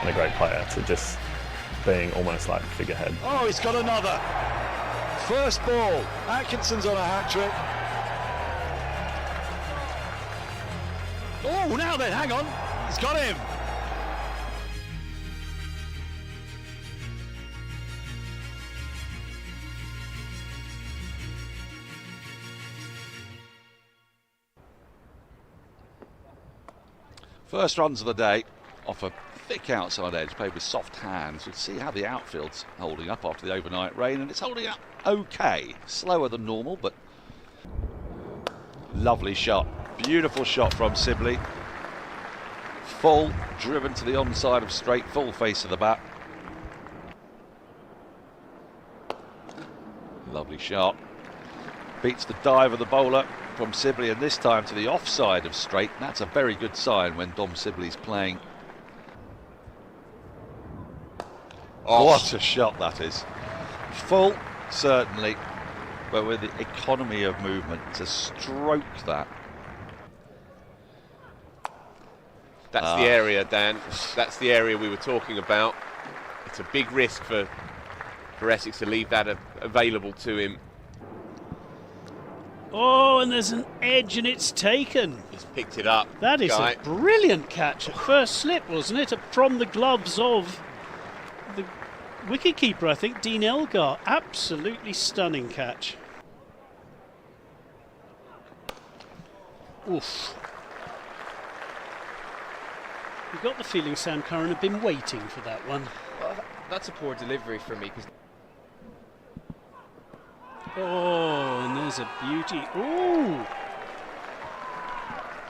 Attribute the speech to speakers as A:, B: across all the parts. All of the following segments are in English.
A: and a great player to just being almost like figurehead.
B: Oh, he's got another. First ball. Atkinson's on a hat-trick. Oh, now then, hang on. He's got him.
C: First runs of the day off a thick outside edge, played with soft hands. We'll see how the outfield's holding up after the overnight rain, and it's holding up okay. Slower than normal, but lovely shot. Beautiful shot from Sibley. Full, driven to the onside of straight, full face of the bat. Lovely shot. Beats the dive of the bowler from Sibley, and this time to the offside of straight. That's a very good sign when Dom Sibley's playing. Oh, what a shot that is. Full, certainly, but with the economy of movement to stroke that.
D: That's the area, Dan. That's the area we were talking about. It's a big risk for Essex to leave that available to him.
E: Oh, and there's an edge and it's taken.
D: He's picked it up.
E: That is a brilliant catch at first slip, wasn't it? From the gloves of the wicketkeeper, I think, Dean Elgar. Absolutely stunning catch. Oof. You got the feeling Sam Curran had been waiting for that one.
F: Well, that's a poor delivery for me.
E: Oh, and there's a beauty. Oh,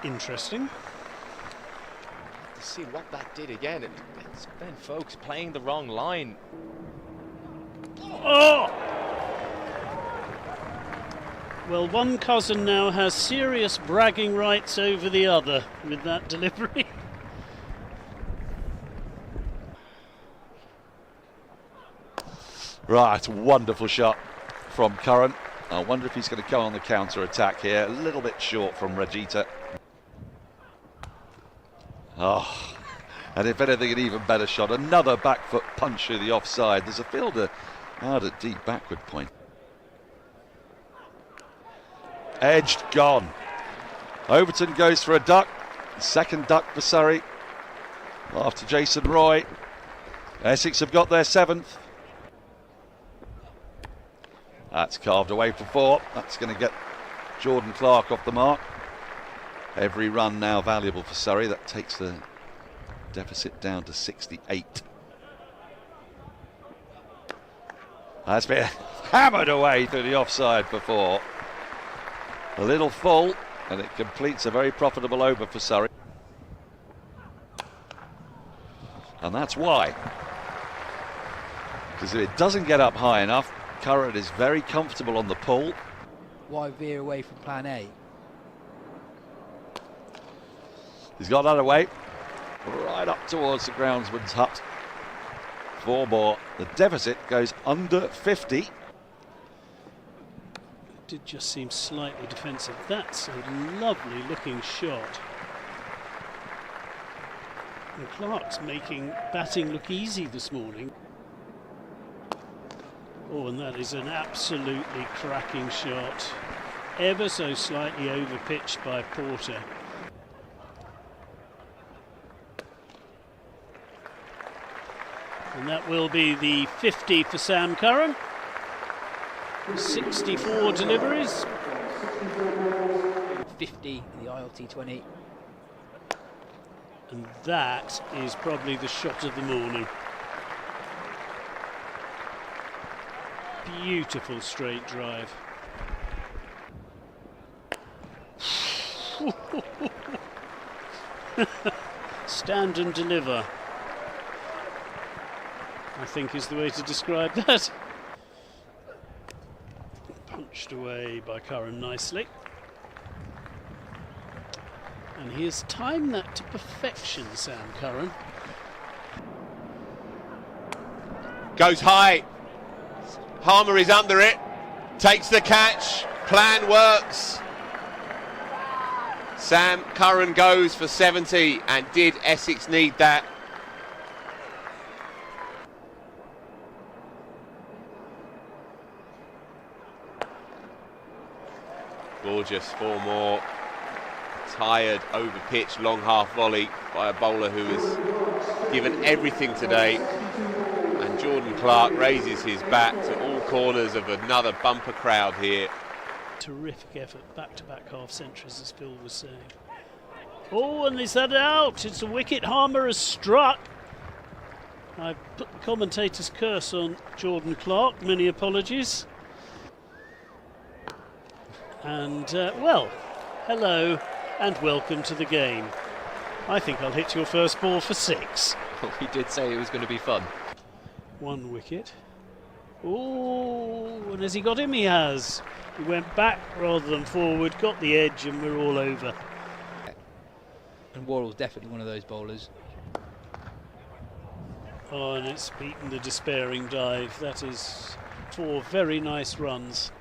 E: interesting.
F: To see what that did again, it's Ben Foakes playing the wrong line.
E: Oh! Well, one cousin now has serious bragging rights over the other with that delivery.
C: Right, wonderful shot from Curran. I wonder if he's going to go on the counter-attack here. A little bit short from Rajita. Oh, and if anything, an even better shot. Another back foot punch through the offside. There's a fielder out at deep backward point. Edged, gone. Overton goes for a duck. Second duck for Surrey. After Jason Roy. Essex have got their seventh. That's carved away for 4. That's going to get Jordan Clark off the mark. Every run now valuable for Surrey. That takes the deficit down to 68. That's been hammered away through the offside for 4. A little full, and it completes a very profitable over for Surrey. And that's why. Because if it doesn't get up high enough, Curran is very comfortable on the pull.
G: Why veer away from plan A?
C: He's got that away, right up towards the groundsman's hut. 4 more. The deficit goes under 50.
E: It did just seem slightly defensive. That's a lovely looking shot. And Clark's making batting look easy this morning. Oh, and that is an absolutely cracking shot. Ever so slightly over-pitched by Porter. And that will be the 50 for Sam Curran. 64 deliveries.
G: 50 in the ILT20.
E: And that is probably the shot of the morning. Beautiful straight drive. Stand and deliver, I think, is the way to describe that. Punched away by Curran nicely. And he has timed that to perfection, Sam Curran.
D: Goes high. Harmer is under it. Takes the catch. Plan works. Sam Curran goes for 70, and did Essex need that? Gorgeous, 4 more. Tired, over pitch, long half volley by a bowler who has given everything today. And Jordan Clark raises his bat to all corners of another bumper crowd here.
E: Terrific effort, back-to-back half centuries, as Phil was saying. Oh, and is that out? It's a wicket. Harmer has struck. I put the commentator's curse on Jordan Clark. Many apologies. And, well, hello and welcome to the game. I think I'll hit your first ball for 6.
F: Well, he did say it was going to be fun.
E: 1 wicket. Oh, and has he got him? He has. He went back rather than forward, got the edge, and we're all over.
G: And Worrell's definitely one of those bowlers.
E: Oh, and it's beaten the despairing dive. That is 4 very nice runs.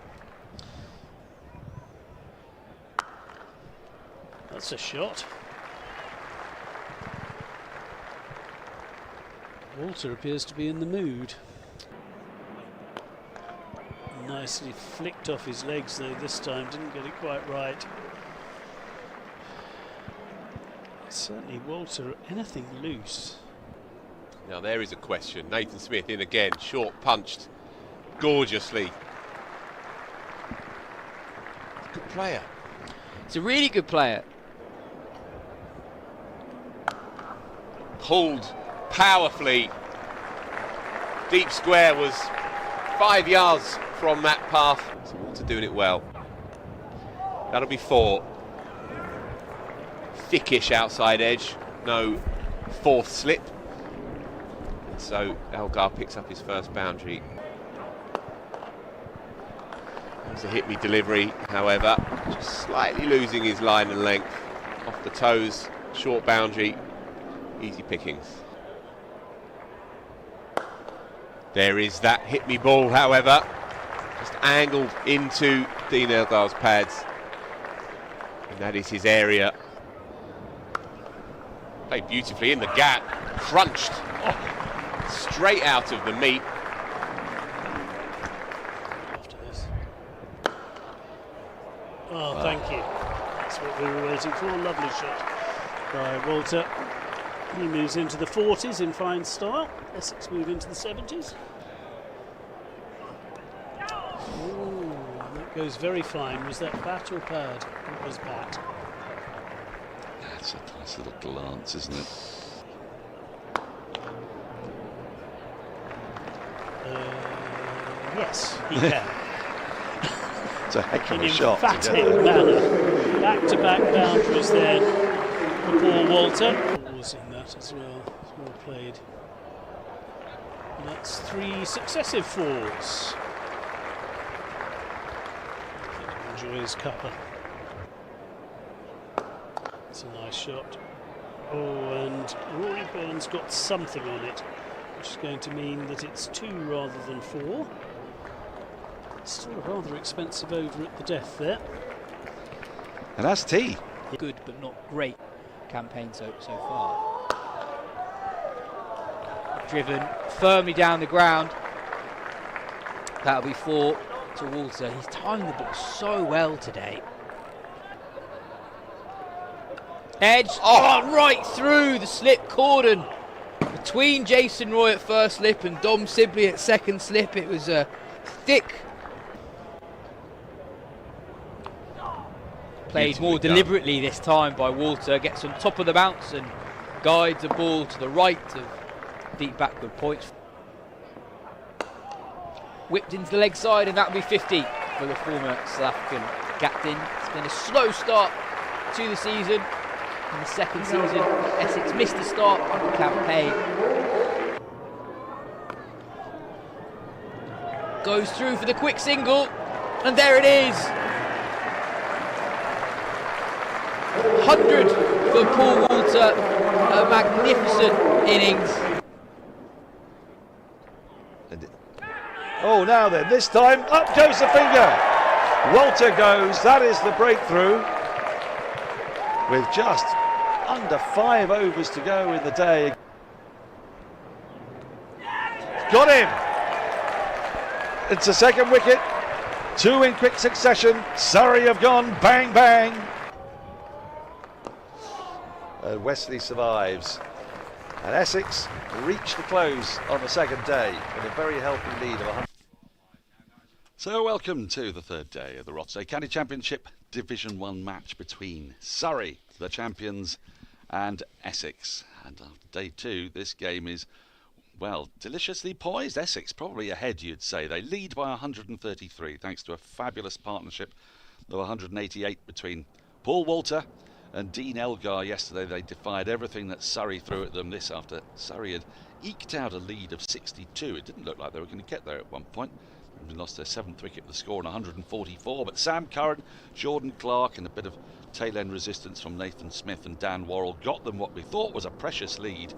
E: That's a shot. Walter appears to be in the mood. Nicely flicked off his legs though this time, didn't get it quite right. Certainly Walter, anything loose.
D: Now there is a question. Nathan Smith in again, short punched gorgeously.
F: Good player.
G: It's a really good player.
D: Pulled powerfully. Deep square was 5 yards from that path. So Walter doing it well. That'll be 4. Thickish outside edge, no 4th slip. And so Elgar picks up his first boundary. There's a hit-me delivery, however, just slightly losing his line and length. Off the toes, short boundary, easy pickings. There is that hit-me ball, however, just angled into Dean Elgar's pads. And that is his area. Played beautifully in the gap, crunched straight out of the meat.
E: After this. Oh, thank you. That's what we were waiting for. Lovely shot by Walter. He moves into the 40s in fine style. Essex move into the 70s. Oh, that goes very fine. Was that bat or pad? It was bat.
C: That's a nice little glance, isn't it?
E: Yes, he can.
C: It's a heck of
E: In
C: a shot.
E: emphatic manner. Back-to-back boundaries there for poor Walter. Was in that as well. It's well played. And that's 3 successive 4s. Enjoy his cuppa. It's a nice shot. Oh, and Rory Burns got something on it, which is going to mean that it's 2 rather than 4. Still a rather expensive over at the death there.
C: And that's tea.
G: Good but not great campaign so far. Driven firmly down the ground. That'll be 4 to Walter. He's timed the ball so well today. Edge, right through the slip cordon. Between Jason Roy at first slip and Dom Sibley at second slip, it was a thick. Played more deliberately this time by Walter, gets on top of the bounce and guides the ball to the right of deep backward points. Whipped into the leg side, and that'll be 50 for the former South African captain. It's been a slow start to the season. In the second season, Essex missed the start of the campaign. Goes through for the quick single, and there it is. 100 for Paul Walter, a magnificent innings.
B: Oh, now then, this time up goes the finger. Walter goes. That is the breakthrough. With just under 5 overs to go in the day. Got him. It's a second wicket. Two in quick succession. Surrey have gone bang, bang. Wesley survives. And Essex reach the close on the second day in a very healthy lead of 100.
C: So welcome to the third day of the Rothesay County Championship Division 1 match between Surrey, the champions, and Essex. And after day 2, this game is, well, deliciously poised. Essex probably ahead, you'd say. They lead by 133 thanks to a fabulous partnership of 188 between Paul Walter and Dean Elgar. Yesterday they defied everything that Surrey threw at them. This after Surrey had eked out a lead of 62. It didn't look like they were going to get there at one point. They lost their 7th wicket with the score on 144, but Sam Curran, Jordan Clark and a bit of tail end resistance from Nathan Smith and Dan Worrell got them what we thought was a precious lead.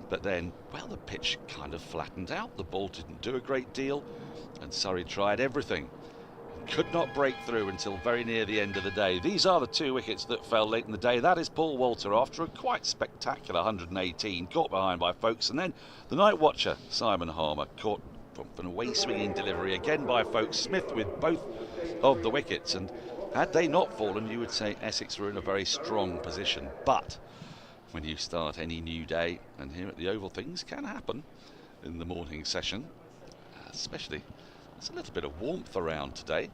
C: But then, well, the pitch kind of flattened out. The ball didn't do a great deal and Surrey tried everything. Could not break through until very near the end of the day. These are the 2 wickets that fell late in the day. That is Paul Walter after a quite spectacular 118, caught behind by Folkes, and then the night watcher Simon Harmer caught from an away swinging delivery again by Folkes. Smith with both of the wickets, and had they not fallen you would say Essex were in a very strong position. But when you start any new day, and here at the Oval things can happen in the morning session, especially there's a little bit of warmth around today,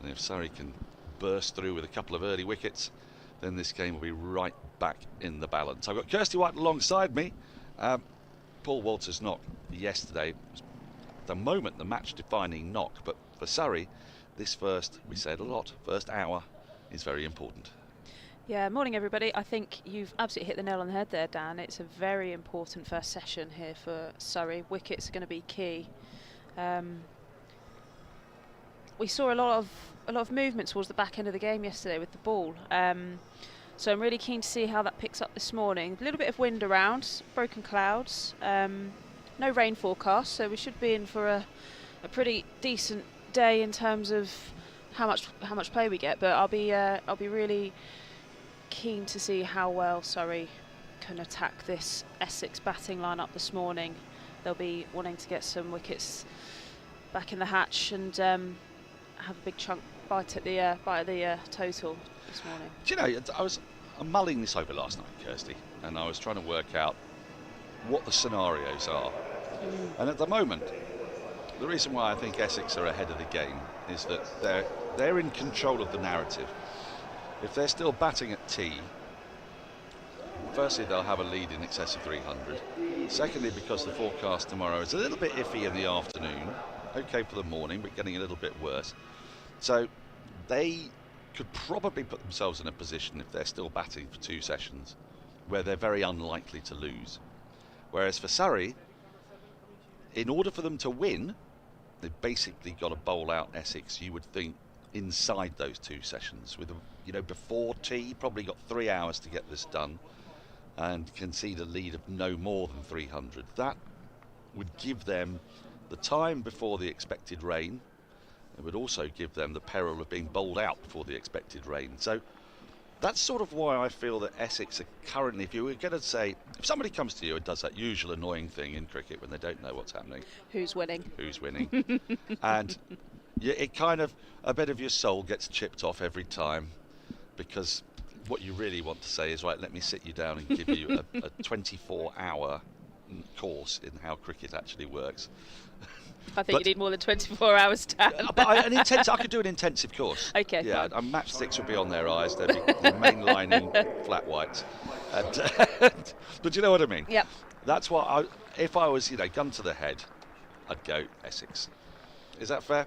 C: and if Surrey can burst through with a couple of early wickets, then this game will be right back in the balance. I've got Kirstie White alongside me. Paul Walter's knock yesterday was at the moment the match defining knock, but for Surrey this first hour is very important.
H: Yeah, morning everybody. I think you've absolutely hit the nail on the head there, Dan. It's a very important first session here for Surrey. Wickets are going to be key. We saw a lot of movement towards the back end of the game yesterday with the ball. So I'm really keen to see how that picks up this morning. A little bit of wind around, broken clouds, no rain forecast, so we should be in for a pretty decent day in terms of how much play we get. But I'll be really keen to see how well Surrey can attack this Essex batting lineup this morning. They'll be wanting to get some wickets back in the hatch and have a big chunk bite at the total this morning.
C: Do you know, I'm mulling this over last night, Kirstie, and I was trying to work out what the scenarios are. And at the moment, the reason why I think Essex are ahead of the game is that they're in control of the narrative. If they're still batting at tea, firstly they'll have a lead in excess of 300. Secondly, because the forecast tomorrow is a little bit iffy in the afternoon, okay for the morning, but getting a little bit worse. So they could probably put themselves in a position, if they're still batting for 2 sessions, where they're very unlikely to lose. Whereas for Surrey, in order for them to win, they've basically got to bowl out Essex, you would think, inside those 2 sessions. With before tea, probably got 3 hours to get this done and concede a lead of no more than 300. That would give them the time before the expected rain. It would also give them the peril of being bowled out before the expected rain. So that's sort of why I feel that Essex are currently, if you were going to say, if somebody comes to you and does that usual annoying thing in cricket when they don't know what's happening.
H: Who's winning?
C: And it kind of, a bit of your soul gets chipped off every time, because what you really want to say is, right, let me sit you down and give you a 24-hour course in how cricket actually works.
H: I think you need more than 24 hours, Dan.
C: I could do an intensive course.
H: Okay,
C: yeah,
H: fine.
C: Matchsticks would be on their eyes. They'd be mainlining flat whites. But you know what I mean?
H: Yep.
C: That's what if I was, gun to the head, I'd go Essex. Is that fair?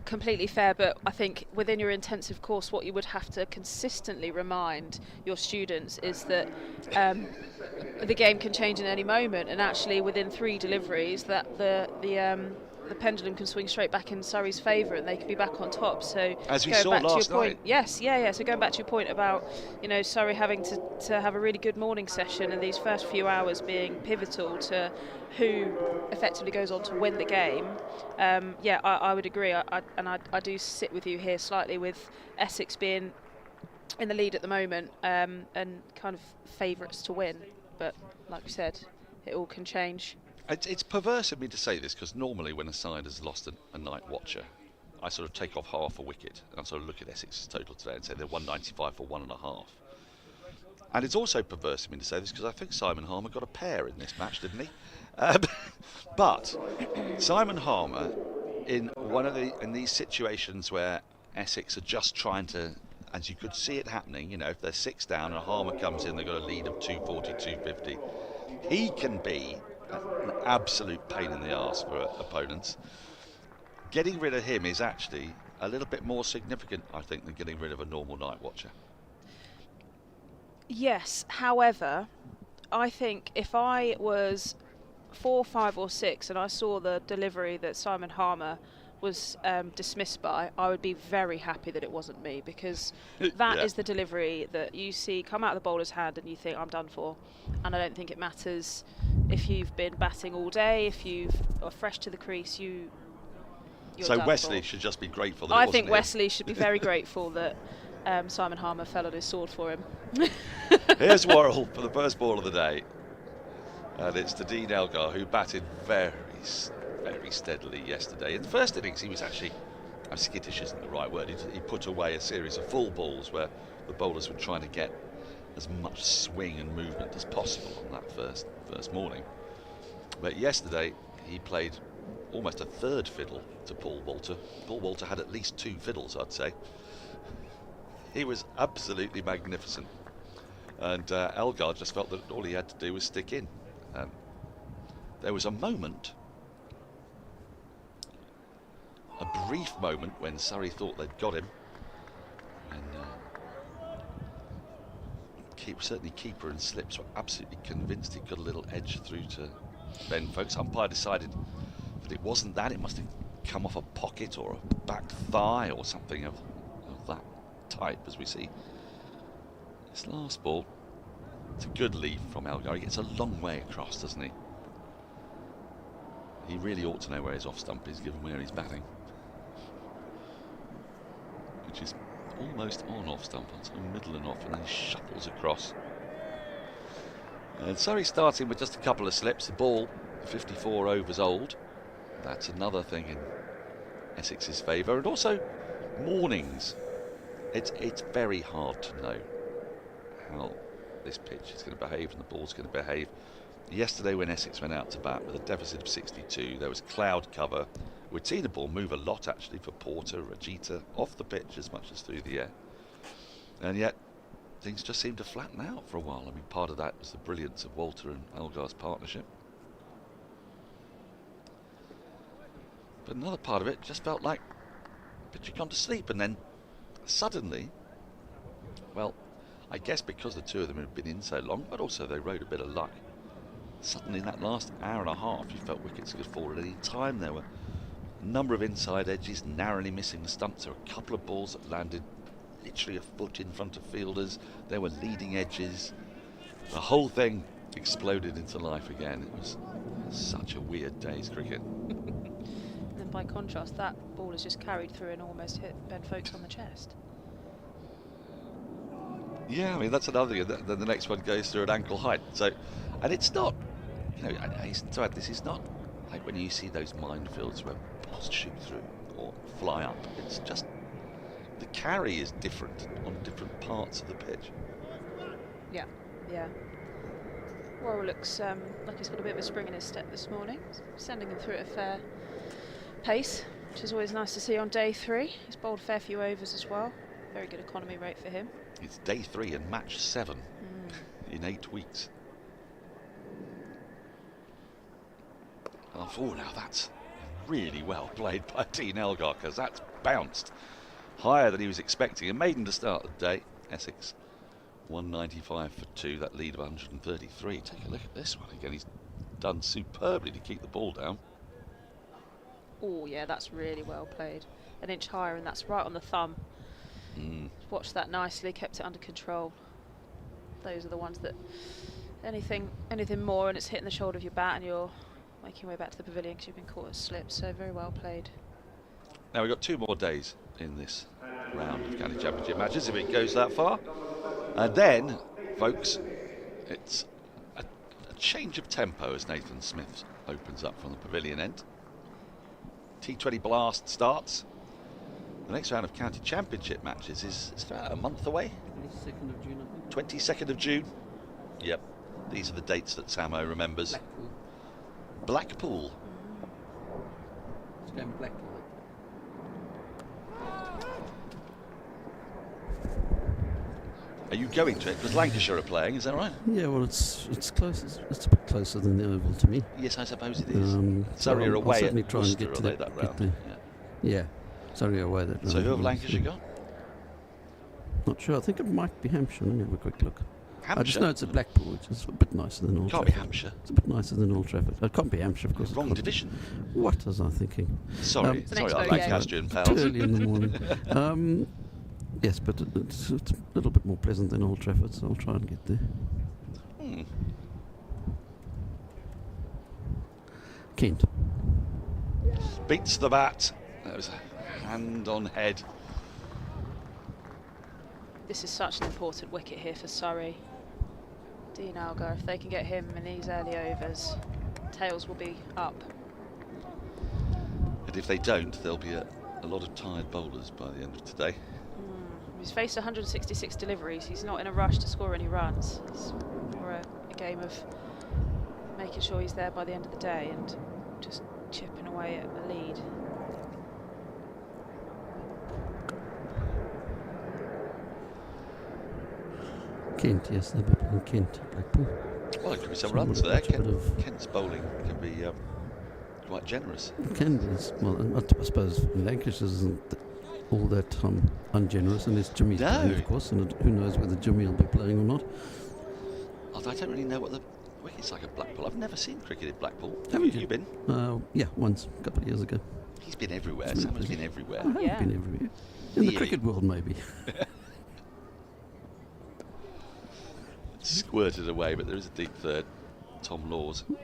H: Completely fair, but I think within your intensive course, what you would have to consistently remind your students is that the game can change in any moment, and actually within 3 deliveries, that the pendulum can swing straight back in Surrey's favour, and they could be back on top. So
C: as we saw last night.
H: Yes, yeah. So going back to your point about Surrey having to have a really good morning session, and these first few hours being pivotal to who effectively goes on to win the game. I would agree. I do sit with you here slightly with Essex being in the lead at the moment and kind of favourites to win. But like we said, it all can change.
C: It's perverse of me to say this, because normally when a side has lost a night watcher, I sort of take off half a wicket, and I sort of look at Essex's total today and say they're 195 for 1.5. And it's also perverse of me to say this because I think Simon Harmer got a pair in this match, didn't he? But Simon Harmer, in these situations where Essex are just trying to, as you could see it happening, if they're 6 down and Harmer comes in, they've got a lead of 240, 250. He can be an absolute pain in the arse for opponents. Getting rid of him is actually a little bit more significant, I think, than getting rid of a normal night watcher.
H: Yes, however, I think if I was 4, 5 or 6 and I saw the delivery that Simon Harmer was dismissed by, I would be very happy that it wasn't me, because that is the delivery that you see come out of the bowler's hand and you think, I'm done for. And I don't think it matters if you've been batting all day, if you are fresh to the crease, you're
C: so
H: done
C: Wesley
H: for.
C: should just be grateful that
H: I
C: it wasn't
H: think
C: him.
H: Wesley should be very grateful that Simon Harmer fell on his sword for him.
C: Here's Worrell for the first ball of the day, and it's to Dean Elgar, who batted very steadily yesterday. In the first innings he was actually, skittish isn't the right word, he put away a series of full balls where the bowlers were trying to get as much swing and movement as possible on that first morning. But yesterday he played almost a third fiddle to Paul Walter. Paul Walter had at least 2 fiddles, I'd say. He was absolutely magnificent, and Elgar just felt that all he had to do was stick in. There was a moment, a brief moment, when Surrey thought they'd got him, and certainly keeper and Slips were absolutely convinced he got a little edge through to Ben Folkes. Umpire decided that it wasn't that, it must have come off a pocket or a back thigh or something of that type, as we see. This last ball, it's a good lead from Elgar. He gets a long way across, doesn't he? He really ought to know where his off stump is, given where he's batting, which is almost on off stump, onto middle and off, and then he shuffles across. And Surrey starting with just a couple of slips. The ball, 54 overs old. That's another thing in Essex's favour, and also mornings. It's very hard to know how this pitch is going to behave and the ball's going to behave. Yesterday, when Essex went out to bat with a deficit of 62, there was cloud cover. We'd seen the ball move a lot, actually, for Porter, Rajita, off the pitch as much as through the air. And yet, things just seemed to flatten out for a while. I mean, part of that was the brilliance of Walter and Elgar's partnership. But another part of it just felt like the pitch had gone to sleep, and then suddenly, well, I guess because the two of them had been in so long, but also they rode a bit of luck. Suddenly in that last hour and a half you felt wickets could fall at any time. There were a number of inside edges narrowly missing the stumps. There were a couple of balls that landed literally a foot in front of fielders. There were leading edges. The whole thing exploded into life again. It was such a weird day's cricket.
H: And then by contrast, that ball has just carried through and almost hit Ben Folkes on the chest.
C: Yeah, I mean, that's another thing. Then the next one goes through at ankle height. So, and it's not, I hasten to add, this is not like when you see those minefields where balls shoot through or fly up. It's just the carry is different on different parts of the pitch.
H: Yeah. Worrell looks like he's got a bit of a spring in his step this morning, sending him through at a fair pace, which is always nice to see on day 3. He's bowled a fair few overs as well. Very good economy rate for him.
C: It's day 3 and match 7 in 8 weeks. Oh, now that's really well played by Dean Elgar, because that's bounced higher than he was expecting. A maiden to start the day. Essex 195 for 2, that lead of 133. Take a look at this one again. He's done superbly to keep the ball down.
H: Oh yeah, that's really well played. An inch higher, and that's right on the thumb. Watched that nicely, kept it under control. Those are the ones that anything more and it's hitting the shoulder of your bat and you're making your way back to the pavilion because you've been caught at slip. So very well played.
C: Now we've got 2 more days in this round of county championship matches if it goes that far, and then folks, it's a change of tempo as Nathan Smith opens up from the pavilion end. T20 blast starts. The next round of county championship matches is about a month away.
I: 22nd of June, I think.
C: 22nd of June. Yep. These are the dates that Samo remembers. Blackpool.
I: It's going Blackpool.
C: Are you going to it? Because Lancashire are playing, is that right?
I: Yeah, well, it's close. It's a bit closer than the Oval to me.
C: Yes, I suppose it is.
I: so
C: Surrey are
I: I'll
C: away
I: certainly
C: at
I: try and
C: Worcester,
I: get to
C: are they,
I: that
C: round?
I: there. Yeah, Surrey are away that round.
C: So who have Lancashire got?
I: Not sure. I think it might be Hampshire. Let me have a quick look.
C: Hampshire?
I: I just know it's at Blackpool, which is a bit nicer than Old
C: Can't
I: Trafford.
C: be Hampshire.
I: It's a bit nicer than Old Trafford. It can't be Hampshire, of course.
C: Wrong division.
I: What was I thinking?
C: Sorry,
H: the
C: sorry,
H: next
C: our
H: vote, yeah.
C: Lancastrian pals.
I: Too early in the morning. Yes, but it's a little bit more pleasant than Old Trafford, so I'll try and get there. Kent.
C: Beats the bat. That was a hand on head.
H: This is such an important wicket here for Surrey. Dean Algar, if they can get him in these early overs, tails will be up.
C: And if they don't, there'll be a lot of tired bowlers by the end of today.
H: He's faced 166 deliveries. He's not in a rush to score any runs. It's more a game of making sure he's there by the end of the day and just chipping away at a lead.
I: Kent, yes, they'll be playing Kent, Blackpool.
C: Well, there could be some
I: So
C: runs
I: we'll
C: there.
I: watch a bit of-
C: Kent's bowling can be quite generous.
I: It can be. Well, I suppose Lancashire isn't all that ungenerous, and there's Jimmy's
C: No.
I: playing, of course, and who knows whether Jimmy will be playing or not.
C: Although I don't really know what the wicket's like at Blackpool. I've never seen cricket at Blackpool.
I: Haven't
C: you been?
I: Yeah, once, a couple of years ago.
C: He's been everywhere. Sam's been everywhere.
I: I haven't
H: Yeah.
I: been everywhere. In the
C: Really?
I: cricket world, maybe.
C: Squirted away, but there is a deep third. Tom Laws.
H: Yeah,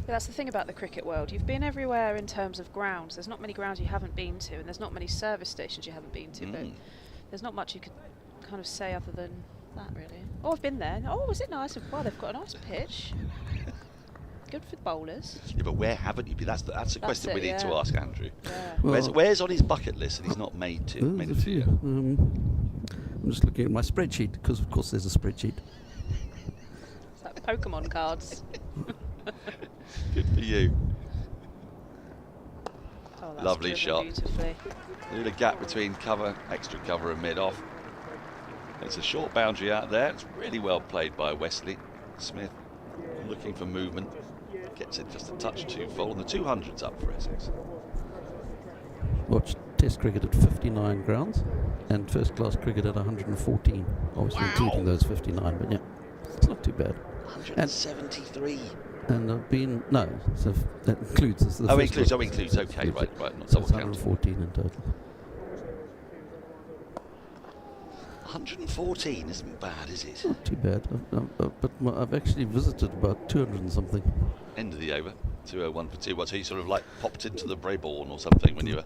H: that's the thing about the cricket world. You've been everywhere in terms of grounds. There's not many grounds you haven't been to, and there's not many service stations you haven't been to, but there's not much you could kind of say other than that, really. Oh, I've been there. Oh, was it nice? Well, they've got a nice pitch. Good for the bowlers.
C: Yeah, but where haven't you been? That's the question we need to ask Andrew.
H: Yeah.
I: Well,
C: Where's on his bucket list and he's not made to?
I: there's a few. I'm just looking at my spreadsheet, because of course there's a spreadsheet.
H: It's like Pokemon cards.
C: Good for you.
H: Oh, that's
C: Lovely
H: driven
C: shot.
H: beautifully.
C: Little gap between cover, extra cover and mid-off. It's a short boundary out there. It's really well played by Wesley Smith. Looking for movement. Gets it just a touch too full. And the 200's up for Essex.
I: Watched Test cricket at 59 grounds and first class cricket at 114. Obviously including those 59, but yeah, it's not too bad.
C: 173.
I: And I've been, no, so that includes this.
C: Oh, includes, okay, right, not
I: So
C: double
I: it's
C: count.
I: 114 in total.
C: 114 isn't bad, is it?
I: Not too bad. But I've actually visited about 200 and something.
C: End of the over. 201 for 2. What, so you sort of like popped into the Braeborn or something when you were...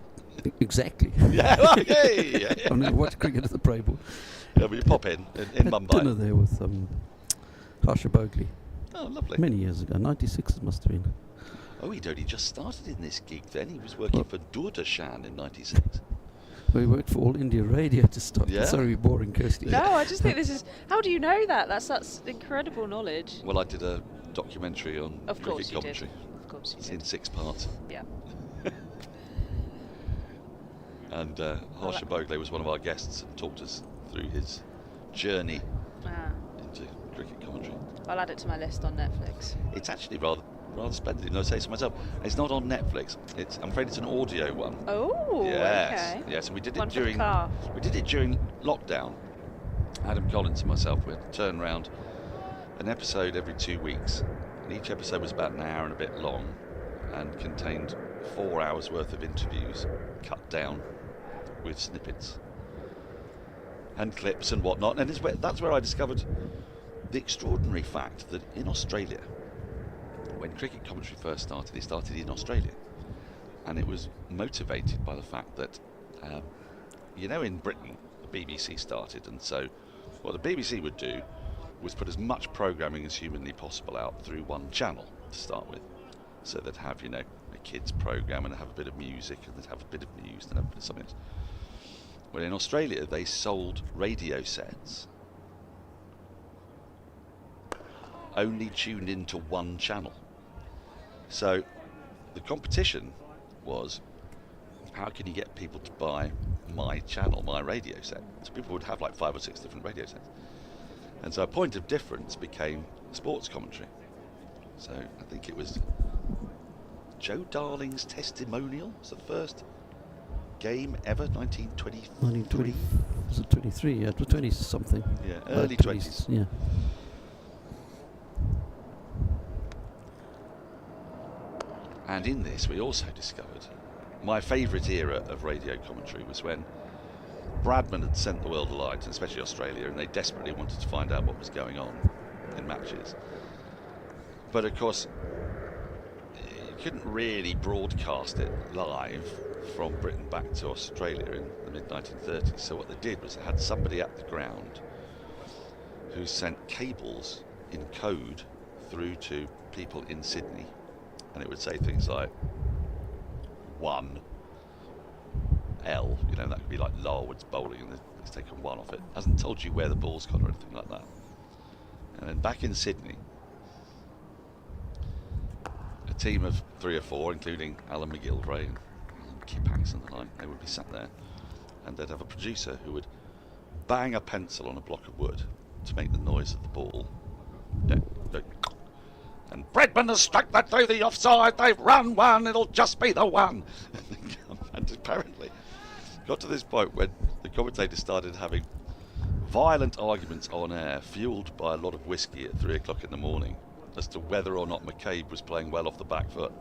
I: Exactly.
C: Yeah, okay. Yeah,
I: I've never watched cricket at the Braeborn.
C: yeah, but you pop in
I: Had
C: Mumbai.
I: dinner there with Harsha Bogley
C: Oh, lovely.
I: many years ago. 96 it must have been.
C: Oh, he'd only just started in this gig then. He was working for Doordarshan in 96.
I: We worked for All India Radio to start.
C: Yeah.
I: Sorry, boring, Kirstie.
H: No, I just think this is. How do you know that? That's incredible knowledge.
C: Well, I did a documentary on
H: Of course
C: cricket
H: you
C: commentary.
H: did. Of course you
C: It's
H: did.
C: in 6 parts.
H: Yeah.
C: And Harsha Bogley was one of our guests and talked us through his journey into cricket commentary.
H: I'll add it to my list on Netflix.
C: It's actually rather splendid. You know, I say so myself. It's not on Netflix. I'm afraid it's an audio one.
H: Oh,
C: Yes,
H: okay.
C: yes. And we did
H: One
C: it
H: for the
C: during
H: car.
C: lockdown. Adam Collins and myself, we had to turn around an episode every 2 weeks, and each episode was about an hour and a bit long, and contained 4 hours worth of interviews, cut down with snippets and clips and whatnot. And that's where I discovered the extraordinary fact that in Australia, when cricket commentary first started, it started in Australia. And it was motivated by the fact that, in Britain, the BBC started. And so what the BBC would do was put as much programming as humanly possible out through one channel to start with. So they'd have, a kids program, and they'd have a bit of music, and they'd have a bit of news, and they'd have a bit of something else. Well, in Australia, they sold radio sets only tuned into one channel. So the competition was, how can you get people to buy my channel, my radio set? So people would have like 5 or 6 different radio sets. And so a point of difference became sports commentary. So I think it was Joe Darling's testimonial. Was the first game ever, 1923?
I: Was it 23? Yeah, it was 20 something.
C: Yeah, early 20s.
I: Yeah.
C: And in this, we also discovered my favourite era of radio commentary was when Bradman had sent the world alight, and especially Australia, and they desperately wanted to find out what was going on in matches. But of course, you couldn't really broadcast it live from Britain back to Australia in the mid-1930s. So what they did was they had somebody at the ground who sent cables in code through to people in Sydney, and it would say things like 1L, you know, that could be like Larwood's bowling, and it's taken 1 off it. Hasn't told you where the ball's gone or anything like that. And then back in Sydney, a team of 3 or 4, including Alan McGilvray and Kip Hanks and the like, they would be sat there, and they'd have a producer who would bang a pencil on a block of wood to make the noise of the ball. And Bradman has struck that through the offside, they've run 1, it'll just be the 1. And apparently got to this point when the commentators started having violent arguments on air, fueled by a lot of whiskey at 3 o'clock in the morning, as to whether or not McCabe was playing well off the back foot.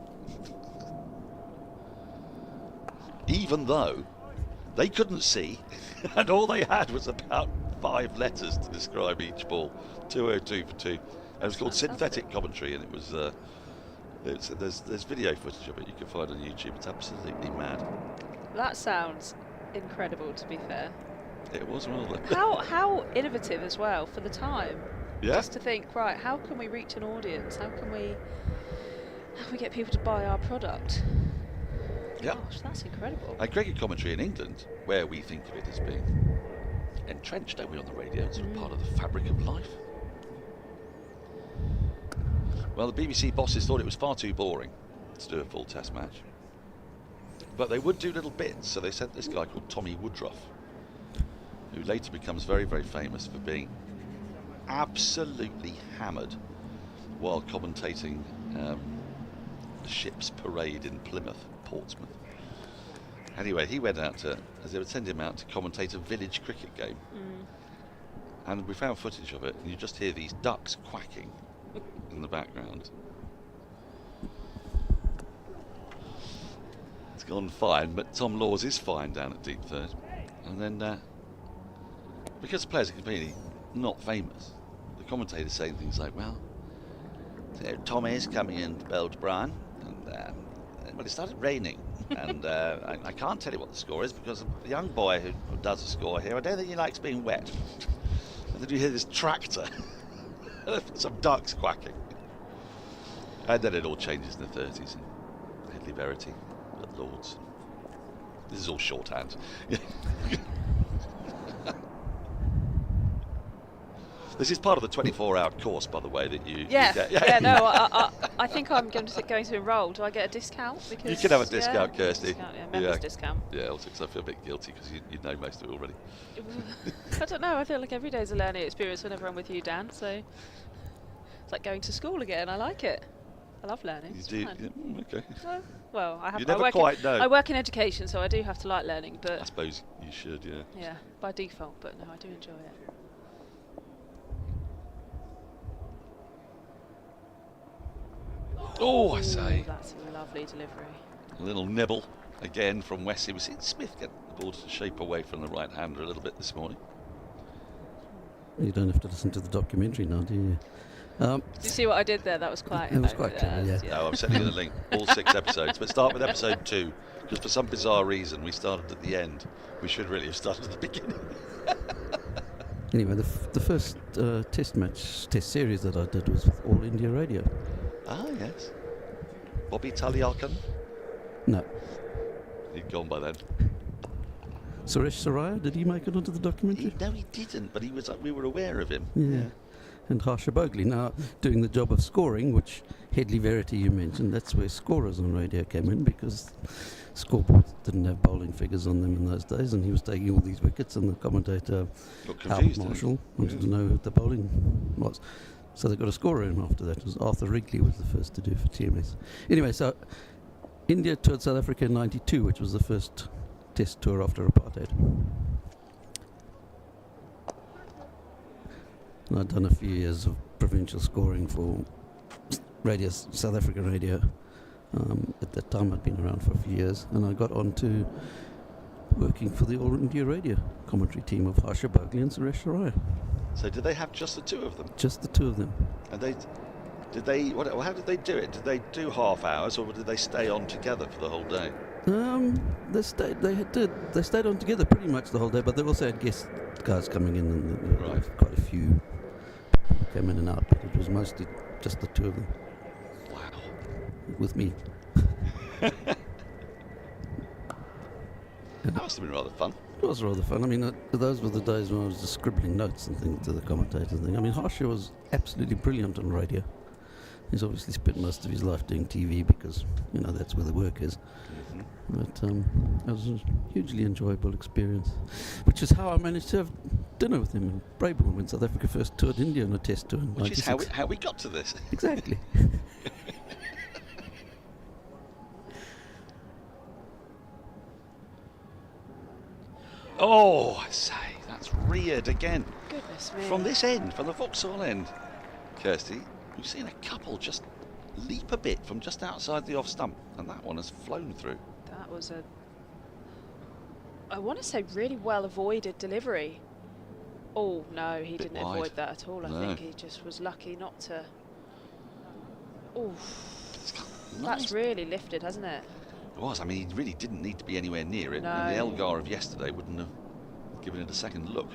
C: Even though they couldn't see, and all they had was about 5 letters to describe each ball. 202 for 2. It was called synthetic commentary, and it was there's video footage of it you can find on YouTube. It's absolutely mad.
H: That sounds incredible, to be fair.
C: It was rather.
H: How innovative as well for the time.
C: Yeah.
H: Just to think, right, how can we reach an audience? How can we get people to buy our product?
C: Yeah.
H: Gosh, that's incredible.
C: And cricket commentary in England, where we think of it as being entrenched, don't we, on the radio, it's sort of part of the fabric of life. Well, the BBC bosses thought it was far too boring to do a full test match. But they would do little bits, so they sent this guy called Tommy Woodruff, who later becomes very, very famous for being absolutely hammered while commentating the ship's parade in Plymouth, Portsmouth. Anyway, he went out to, as they would send him out to commentate a village cricket game. And we found footage of it, and you just hear these ducks quacking in the background. It's gone fine, but Tom Laws is fine down at deep third. And then, because the players are completely not famous, the commentator's saying things like, well, so Tommy's coming in to bowl to Brian, and well, it started raining, and I can't tell you what the score is because the young boy who does the score here, I don't think he likes being wet. And then you hear this tractor, some ducks quacking. And then it all changes in the 30s, and Headley Verity at Lords. This is all shorthand. This is part of the 24-hour course, by the way, that you
H: Yeah,
C: get.
H: I think I'm going to enrol. Do I get a discount? Because
C: You can have a discount, Kirstie.
H: Discount, members discount.
C: Yeah, also because I feel a bit guilty because you know most of it already.
H: I don't know. I feel like every day's a learning experience whenever I'm with you, Dan. So it's like going to school again. I like it. I love learning.
C: You
H: It's
C: do?
H: fun.
C: Yeah, okay.
H: Well,
C: You never quite know.
H: I work in education, so I do have to like learning.
C: I
H: But
C: suppose you should, yeah.
H: yeah, by default. But no, I do enjoy it.
C: Oh, I say.
H: That's a lovely delivery.
C: A little nibble again from Wesley. We've seen Smith get the ball to shape away from the right-hander a little bit this morning.
I: You don't have to listen to the documentary now, do you?
H: Did you see what I did there? That was quite.
I: It was quite clever, yeah.
C: No, I'm sending you the link. All 6 episodes. But start with episode 2. Because for some bizarre reason, we started at the end. We should really have started at the beginning.
I: Anyway, the first test series that I did was with All India Radio.
C: Ah, yes. Bobby Talyalkan?
I: No.
C: He'd gone by then.
I: Suresh Saraya, did he make it onto the documentary?
C: No, he didn't, but he was. We were aware of him.
I: Yeah. And Harsha Bogley now doing the job of scoring, which Headley Verity you mentioned, that's where Scorers on Radio came in, because scoreboards didn't have bowling figures on them in those days, and he was taking all these wickets, and the commentator, Albert Marshall, wanted to know who the bowling was. So they got a scorer in after that. It was Arthur Wrigley was the first to do for TMS. Anyway, so India toured South Africa in '92, which was the first test tour after apartheid. And I'd done a few years of provincial scoring for radio, South African radio. At that time I'd been around for a few years, and I got on to working for the All India Radio commentary team of Harsha Bogley and Suresh Saraya.
C: So did they have just the two of them?
I: Just the two of them.
C: And how did they do it? Did they do half hours, or did they stay on together for the whole day?
I: They stayed on together pretty much the whole day, but they also had guest guys coming in, and there were quite a few came in and out, but it was mostly just the two of them.
C: Wow.
I: With me.
C: That must have been rather fun.
I: It was rather fun. I mean, those were the days when I was just scribbling notes and things to the commentators and things. I mean, Harsha was absolutely brilliant on radio. He's obviously spent most of his life doing TV because, you know, that's where the work is.
C: Mm-hmm.
I: But it was a hugely enjoyable experience, which is how I managed to have dinner with him in Braeburn when South Africa first toured India on a test tour in
C: Which is
I: 96.
C: how we got to this.
I: Exactly.
C: Oh, I say, that's reared again.
H: Goodness me.
C: From this end, from the Vauxhall end, Kirstie, we've seen a couple just leap a bit from just outside the off stump, and that one has flown through.
H: That was I want to say really well avoided delivery. Oh no, he didn't
C: wide.
H: avoid that at all. I
C: No.
H: think he just was lucky not to. Oh,
C: Nice.
H: that's really lifted, hasn't it?
C: It was. I mean, he really didn't need to be anywhere near it.
H: No.
C: And the Elgar of yesterday wouldn't have given it a second look.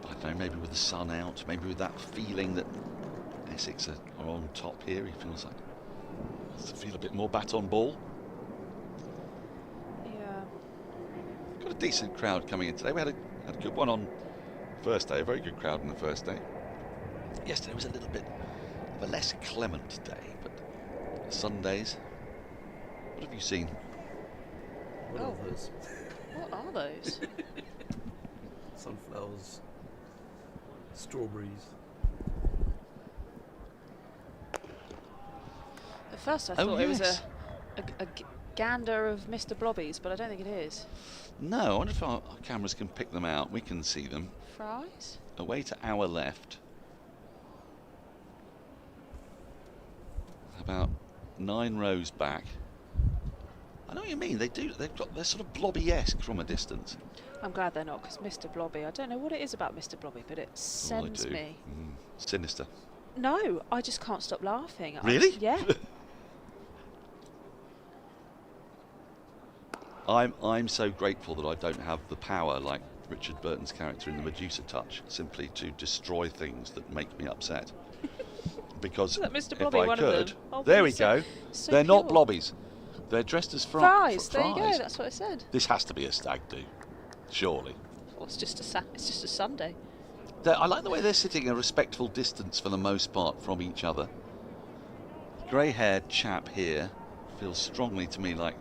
C: I don't know, maybe with the sun out, maybe with that feeling that Essex are on top here, he feels like has to feel a bit more bat on ball.
H: Yeah.
C: Got a decent crowd coming in today. We had a good one on first day, a very good crowd on the first day. Yesterday was a little bit of a less clement day, but Sundays. What have you seen?
I: What
H: Oh.
I: are those?
H: What are those?
I: Sunflowers, strawberries.
H: At first I
C: Oh,
H: thought it was
C: yes.
H: a gander of Mr. Blobbies, but I don't think it is.
C: No, I wonder if our cameras can pick them out. We can see them.
H: Fries?
C: Away to our left. About 9 rows back. I know what you mean. They're sort of blobby-esque from a distance.
H: I'm glad they're not, because Mr. Blobby, I don't know what it is about Mr. Blobby, but it sends me.
C: Sinister.
H: No, I just can't stop laughing.
C: Really?
H: Yeah.
C: I'm so grateful that I don't have the power like Richard Burton's character in the Medusa Touch, simply to destroy things that make me upset. Because
H: Is that Mr.
C: if
H: Blobby
C: I
H: one of
C: could,
H: them? Oh,
C: there we
H: he's so-
C: go.
H: so
C: They're not
H: pure.
C: blobbies. They're dressed as
H: Fries, there you
C: fries.
H: go, that's what I said.
C: This has to be a stag do, surely.
H: Well, it's just a Sunday.
C: I like the way they're sitting a respectful distance for the most part from each other. Grey-haired chap here feels strongly to me like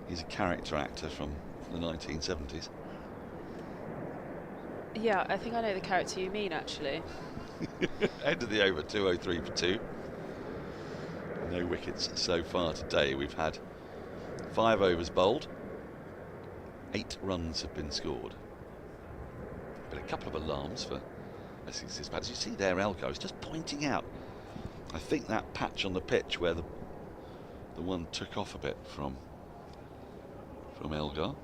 C: he's a character actor from the 1970s.
H: Yeah, I think I know the character you mean, actually.
C: End of the over, 203 for 2. No wickets so far today. We've had 5 overs bowled. 8 runs have been scored. But a couple of alarms for Essex's batters. You see there, Elgar is just pointing out. I think that patch on the pitch where the one took off a bit from Elgar.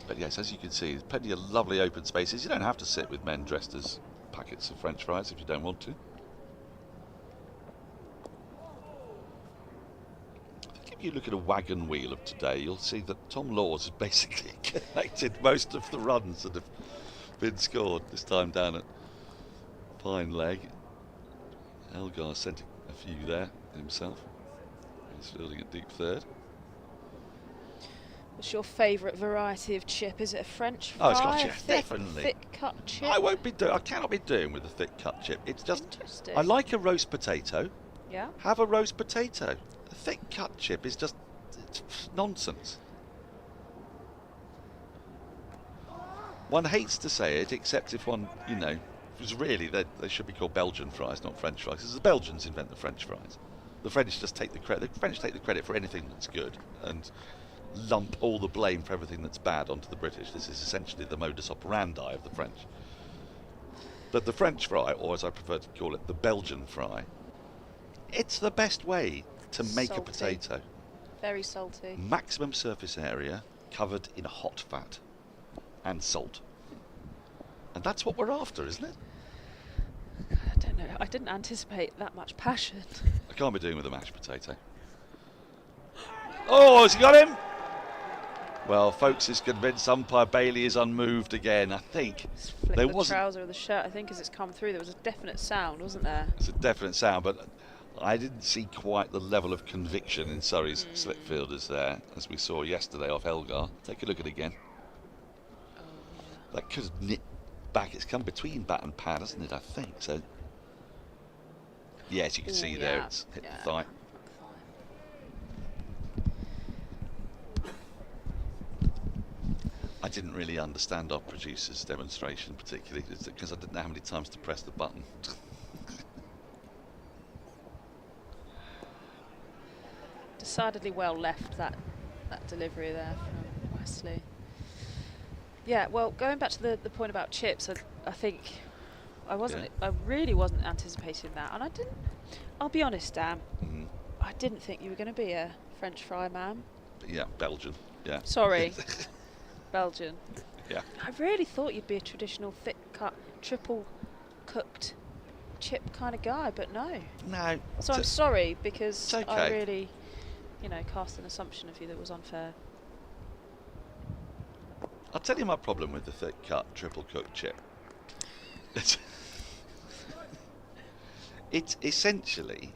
C: But yes, as you can see, there's plenty of lovely open spaces. You don't have to sit with men dressed as packets of French fries if you don't want to. I think if you look at a wagon wheel of today, you'll see that Tom Laws has basically collected most of the runs that have been scored this time down at Pine Leg. Elgar sent a few there himself. He's fielding at deep third.
H: What's your favourite variety of chip? Is it a French fry?
C: Oh, it's got chip,
H: thick,
C: definitely.
H: Thick cut chip?
C: I cannot be doing with a thick cut chip. It's just,
H: Interesting.
C: I like a roast potato.
H: Yeah.
C: Have a roast potato. A thick cut chip is just it's nonsense. One hates to say it, except if one, because really they should be called Belgian fries, not French fries. Because the Belgians invent the French fries. The French just take the credit. The French take the credit for anything that's good and lump all the blame for everything that's bad onto the British. This is essentially the modus operandi of the French. But the French fry, or as I prefer to call it, the Belgian fry, it's the best way to make a
H: Salty.
C: potato.
H: Very salty.
C: Maximum surface area covered in hot fat and salt. And that's what we're after, isn't it?
H: I don't know. I didn't anticipate that much passion.
C: I can't be doing with a mashed potato. Oh, has he got him? Well, folks is convinced umpire Bailey is unmoved again. I think
H: Flick
C: there
H: the
C: wasn't.
H: trouser of the shirt. I think as it's come through, there was a definite sound, wasn't there?
C: It's a definite sound, but I didn't see quite the level of conviction in Surrey's slip fielders there, as we saw yesterday off Elgar. Take a look at it again.
H: Oh, yeah.
C: That could have nipped back. It's come between bat and pad, hasn't it? I think so. Yes, you can
H: Ooh,
C: see there
H: yeah.
C: it's hit
H: Yeah.
C: the thigh. I didn't really understand our producer's demonstration particularly because I didn't know how many times to press the button.
H: Decidedly well left that delivery there from Wesley. Yeah, well, going back to the point about chips, I think I really wasn't anticipating that, and I didn't. I'll be honest, Dan. I didn't think you were going to be a French fry man.
C: Yeah, Belgian. Yeah.
H: Sorry, Belgian.
C: Yeah.
H: I really thought you'd be a traditional thick cut, triple cooked chip kind of guy, but no.
C: No.
H: So I'm sorry because
C: it's okay.
H: I really, cast an assumption of you that was unfair.
C: I'll tell you my problem with the thick cut triple cooked chip. It's essentially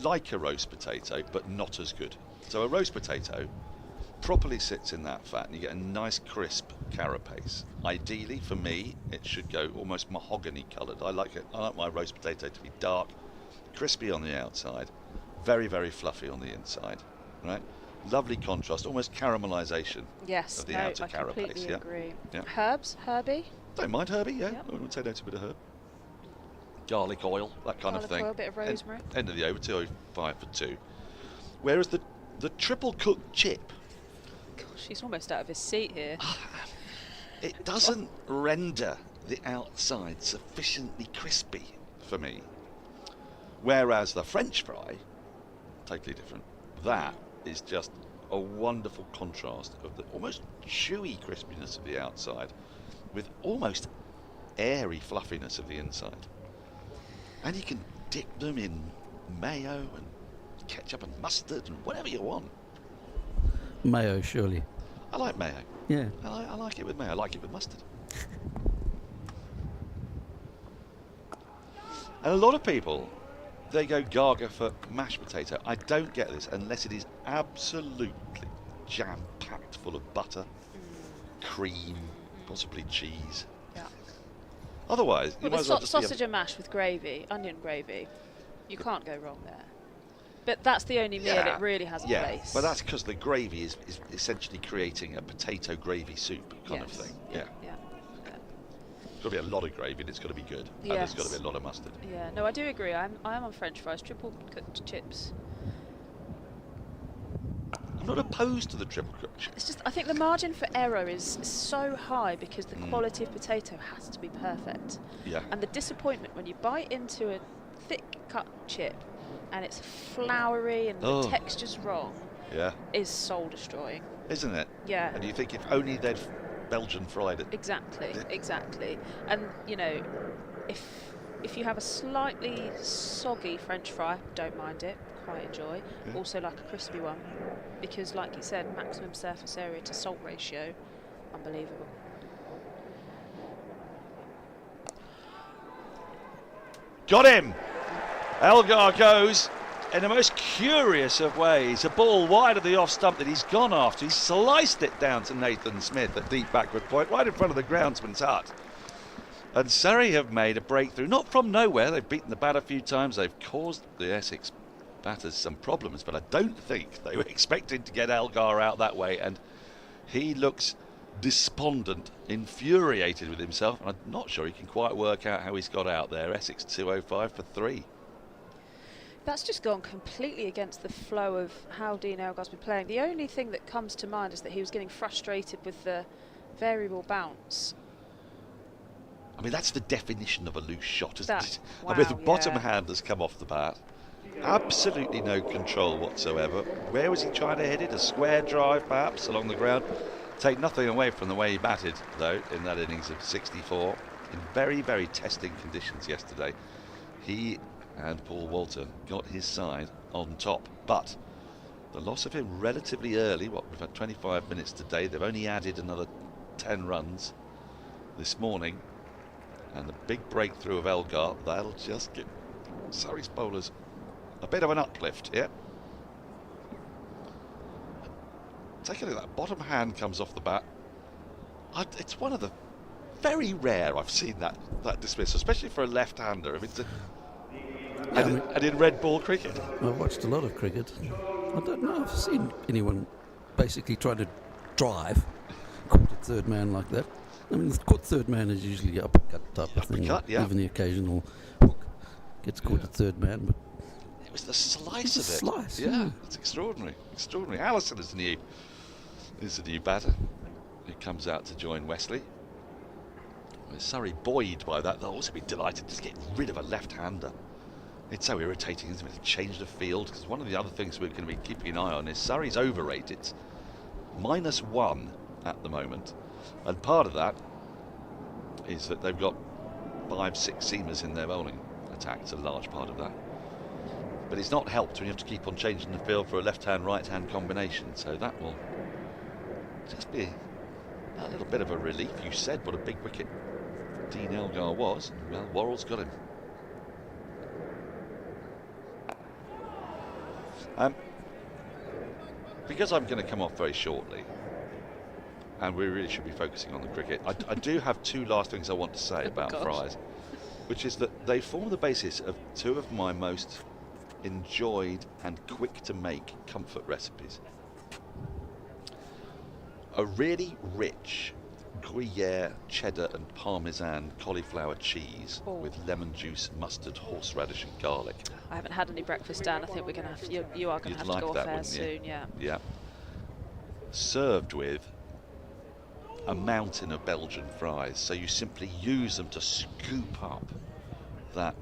C: like a roast potato, but not as good. So a roast potato properly sits in that fat and you get a nice crisp carapace. Ideally, for me, it should go almost mahogany coloured. I like my roast potato to be dark, crispy on the outside, very, very fluffy on the inside. Right? Lovely contrast, almost caramelisation of the outer
H: I
C: carapace.
H: completely agree.
C: Yeah.
H: Herbs, herby.
C: Don't mind herby, yeah.
H: Yep.
C: I would say no to a bit of herb. Garlic oil, that kind of thing.
H: Oil, a bit of rosemary.
C: End of the over, 205 for 2. Whereas the triple cooked chip,
H: Gosh, he's almost out of his seat here.
C: it doesn't render the outside sufficiently crispy for me. Whereas the French fry, totally different. That is just a wonderful contrast of the almost chewy crispiness of the outside with almost airy fluffiness of the inside. And you can dip them in mayo and ketchup and mustard and whatever you want.
I: Mayo, surely.
C: I like mayo.
I: Yeah.
C: I like it with mayo. I like it with mustard. And a lot of people, they go gaga for mashed potato. I don't get this unless it is absolutely jam-packed full of butter, cream, possibly cheese.
H: Yeah.
C: Otherwise, you
H: Well,
C: might
H: the
C: as well just
H: sausage and mash with gravy, onion gravy. You can't go wrong there. But that's the only meal it really has a place.
C: But that's because the gravy is essentially creating a potato gravy soup kind of thing. Yeah. It's got to be a lot of gravy and it's got to be good. And there's got to be a lot of mustard.
H: Yeah, no, I do agree. I am on French fries, triple cooked chips.
C: I'm not opposed to the triple cooked chips.
H: It's just, I think the margin for error is so high because the quality of potato has to be perfect.
C: Yeah.
H: And the disappointment when you bite into a thick cut chip and it's floury and the texture's wrong is soul destroying.
C: Isn't it?
H: Yeah.
C: And you think if only they'd Belgian fried it.
H: Exactly. And, if you have a slightly soggy French fry, don't mind it, quite enjoy.
C: Yeah.
H: Also like a crispy one because, like you said, maximum surface area to salt ratio, unbelievable.
B: Got him! Elgar goes. in the most curious of ways, a ball wide of the off stump that he's gone after. He's sliced it down to Nathan Smith at deep backward point, right in front of the groundsman's hut. And Surrey have made a breakthrough, not from nowhere. They've beaten the bat a few times. They've caused the Essex batters some problems, but I don't think they were expecting to get Elgar out that way. And he looks despondent, infuriated with himself. And I'm not sure he can quite work out how he's got out there. Essex 205 for 3.
H: That's just gone completely against the flow of how Dean Elgar's been playing. The only thing that comes to mind is that he was getting frustrated with the variable bounce.
C: I mean, that's the definition of a loose shot, isn't it?
H: Wow,
C: I mean, the bottom
H: yeah.
C: hand has come off the bat. Absolutely no control whatsoever. Where was he trying to hit it? A square drive, perhaps, along the ground. Take nothing away from the way he batted, though, in that innings of 64. In very, very testing conditions yesterday. He and Paul Walter got his side on top. But the loss of him relatively early, we've had 25 minutes today. They've only added another 10 runs this morning. And the big breakthrough of Elgar, that'll just give Surrey's bowlers a bit of an uplift here. Take a look at that. Bottom hand comes off the bat. It's one of the very rare I've seen that dismissal, especially for a left-hander. I mean, and in red ball cricket.
I: I've watched a lot of cricket. I don't know if I've seen anyone basically try to drive, caught a third man like that. I mean, the caught third man is usually an uppercut type of thing.
C: Yeah.
I: Even the occasional hook gets caught a third man. But
C: it was the slice of it.
I: Slice,
C: yeah. It's extraordinary. Extraordinary. Allison is the new batter. He comes out to join Wesley. Surrey buoyed by that. They'll also be delighted to get rid of a left-hander. It's so irritating, isn't it, to change the field? Because one of the other things we're going to be keeping an eye on is Surrey's overrated. -1 at the moment. And part of that is that they've got 5-6 seamers in their bowling attack. It's a large part of that. But it's not helped when you have to keep on changing the field for a left-hand, right-hand combination. So that will just be a little bit of a relief. You said what a big wicket Dean Elgar was. Well, Worrell's got him. Because I'm going to come off very shortly, and we really should be focusing on the cricket, I do have two last things I want to say about fries, which is that they form the basis of two of my most enjoyed and quick to make comfort recipes. A really rich Gruyere, cheddar and parmesan cauliflower cheese with lemon juice, mustard, horseradish and garlic.
H: I haven't had any breakfast, Dan. I think we're going to have you are going to have to go off air soon. Yeah. Served with a mountain of Belgian fries, so you simply use them to scoop up that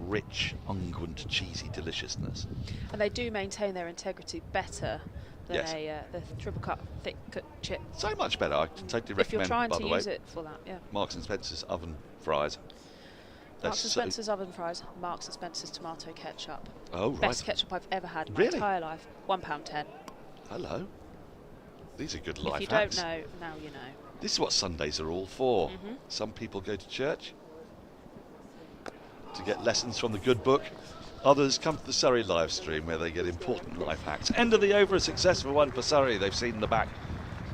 H: rich, unguent, cheesy deliciousness. And they do maintain their integrity better than the triple cut thick cut chip.
C: So much better. I can totally recommend.
H: If you're trying
C: by
H: to
C: the way,
H: use it for that,
C: Marks and Spencer's oven fries.
H: Marks and Spencer's oven fries. Marks and Spencer's tomato ketchup.
C: Oh, right.
H: Best ketchup I've ever had in my entire life. £1.10.
C: Hello. These are good life
H: hacks.
C: hacks.
H: If you don't know, now you know.
C: This is what Sundays are all for. Some people go to church to get lessons from the good book. Others come to the Surrey live stream where they get important life hacks. End of the over, a successful one for Surrey. They've seen the back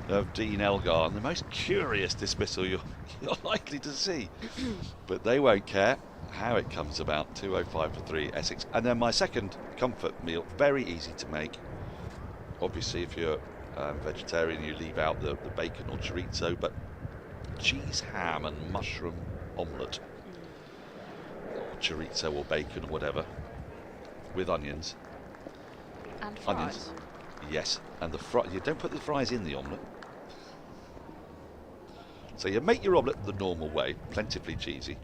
C: of Dean Elgar, and the most curious dismissal you're likely to see. But they won't care how it comes about. 205 for 3, Essex. And then my second comfort meal, very easy to make. Obviously, if you're vegetarian, you leave out the bacon or chorizo, but cheese, ham and mushroom omelette, or chorizo or bacon or whatever, with onions.
H: And fries.
C: Onions, yes. And you don't put the fries in the omelette. So you make your omelette the normal way, plentifully cheesy,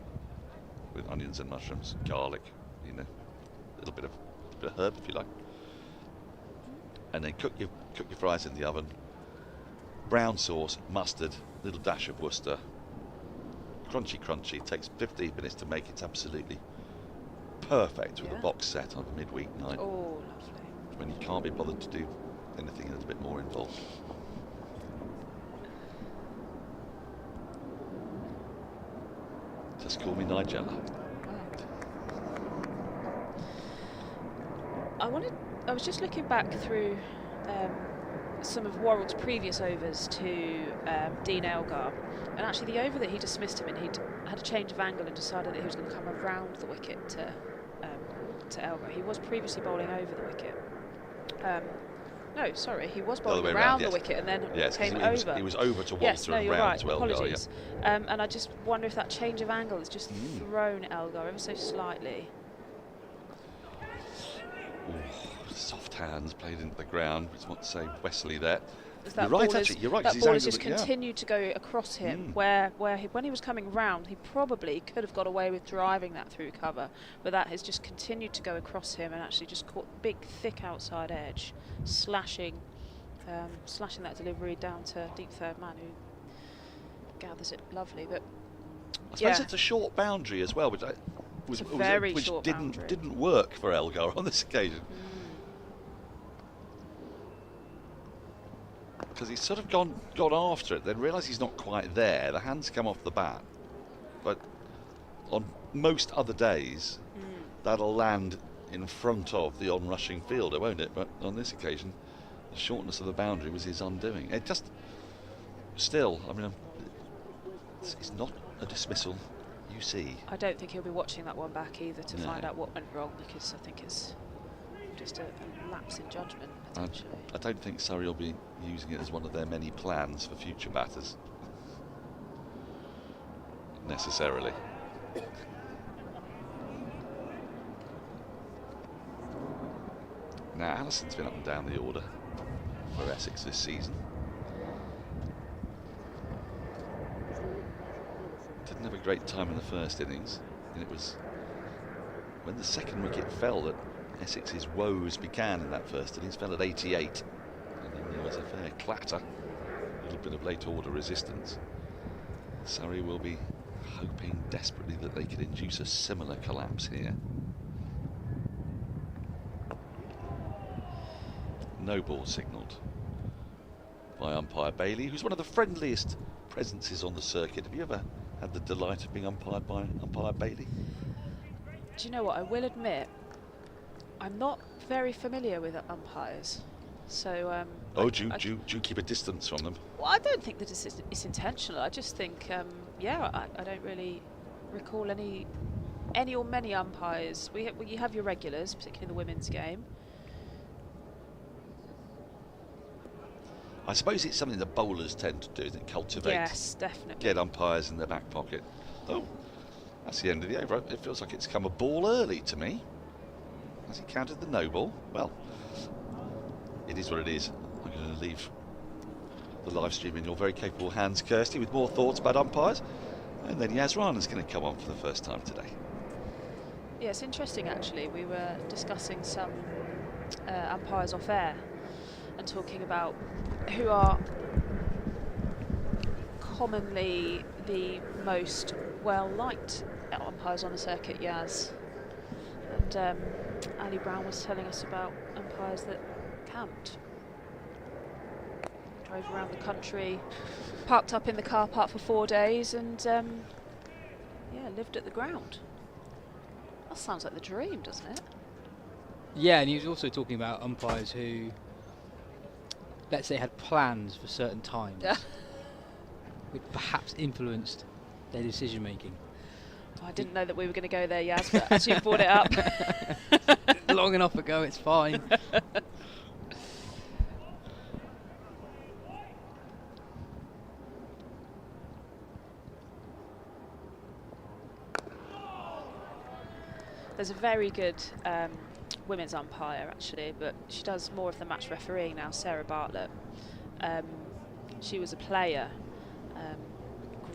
C: with onions and mushrooms, garlic, a little bit of herb if you like. And then cook your fries in the oven. Brown sauce, mustard, little dash of Worcester. Crunchy. It takes 15 minutes to make. It's absolutely perfect with a box set on a midweek night.
H: Oh, lovely.
C: When you can't be bothered to do anything that's a bit more involved. Just call me Nigella.
H: I was just looking back through some of Worrell's previous overs to Dean Elgar, and actually the over that he dismissed him in, he'd had a change of angle and decided that he was going to come around the wicket to Elgar. He was previously bowling over the wicket. No, sorry, he was bowling around the wicket and then came over.
C: He was over to Walter
H: yes, no,
C: and
H: you're
C: round
H: right.
C: to Elgar.
H: Apologies. And I just wonder if that change of angle has just thrown Elgar ever so slightly.
C: Ooh, soft hands played into the ground. I just want to say Wesley there.
H: You're
C: right, actually. You're right.
H: That ball has just continued to go across him, where when he was coming round, he probably could have got away with driving that through cover, but that has just continued to go across him and actually just caught the big, thick outside edge, slashing that delivery down to deep third man, who gathers it lovely. But
C: I suppose it's a short boundary as well, which didn't work for Elgar on this occasion. Because he's sort of gone after it, then realised he's not quite there. The hands come off the bat, but on most other days, that'll land in front of the on-rushing fielder, won't it? But on this occasion, the shortness of the boundary was his undoing. It just, still, I mean, it's not a dismissal you see.
H: I don't think he'll be watching that one back either to find out what went wrong, because I think it's just a lapse in judgment, potentially.
C: I don't think Surrey will be using it as one of their many plans for future batters, necessarily. Now, Allison's been up and down the order for Essex this season. Didn't have a great time in the first innings, and it was when the second wicket fell that Essex's woes began in that first innings. Fell at 88, and then there was a fair clatter, a little bit of late order resistance. Surrey will be hoping desperately that they could induce a similar collapse here. No ball signalled by umpire Bailey, who's one of the friendliest presences on the circuit. Have you ever had the delight of being umpired by umpire Bailey?
H: Do you know what, I will admit, I'm not very familiar with umpires, so
C: do you keep a distance from them?
H: Well, I don't think that it's intentional. I just think I don't really recall any or many umpires. You have your regulars, particularly in the women's game.
C: I suppose it's something that bowlers tend to do, isn't it? Cultivate.
H: Yes, definitely.
C: Get umpires in their back pocket. Oh, that's the end of the over. It feels like it's come a ball early to me. Has he counted the no ball? Well, it is what it is. I'm going to leave the live stream in your very capable hands, Kirstie, with more thoughts about umpires. And then Yas Rana's going to come on for the first time today.
H: Yeah, it's interesting actually. We were discussing some umpires off air and talking about who are commonly the most well-liked umpires on the circuit, Yas. And Ali Brown was telling us about umpires that camped. Drove around the country, parked up in the car park for 4 days and lived at the ground. That sounds like the dream, doesn't it?
G: Yeah, and he was also talking about umpires who, let's say, had plans for certain times, which perhaps influenced their decision making.
H: I didn't know that we were going to go there, Yas, but as you brought it up.
G: Long enough ago, it's fine.
H: There's a very good women's umpire, actually, but she does more of the match refereeing now, Sarah Bartlett. She was a player,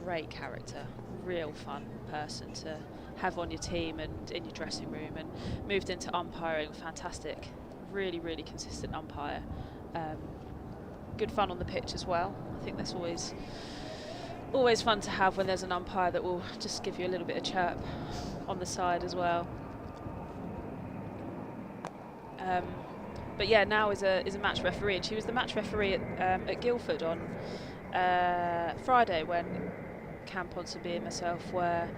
H: great character, real fun person to have on your team and in your dressing room, and moved into umpiring. Fantastic, really consistent umpire. Good fun on the pitch as well. I think that's always fun to have when there's an umpire that will just give you a little bit of chirp on the side as well. But yeah, now is a match referee, and she was the match referee at Guildford on Friday when Cam Ponsonby and myself were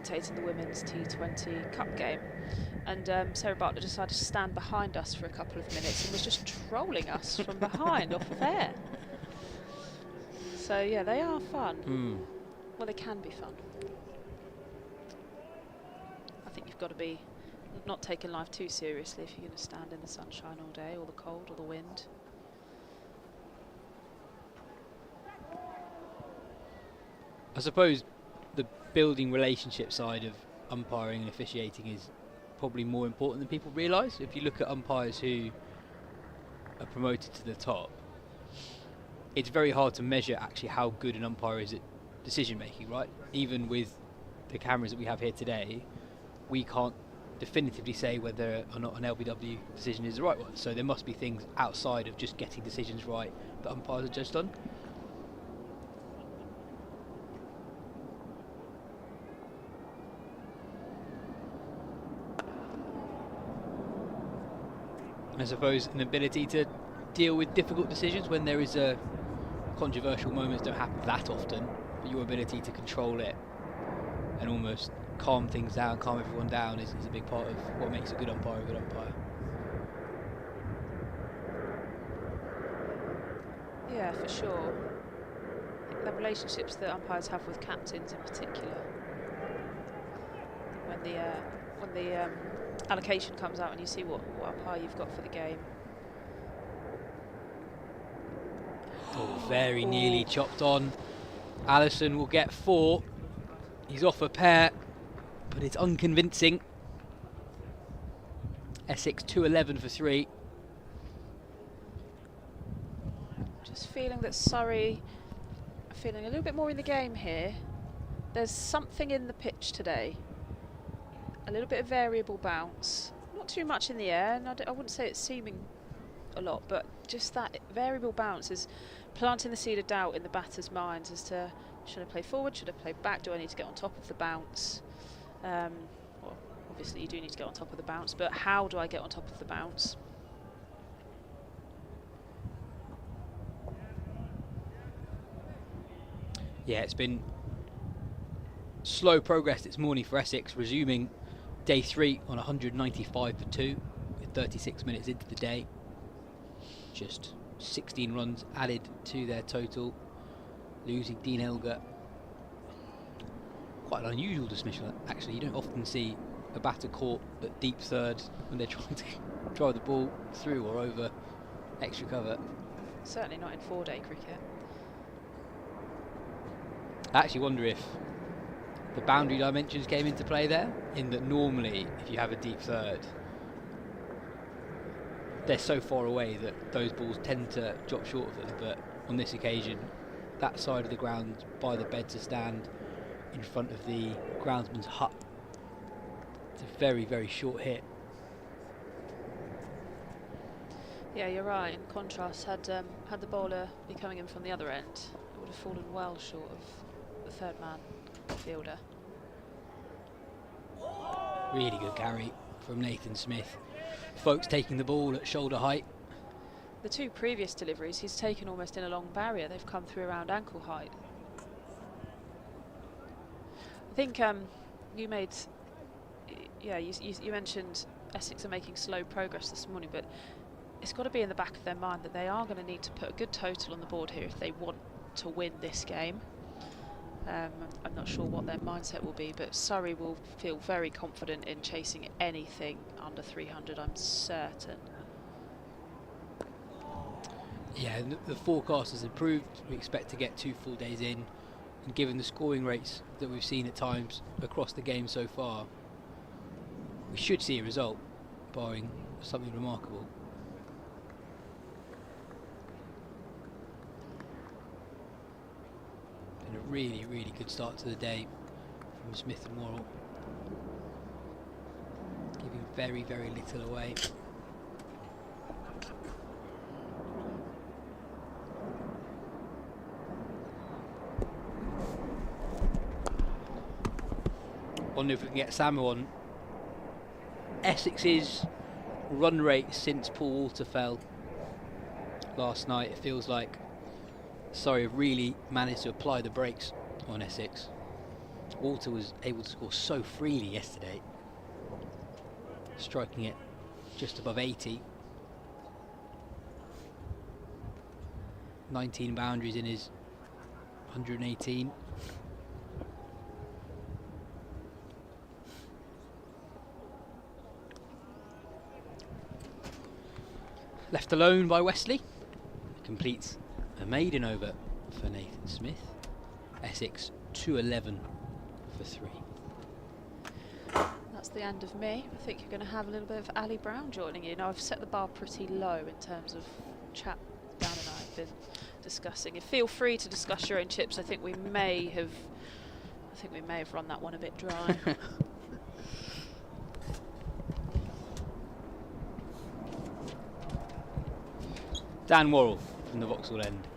H: commentating the women's T20 Cup game, and Sarah Bartlett decided to stand behind us for a couple of minutes and was just trolling us from behind off of air. So yeah, they are fun. Well, they can be fun. I think you've got to be not taking life too seriously if you're going to stand in the sunshine all day, or the cold, or the wind.
G: I suppose the building relationship side of umpiring and officiating is probably more important than people realise. If you look at umpires who are promoted to the top, it's very hard to measure actually how good an umpire is at decision making, right? Even with the cameras that we have here today, we can't definitively say whether or not an LBW decision is the right one. So there must be things outside of just getting decisions right that umpires are judged on. I suppose an ability to deal with difficult decisions when there is a controversial moments don't happen that often, but your ability to control it and almost calm things down, calm everyone down is a big part of what makes a good umpire a good umpire.
H: Yeah, for sure. I think the relationships that umpires have with captains in particular. When the allocation comes out and you see what umpire you've got for the game.
G: Oh, very nearly chopped on. Allison will get 4. He's off a pair, but it's unconvincing. Essex 211 for 3.
H: Just feeling that Surrey are feeling a little bit more in the game here. There's something in the pitch today. A little bit of variable bounce. Not too much in the air, and I wouldn't say it's seeming a lot, but just that variable bounce is planting the seed of doubt in the batters' minds as to, should I play forward, should I play back, do I need to get on top of the bounce? Well, obviously you do need to get on top of the bounce, but how do I get on top of the bounce?
G: Yeah, it's been slow progress this morning for Essex, resuming day 3 on 195 for 2 with 36 minutes into the day. Just 16 runs added to their total, losing Dean Elgar. Quite an unusual dismissal, actually. You don't often see a batter caught at deep third when they're trying to drive the ball through or over extra cover.
H: Certainly not in 4-day cricket.
G: I actually wonder if the boundary dimensions came into play there, in that normally if you have a deep third, they're so far away that those balls tend to drop short of them, but on this occasion that side of the ground by the bed to stand in front of the groundsman's hut, it's a very, very short hit.
H: Yeah, you're right. In contrast, had the bowler be coming in from the other end, it would have fallen well short of the third man fielder.
G: Really good carry from Nathan Smith. Folks taking the ball at shoulder height.
H: The 2 previous deliveries he's taken almost in a long barrier. They've come through around ankle height. I think you mentioned Essex are making slow progress this morning, but it's got to be in the back of their mind that they are going to need to put a good total on the board here if they want to win this game. I'm not sure what their mindset will be, but Surrey will feel very confident in chasing anything under 300, I'm certain.
G: Yeah, the forecast has improved. We expect to get 2 full days in, and given the scoring rates that we've seen at times across the game so far, we should see a result, barring something remarkable. Been a really, really good start to the day from Smith and Worrell, giving very, very little away. Wonder if we can get Samu on. Essex's run rate since Paul Walter fell last night, it feels like Surrey have really managed to apply the brakes on Essex. Walter was able to score so freely yesterday, striking it just above 80. 19 boundaries in his 118. Left alone by Wesley, completes a maiden over for Nathan Smith. Essex 211 for 3.
H: That's the end of me. I think you're going to have a little bit of Ali Brown joining you. Now, I've set the bar pretty low in terms of chat Dan and I have been discussing. Feel free to discuss your own chips. I think we may have run that one a bit dry.
G: Dan Worrell from the Vauxhall end.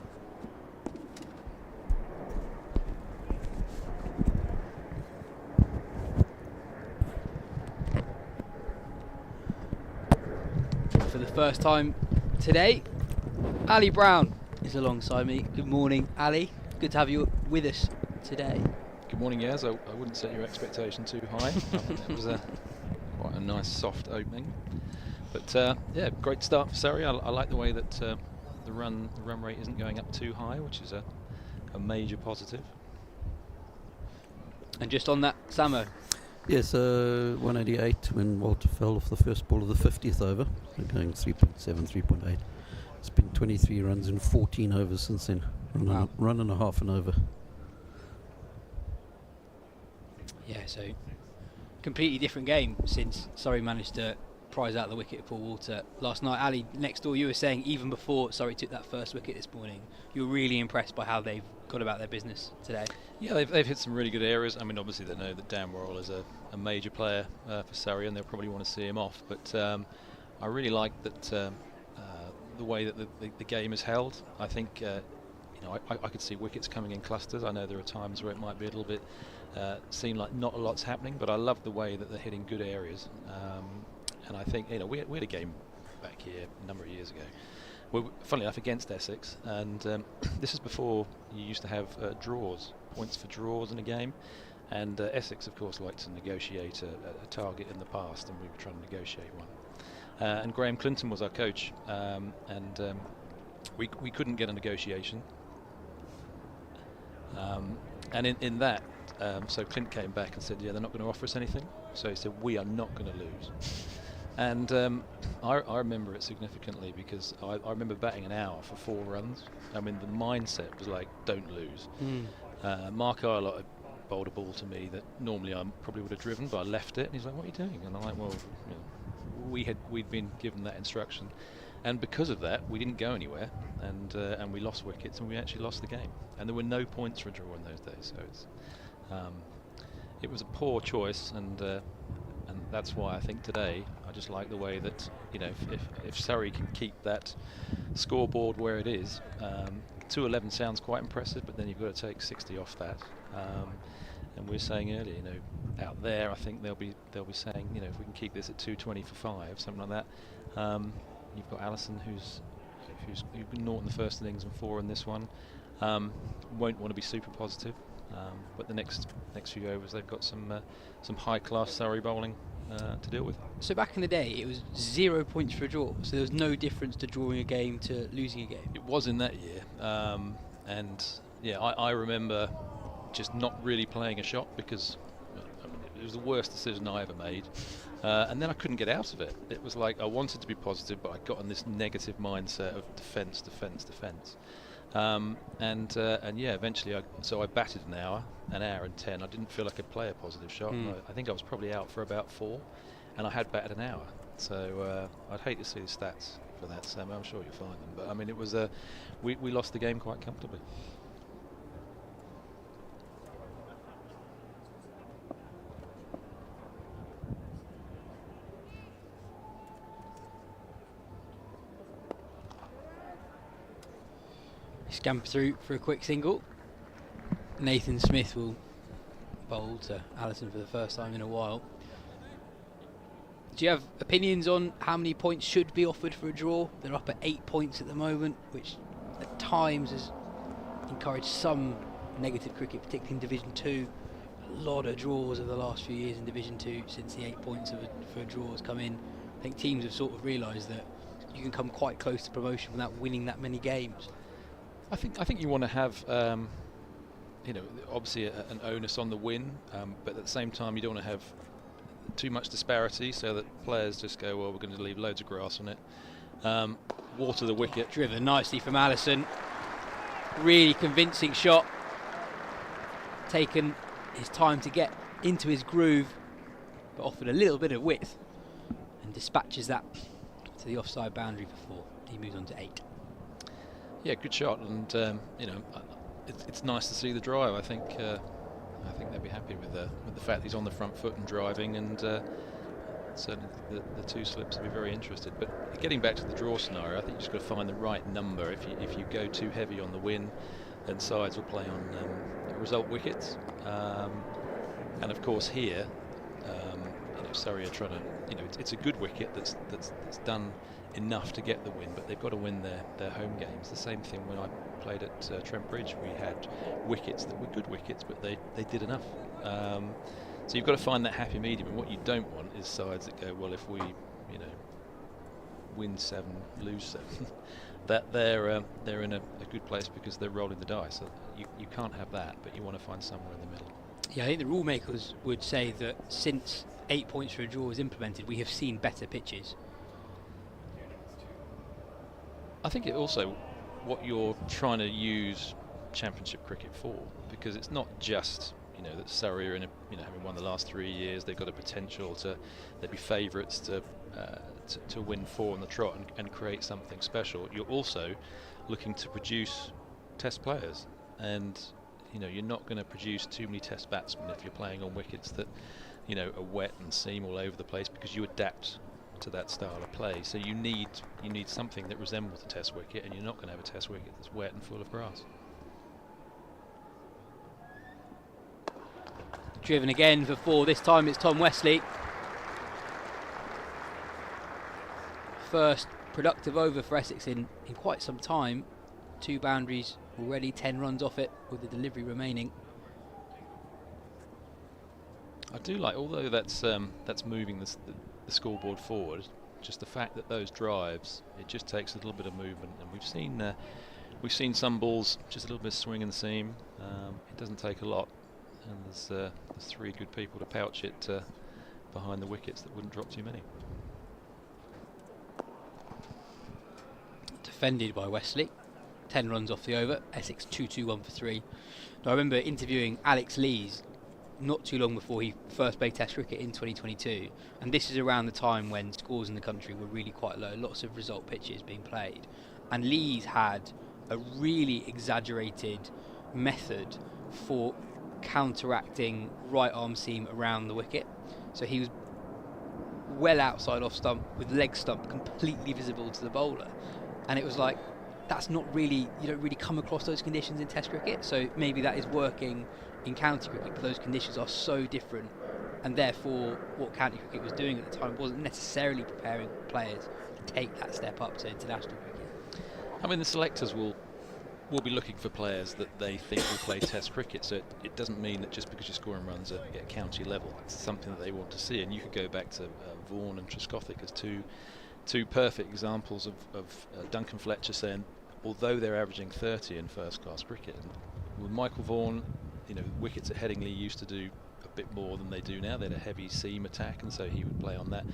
G: For the first time today, Ali Brown is alongside me. Good morning, Ali. Good to have you with us today.
J: Good morning, Yas. I wouldn't set your expectation too high. It was quite a nice soft opening. But yeah, great start for Surrey. I like the way that the run rate isn't going up too high, which is a major positive.
G: And just on that, Samo.
I: Yes, 188 when Walter fell off the first ball of the 50th over. They're going 3.7, 3.8. It's been 23 runs in 14 overs since then. Run and a half and over.
G: Yeah, so completely different game since Surrey managed to prize out the wicket for Walter last night. Ali, next door, you were saying even before Surrey took that first wicket this morning, you were really impressed by how they've got about their business today. Yeah,
J: they've hit some really good areas. I mean, obviously they know that Dan Worrell is a major player for Surrey, and they'll probably want to see him off. But I really like that the way that the game is held. I think I could see wickets coming in clusters. I know there are times where it might be a little bit seem like not a lot's happening, but I love the way that they're hitting good areas. And I think we had a game back here a number of years ago, funnily enough, against Essex, and this is before you used to have points for draws in a game, and Essex, of course, liked to negotiate a target in the past, and we were trying to negotiate one. And Graham Clinton was our coach, and we couldn't get a negotiation. And in that, so Clint came back and said, yeah, they're not going to offer us anything. So he said, we are not going to lose. And I remember it significantly because I remember batting an hour for 4 runs. I mean, the mindset was like, don't lose. Mark Arlott bowled a ball to me that normally I probably would have driven, but I left it. And he's like, what are you doing? And I'm like, well, we'd been given that instruction. And because of that, we didn't go anywhere, and we lost wickets, and we actually lost the game. And there were no points for a draw in those days. So it was a poor choice, and that's why I think today I just like the way that if Surrey can keep that scoreboard where it is, 211 sounds quite impressive, but then you've got to take 60 off that. And we were saying earlier, out there, I think they'll be saying, if we can keep this at 220 for 5, something like that. You've got Allison, who's been naught in the first innings and 4 in this one. Won't want to be super positive, but the next few overs they've got some high-class Surrey bowling to deal with.
G: So back in the day, it was 0 points for a draw. So there was no difference to drawing a game to losing a game.
J: It was in that year, and yeah, I remember just not really playing a shot because it was the worst decision I ever made. And then I couldn't get out of it. It was like I wanted to be positive, but I got on this negative mindset of defence. And yeah, eventually I batted an hour and 10. I didn't feel like I could play a positive shot. I think I was probably out for about 4, and I had batted an hour. So I'd hate to see the stats for that, Sam. I'm sure you'll find them. But I mean, it was we lost the game quite comfortably.
G: Scamper through for a quick single. Nathan Smith will bowl to Allison for the first time in a while. Do you have opinions on how many points should be offered for a draw? They're up at 8 points at the moment, which at times has encouraged some negative cricket, particularly in Division 2. a lot of draws over the last few years in Division 2 since the 8 points for a draw has come in. I think teams have sort of realised that you can come quite close to promotion without winning that many games.
J: I think you want to have, obviously an onus on the win, but at the same time you don't want to have too much disparity so that players just go, well, we're going to leave loads of grass on it. Water the wicket.
G: Driven nicely from Allison. Really convincing shot. Taken his time to get into his groove, but offered a little bit of width and dispatches that to the offside boundary for 4. He moves on to 8.
J: Yeah, good shot, and it's nice to see the drive. I think they'll be happy with the fact that he's on the front foot and driving, and certainly the 2 slips will be very interested. But getting back to the draw scenario, I think you've just got to find the right number. If you go too heavy on the win, then sides will play on result wickets, and of course here, Surrey are trying to, it's a good wicket that's done enough to get the win, but they've got to win their home games. The same thing when I played at Trent Bridge, we had wickets that were good wickets, but they did enough. So you've got to find that happy medium, and what you don't want is sides that go, well, if we win 7, lose 7, that they're in a good place because they're rolling the dice. So you can't have that, but you want to find somewhere in the middle.
G: Yeah, I think the rule makers would say that since 8 points for a draw was implemented, we have seen better pitches.
J: I think it also what you're trying to use Championship cricket for, because it's not just that Surrey are in having won the last 3 years, they've got a potential they'd be favourites to win 4 on the trot and create something special. You're also looking to produce Test players, and you're not going to produce too many Test batsmen if you're playing on wickets that are wet and seam all over the place, because you adapt to that style of play. So you need something that resembles a Test wicket, and you're not going to have a Test wicket that's wet and full of grass.
G: Driven again for 4. This time it's Tom Wesley. First productive over for Essex in quite some time. 2 boundaries already, 10 runs off it with the delivery remaining.
J: I do like, although that's moving the scoreboard forward, just the fact that those drives, it just takes a little bit of movement, and we've seen some balls just a little bit of swing and seam. It doesn't take a lot, and there's 3 good people to pouch it behind the wickets that wouldn't drop too many.
G: Defended by Wesley. 10 runs off the over. Essex 2-2-1 for 3. Now, I remember interviewing Alex Lees not too long before he first played Test cricket in 2022, and this is around the time when scores in the country were really quite low, lots of result pitches being played, and Lees had a really exaggerated method for counteracting right arm seam around the wicket. So he was well outside off stump with leg stump completely visible to the bowler, and it was like, that's not really, you don't really come across those conditions in Test cricket, so maybe that is working in county cricket, but those conditions are so different, and therefore what county cricket was doing at the time wasn't necessarily preparing players to take that step up to international cricket.
J: I mean, the selectors will be looking for players that they think will play Test cricket, so it doesn't mean that just because you're scoring runs at county level, it's something that they want to see. And you could go back to Vaughan and Trescothick as two perfect examples of Duncan Fletcher saying, although they're averaging 30 in first class cricket, and with Michael Vaughan, wickets at Headingley used to do a bit more than they do now. They had a heavy seam attack, and so he would play on that.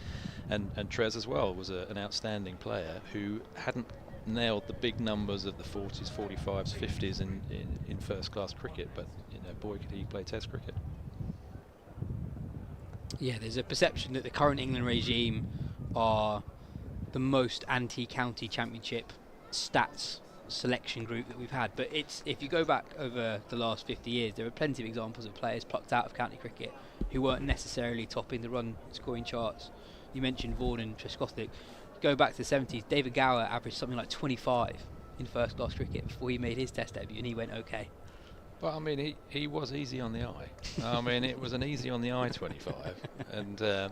J: And Trez as well was an outstanding player who hadn't nailed the big numbers of the 40s, 45s, 50s in first class cricket, but boy could he play Test cricket.
G: Yeah, there's a perception that the current England regime are the most anti-county championship stats selection group that we've had, but if you go back over the last 50 years, there are plenty of examples of players plucked out of county cricket who weren't necessarily topping the run scoring charts. You mentioned Vaughan and Trescothick. Go back to the 70s, David Gower averaged something like 25 in first class cricket before he made his Test debut, and he went okay.
J: Well, I mean, he was easy on the eye. I mean, it was an easy on the eye 25, and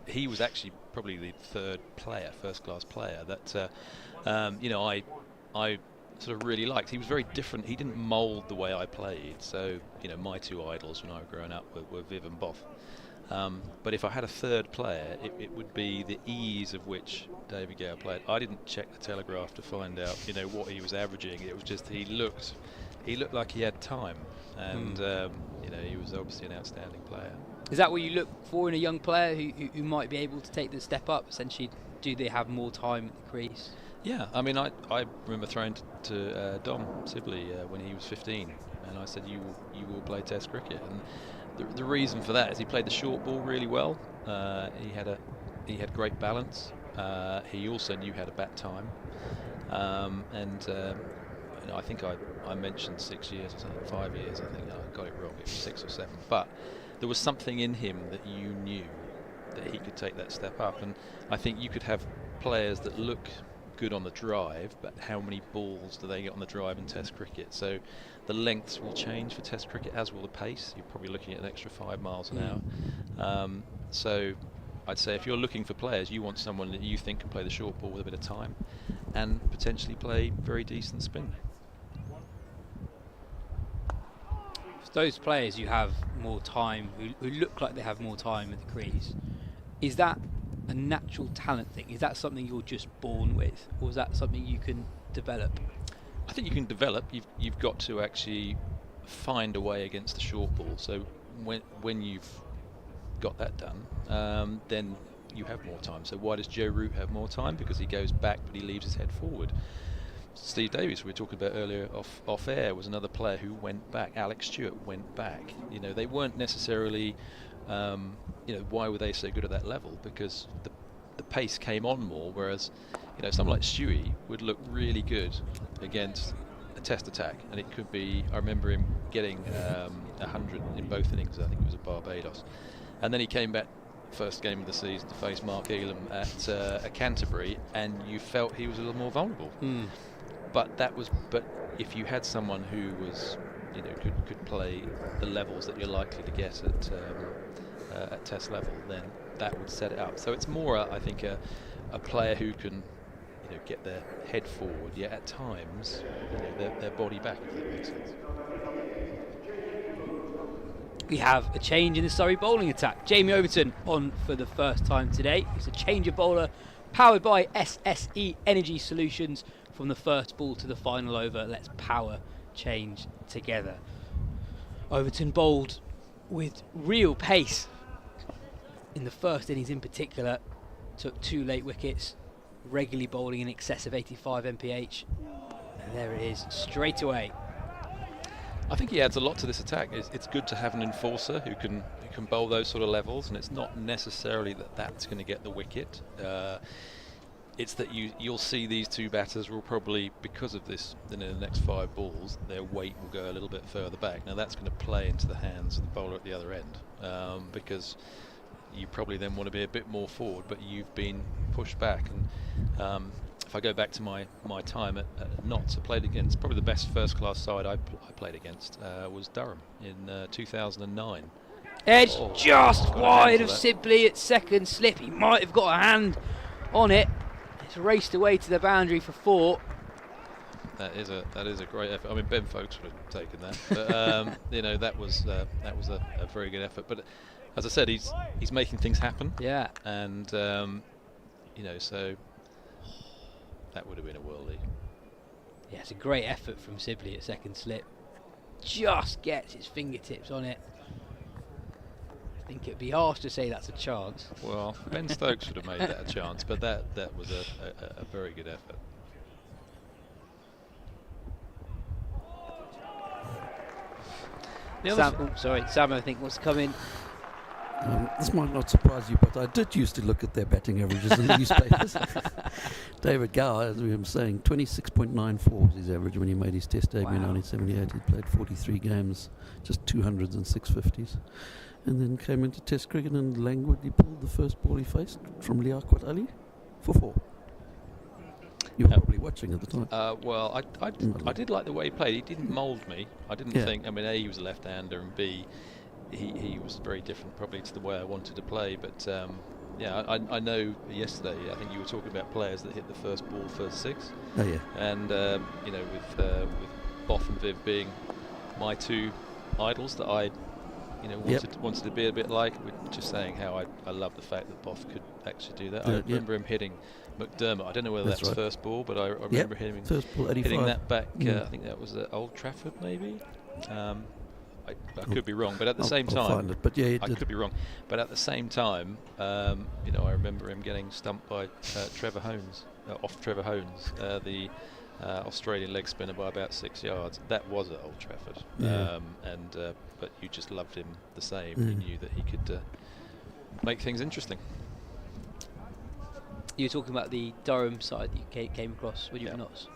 J: he was actually probably the third player, first class player that I sort of really liked. He was very different. He didn't mould the way I played. So, my two idols when I was growing up were Viv and Boff. But if I had a third player, it would be the ease of which David Gale played. I didn't check the Telegraph to find out, what he was averaging. It was just he looked like he had time, and he was obviously an outstanding player.
G: Is that what you look for in a young player who might be able to take the step up? Essentially, do they have more time at the crease?
J: Yeah, I mean, I remember throwing to Dom Sibley when he was 15, and I said, you will play Test cricket. And the reason for that is he played the short ball really well. He had great balance. He also knew how to bat time. I think I mentioned 6 years or something, 5 years. I think I got it wrong. It was 6 or 7. But there was something in him that you knew that he could take that step up. And I think you could have players that look good on the drive, but how many balls do they get on the drive in Test cricket? So the lengths will change for Test cricket, as will the pace. You're probably looking at an extra 5 miles an hour. So I'd say if you're looking for players, you want someone that you think can play the short ball with a bit of time and potentially play very decent spin.
G: For those players who have more time, who look like they have more time at the crease, is that a natural talent thing? Is that something you're just born with, or is that something you can develop?
J: I think you can develop. You've got to actually find a way against the short ball. So when you've got that done, then you have more time. So why does Joe Root have more time? Because he goes back, but he leaves his head forward. Steve Davies, we were talking about earlier off air, was another player who went back. Alex Stewart went back. They weren't necessarily. Why were they so good at that level? Because the pace came on more, whereas someone like Stewie would look really good against a Test attack, and it could be. I remember him getting 100 in both innings. I think it was at Barbados, and then he came back first game of the season to face Mark Elam at Canterbury, and you felt he was a little more vulnerable. But if you had someone who was could play the levels that you're likely to get at Test level, then that would set it up. So it's more, I think, a player who can, get their head forward, yet at times, their body back, if that makes sense.
G: We have a change in the Surrey bowling attack. Jamie Overton on for the first time today. It's a change of bowler powered by SSE Energy Solutions. From the first ball to the final over, let's power change together. Overton bowled with real pace in the first innings in particular, took 2 late wickets, regularly bowling in excess of 85 mph, and there it is straight away.
J: I think he adds a lot to this attack. It's good to have an enforcer who can bowl those sort of levels, and it's not necessarily that's going to get the wicket. It's that you'll see these two batters will probably, because of this, in the next 5 balls, their weight will go a little bit further back. Now that's going to play into the hands of the bowler at the other end, because you probably then want to be a bit more forward, but you've been pushed back. And if I go back to my time at Notts, I played against probably the best first-class side I played against was Durham in 2009.
G: Edge just wide of Sibley at second slip. He might have got a hand on it. It's raced away to the boundary for 4.
J: That is a great effort. I mean, Ben Folkes would have taken that, but that was a very good effort. But as I said, he's making things happen.
G: Yeah.
J: And so that would have been a worldie.
G: Yeah, it's a great effort from Sibley at second slip. Just gets his fingertips on it. I think it'd be harsh to say that's a chance.
J: Well, Ben Stokes would have made that a chance, but that was a very good effort.
G: Sam, I think wants to come in.
I: This might not surprise you, but I did used to look at their batting averages in the newspapers. David Gower, as we were saying, 26.94 was his average when he made his Test debut in 1978. He played 43 games, just 200s and 650s. And then came into Test cricket and languidly pulled the first ball he faced from Liaquat Ali for 4. You were probably watching at the time.
J: Well, I did like the way he played. He didn't mould me. I didn't think, A, he was a left-hander, and B, he was very different probably to the way I wanted to play. But I know yesterday, I think you were talking about players that hit the first ball, first six.
I: Oh, yeah.
J: And, with Boff and Viv being my two idols that I, wanted to be a bit like, we're just saying how I love the fact that Boff could actually do that. I remember him hitting McDermott. I don't know whether that's
I: right.
J: first ball, but I remember him
I: first ball, 85.
J: hitting that back. I think that was at Old Trafford, maybe. I could be wrong, but at the same time,
I: I'll find it, but yeah,
J: I could be wrong. But at the same time, I remember him getting stumped by Trevor Hones, off Trevor Hones, the Australian leg spinner, by about 6 yards. That was at Old Trafford, but you just loved him the same. You knew that he could make things interesting.
G: You were talking about the Durham side that you came across, were you not?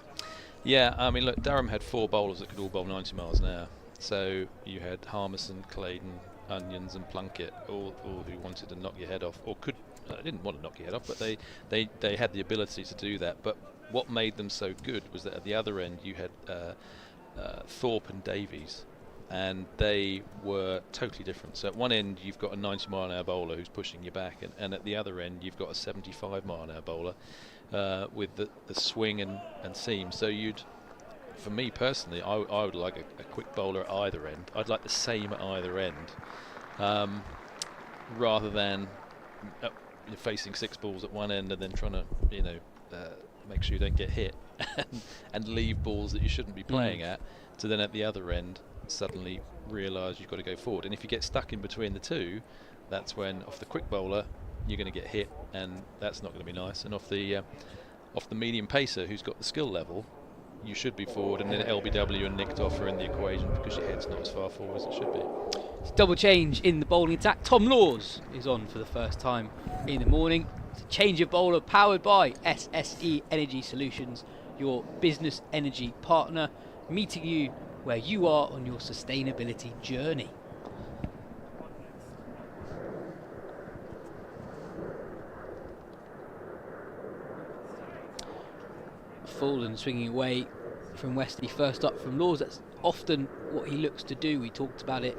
J: Yeah, I mean, look, Durham had 4 bowlers that could all bowl 90 miles an hour. So you had Harmison, Claydon, Onions and Plunkett, all who wanted to knock your head off, or didn't want to knock your head off, but they had the ability to do that. But what made them so good was that at the other end you had Thorpe and Davies, and they were totally different. So at one end you've got a 90 mile an hour bowler who's pushing you back, and at the other end you've got a 75 mile an hour bowler with the swing and seam. So for me personally, I would like a quick bowler at either end. I'd like the same at either end, rather than you're facing 6 balls at one end and then trying to make sure you don't get hit and leave balls that you shouldn't be playing at, to then at the other end suddenly realise you've got to go forward. And if you get stuck in between the two, that's when off the quick bowler you're going to get hit, and that's not going to be nice. And off the medium pacer who's got the skill level, you should be forward, and then LBW and nicked off are in the equation because your head's not as far forward as it should be.
G: It's double change in the bowling attack. Tom Laws is on for the first time in the morning. It's a change of bowler powered by SSE Energy Solutions, your business energy partner, meeting you where you are on your sustainability journey. Full and swinging away from Wesley, first up from Laws. That's often what he looks to do. We talked about it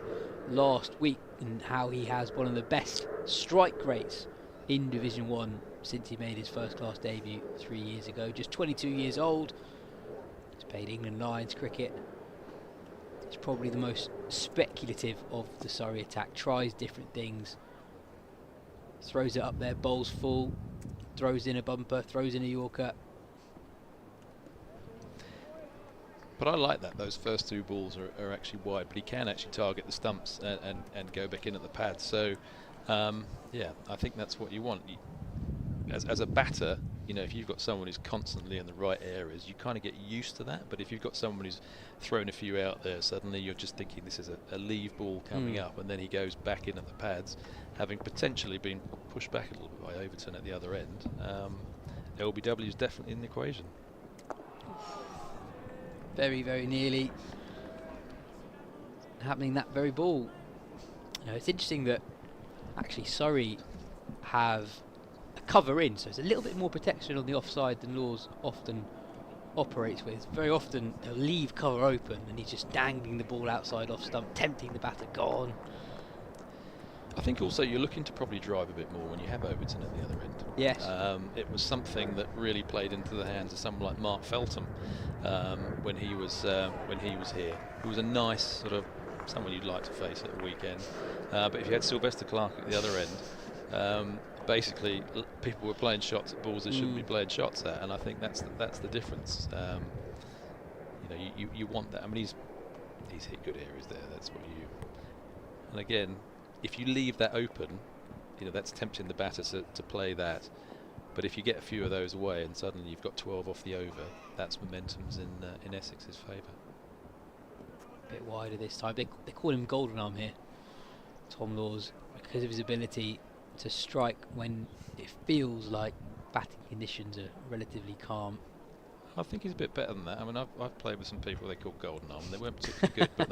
G: last week and how he has one of the best strike rates in Division 1 since he made his first class debut 3 years ago. Just 22 years old. He's played England Lions cricket. He's probably the most speculative of the Surrey attack. Tries different things. Throws it up there, bowls full, throws in a bumper, throws in a Yorker.
J: But I like that those first 2 balls are actually wide, but he can actually target the stumps and go back in at the pad. So, I think that's what you want. As a batter, if you've got someone who's constantly in the right areas, you kind of get used to that. But if you've got someone who's thrown a few out there, suddenly you're just thinking this is a leave ball coming up, and then he goes back in at the pads, having potentially been pushed back a little bit by Overton at the other end. LBW is definitely in the equation.
G: Very, very nearly happening that very ball. It's interesting that actually Surrey have a cover in, so it's a little bit more protection on the offside than Laws often operates with. Very often they'll leave cover open and he's just dangling the ball outside off stump, tempting the batter, gone.
J: I think also you're looking to probably drive a bit more when you have Overton at the other end.
G: Yes.
J: It was something that really played into the hands of someone like Mark Feltham when he was here. He was a nice sort of someone you'd like to face at a weekend. But if you had Sylvester Clarke at the other end, basically people were playing shots at balls they shouldn't be playing shots at, and I think that's the difference. You want that. I mean, he's hit good areas there. That's what you. And again, if you leave that open, that's tempting the batter to play that. But if you get a few of those away and suddenly you've got 12 off the over, that's momentum's in Essex's favour.
G: A bit wider this time. They call him Golden Arm here, Tom Laws, because of his ability to strike when it feels like batting conditions are relatively calm.
J: I think he's a bit better than that. I mean, I've played with some people they call Golden Arm. They weren't particularly good, but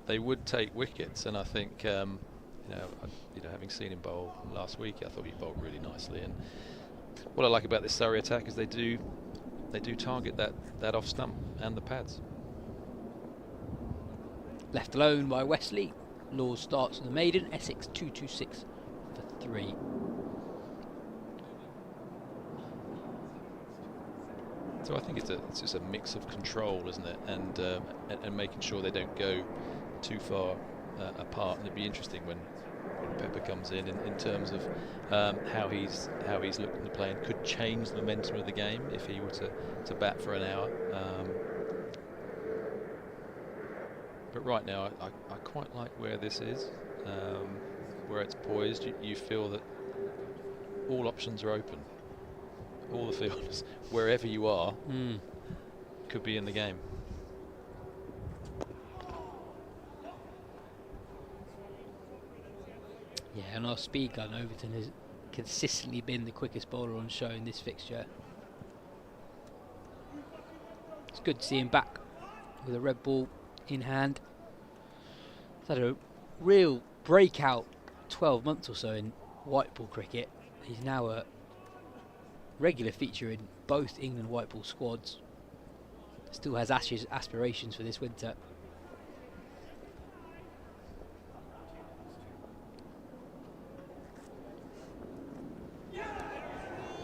J: they would take wickets. And I think having seen him bowl last week, I thought he bowled really nicely. And what I like about this Surrey attack is they do target that off stump and the pads.
G: Left alone by Wesley. Laws starts on the maiden. Essex 226 for 3.
J: So I think it's just a mix of control, isn't it, and making sure they don't go too far apart. And it'd be interesting when Pepper comes in terms of how he's looking to play, and could change the momentum of the game if he were to bat for an hour. But right now, I quite like where this is, where it's poised. You feel that all options are open. All the fields, wherever you are, could be in the game.
G: Yeah, and our speed gun, Overton, has consistently been the quickest bowler on show in this fixture. It's good to see him back with a red ball in hand. He's had a real breakout 12 months or so in white ball cricket. He's now a regular feature in both England white ball squads. Still has Ashes aspirations for this winter.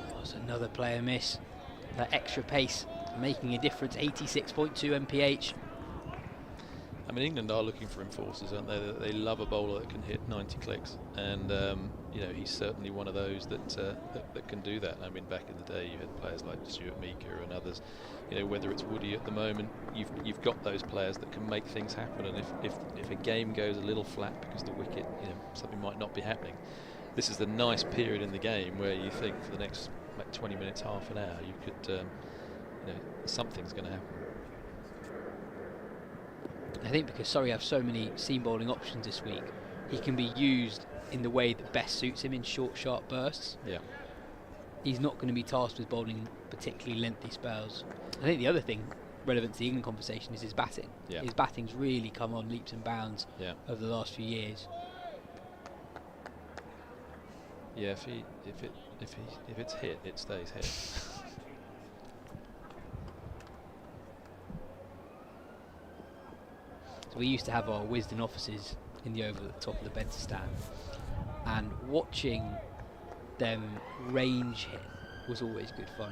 G: That's another player miss. That extra pace making a difference. 86.2 mph.
J: I mean, England are looking for enforcers, aren't they? They love a bowler that can hit 90 clicks, and you know, he's certainly one of those that can do that. I mean, back in the day, you had players like Stuart Meeker and others. You know, whether it's Woody at the moment, you've got those players that can make things happen. And if a game goes a little flat because the wicket, you know, something might not be happening, this is the nice period in the game where you think for the next like 20 minutes, half an hour, you could, you know, something's going to happen.
G: I think because Surrey have so many seam bowling options this week, he can be used in the way that best suits him, in short, sharp bursts.
J: Yeah.
G: He's not going to be tasked with bowling particularly lengthy spells. I think the other thing relevant to the England conversation is his batting.
J: Yeah.
G: His batting's really come on leaps and bounds over the last few years.
J: Yeah, if it's hit, it stays hit.
G: We used to have our Wisden offices in the oval at the top of the Benson stand, and watching them range hit was always good fun.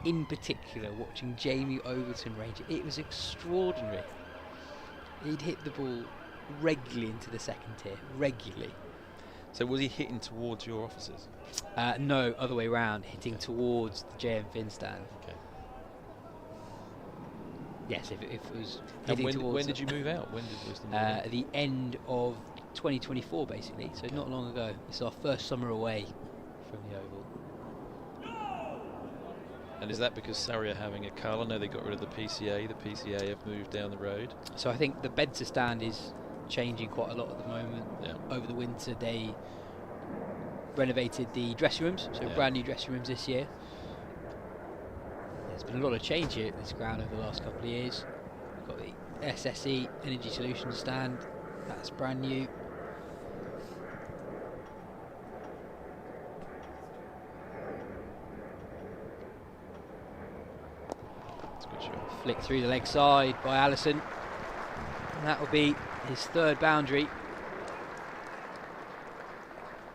G: In particular, watching Jamie Overton range it was extraordinary. He'd hit the ball regularly into the second tier, regularly.
J: So was he hitting towards your offices?
G: No, other way round, hitting towards the JM Finn stand.
J: Okay.
G: Yes, if it was.
J: And when did you move out? When did Wisden move out?
G: At the end of 2024, basically. So not long ago. It's our first summer away from the oval.
J: And is that because Surrey are having a cull? I know they got rid of the PCA. The PCA have moved down the road.
G: So I think the Benson stand is changing quite a lot at the moment.
J: Yeah.
G: Over the winter, they renovated the dressing rooms, so brand new dressing rooms this year. There's been a lot of change here at this ground over the last couple of years. We've got the SSE Energy Solutions stand, that's brand new.
J: That's a good shot.
G: Flick through the leg side by Allison, and that will be his third boundary.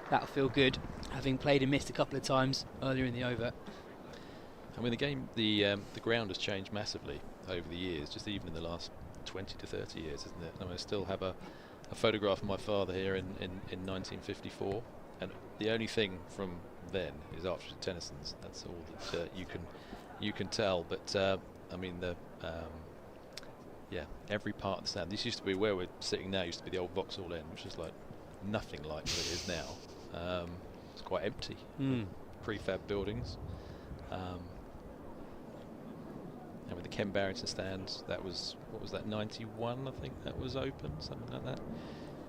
G: That'll feel good, having played and missed a couple of times earlier in the over.
J: I mean, the game, the ground has changed massively over the years, just even in the last 20 to 30 years, isn't it? And I still have a photograph of my father here in 1954, and the only thing from then is Archers and Tennyson's. That's all that you can tell. But I mean, every part of the stand. This used to be where we're sitting now. Used to be the old Vauxhall End, which is like nothing like what it is now. It's quite empty. Prefab buildings. And with the Ken Barrington stands, that was, what was that, 91 I think that was open, something like that.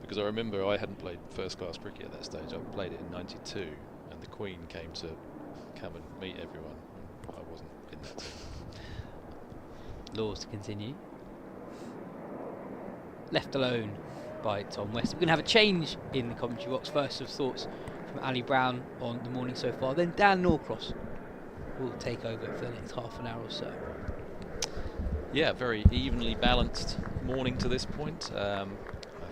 J: Because I remember I hadn't played first class cricket at that stage. I played it in 92 and the Queen came to come and meet everyone. I wasn't in that team.
G: Laws to continue. Left alone by Tom West. We're going to have a change in the commentary box. First of thoughts from Ali Brown on the morning so far. Then Dan Norcross will take over for the next half an hour or so.
J: Yeah, very evenly balanced morning to this point. I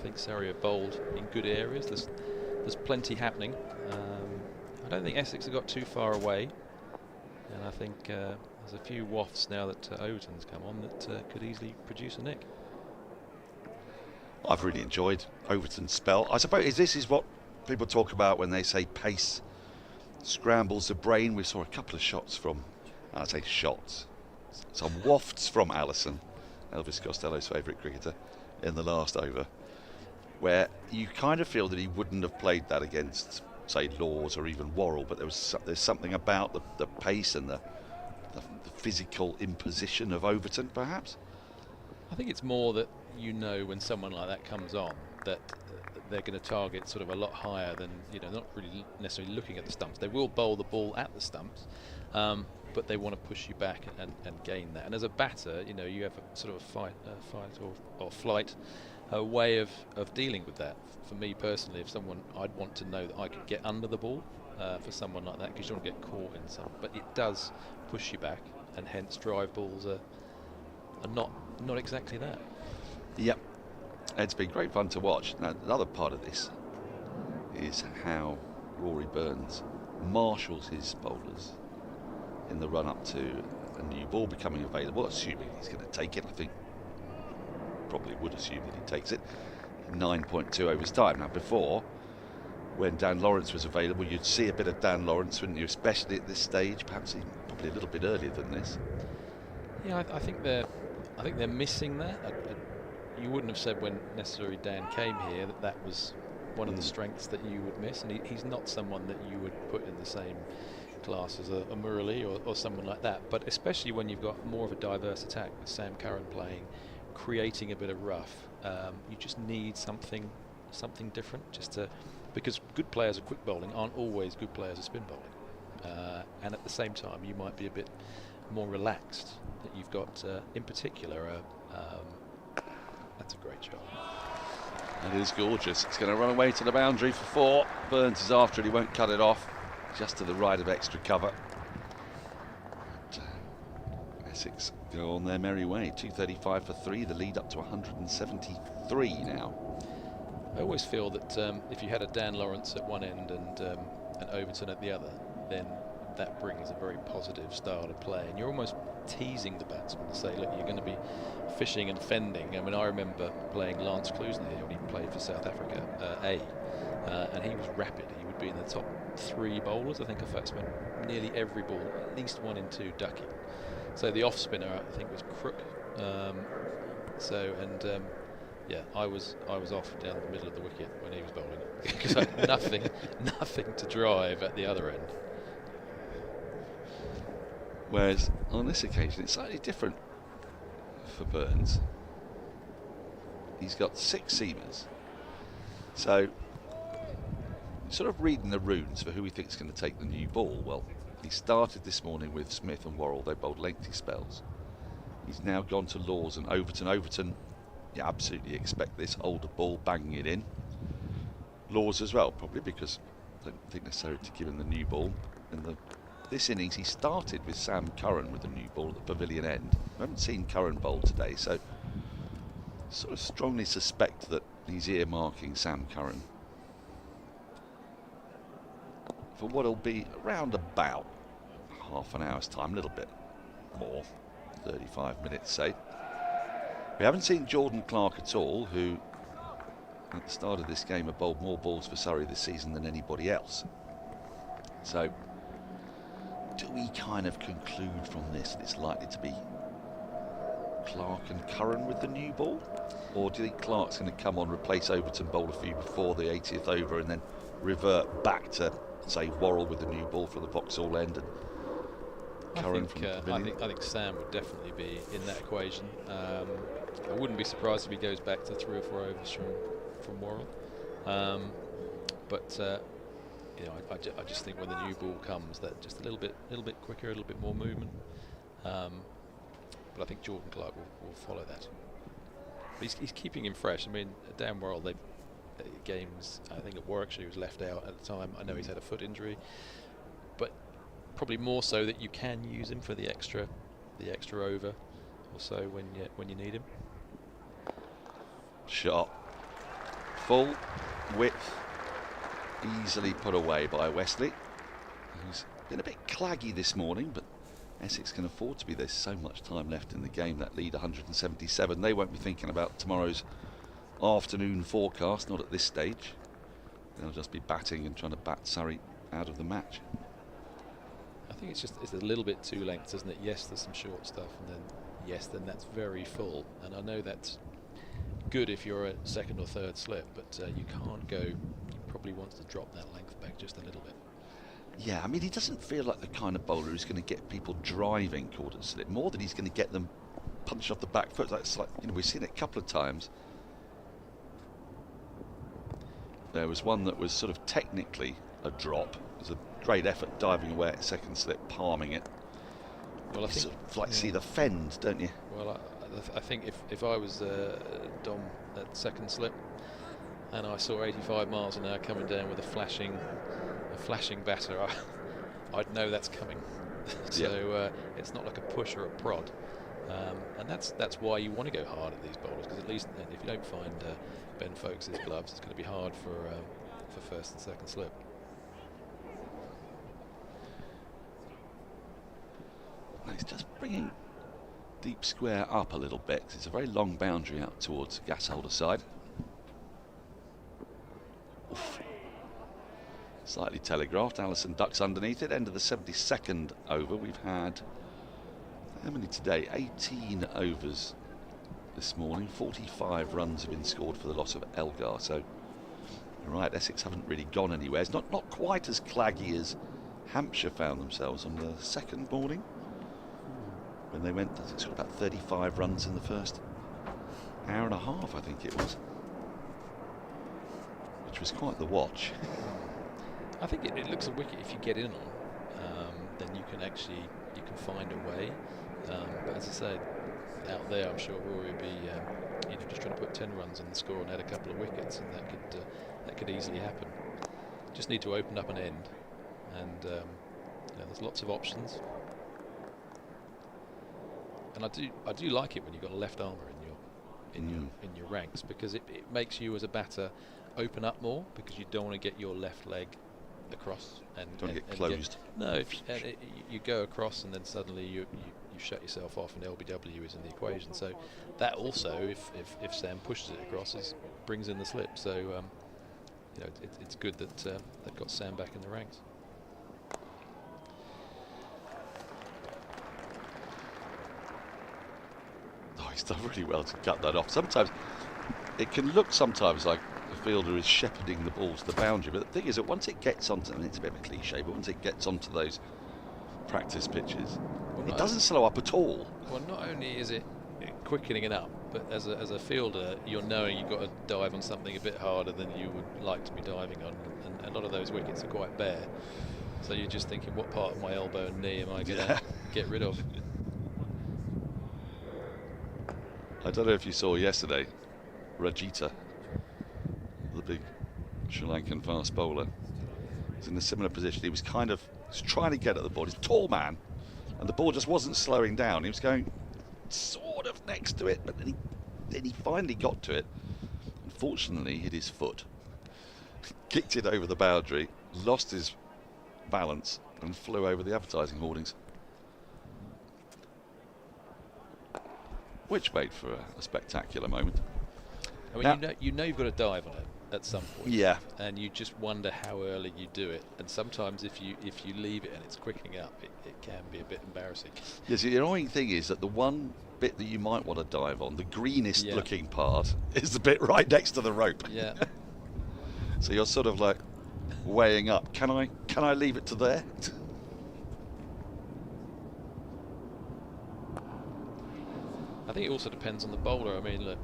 J: think Surrey have bowled in good areas. There's plenty happening. I don't think Essex have got too far away, and I think there's a few wafts now that Overton's come on that could easily produce a nick.
C: I've really enjoyed Overton's spell. I suppose this is what people talk about when they say pace scrambles the brain. We saw a couple of shots from, I say shots, some wafts from Allison, Elvis Costello's favourite cricketer, in the last over, where you kind of feel that he wouldn't have played that against, say, Laws or even Worrell, but there's something about the pace and the physical imposition of Overton, perhaps.
J: I think it's more that when someone like that comes on, that they're going to target sort of a lot higher than, not really necessarily looking at the stumps. They will bowl the ball at the stumps, but they want to push you back and gain that. And as a batter, you have a sort of fight or flight way of dealing with that. For me personally, I'd want to know that I could get under the ball for someone like that, because you don't want to get caught in some. But it does push you back, and hence drive balls are not exactly that.
C: Yep, it's been great fun to watch. Now, another part of this is how Rory Burns marshals his bowlers in the run-up to a new ball becoming available, assuming he's going to take it. I think probably would assume that he takes it. 9.2 overs time. Now, before, when Dan Lawrence was available, you'd see a bit of Dan Lawrence, wouldn't you? Especially at this stage, perhaps even probably a little bit earlier than this.
J: Yeah, I think they're missing that. You wouldn't have said when necessarily Dan came here that was one of the strengths that you would miss, and he's not someone that you would put in the same class as a Murali or someone like that. But especially when you've got more of a diverse attack with Sam Curran playing, creating a bit of rough, you just need something different, because good players of quick bowling aren't always good players of spin bowling, and at the same time you might be a bit more relaxed. That you've got, in particular, that's a great shot.
C: It is gorgeous. It's going to run away to the boundary for 4. Burns is after it. He won't cut it off. Just to the right of extra cover. And, Essex go on their merry way. 235 for 3. The lead up to 173 now.
J: I always feel that if you had a Dan Lawrence at one end and an Overton at the other, then that brings a very positive style of play, and you're almost teasing the batsman to say, look, you're going to be fishing and fending. I mean, I remember playing Lance Klusener here when he played for South Africa and he was rapid. He would be in the top 3 bowlers. I think I spent nearly every ball, at least 1 in 2 ducking. So the off spinner, I think, was Crook. Yeah, I was off down the middle of the wicket when he was bowling because I had nothing to drive at the other end.
C: Whereas on this occasion it's slightly different for Burns. He's got 6 seamers, so sort of reading the runes for who he thinks is going to take the new ball. Well, he started this morning with Smith and Worrell. They bowled lengthy spells. He's now gone to Laws and Overton. You absolutely expect this older ball banging it in. Laws as well, probably, because I don't think necessarily to give him the new ball. In this innings he started with Sam Curran with the new ball at the pavilion end. I haven't seen Curran bowl today, so sort of strongly suspect that he's earmarking Sam Curran for what will be around about half an hour's time, a little bit more, 35 minutes say. We haven't seen Jordan Clark at all, who at the start of this game have bowled more balls for Surrey this season than anybody else. So do we kind of conclude from this that it's likely to be Clark and Curran with the new ball? Or do you think Clark's going to come on, replace Overton, bowl a few before the 80th over and then revert back to, say, Worrell with the new ball from the Vauxhall end and Curran from the pavilion?
J: I think Sam would definitely be in that equation. I wouldn't be surprised if he goes back to 3 or 4 overs from Worrell. I just think when the new ball comes, that just a little bit quicker, a little bit more movement. But I think Jordan Clark will follow that. But he's keeping him fresh. I mean, Dan Worrell, games, I think at Warwickshire he was left out at the time. I know he's had a foot injury, but probably more so that you can use him for the extra over or so when you need him.
C: Shot full width, easily put away by Wesley, who's been a bit claggy this morning, but Essex can afford to be. There's so much time left in the game. That lead 177. They won't be thinking about tomorrow's afternoon forecast, not at this stage. They'll just be batting and trying to bat Surrey out of the match.
J: I think it's a little bit too length, isn't it? Yes, there's some short stuff, and then that's very full. And I know that's good if you're a second or third slip, but you can't go. He probably wants to drop that length back just a little bit.
C: Yeah, I mean, he doesn't feel like the kind of bowler who's going to get people driving quarter slip, more than he's going to get them punched off the back foot. That's like, we've seen it a couple of times. There was one that was sort of technically a drop. It was a great effort diving away at second slip, palming it. Well, I think sort of like to see the fend, don't you?
J: Well, I think if I was Dom at second slip and I saw 85 miles an hour coming down with a flashing batter, I'd know that's coming. So it's not like a push or a prod, and that's why you want to go hard at these bowlers, because at least if you don't find Ben Folkes' gloves, it's going to be hard for first and second slip.
C: He's just bringing deep square up a little bit, 'cause it's a very long boundary out towards gas holder side. Oof. Slightly telegraphed. Allison ducks underneath it. End of the 72nd over. We've had, how many today? 18 overs this morning. 45 runs have been scored for the loss of Elgar. So, you're right, Essex haven't really gone anywhere. It's not quite as claggy as Hampshire found themselves on the second morning, when they went, I think, sort of about 35 runs in the first hour and a half, I think it was, which was quite the watch.
J: I think it looks a wicket if you get in on, then you can find a way. But as I said, out there, I'm sure Rory would be, just trying to put 10 runs in the score and add a couple of wickets, and that could easily happen. Just need to open up an end, and there's lots of options. And I do like it when you've got a left armour in your ranks, because it makes you as a batter open up more, because you don't want to get your left leg across and
C: don't get closed.
J: You go across and then suddenly you shut yourself off, and LBW is in the equation. So that also, if Sam pushes it across, brings in the slip. So it's good that they've got Sam back in the ranks.
C: Oh, he's done really well to cut that off. Sometimes it can look like the fielder is shepherding the ball to the boundary, but the thing is that once it gets onto, and it's a bit of a cliche, but once it gets onto those practice pitches, it doesn't slow up at all.
J: Well, not only is it quickening it up, but as a fielder, you're knowing you've got to dive on something a bit harder than you would like to be diving on, and a lot of those wickets are quite bare. So you're just thinking, what part of my elbow and knee am I going to get rid of?
C: I don't know if you saw yesterday, Rajita, the big Sri Lankan fast bowler, was in a similar position. He was trying to get at the ball. He's a tall man, and the ball just wasn't slowing down. He was going sort of next to it, but then he finally got to it. Unfortunately, hit his foot, kicked it over the boundary, lost his balance, and flew over the advertising hoardings, which made for a spectacular moment.
J: I mean,
C: now,
J: you've got to dive on it at some point.
C: Yeah.
J: And you just wonder how early you do it. And sometimes if you leave it and it's quickening up, it can be a bit embarrassing.
C: Yes, the annoying thing is that the one bit that you might want to dive on, the greenest looking part, is the bit right next to the rope.
J: Yeah.
C: So you're sort of like weighing up. Can I leave it to there?
J: I think it also depends on the bowler. I mean, look,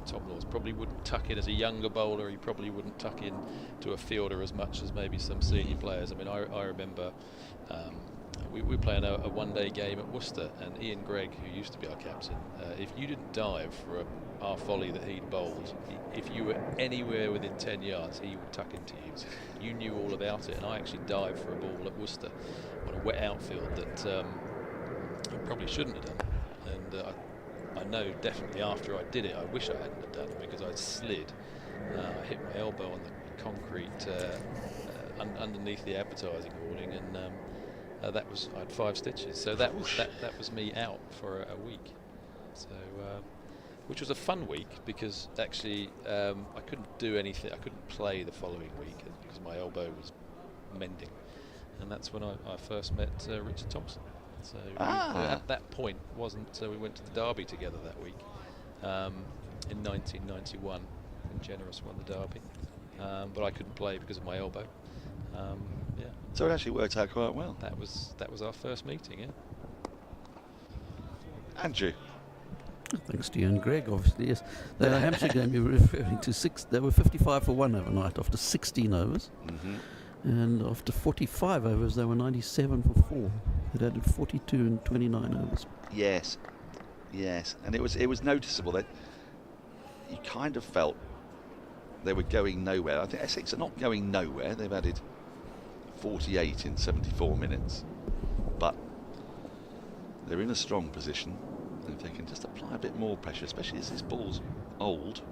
J: Tom Laws probably wouldn't tuck in as a younger bowler. He probably wouldn't tuck in to a fielder as much as maybe some senior players. I mean, I remember we were playing a one-day game at Worcester, and Ian Gregg, who used to be our captain, if you didn't dive for our volley that he'd bowled, if you were anywhere within 10 yards, he would tuck into you. So you knew all about it, and I actually dived for a ball at Worcester on a wet outfield that I probably shouldn't have done. And I know definitely after I did it, I wish I hadn't have done it, because I slid. I hit my elbow on the concrete underneath the advertising hoarding, and I had 5 stitches, so that was me out for a week. So, which was a fun week because actually I couldn't do anything. I couldn't play the following week because my elbow was mending, and that's when I first met Richard Thompson. So at that point wasn't. We went to the Derby together that week in 1991 when Generous won the Derby, but I couldn't play because of my elbow. Yeah.
C: So it actually worked out quite well.
J: That was our first meeting. Yeah.
C: Andrew.
I: Thanks to you and Greg, obviously, yes. The Hampshire game you were referring to, they were 55 for 1 overnight after 16 overs.
C: Mm-hmm.
I: And after 45 overs, they were 97 for 4. It added 42 and 29 overs.
C: Yes. And it was noticeable that you kind of felt they were going nowhere. I think Essex are not going nowhere. They've added 48 in 74 minutes. But they're in a strong position. If they can just apply a bit more pressure, especially as this ball's old.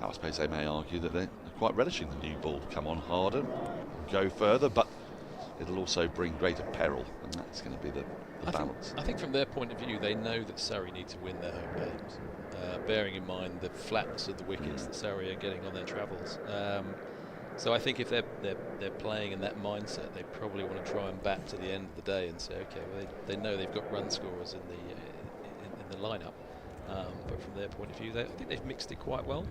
C: Now I suppose they may argue that they're quite relishing the new ball to come on harder, go further, but it'll also bring greater peril, and that's going to be the balance.
J: I think from their point of view, they know that Surrey need to win their home games, bearing in mind the flatness of the wickets that Surrey are getting on their travels. So I think if they're playing in that mindset, they probably want to try and bat to the end of the day and say, okay, well they know they've got run scorers in the lineup, but from their point of view, I think they've mixed it quite well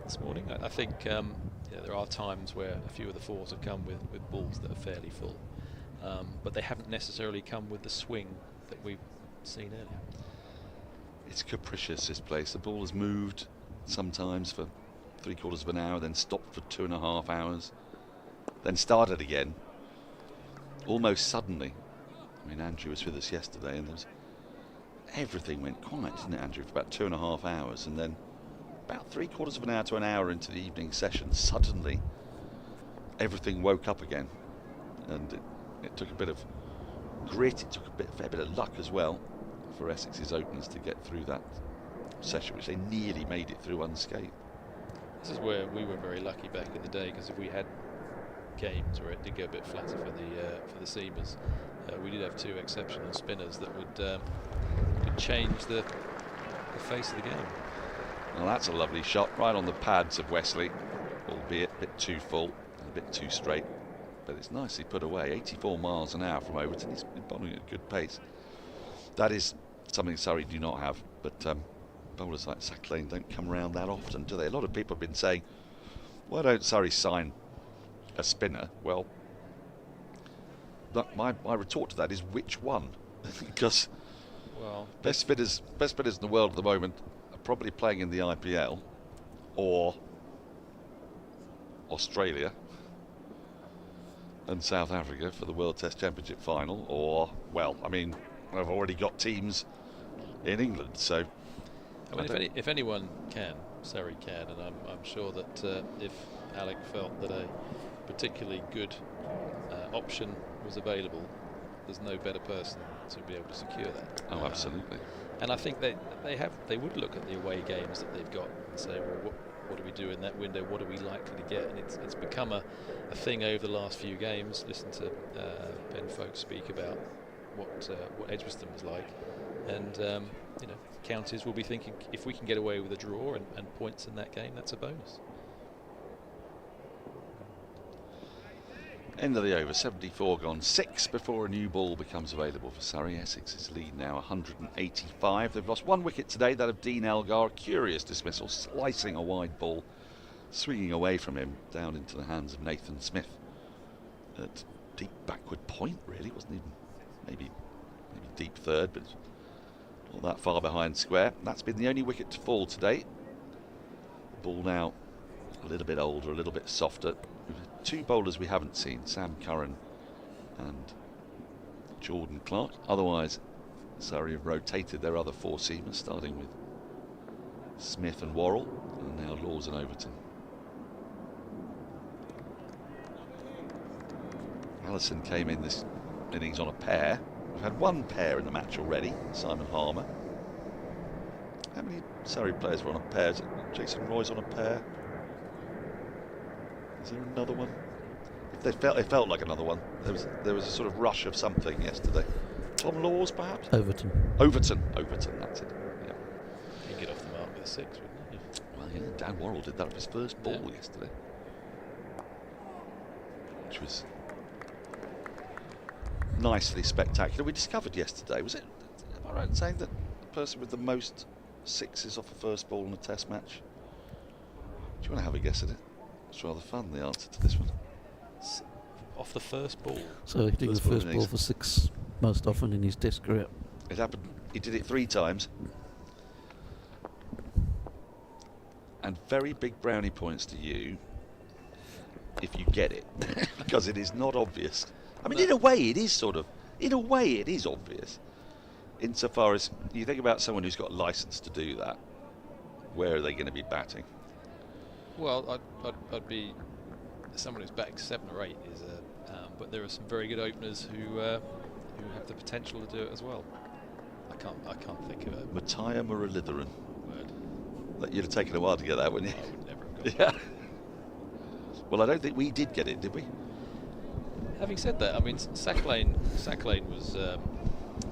J: this morning. I think there are times where a few of the fours have come with balls that are fairly full, but they haven't necessarily come with the swing that we've seen earlier.
C: It's capricious, this place. The ball has moved sometimes for 3/4 of an hour, then stopped for 2.5 hours, then started again almost suddenly. I mean, Andrew was with us yesterday and everything went quiet, didn't it, Andrew, for about 2.5 hours, and then about 3/4 of an hour to an hour into the evening session, suddenly everything woke up again, and it took a bit of grit, it took a fair bit of luck as well for Essex's openers to get through that session, which they nearly made it through unscathed.
J: This is where we were very lucky back in the day, because if we had games where it did go a bit flatter for the seamers, we did have 2 exceptional spinners that could change the face of the game.
C: Well, that's a lovely shot right on the pads of Wesley, albeit a bit too full and a bit too straight, but it's nicely put away. 84 miles an hour from Overton. He's been bowling at a good pace. That is something Surrey do not have, but bowlers like Sacklane don't come around that often, do they? A lot of people have been saying, why don't Surrey sign a spinner? Well, my retort to that is, which one? Because best spinners in the world at the moment are probably playing in the IPL or Australia and South Africa for the World Test Championship final, or, well, I mean, I've already got teams in England, so
J: I mean, if anyone can, Surrey can, and I'm sure that if Alec felt that a particularly good option was available, there's no better person to be able to secure that.
C: Oh, absolutely.
J: And I think they would look at the away games that they've got and say, well, what do we do in that window? What are we likely to get? And it's become a thing over the last few games. Listen to Ben Folks speak about what Edgbaston was like, and counties will be thinking, if we can get away with a draw and points in that game, that's a bonus.
C: End of the over, 74 gone, 6 before a new ball becomes available for Surrey. Essex's lead now 185. They've lost 1 wicket today, that of Dean Elgar. Curious dismissal, slicing a wide ball, swinging away from him down into the hands of Nathan Smith at deep backward point, really. Wasn't even maybe deep third, but not that far behind square. That's been the only wicket to fall today. Ball now a little bit older, a little bit softer. 2 bowlers we haven't seen, Sam Curran and Jordan Clark. Otherwise, Surrey have rotated their other 4 seamers, starting with Smith and Worrell, and now Laws and Overton. Allison came in this innings on a pair. We've had 1 pair in the match already, Simon Harmer. How many Surrey players were on a pair? Is it Jason Roy's on a pair? Is there another one? It felt like another one. There was a sort of rush of something yesterday. Tom Laws, perhaps?
I: Overton,
C: that's it. Yeah.
J: He'd get off the mark with a 6, wouldn't he?
C: Well, yeah, Dan Worrell did that with his first ball yesterday. Which was nicely spectacular. We discovered yesterday, am I right in saying that the person with the most 6s off a first ball in a test match? Do you want to have a guess at it? It's rather fun, the answer to this one.
J: Off the first ball.
I: so hitting the first ball for 6 most often in his test career.
C: It happened, he did it 3 times. And very big brownie points to you if you get it, because it is not obvious. I mean, in a way it is obvious. Insofar as you think about someone who's got a licence to do that, where are they going to be batting?
J: Well, I'd be someone who's batting 7 or 8 is but there are some very good openers who have the potential to do it as well. I can't think of it.
C: Matthias Muralidharan.
J: Word.
C: You'd have taken a while to get that, wouldn't you?
J: I would never have got
C: Yeah. Well, I don't think we did get it, did we?
J: Having said that, I mean, Sacklane was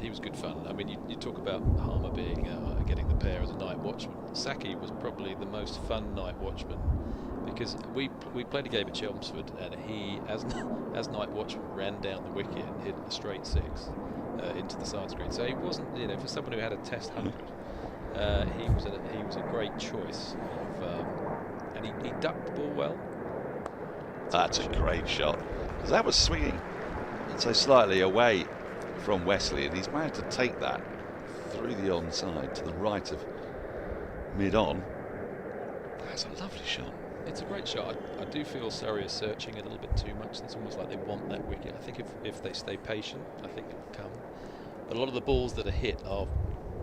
J: he was good fun. I mean, you talk about Harmer being getting the pair as a night watchman. Saki was probably the most fun night watchman because we played a game at Chelmsford and he, as night watchman, ran down the wicket and hit a straight 6 into the side screen. So he wasn't, for someone who had a Test 100, he was a great choice. And he ducked the ball well.
C: That's a great shot. Because that was swinging so slightly away from Wesley, and he's managed to take that through the onside to the right of mid-on. That's a lovely shot.
J: It's a great shot. I do feel Surrey are searching a little bit too much. It's almost like they want that wicket. I think if they stay patient, I think it will come. But a lot of the balls that are hit are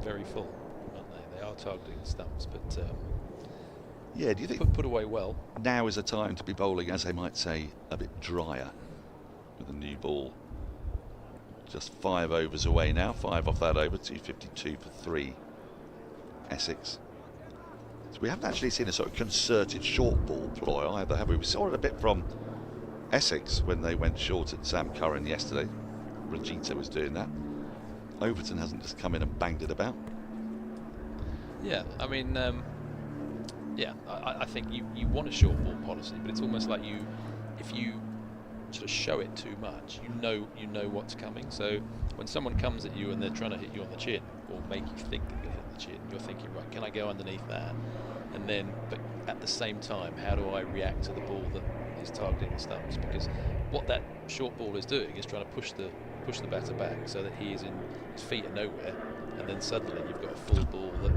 J: very full, aren't they? They are targeting the stumps, but
C: yeah, do you think
J: put away well?
C: Now is a time to be bowling, as they might say, a bit drier with a new ball. Just 5 overs away now, 5 off that over, 252 for 3 Essex. So we haven't actually seen a sort of concerted short ball ploy either, have we? We saw it a bit from Essex when they went short at Sam Curran yesterday. Rajita was doing that. Overton hasn't just come in and banged it about.
J: Yeah, I mean, I think you want a short ball policy, but it's almost like if you sort of show it too much, you know what's coming. So when someone comes at you and they're trying to hit you on the chin or make you think they're going to hit the chin, you're thinking, right, can I go underneath that? And then, but at the same time, how do I react to the ball that is targeting the stumps? Because what that short ball is doing is trying to push the batter back so that his feet are nowhere, and then suddenly you've got a full ball that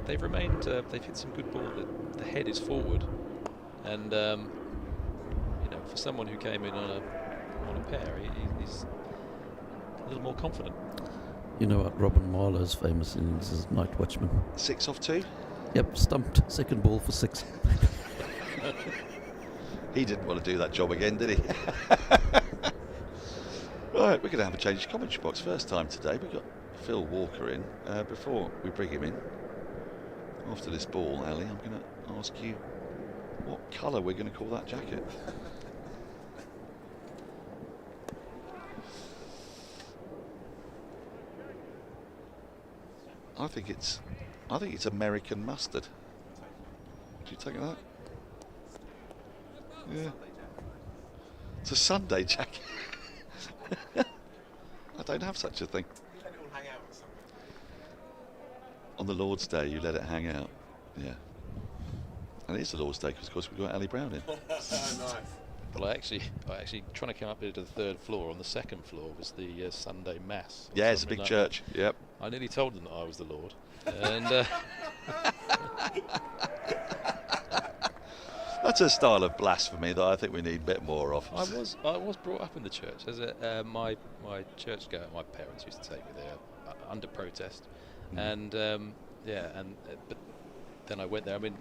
J: they've remained. They've hit some good ball. The head is forward, and for someone who came in on a pair, he's a little more confident.
I: You know what Robin Marlowe's famous innings as night watchman?
C: 6 off 2?
I: Yep, stumped, second ball for 6.
C: He didn't want to do that job again, did he? Right, we're going to have a change of commentary box. First time today. We've got Phil Walker in. Before we bring him in, after this ball, Ali, I'm going to ask you what colour we're going to call that jacket. I think it's American mustard. Do you take that? Yeah. It's a Sunday jacket. I don't have such a thing.
F: You let it all hang out or something.
C: On the Lord's Day, you let it hang out. Yeah. And it is the Lord's Day because, of course, we've got Ali Brown in.
F: Nice.
J: Well, I actually trying to come up here to the 3rd floor. On the 2nd floor was the Sunday Mass.
C: Yeah, it's a big
J: like
C: church.
J: That.
C: Yep.
J: I nearly told them that I was the Lord, and
C: that's a style of blasphemy that I think we need a bit more of.
J: I was brought up in the church. As my church goer, my parents used to take me there under protest, and but then I went there. I mean,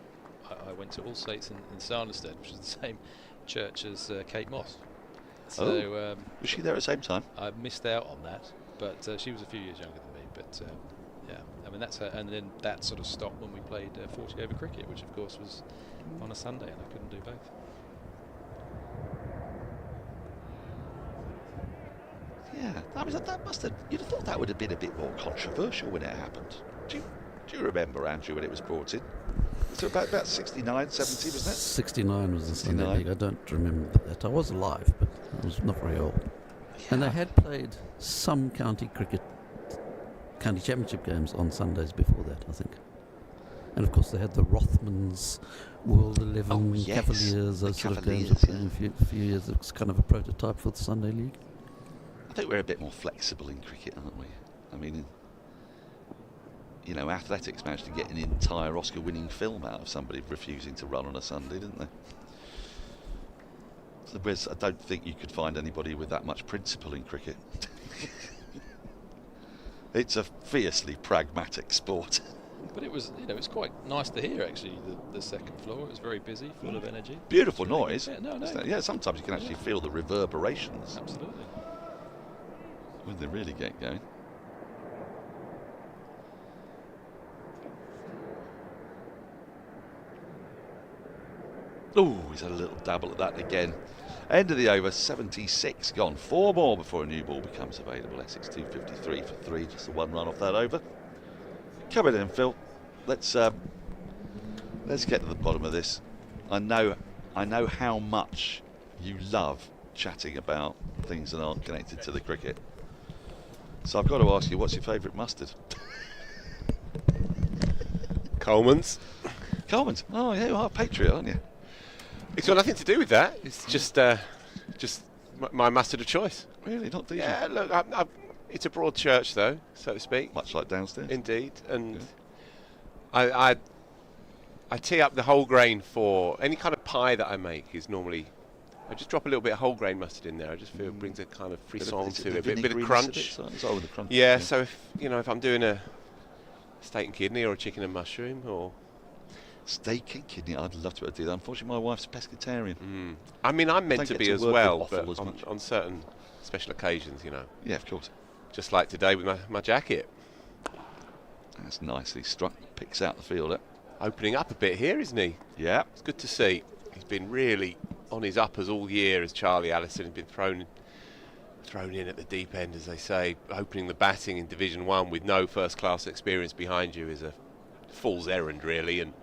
J: I went to All Saints in Sarnstead, which is the same church as Kate Moss. So
C: was she there at the same time?
J: I missed out on that, but she was a few years younger than me. But yeah, I mean that's her. And then that sort of stopped when we played 40 over cricket, which of course was on a Sunday, and I couldn't do both.
C: I mean, you'd have thought that would have been a bit more controversial when it happened. Do you remember, Andrew, when it was brought in? So about 69, 70, wasn't it?
I: 69 was the Sunday
C: 69.
I: League. I don't remember that. I was alive, but I was not very old.
C: Yeah.
I: And they had played some county championship games on Sundays before that, I think. And of course they had the Rothmans, World 11, Cavaliers, those sort of games. A few years. It was kind of a prototype for the Sunday League.
C: I think we're a bit more flexible in cricket, aren't we? I mean, you know, athletics managed to get an entire Oscar-winning film out of somebody refusing to run on a Sunday, didn't they? Whereas I don't think you could find anybody with that much principle in cricket. It's a fiercely pragmatic sport.
J: But it was, it's quite nice to hear actually. The second floor, it was very busy, full of energy.
C: Beautiful noise.
J: Yeah, no.
C: Yeah, sometimes you can actually feel the reverberations.
J: Absolutely.
C: When they really get going. Oh, he's had a little dabble at that again. End of the over, 76 gone. 4 more before a new ball becomes available. Essex 253 for 3, just the 1 run off that over. Coming in, Phil. Let's get to the bottom of this. I know how much you love chatting about things that aren't connected to the cricket. So I've got to ask you, what's your favourite mustard?
D: Coleman's.
C: Coleman's. Oh, yeah, you are a patriot, aren't you?
D: It's got nothing to do with that. It's just my mustard of choice.
C: Really, not decent.
D: Yeah, look, it's a broad church, though, so to speak.
C: Much like downstairs.
D: Indeed, and I tee up the whole grain for any kind of pie that I make. Is normally I just drop a little bit of whole grain mustard in there. I just feel it brings a kind of frisson to it, a bit of crunch.
C: It's all the crunch.
D: Yeah, so if I'm doing a steak and kidney or a chicken and mushroom or
C: steak and kidney, I'd love to do that. Unfortunately, my wife's a pescatarian.
D: I mean, I'm meant to be as well, but
C: as
D: on certain special occasions,
C: Yeah, of course.
D: Just like today with my jacket.
C: That's nicely struck. Picks out the fielder.
D: Opening up a bit here, isn't he?
C: Yeah.
D: It's good to see. He's been really on his uppers all year as Charlie Allison has been thrown in at the deep end, as they say. Opening the batting in Division 1 with no first-class experience behind you is a fool's errand, really, and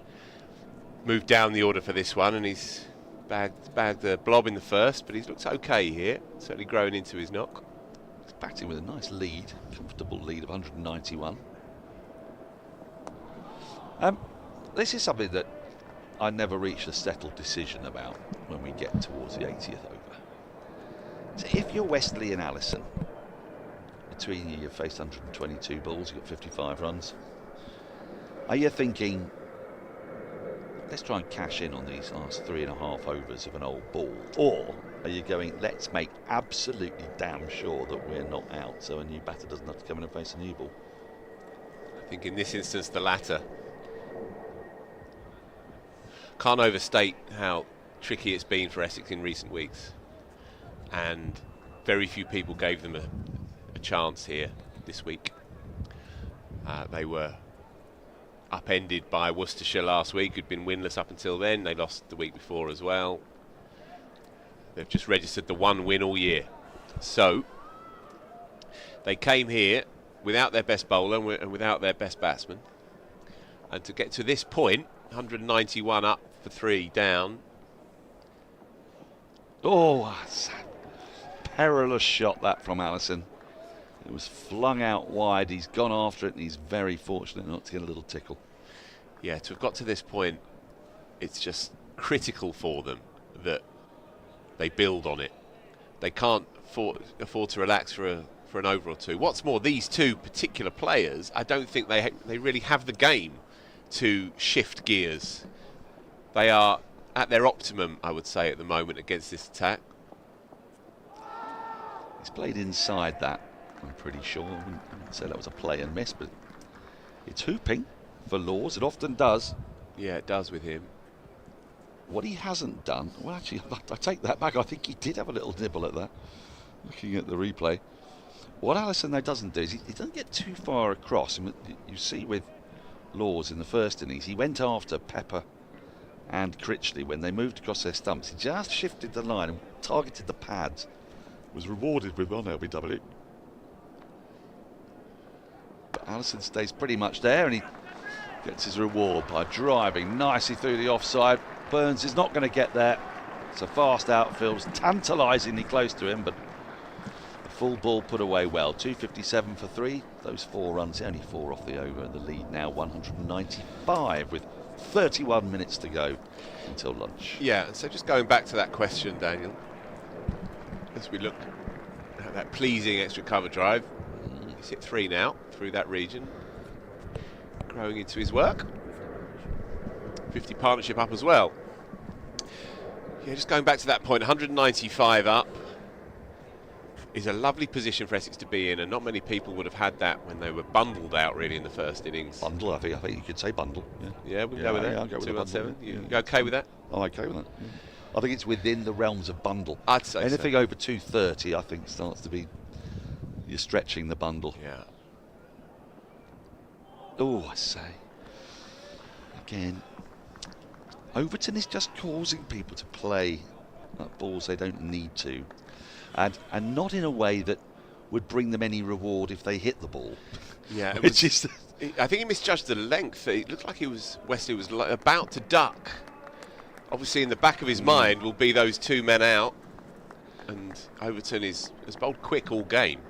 D: moved down the order for this one, and he's bagged the blob in the first, but he's looked okay here, certainly growing into his knock.
C: He's batting with a nice lead, comfortable lead of 191. This is something that I never reach a settled decision about when we get towards the 80th over. So if you're Wesley and Allison, between you, you've faced 122 balls, you've got 55 runs. Are you thinking, let's try and cash in on these last 3.5 overs of an old ball? Or are you going, let's make absolutely damn sure that we're not out so a new batter doesn't have to come in and face a new ball?
D: I think in this instance the latter. Can't overstate how tricky it's been for Essex in recent weeks, and very few people gave them a chance here this week. They were upended by Worcestershire last week, who'd been winless up until then. They lost the week before as well. They've just registered the 1 win all year. So they came here without their best bowler and without their best batsman, and to get to this point, 191 up for 3 down.
C: Oh, that's a perilous shot that from Allison. It was flung out wide. He's gone after it, and he's very fortunate not to get a little tickle.
D: Yeah, to have got to this point, it's just critical for them that they build on it. They can't afford to relax for an over or two. What's more, these two particular players, I don't think they really have the game to shift gears. They are at their optimum, I would say, at the moment against this attack.
C: He's played inside that, I'm pretty sure. I wouldn't say that was a play and miss, but it's hooping for Laws. It often does.
D: Yeah, it does with him.
C: What he hasn't done, well, actually, I take that back. I think he did have a little nibble at that, looking at the replay. What Allison, though, doesn't do is he doesn't get too far across. And you see with Laws in the first innings, he went after Pepper and Critchley when they moved across their stumps. He just shifted the line and targeted the pads. Was rewarded with 1 LBW. Allison stays pretty much there, and he gets his reward by driving nicely through the offside. Burns is not going to get there. It's a fast outfield, it's tantalisingly close to him, but the full ball put away well. 257 for 3. Those 4 runs, only 4 off the over. The lead now 195 with 31 minutes to go until lunch.
D: Yeah, so just going back to that question, Daniel, as we look at that pleasing extra cover drive, he's hit 3 now through that region, growing into his work. 50 partnership up as well. Yeah, just going back to that point, 195 up is a lovely position for Essex to be in, and not many people would have had that when they were bundled out really in the first innings.
C: Bundle, I think you could say bundle.
D: Yeah, we can go with that.
C: I'll go with
D: 217.
C: bundle.
D: You okay with that?
C: I'm okay with that. I think it's within the realms of bundle.
D: I'd say
C: anything
D: so.
C: over 230, I think, starts to be, you're stretching the bundle.
D: Yeah.
C: Oh, I say. Again, Overton is just causing people to play balls they don't need to, and not in a way that would bring them any reward if they hit the ball.
D: Yeah,
C: I
D: think he misjudged the length. It looked like Wesley was about to duck. Obviously, in the back of his mind will be those 2 men out, and Overton has bowled quick all game.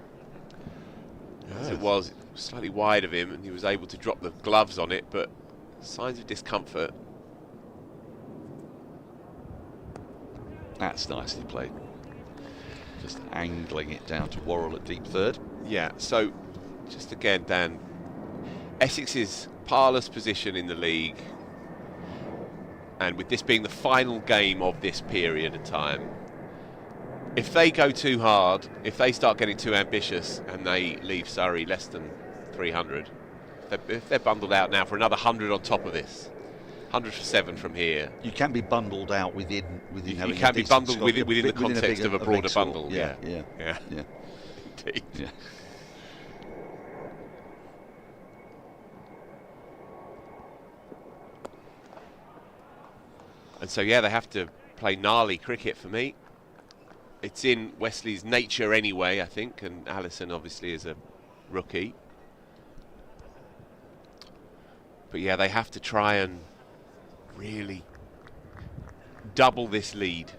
D: As it was slightly wide of him, and he was able to drop the gloves on it, but signs of discomfort.
C: That's nicely played. Just angling it down to Worrell at deep third.
D: Yeah, so just again, Dan, Essex's parlous position in the league, and with this being the final game of this period of time, if they go too hard, if they start getting too ambitious and they leave Surrey less than 300, if they're bundled out now for another 100 on top of this, 100 for 7 from here.
C: You can be bundled out within
D: You
C: having
D: can be bundled
C: score,
D: within the context of a broader
C: big score.
D: bundle.
C: Yeah.
D: Indeed.
C: Yeah.
D: And so, yeah, they have to play gnarly cricket for me. It's in Wesley's nature anyway, I think, and Allison obviously is a rookie. But yeah, they have to try and really double this lead.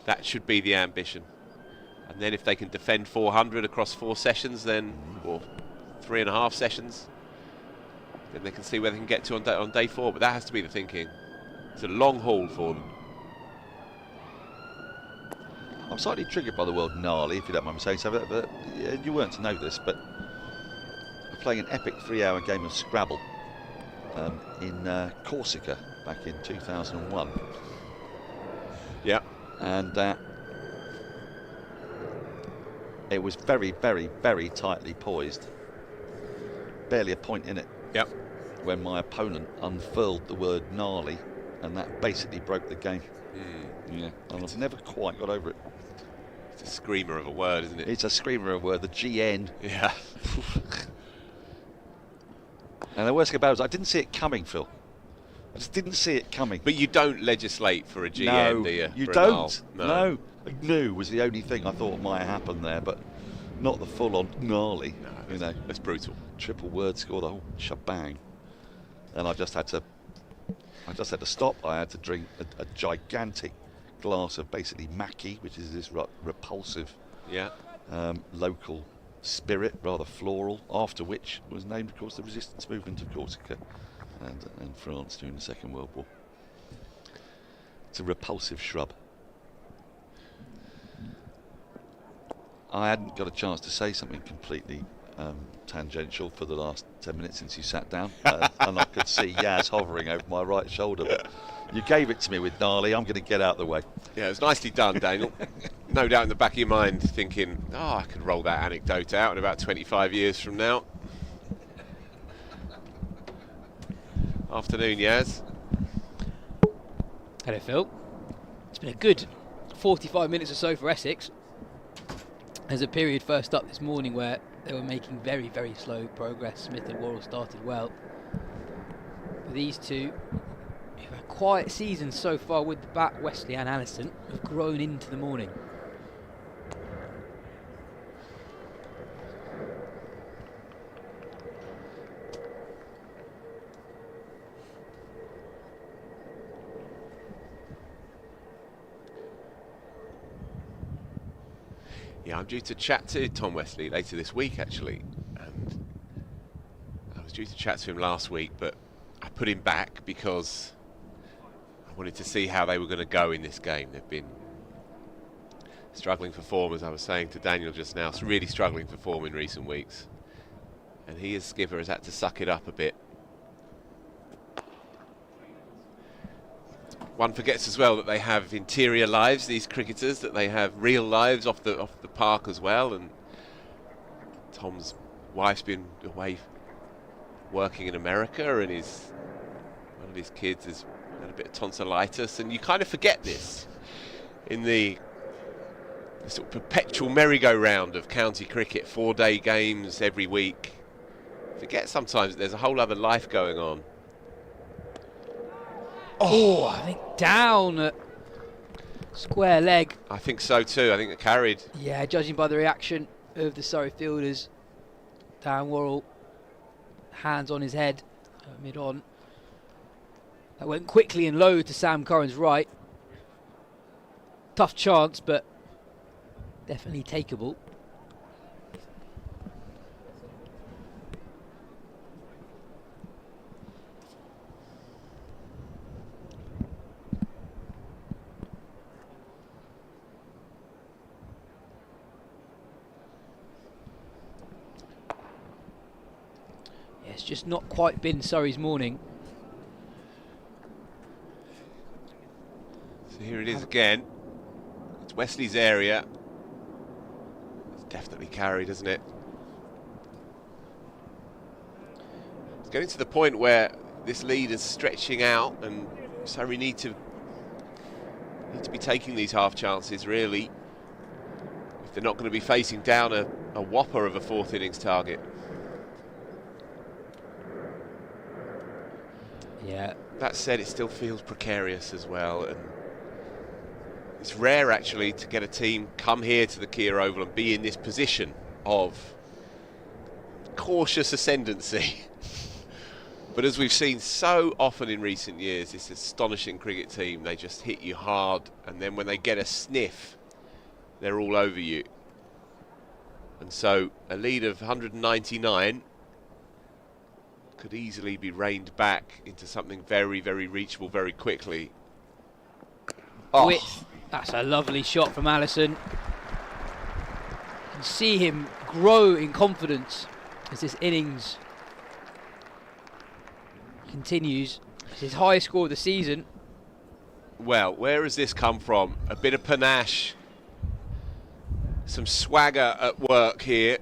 D: That should be the ambition. And then if they can defend 400 across 4 sessions, then, or 3.5 sessions, then they can see where they can get to on day 4. But that has to be the thinking. It's a long haul for them.
C: I'm slightly triggered by the word gnarly, if you don't mind me saying so, but you weren't to know this, but we're playing an epic 3-hour game of Scrabble in Corsica back in 2001.
D: Yeah.
C: And it was very, very, very tightly poised. Barely a point in it.
D: Yep.
C: When my opponent unfurled the word gnarly, and that basically broke the game. Yeah, and I've never quite got over it.
D: It's a screamer of a word, isn't it?
C: It's a screamer of a word, the GN.
D: Yeah.
C: And the worst thing about it was I didn't see it coming, Phil. I just didn't see it coming.
D: But you don't legislate for a GN, do you?
C: You
D: For a
C: don't.
D: null?
C: No. I knew was the only thing I thought might happen there, but not the full-on gnarly.
D: No, that's brutal.
C: Triple word score, the whole shebang. And I just had to stop. I had to drink a gigantic glass of basically Mackie, which is this repulsive local spirit, rather floral, after which was named, of course, the resistance movement of Corsica and France during the Second World War. It's a repulsive shrub. I hadn't got a chance to say something completely tangential for the last 10 minutes since you sat down, and I could see Yas hovering over my right shoulder, but you gave it to me with gnarly. I'm going to get out of the way.
D: Yeah, it was nicely done, Daniel. No doubt in the back of your mind thinking, I could roll that anecdote out in about 25 years from now. Afternoon, Yas.
G: Hello, Phil. It's been a good 45 minutes or so for Essex. There's a period first up this morning where they were making very, very slow progress. Smith and Worrell started well. But these two, who've had quiet seasons so far with the bat, Wesley and Allison, have grown into the morning.
D: Yeah, I'm due to chat to Tom Westley later this week, actually. And I was due to chat to him last week, but I put him back because I wanted to see how they were going to go in this game. They've been struggling for form, as I was saying to Daniel just now. It's really struggling for form in recent weeks. And he, as skipper, has had to suck it up a bit. One forgets as well that they have interior lives, these cricketers, that they have real lives off the park as well. And Tom's wife's been away working in America, and one of his kids has had a bit of tonsillitis, and you kind of forget this in the sort of perpetual merry-go-round of county cricket, 4-day games every week. Forget sometimes that there's a whole other life going on.
G: Oh, I think down at square leg.
D: I think so too. I think it carried.
G: Yeah, judging by the reaction of the Surrey fielders, Dan Worrell, hands on his head, mid-on. That went quickly and low to Sam Curran's right. Tough chance, but definitely takeable. It's just not quite been Surrey's morning.
D: So here it is again. It's Wesley's area. It's definitely carried, isn't it? It's getting to the point where this lead is stretching out, and Surrey need to be taking these half chances, really, if they're not going to be facing down a whopper of a fourth innings target.
G: Yeah.
D: That said, it still feels precarious as well, and it's rare actually to get a team come here to the Kia Oval and be in this position of cautious ascendancy. But as we've seen so often in recent years, this astonishing cricket team, they just hit you hard, and then when they get a sniff, they're all over you. And so a lead of 199 could easily be reined back into something very, very reachable very quickly.
G: Oh. Width. That's a lovely shot from Allison. You can see him grow in confidence as this innings continues. It's his highest score of the season.
D: Well, where has this come from? A bit of panache, some swagger at work here.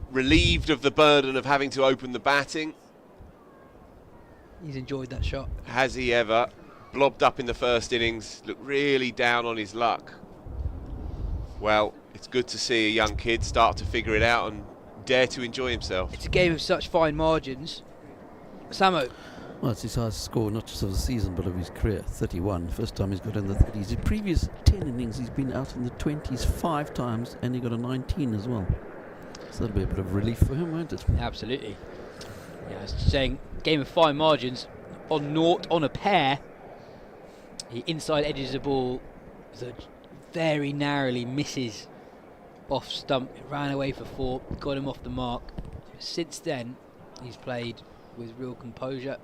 D: Relieved of the burden of having to open the batting.
G: He's enjoyed that shot.
D: Has he ever? Blobbed up in the first innings, looked really down on his luck. Well, it's good to see a young kid start to figure it out and dare to enjoy himself.
G: It's a game of such fine margins. Samo.
I: Well, it's his highest score, not just of the season, but of his career, 31. First time he's got in the 30s. His previous 10 innings, he's been out in the 20s 5 times, and he got a 19 as well. So that'll be a bit of relief for him, won't it?
G: Absolutely. Yeah, I was saying, game of fine margins. On naught, on a pair, he inside edges the ball that very narrowly misses off stump. It ran away for 4, got him off the mark. Since then, he's played with real composure.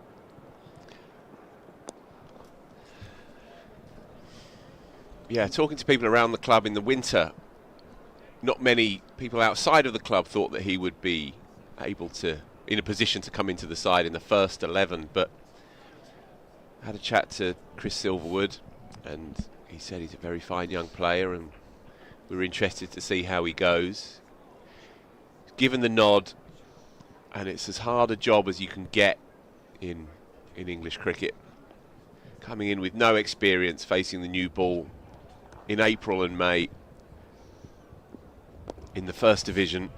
D: Yeah, talking to people around the club in the winter, not many people outside of the club thought that he would be able to, in a position to come into the side in the first 11, but I had a chat to Chris Silverwood, and he said he's a very fine young player, and we're interested to see how he goes. Given the nod, and it's as hard a job as you can get in English cricket, coming in with no experience, facing the new ball in April and May in the first division.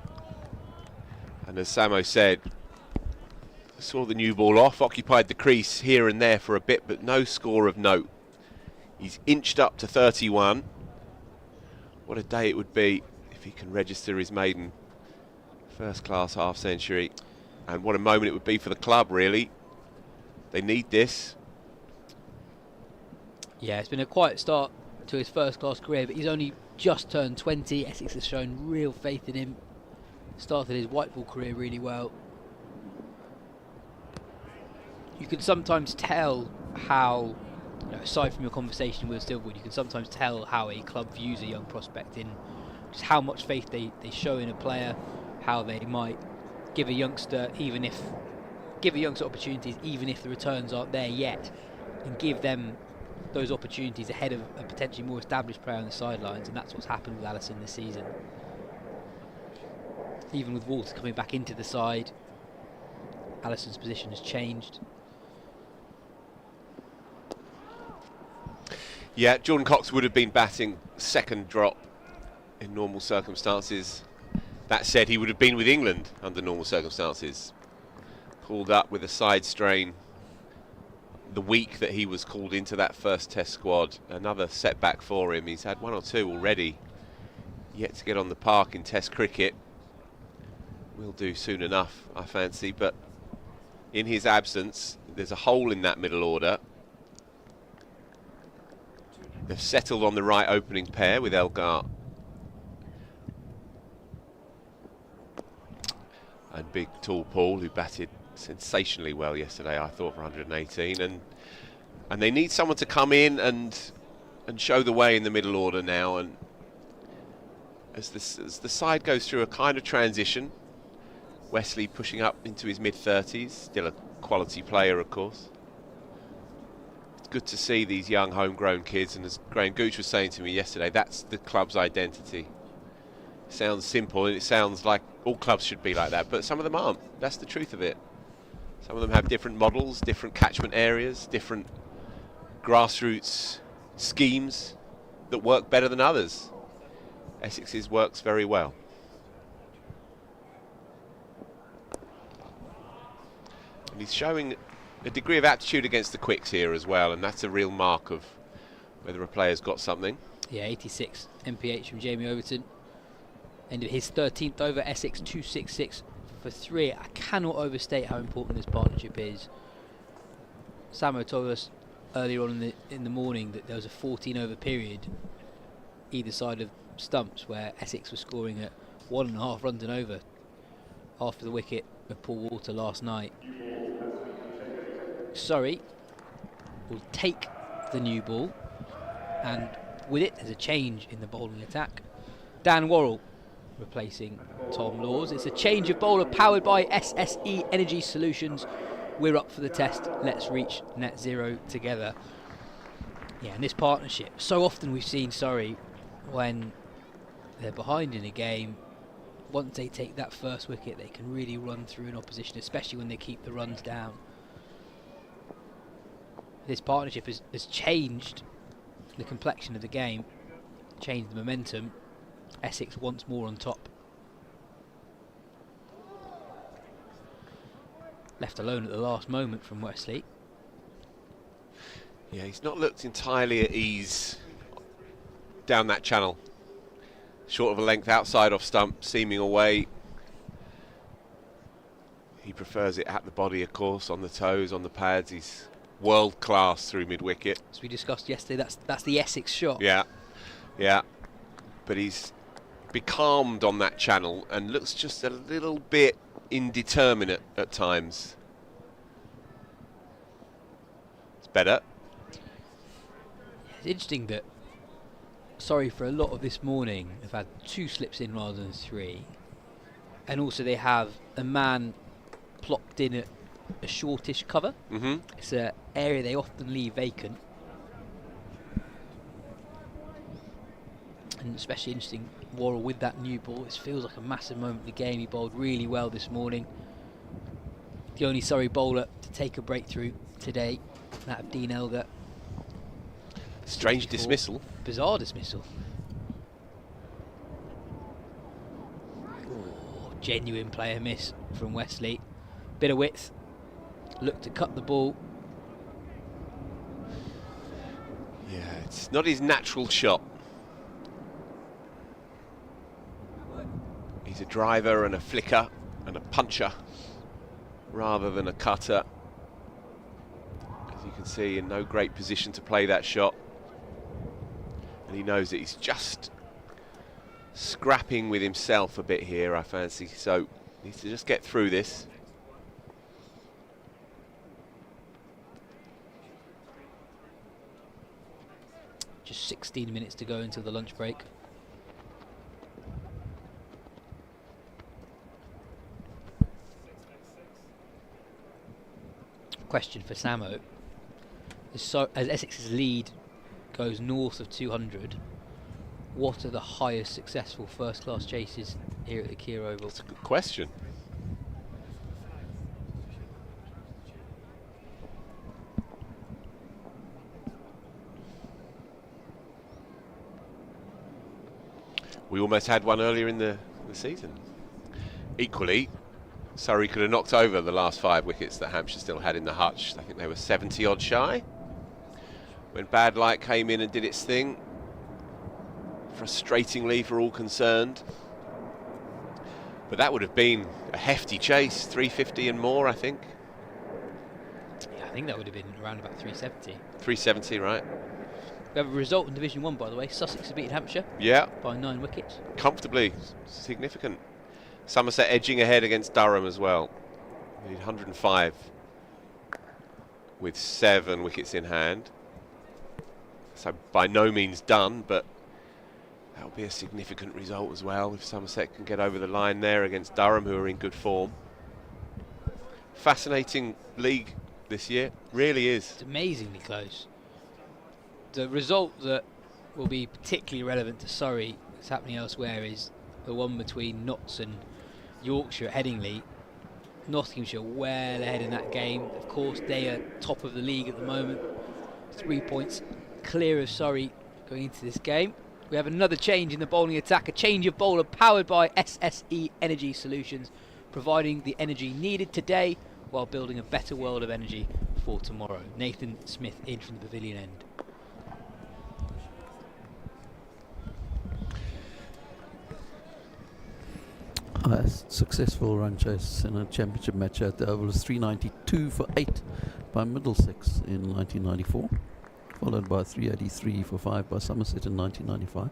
D: And as Samo said, saw the new ball off, occupied the crease here and there for a bit, but no score of note. He's inched up to 31. What a day it would be if he can register his maiden first-class half-century. And what a moment it would be for the club, really. They need this.
G: Yeah, it's been a quiet start to his first-class career, but he's only just turned 20. Essex has shown real faith in him. Started his white ball career really well. You can sometimes tell how, aside from your conversation with Silverwood, you can sometimes tell how a club views a young prospect in just how much faith they show in a player, how they might give a youngster opportunities even if the returns aren't there yet, and give them those opportunities ahead of a potentially more established player on the sidelines, and that's what's happened with Allison this season. Even with Walter coming back into the side, Allison's position has changed.
D: Yeah, Jordan Cox would have been batting second drop in normal circumstances. That said, he would have been with England under normal circumstances. Pulled up with a side strain the week that he was called into that first test squad. Another setback for him. He's had one or two already. Yet to get on the park in test cricket. Will do soon enough, I fancy, but in his absence, there's a hole in that middle order. They've settled on the right opening pair with Elgar and big tall Paul, who batted sensationally well yesterday, I thought, for 118, and they need someone to come in and show the way in the middle order now. And as the side goes through a kind of transition, Wesley pushing up into his mid-30s, still a quality player, of course. It's good to see these young homegrown kids, and as Graham Gooch was saying to me yesterday, that's the club's identity. It sounds simple, and it sounds like all clubs should be like that, but some of them aren't. That's the truth of it. Some of them have different models, different catchment areas, different grassroots schemes that work better than others. Essex's works very well. And he's showing a degree of aptitude against the quicks here as well, and that's a real mark of whether a player's got something.
G: Yeah, 86 MPH from Jamie Overton. Ended his 13th over, Essex 266 for 3. I cannot overstate how important this partnership is. Samo told us earlier on in the morning that there was a 14 over period either side of stumps where Essex was scoring at 1.5 runs and over after the wicket of Paul Walter last night. Surrey will take the new ball, and with it there's a change in the bowling attack. Dan Worrell replacing Tom Laws. It's a change of bowler powered by SSE Energy Solutions. We're up for the test. Let's reach net zero together. Yeah, and this partnership, so often we've seen Surrey when they're behind in a game, once they take that first wicket they can really run through an opposition, especially when they keep the runs down. This partnership has changed the complexion of the game, changed the momentum. Essex once more on top. Left alone at the last moment from Wesley.
D: Yeah, he's not looked entirely at ease down that channel. Short of a length outside off stump, seaming away. He prefers it at the body, of course, on the toes, on the pads. He's world class through mid wicket.
G: As we discussed yesterday, that's the Essex shot.
D: Yeah, yeah. But he's becalmed on that channel and looks just a little bit indeterminate at times. It's better.
G: It's interesting that, sorry, for a lot of this morning they've had 2 slips in rather than 3, and also they have a man plopped in at a shortish cover. It's an area they often leave vacant, and especially interesting Worrell with that new ball. It feels like a massive moment in the game. He bowled really well this morning. The only Surrey bowler to take a breakthrough today, that of Dean Elgar.
D: Strange dismissal.
G: Bizarre dismissal. Oh, genuine player miss from Wesley. Bit of width. Looked to cut the ball.
D: Yeah, it's not his natural shot. He's a driver and a flicker and a puncher rather than a cutter. As you can see, in no great position to play that shot. And he knows that he's just scrapping with himself a bit here, I fancy. So needs to just get through this.
G: Just 16 minutes to go until the lunch break. Question for Samo. So, as Essex's lead goes north of 200, what are the highest successful first-class chases here at the Kia Oval?
D: That's a good question. We almost had one earlier in the season. Equally, Surrey could have knocked over the last 5 wickets that Hampshire still had in the hutch. I think they were 70 odd shy when bad light came in and did its thing, frustratingly for all concerned. But that would have been a hefty chase, 350 and more, I think.
G: Yeah, I think that would have been around about 370.
D: 370, right.
G: We have a result in Division 1, by the way. Sussex has beaten Hampshire.
D: Yeah.
G: By 9 wickets.
D: Comfortably, significant. Somerset edging ahead against Durham as well. We need 105 with 7 wickets in hand. So by no means done, but that'll be a significant result as well if Somerset can get over the line there against Durham, who are in good form. Fascinating league this year, really is.
G: It's amazingly close. The result that will be particularly relevant to Surrey that's happening elsewhere is the one between Notts and Yorkshire at Headingley. Nottinghamshire well ahead in that game. Of course, they are top of the league at the moment. 3 points clear of Surrey going into this game. We have another change in the bowling attack, a change of bowler powered by SSE Energy Solutions, providing the energy needed today while building a better world of energy for tomorrow. Nathan Smith in from the pavilion end.
I: Successful run chase in a championship match at the Oval was 392 for 8 by Middlesex in 1994, followed by 383 for 5 by Somerset in 1995.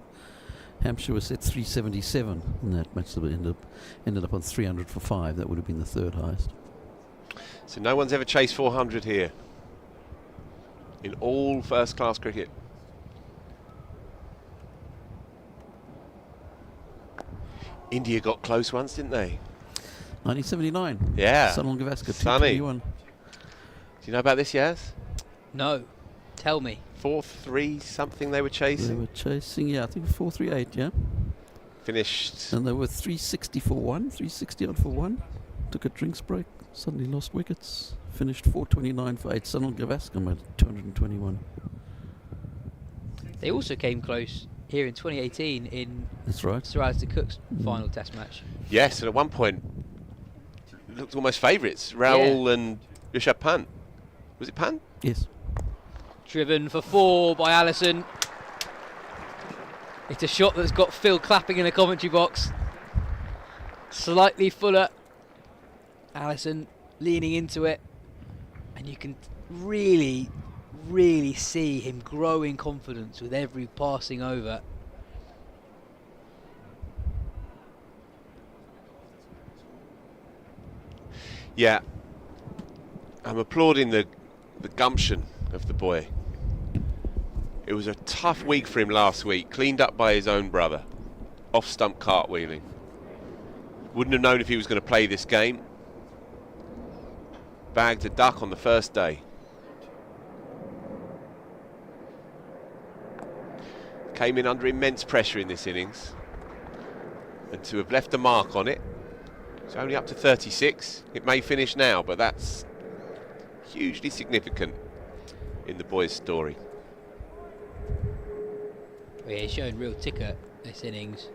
I: Hampshire was set 377 in that match, that ended up on 300 for 5. That would have been the third highest.
D: So no one's ever chased 400 here in all first-class cricket. India got close once, didn't they?
I: 1979.
D: Yeah.
I: Sunil Gavaskar,
D: Sunny.
I: 221.
D: Do you know about this, Yas?
G: No. Tell me.
D: 4-3 something they were chasing?
I: They were chasing, yeah, I think 438, yeah.
D: Finished.
I: And they were 360 for 1, 360 odd for 1. Took a drinks break, suddenly lost wickets. Finished 429 for 8. Sunil Gavaskar made 221.
G: They also came close here in 2018 in
I: That's right.
G: Sir Alistair Cook's final test match.
D: Yes, and at one point looked almost favourites. Raul and Rishabh Pant. Was it Pant?
I: Yes.
G: Driven for 4 by Allison. It's a shot that's got Phil clapping in the commentary box. Slightly fuller. Allison leaning into it. And you can really see him grow in confidence with every passing over.
D: Yeah. I'm applauding the gumption of the boy. It was a tough week for him last week, cleaned up by his own brother. Off-stump cartwheeling. Wouldn't have known if he was going to play this game. Bagged a duck on the first day. Came in under immense pressure in this innings. And to have left a mark on it, it's only up to 36. It may finish now, but that's hugely significant in the boy's story.
G: Yeah, he's shown real ticker this innings,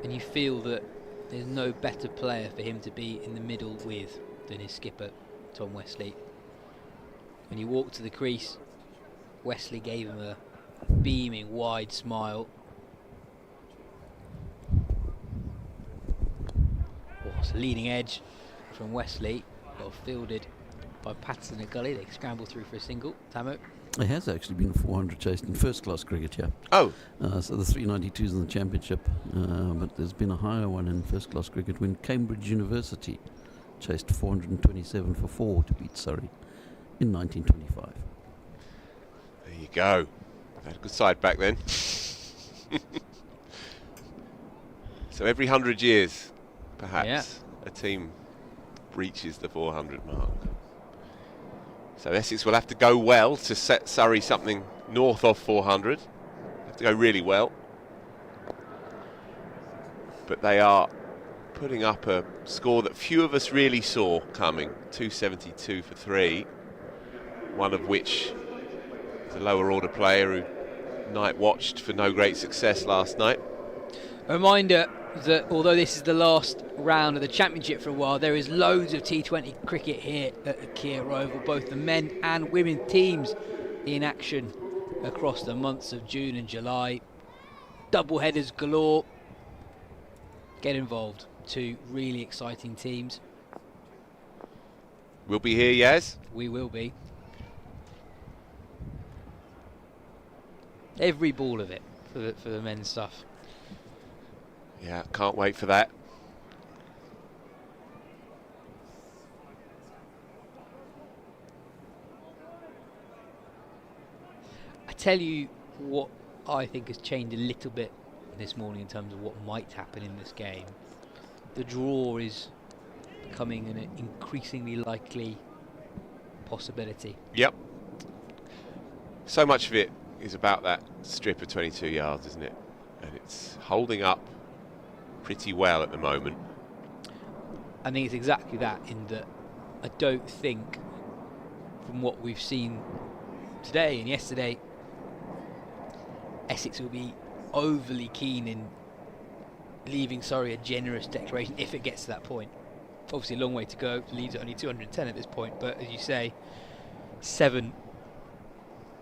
G: and you feel that there's no better player for him to be in the middle with than his skipper, Tom Wesley. When he walked to the crease, Wesley gave him a beaming wide smile. Oh, it's a leading edge from Wesley, got fielded by Patterson and Gully. They scramble through for a single. Tamo.
I: There has actually been a 400 chased in first-class cricket, yeah.
D: Oh,
I: So the 392s in the championship, but there's been a higher one in first-class cricket when Cambridge University chased 427 for 4 to beat Surrey in 1925.
D: there you go. They had a good side back then. So every 100 years, perhaps, a team reaches the 400 mark. So Essex will have to go well to set Surrey something north of 400. Have to go really well. But they are putting up a score that few of us really saw coming. 272 for 3. One of which is a lower order player who night watched for no great success last night.
G: A reminder that although this is the last round of the championship for a while, there is loads of T20 cricket here at the Kia Oval, both the men and women teams in action across the months of June and July. Double headers galore. Get involved. 2 really exciting teams.
D: We'll be here, Yas?
G: We will be. Every ball of it for the men's stuff.
D: Yeah, can't wait for that.
G: I tell you what I think has changed a little bit this morning in terms of what might happen in this game. The draw is becoming an increasingly likely possibility.
D: Yep. So much of it is about that strip of 22 yards, isn't it? And it's holding up pretty well at the moment.
G: I think it's exactly that, in that I don't think, from what we've seen today and yesterday, Essex will be overly keen in leaving Surrey a generous declaration if it gets to that point. Obviously a long way to go, leads at only 210 at this point, but as you say, 7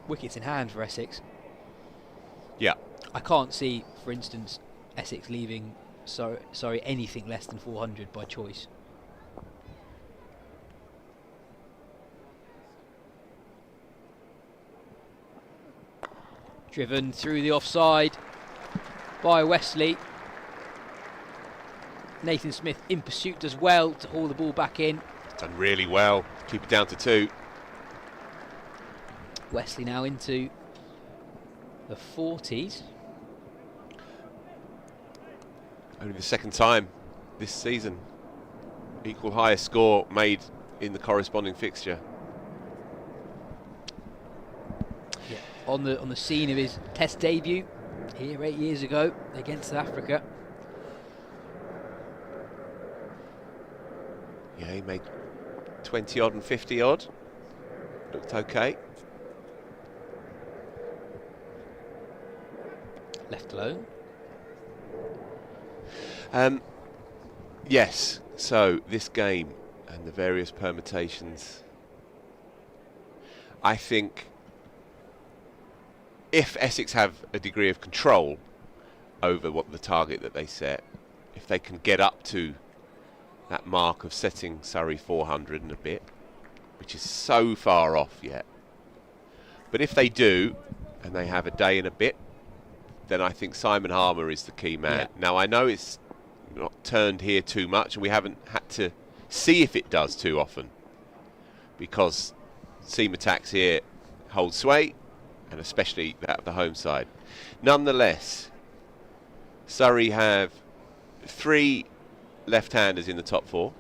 G: wickets in hand for Essex.
D: Yeah.
G: I can't see, for instance, Essex leaving Surrey anything less than 400 by choice. Driven through the offside by Wesley. Nathan Smith in pursuit does well to haul the ball back in.
D: It's done really well. Keep it down to 2.
G: Wesley now into the 40s.
D: Only the second time this season. Equal highest score made in the corresponding fixture.
G: Yeah. On the scene of his Test debut here 8 years ago against South Africa.
D: Yeah, he made 20 odd and 50 odd. Looked okay.
G: Left alone.
D: Yes, so this game and the various permutations, I think if Essex have a degree of control over what the target that they set, if they can get up to that mark of setting Surrey 400 and a bit, which is so far off yet, but if they do and they have a day and a bit, then I think Simon Harmer is the key man.
G: Yeah.
D: Now I know it's not turned here too much and we haven't had to see if it does too often, because seam attacks here hold sway, and especially that of the home side. Nonetheless, Surrey have 3 left-handers in the top 4,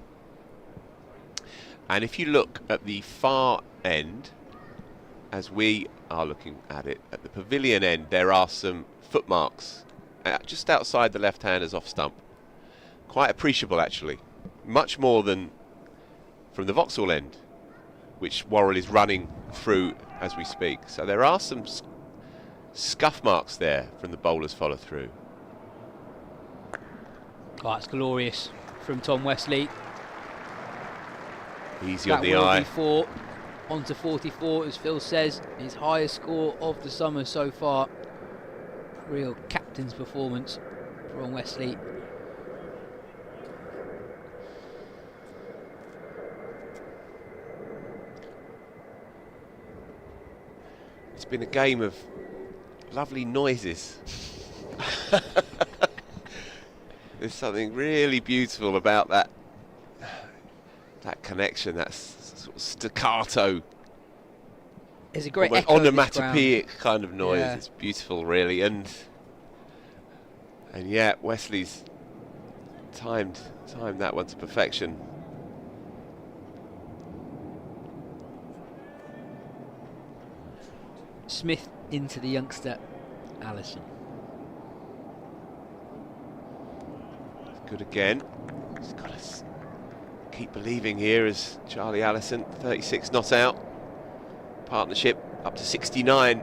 D: and if you look at the far end, as we are looking at it, at the pavilion end, there are some footmarks just outside the left-handers off stump. Quite appreciable actually, much more than from the Vauxhall end, which Worrell is running through as we speak. So there are some scuff marks there from the bowler's follow through.
G: Oh, that's glorious from Tom Wesley.
D: Easy on the eye.
G: That will be 4 onto 44, as Phil says, his highest score of the summer so far. Real captain's performance from Wesley.
D: been a game of lovely noises. There's something really beautiful about that connection, that sort of staccato,
G: There's a great
D: almost
G: echo of this
D: onomatopoeic
G: ground.
D: kind of noise.
G: Yeah.
D: It's beautiful, really, and yeah, Wesley's timed that one to perfection.
G: Smith into the youngster Allison.
D: Good again. He's got to keep believing here as Charlie Allison, 36 not out. Partnership up to 69.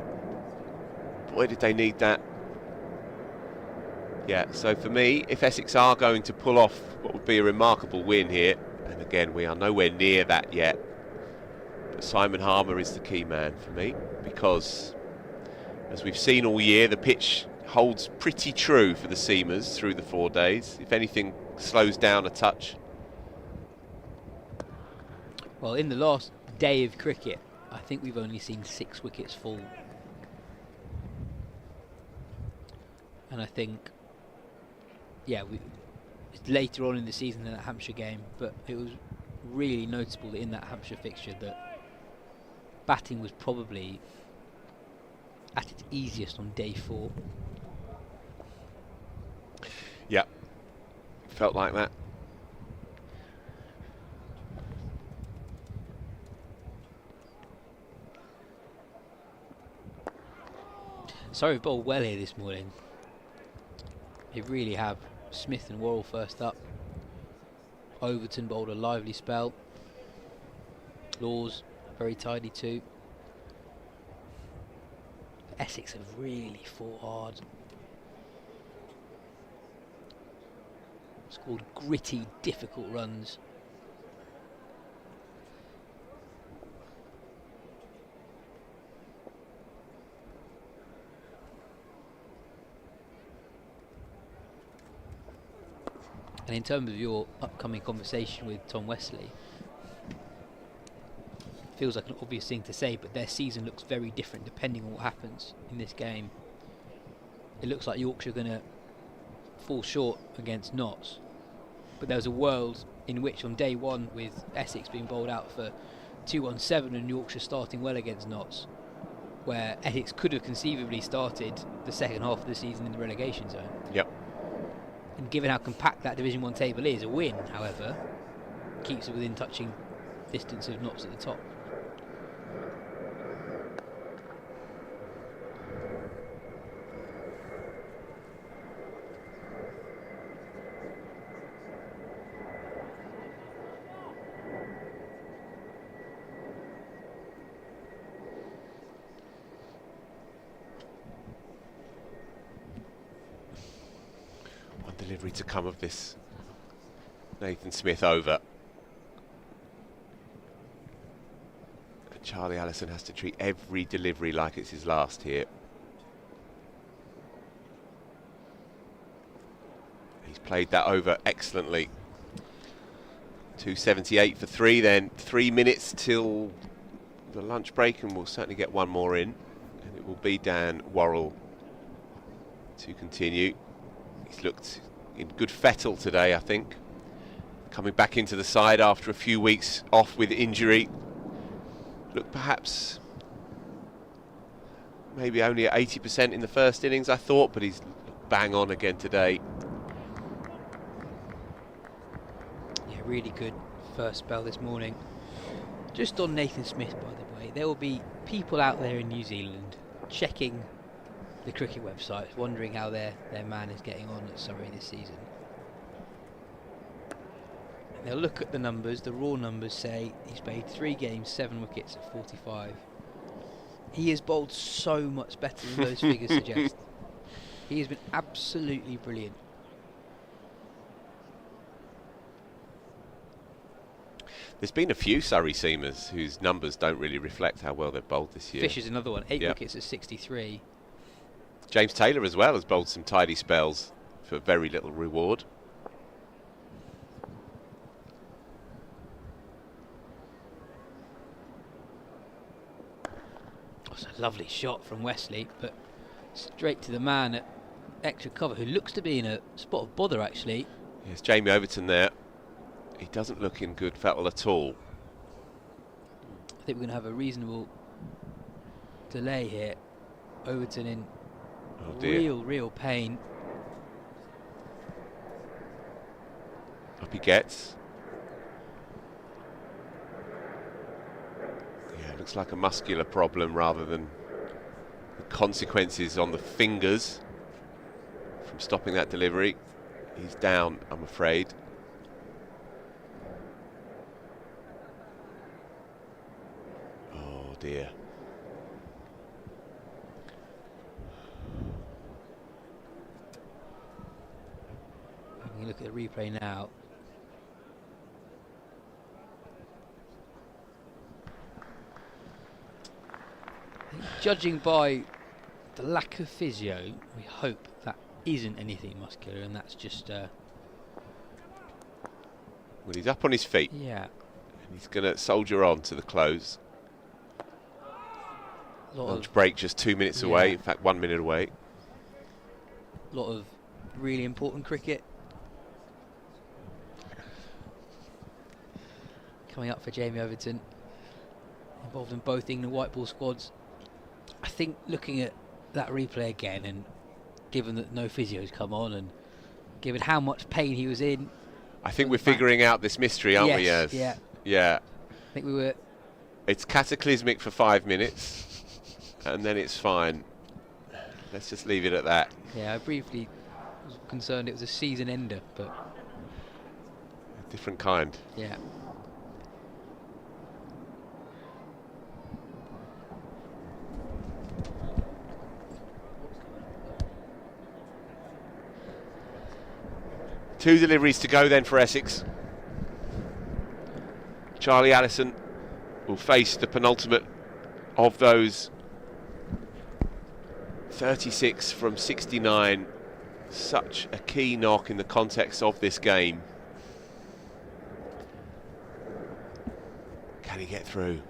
D: Boy, did they need that. Yeah, so for me, if Essex are going to pull off what would be a remarkable win here, and again, we are nowhere near that yet, but Simon Harmer is the key man for me, because as we've seen all year, the pitch holds pretty true for the Seamers through the 4 days. If anything slows down a touch.
G: Well, in the last day of cricket, I think we've only seen 6 wickets fall. And I think, yeah, it's later on in the season than that Hampshire game, but it was really noticeable that in that Hampshire fixture that batting was probably at its easiest on day 4.
D: Yeah, felt like that.
G: Sorry, we've bowled well here this morning. They really have. Smith and Worrell first up. Overton bowled a lively spell. Laws very tidy too. Essex have really fought hard. Scored gritty, difficult runs. And in terms of your upcoming conversation with Tom Wesley, feels like an obvious thing to say, but their season looks very different depending on what happens in this game. It looks like Yorkshire are going to fall short against Notts, but there was a world in which on day 1, with Essex being bowled out for 217 and Yorkshire starting well against Notts, where Essex could have conceivably started the second half of the season in the relegation zone.
D: Yep.
G: And given how compact that Division 1 table is, a win, however, keeps it within touching distance of Notts at the top.
D: Delivery to come of this Nathan Smith over. And Charlie Allison has to treat every delivery like it's his last here. He's played that over excellently. 278 for 3, then 3 minutes till the lunch break, and we'll certainly get one more in, and it will be Dan Worrell to continue. He's looked in good fettle today, I think. Coming back into the side after a few weeks off with injury. Looked perhaps maybe only at 80% in the first innings, I thought, but he's bang on again today.
G: Yeah, really good first spell this morning. Just on Nathan Smith, by the way, there will be people out there in New Zealand checking the cricket website, wondering how their man is getting on at Surrey this season. And they'll look at the numbers, the raw numbers say he's played 3 games, 7 wickets at 45. He has bowled so much better than those figures suggest. He has been absolutely brilliant.
D: There's been a few Surrey seamers whose numbers don't really reflect how well they've bowled this year.
G: Fisher's another one, 8 wickets at 63.
D: James Taylor as well has bowled some tidy spells for very little reward.
G: So there's Lovely shot from Wesley, but straight to the man at extra cover, who looks to be in a spot of bother actually.
D: Yes, Jamie Overton there. He doesn't look in good fettle at all.
G: I think we're going to have a reasonable delay here. Overton in real pain.
D: Up he gets. Yeah, it looks like a muscular problem rather than the consequences on the fingers from stopping that delivery. He's down, I'm afraid. Oh dear.
G: Having a look at the replay now. Judging by the lack of physio, we hope that isn't anything muscular, and that's just
D: Well, he's up on his feet.
G: yeah,
D: And he's going to soldier on to the close.
G: lot
D: Lunch
G: of
D: break just 2 minutes away, in fact 1 minute away.
G: lot of really important cricket coming up for Jamie Overton, involved in both England white ball squads. I think looking at that replay again, and given that no physio's come on, and given how much pain he was in,
D: I think we're figuring out this mystery, aren't we?
G: Yes,
D: Yes.
G: yeah.
D: Yeah.
G: I think we were.
D: It's cataclysmic for 5 minutes, and then it's fine. Let's just leave it at that.
G: Yeah, I briefly was concerned it was a season ender, but
D: A different kind.
G: yeah.
D: Two deliveries to go then for Essex. Charlie Allison will face the penultimate of those. 36 from 69. Such a key knock in the context of this game. Can he get through?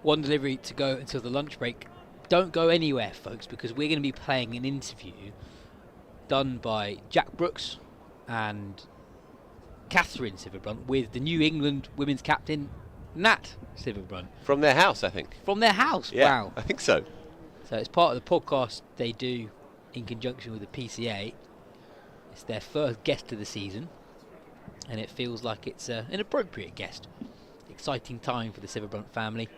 G: One delivery to go until the lunch break. Don't go anywhere, folks, because we're going to be playing an interview done by Jack Brooks and Catherine Silverbrunt with the New England women's captain, Nat Silverbrunt.
D: From their house, I think.
G: From their house,
D: Yeah,
G: wow.
D: I think so.
G: So it's part of the podcast they do in conjunction with the PCA. It's their first guest of the season, and it feels like it's an appropriate guest. Exciting time for the Silverbrunt family.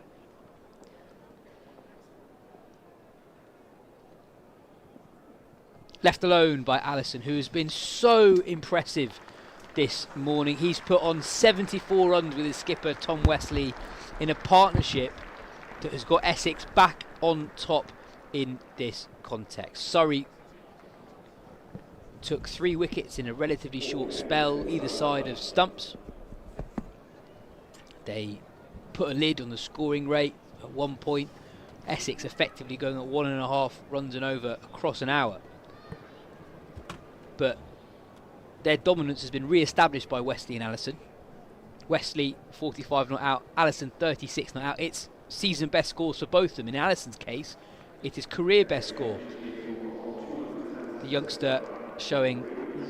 G: Left alone by Allison, who has been so impressive this morning. He's put on 74 runs with his skipper Tom Wesley in a partnership that has got Essex back on top in this context. Surrey took 3 wickets in a relatively short spell either side of stumps. They put a lid on the scoring rate at one point. Essex effectively going at 1.5 runs and over across an hour. But their dominance has been re-established by Wesley and Allison. Wesley 45 not out, Allison 36 not out. It's season best scores for both of them. In Allison's case, it is career best score. The youngster showing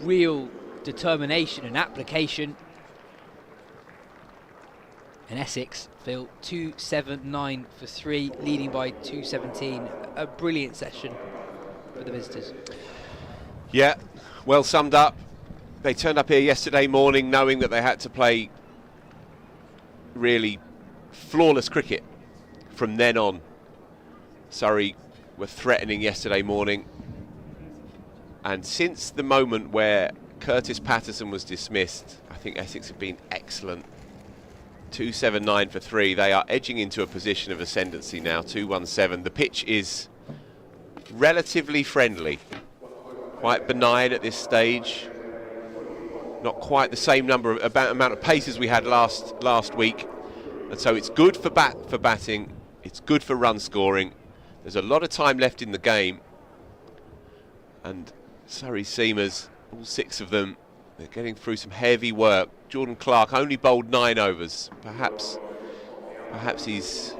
G: real determination and application. And Essex fell 279 for 3, leading by 217. A brilliant session for the visitors.
D: Yeah, well summed up. They turned up here yesterday morning knowing that they had to play really flawless cricket from then on. Surrey were threatening yesterday morning, and since the moment where Curtis Patterson was dismissed, I think Essex have been excellent. 279 for 3. They are edging into a position of ascendancy now, 217. The pitch is relatively friendly, quite benign at this stage. Not quite the same amount of pace as we had last week, and so it's good for batting. It's good for run scoring. There's a lot of time left in the game, and Surrey seamers, all 6 of them, they're getting through some heavy work Jordan Clark only bowled 9 overs. Perhaps he's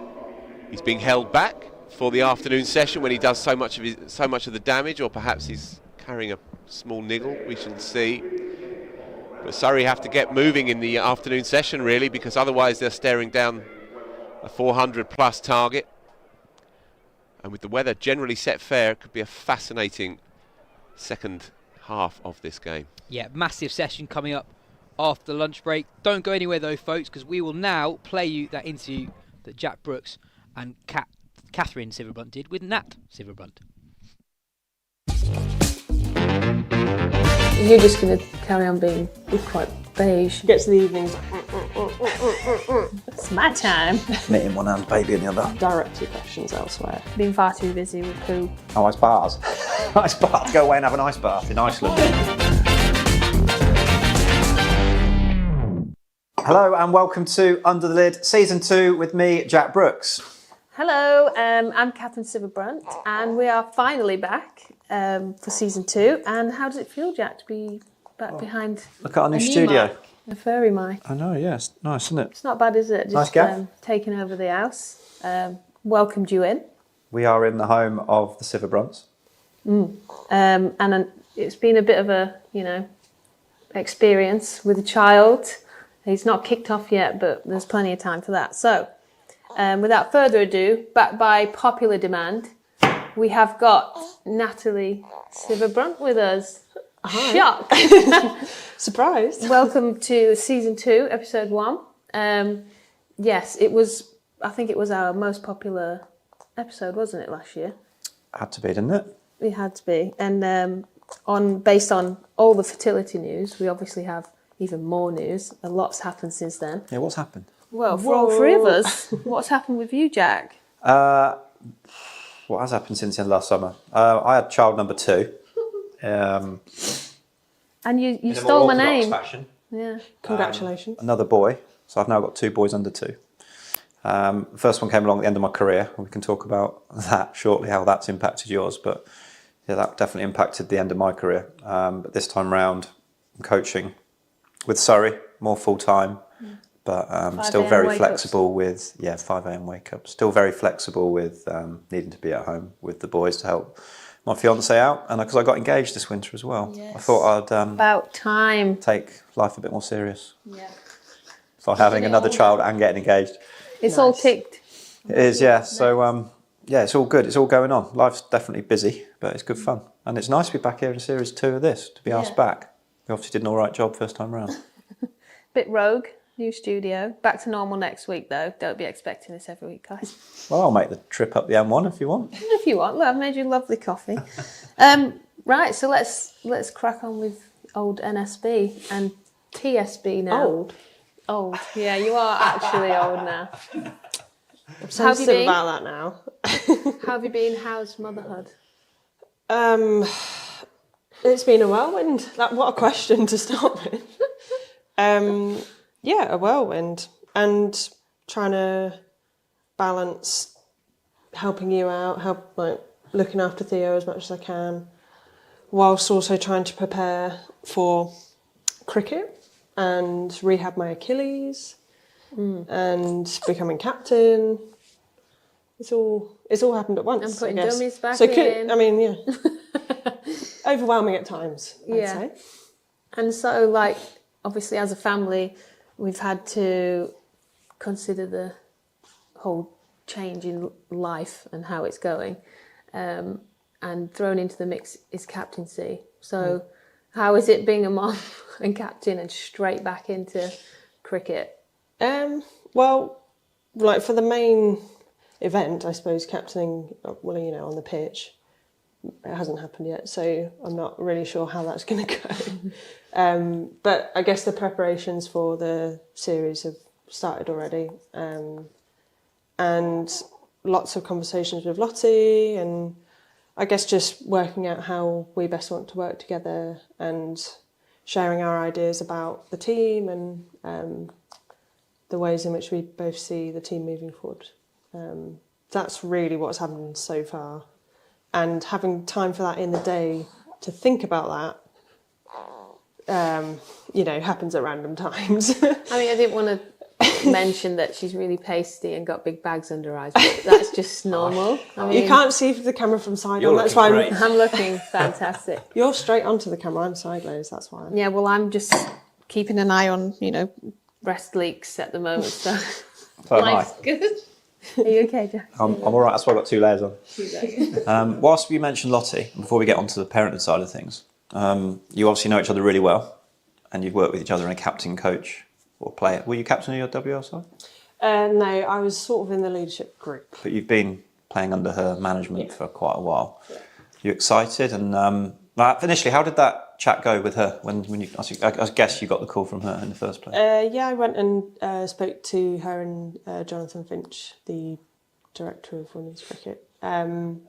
D: being held back for the afternoon session when he does so much of the damage, or perhaps he's carrying a small niggle. We shall see. But Surrey have to get moving in the afternoon session, really, because otherwise they're staring down a 400 plus target. And with the weather generally set fair, it could be a fascinating second half of this game.
G: Yeah, massive session coming up after the lunch break. Don't go anywhere though, folks, because we will now play you that interview that Jack Brooks and Catherine Silverbrunt did with Nat Silverbrunt.
K: You're just going to carry on being quite beige.
L: Get to the evenings.
K: It's my time.
M: Knit in one hand, baby in the other.
L: Direct your questions elsewhere.
K: Been far too busy with poo.
M: Oh, ice baths. Ice bath. Go away and have an ice bath in Iceland. Hello and welcome to Under the Lid Season 2 with me, Jack Brooks.
K: Hello, I'm Catherine Silverbrunt and we are finally back for Season 2. And how does it feel, Jack, to be back behind
M: Look at our new studio.
K: mic, a furry mic?
M: I know, yes. Nice, isn't it?
K: It's not bad, is it? Just
M: Nice gaff.
K: taking over the house. Welcomed you in.
M: We are in the home of the Silverbrunts.
K: And it's been a bit of a, experience with a child. He's not kicked off yet, but there's plenty of time for that. So, without further ado, back by popular demand, we have got Natalie Silverbrunt with us.
L: Hi.
K: Shock!
L: Surprised.
K: Welcome to Season 2, Episode 1. Yes, I think it was our most popular episode, wasn't it, last year?
M: Had to be, didn't it?
K: It had to be. And based on all the fertility news, we obviously have even more news. A lot's happened since then.
M: Yeah, what's happened?
K: Well, for all three of us, what's happened with you, Jack?
M: What has happened since the end of last summer? I had child number 2.
K: And you stole my name.
M: Fashion.
K: Yeah.
L: Congratulations.
M: Another boy. So I've now got 2 boys under 2. The first one came along at the end of my career. We can talk about that shortly, how that's impacted yours. But yeah, that definitely impacted the end of my career. But this time round, I'm coaching with Surrey, more full-time. But still very flexible with 5 a.m. wake up. Still very flexible with needing to be at home with the boys to help my fiance out, and because I got engaged this winter as well.
K: Yes.
M: I thought I'd
K: About time.
M: take life a bit more serious.
K: Yeah.
M: For having another child and getting engaged.
K: It's all ticked.
M: It is, yeah. So it's all good. It's all going on. Life's definitely busy, but it's good fun, and it's nice to be back here in Series 2 of this. To be asked back, we obviously did an all right job first time round.
K: Bit rogue. New studio. Back to normal next week, though. Don't be expecting this every week, guys.
M: Well, I'll make the trip up the M1 if you want.
K: If you want. Look, I've made you lovely coffee. Right, so let's crack on with old NSB and TSB now. Old. Yeah, you are actually old now.
L: I'm sensitive about that now.
K: How have you been? How's motherhood?
L: It's been a whirlwind. What a question to start with. Yeah, a whirlwind. And trying to balance helping you out, looking after Theo as much as I can, whilst also trying to prepare for cricket and rehab my Achilles and becoming captain. It's all happened at once.
K: And putting
L: I guess.
K: dummies back
L: in. Overwhelming at times, I'd say.
K: And so, obviously as a family, we've had to consider the whole change in life and how it's going. And thrown into the mix is captaincy. So how is it being a mom and captain and straight back into cricket?
L: Well, for the main event, I suppose captaining, on the pitch, it hasn't happened yet, so I'm not really sure how that's going to go. But I guess the preparations for the series have started already, and lots of conversations with Lottie, and I guess just working out how we best want to work together and sharing our ideas about the team and the ways in which we both see the team moving forward. That's really what's happened so far. And having time for that in the day to think about that happens at random times.
K: I mean, I didn't want to mention that she's really pasty and got big bags under her eyes, but that's just normal. I mean,
L: you can't see the camera from side on. That's why
K: I'm looking fantastic.
L: You're straight onto the camera. I'm sideways. That's why.
K: Yeah, well, I'm just keeping an eye on, breast leaks at the moment. So life's good. Are you okay, Jack?
M: I'm all right. That's why I've got 2 layers on. Whilst we mentioned Lottie, before we get onto the parenting side of things, you obviously know each other really well, and you've worked with each other in a captain, coach, or player. Were you captain of your WL side?
L: No, I was sort of in the leadership group.
M: But you've been playing under her management for quite a while. Yeah. You excited? And initially, how did that chat go with her when you? I guess you got the call from her in the first place.
L: Yeah, I went and spoke to her and Jonathan Finch, the director of women's cricket. And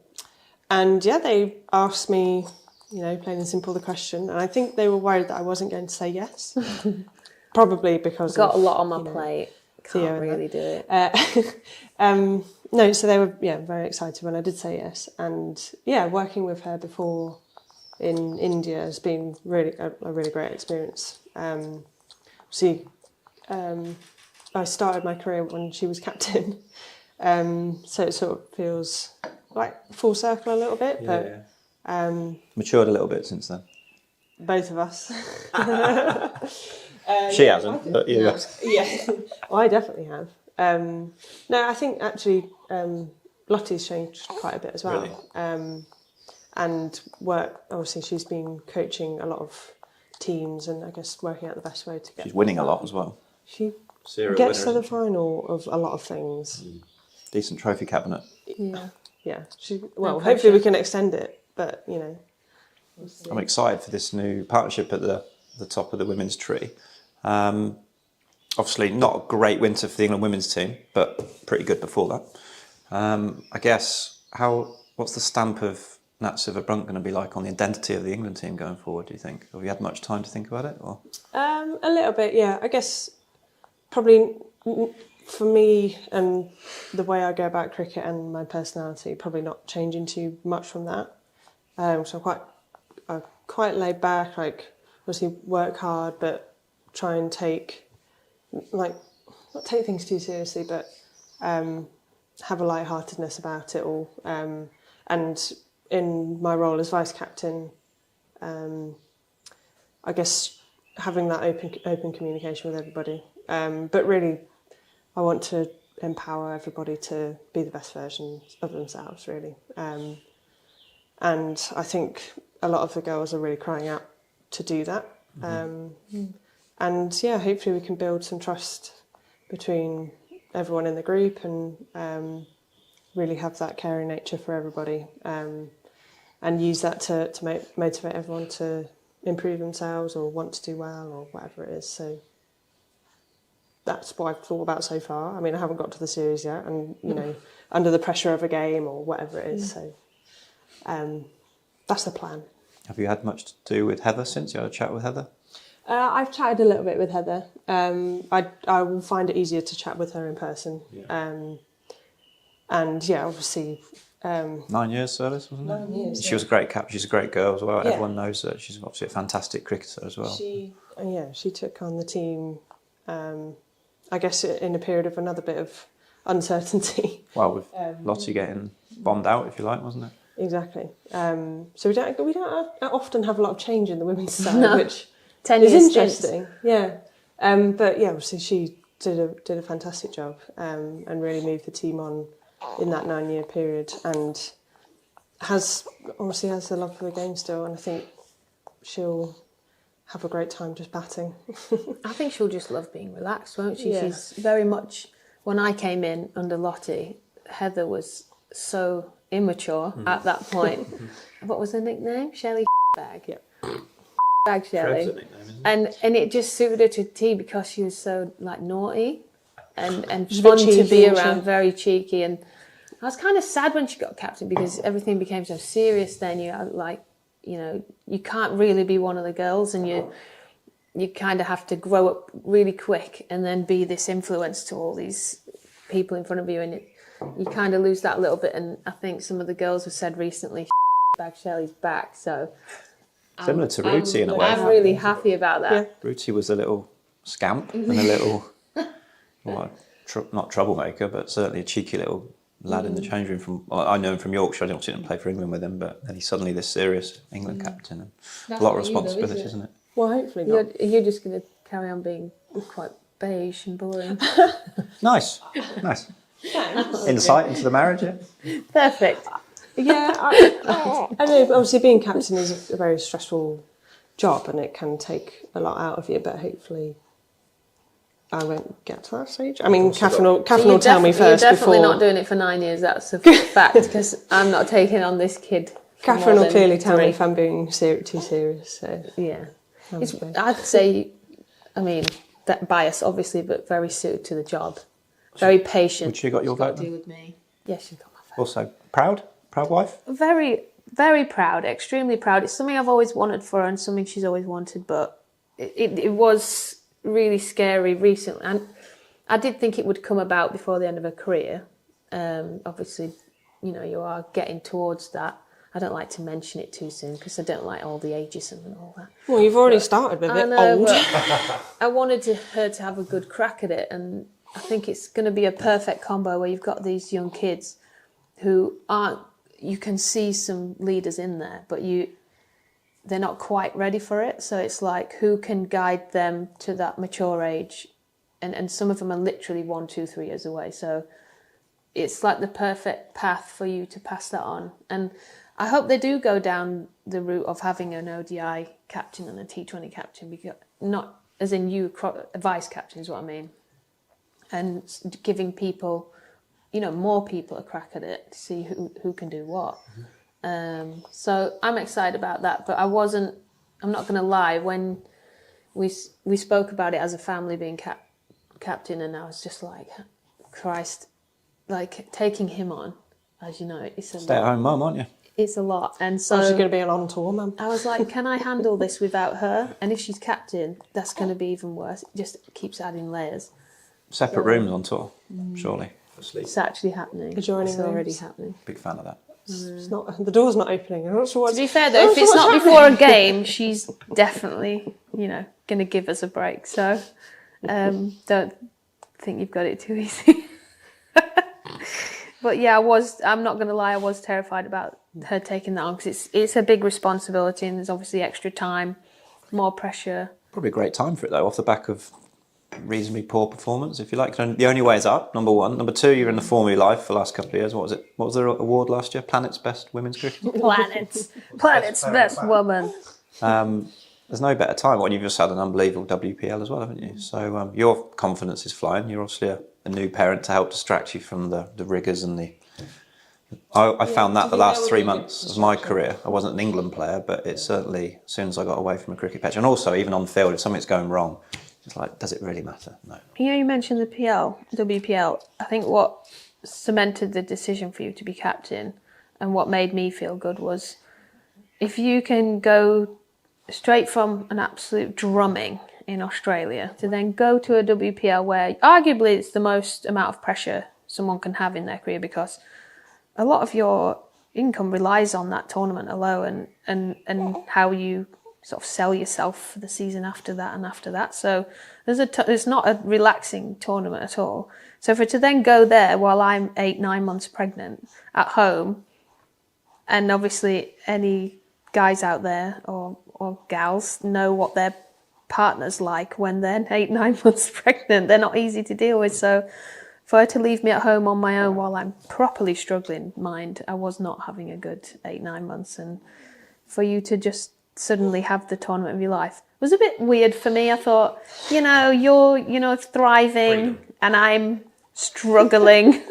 L: yeah, they asked me, plain and simple, the question, and I think they were worried that I wasn't going to say yes. Probably because
K: got a lot on my plate. Can't really do it.
L: No, so they were very excited when I did say yes, and working with her before in India has been really a really great experience. I started my career when she was captain, so it sort of feels like full circle a little bit.
M: Matured a little bit since then.
L: Both of us.
M: She hasn't, but you have.
L: Yeah, well, I definitely have. No, I think actually Lottie's changed quite a bit as well.
M: Really?
L: And work, obviously she's been coaching a lot of teams and I guess working out the best way to get...
M: She's winning a lot as well.
L: She gets to the final of a lot of things.
M: Decent trophy cabinet.
L: Yeah. Hopefully we can extend it, but we'll see.
M: I'm excited for this new partnership at the top of the women's tree. Obviously not a great winter for the England women's team, but pretty good before that. I guess, what's the stamp of Nat Silver-Brunt going to be like on the identity of the England team going forward, do you think? Have you had much time to think about it? Or?
L: A little bit, yeah. I guess probably for me and the way I go about cricket and my personality, probably not changing too much from that. So I'm quite laid back, like obviously work hard, but try and not take things too seriously, but have a lightheartedness about it all. And in my role as vice captain, I guess having that open communication with everybody. But really, I want to empower everybody to be the best version of themselves, really. And I think a lot of the girls are really crying out to do that. And hopefully we can build some trust between everyone in the group and really have that caring nature for everybody, and use that to motivate everyone to improve themselves or want to do well or whatever it is. So that's what I've thought about so far. I mean, I haven't got to the series yet, and under the pressure of a game or whatever it is. So that's the plan.
M: Have you had much to do with Heather since you had a chat with Heather?
L: I've chatted a little bit with Heather. I will find it easier to chat with her in person. Obviously.
M: 9 years service, wasn't it?
L: 9 years.
M: She was a great cap. She's a great girl as well.
L: Yeah.
M: Everyone knows that. She's obviously a fantastic cricketer as well.
L: She took on the team, I guess, in a period of another bit of uncertainty.
M: Well, with Lottie getting bombed out, if you like, wasn't it?
L: Exactly. So we don't often have a lot of change in the women's side, which
K: 10
L: is
K: years
L: interesting. Yeah. But yeah, obviously she did a fantastic job and really moved the team on in that 9-year period, and has the love for the game still, and I think she'll have a great time just batting.
K: I think she'll just love being relaxed, won't she?
L: Yeah.
K: She's very much... When I came in under Lottie, Heather was so immature at that point. What was her nickname? Shelley Bag.
L: Yep.
K: Bag Shelley. And it just suited her to a T because she was so naughty and fun to be around, very cheeky. And I was kind of sad when she got captain because everything became so serious then. You can't really be one of the girls, and you kind of have to grow up really quick and then be this influence to all these people in front of you, and you kind of lose that a little bit. And I think some of the girls have said recently, Bag Shelley's back, so
M: Similar to Rothesay in a way.
K: I'm really happy about that.
L: Yeah.
M: Rothesay was a little scamp and a little, not troublemaker, but certainly a cheeky little lad in the change room. I know him from Yorkshire. I didn't play for England with him, but then he's suddenly this serious England captain. And a lot of responsibility, isn't it?
L: Well, hopefully not.
K: You're just going to carry on being quite beige and boring.
M: Nice. Insight into the marriage, yeah?
K: Perfect.
L: Yeah, I know. Obviously, being captain is a very stressful job, and it can take a lot out of you. But hopefully, I won't get to that stage. I mean, Catherine will tell me first.
K: You're definitely
L: before
K: not doing it for 9 years. That's a fact. Because I'm not taking on this kid.
L: Catherine will clearly tell me if I'm being too serious. So
K: yeah, I'd say, I mean, that bias obviously, but very suited to the job. Very patient.
M: Would she got your vote?
K: Deal with me. Yes, she got my vote.
M: Also proud wife.
K: Very, very proud. Extremely proud. It's something I've always wanted for her, and something she's always wanted. But it was really scary recently, and I did think it would come about before the end of her career. Obviously, you are getting towards that. I don't like to mention it too soon because I don't like all the ageism and all that.
L: Well, you've already started with it. Old.
K: I wanted her to have a good crack at it, and I think it's going to be a perfect combo where you've got these young kids who aren't. You can see some leaders in there, but they're not quite ready for it. So it's like, who can guide them to that mature age? And some of them are literally 1, 2, 3 years away. So it's like the perfect path for you to pass that on. And I hope they do go down the route of having an ODI captain and a T20 captain, because not as in vice captain is what I mean. And giving people, more people a crack at it to see who can do what. So I'm excited about that, but I'm not going to lie, when we spoke about it as a family being captain, and I was just like, Christ, like taking him on, as you know, it's a lot.
M: Stay-at-home mum, aren't you?
K: It's a lot. And so
L: she's going to be a long tour, mum.
K: I was like, can I handle this without her? And if she's captain, that's going to be even worse. It just keeps adding layers.
M: Separate rooms on tour, surely.
K: It's actually happening.
L: Adjoining
K: it's already
L: rooms.
K: happening.
M: Big fan of that.
L: It's not. The door's not opening. I'm not sure what.
K: To be fair though, if it's not before a game, she's definitely, going to give us a break. So don't think you've got it too easy. But yeah, I'm not going to lie, I was terrified about her taking that on, because it's a big responsibility, and there's obviously extra time, more pressure.
M: Probably a great time for it though, off the back of reasonably poor performance, if you like. The only way is up, number one. Number two, you're in the form of your life for the last couple of years. What was it? What was the award last year? Planet's Best Women's Cricket?
K: Planet's Best Woman.
M: There's no better time. Well, you've just had an unbelievable WPL as well, haven't you? So your confidence is flying. You're obviously a new parent to help distract you from the rigours and the... I found that the last 3 months of my career. I wasn't an England player, but it certainly, as soon as I got away from a cricket pitch, and also even on field, if something's going wrong, it's like, does it really matter? No.
K: You mentioned the WPL. I think what cemented the decision for you to be captain, and what made me feel good, was if you can go straight from an absolute drumming in Australia to then go to a WPL where arguably it's the most amount of pressure someone can have in their career, because a lot of your income relies on that tournament alone, and how you sort of sell yourself for the season after that and after that. So it's not a relaxing tournament at all. So for it to then go there while I'm 8-9 months pregnant at home, and obviously any guys out there or gals know what their partner's like when they're 8-9 months pregnant. They're not easy to deal with. So for her to leave me at home on my own while I'm properly struggling, mind, I was not having a good 8-9 months, and for you to just suddenly have the tournament of your life was a bit weird for me. I thought, you're thriving and I'm struggling.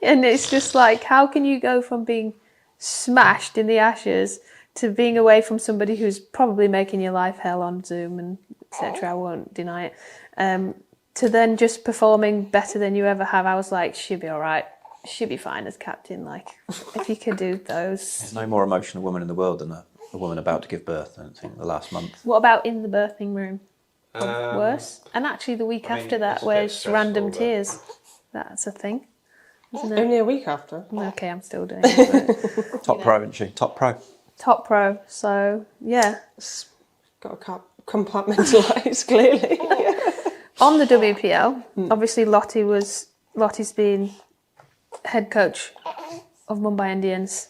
K: And it's just like, how can you go from being smashed in the Ashes to being away from somebody who's probably making your life hell on Zoom and etc. I won't deny it. To then just performing better than you ever have. I was like, she'll be all right. She'll be fine as captain. Like, if you could do those.
M: There's no more emotional woman in the world than a woman about to give birth, I don't think, the last month.
K: What about in the birthing room? Worse? And actually the week after that, where it's random tears. That's a thing, isn't it?
L: Only a week after.
K: Okay, I'm still doing it.
M: Top pro, isn't she? Top pro.
K: top pro. So yeah,
L: It's got to compartmentalise clearly.
K: on the WPL, obviously Lottie's been head coach of Mumbai Indians,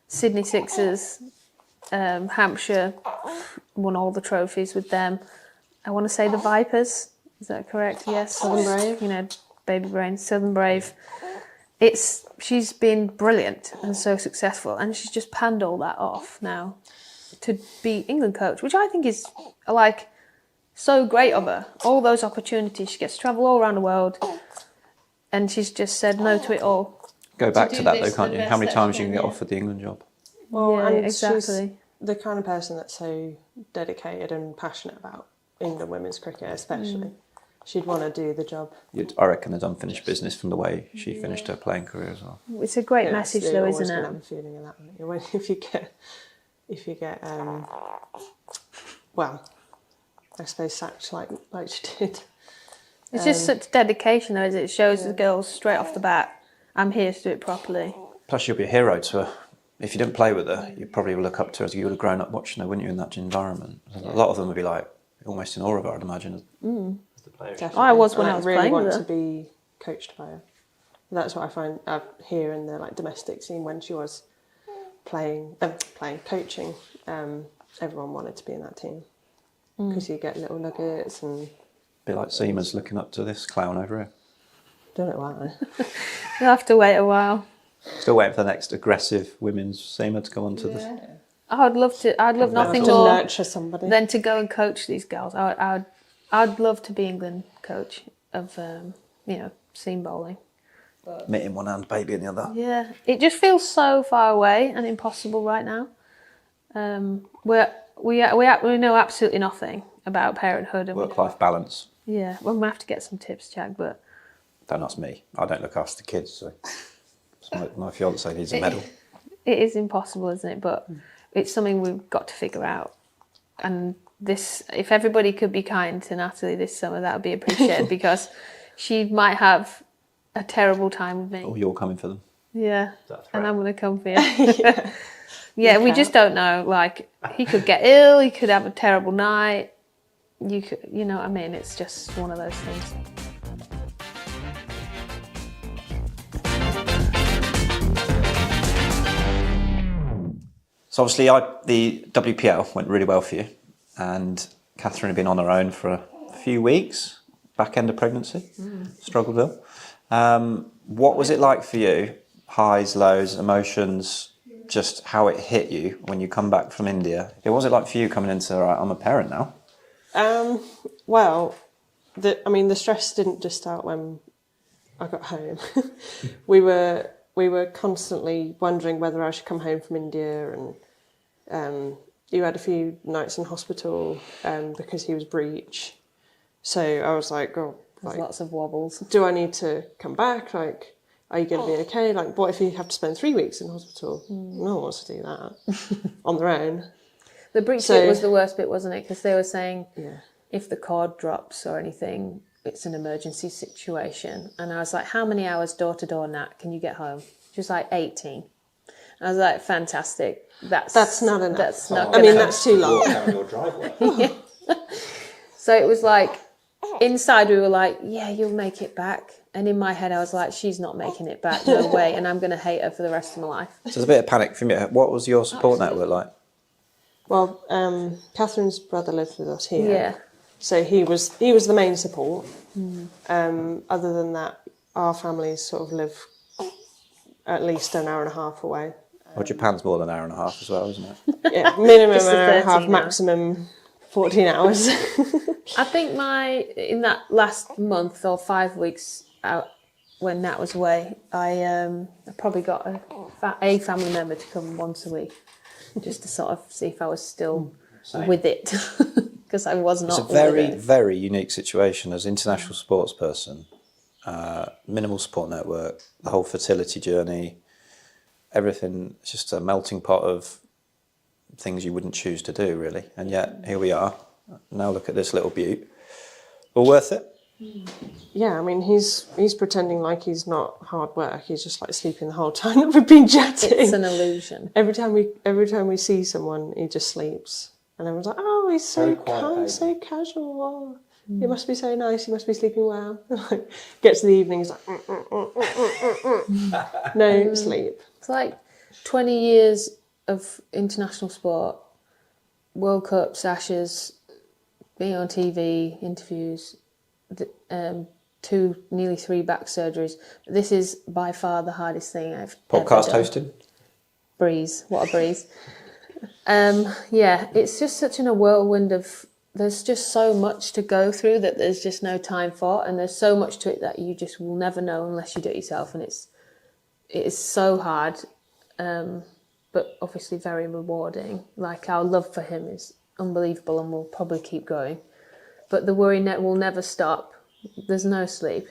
K: Sydney Sixers, Hampshire, won all the trophies with them. I want to say the Vipers. Is that correct? Yes.
L: Southern Brave.
K: You know, baby brain, Southern Brave. She's been brilliant and so successful, and she's just panned all that off now to be England coach, which I think is like so great of her. All those opportunities, she gets to travel all around the world, and she's just said no to it all.
M: Go back
K: do
M: to that
K: this
M: though, can't
K: the
M: you?
K: best
M: How many
K: that
M: times
K: she
M: you can
K: can,
M: get
K: yeah.
M: offered the England job?
L: Well,
K: Yeah,
L: and
K: exactly.
L: she's the kind of person that's so dedicated and passionate about England women's cricket, especially. She'd want to do the job.
M: I reckon there's unfinished business from the way she finished her playing career as well.
K: It's a great
L: Yeah,
K: message,
L: you're
K: though,
L: always
K: isn't
L: gonna
K: it?
L: have a feeling of that, aren't you? If you get well, I suppose sacked like she did.
K: It's just such dedication, though, is it? It shows the girls straight off the bat, I'm here to do it properly.
M: Plus, you'll be a hero to her. If you didn't play with her, you'd probably look up to her as you would have grown up watching her, wouldn't you, in that environment? A lot of them would be like almost in awe of her, I'd imagine. As the players.
L: Definitely.
K: I was when I was
L: really
K: playing
L: want
K: with
L: to
K: her.
L: be coached by her. That's what I find here in the domestic scene when she was coaching. Everyone wanted to be in that team because you get little nuggets and.
M: Be like Seaman's looking up to this clown over here.
L: Don't know why.
K: You'll have to wait a while.
M: Still waiting for the next aggressive women's Seaman to go on to this.
K: I'd love nothing
L: to
K: more
L: nurture somebody
K: than to go and coach these girls. I'd love to be England coach of seam bowling.
M: Mitt in one hand, baby in the other.
K: Yeah, it just feels so far away and impossible right now. We know absolutely nothing about parenthood and
M: Work-life balance.
K: yeah, well, we have to get some tips, Jack. But
M: Don't ask me. I don't look after the kids, so my fiance needs a medal.
K: it is impossible, isn't it? But it's something we've got to figure out. And this, if everybody could be kind to Natalie this summer, that would be appreciated because she might have a terrible time with me.
M: Oh, you're coming for them.
K: Yeah, and I'm going to come for you. Yeah, we just don't know. Like, he could get ill, he could have a terrible night. You know what I mean? It's just one of those things.
M: So obviously the WPL went really well for you, and Catherine had been on her own for a few weeks, back end of pregnancy, struggled with it. What was it like for you? Highs, lows, emotions, just how it hit you when you come back from India. What was it like for you coming into, right, I'm a parent now?
L: Well, the stress didn't just start when I got home. we were constantly wondering whether I should come home from India, and you had a few nights in hospital because he was breech. So I was like, oh,
K: There's lots of wobbles.
L: do I need to come back? Like, are you going to be okay? Like, what if you have to spend 3 weeks in hospital? No one wants to do that on their own.
K: The breech bit was the worst bit, wasn't it? Because they were saying
L: Yeah.
K: if the cord drops or anything, it's an emergency situation. And I was like, how many hours door to door, Nat, can you get home? She was like, 18. I was like, fantastic. That's
L: not enough.
K: That's not.
L: I mean, that's too long.
A: Walk down your driveway.
K: Yeah. So it was like, inside we were like, yeah, you'll make it back. And in my head I was like, she's not making it back, no way. And I'm going to hate her for the rest of my life.
M: So there's a bit of panic from you. What was your support network like?
L: Well, Catherine's brother lives with us here.
K: Yeah.
L: So he was the main support. Other than that, our families sort of live at least an hour and a half away.
M: Well, Japan's more than an hour and a half as well, isn't it?
L: Yeah, minimum
K: Just
L: an
K: the
L: hour and a half,
K: 13 now.
L: maximum 14 hours.
K: I think in that last month or 5 weeks out when Nat was away, I probably got a family member to come once a week just to sort of see if I was still with it. Because I was not.
M: It's a very, very unique situation as international sports person. Minimal support network, the whole fertility journey, everything. It's just a melting pot of things you wouldn't choose to do, really. And yet, here we are. Now look at this little beaut. All worth it?
L: Yeah, I mean, he's pretending like he's not hard work. He's just like sleeping the whole time that we've been chatting.
K: It's an illusion.
L: Every time we see someone, he just sleeps, and everyone's like, "Oh, he's so kind, so casual. Oh, he must be so nice. He must be sleeping well." Get to the evening, he's like, no sleep.
K: It's like 20 years of international sport, World Cups, Ashes, being on TV, interviews, nearly 3 back surgeries. This is by far the hardest thing I've
M: Podcast
K: ever done.
M: hosting?
K: Breeze. What a breeze. Yeah, it's just such in a whirlwind of... There's just so much to go through that there's just no time for, and there's so much to it that you just will never know unless you do it yourself, and it is so hard, but obviously very rewarding. Like, our love for him is unbelievable and will probably keep going, but the worry will never stop. There's no sleep.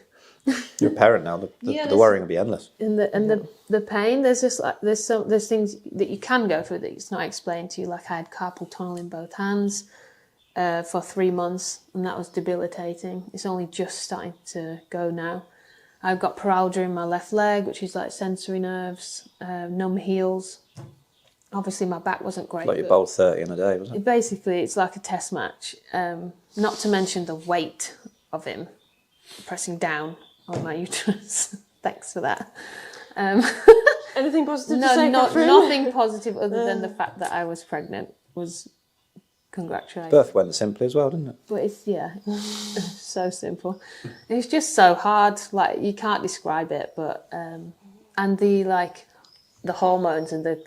M: You're a parent now. The worrying will be endless.
K: And the pain. There's just like there's things that you can go through that it's not explained to you. Like, I had carpal tunnel in both hands for 3 months, and that was debilitating. It's only just starting to go now. I've got paralysis in my left leg, which is like sensory nerves, numb heels. Obviously, my back wasn't great.
M: Like you bowled 30 in a day, wasn't it?
K: Basically, it's like a test match. Not to mention the weight of him pressing down on my uterus. Thanks for that.
L: Anything positive to
K: No,
L: say, Catherine?
K: nothing positive other than the fact that I was pregnant was congratulated.
M: Birth went simply as well, didn't it?
K: But it's so simple. It's just so hard. Like, you can't describe it. But and the hormones and the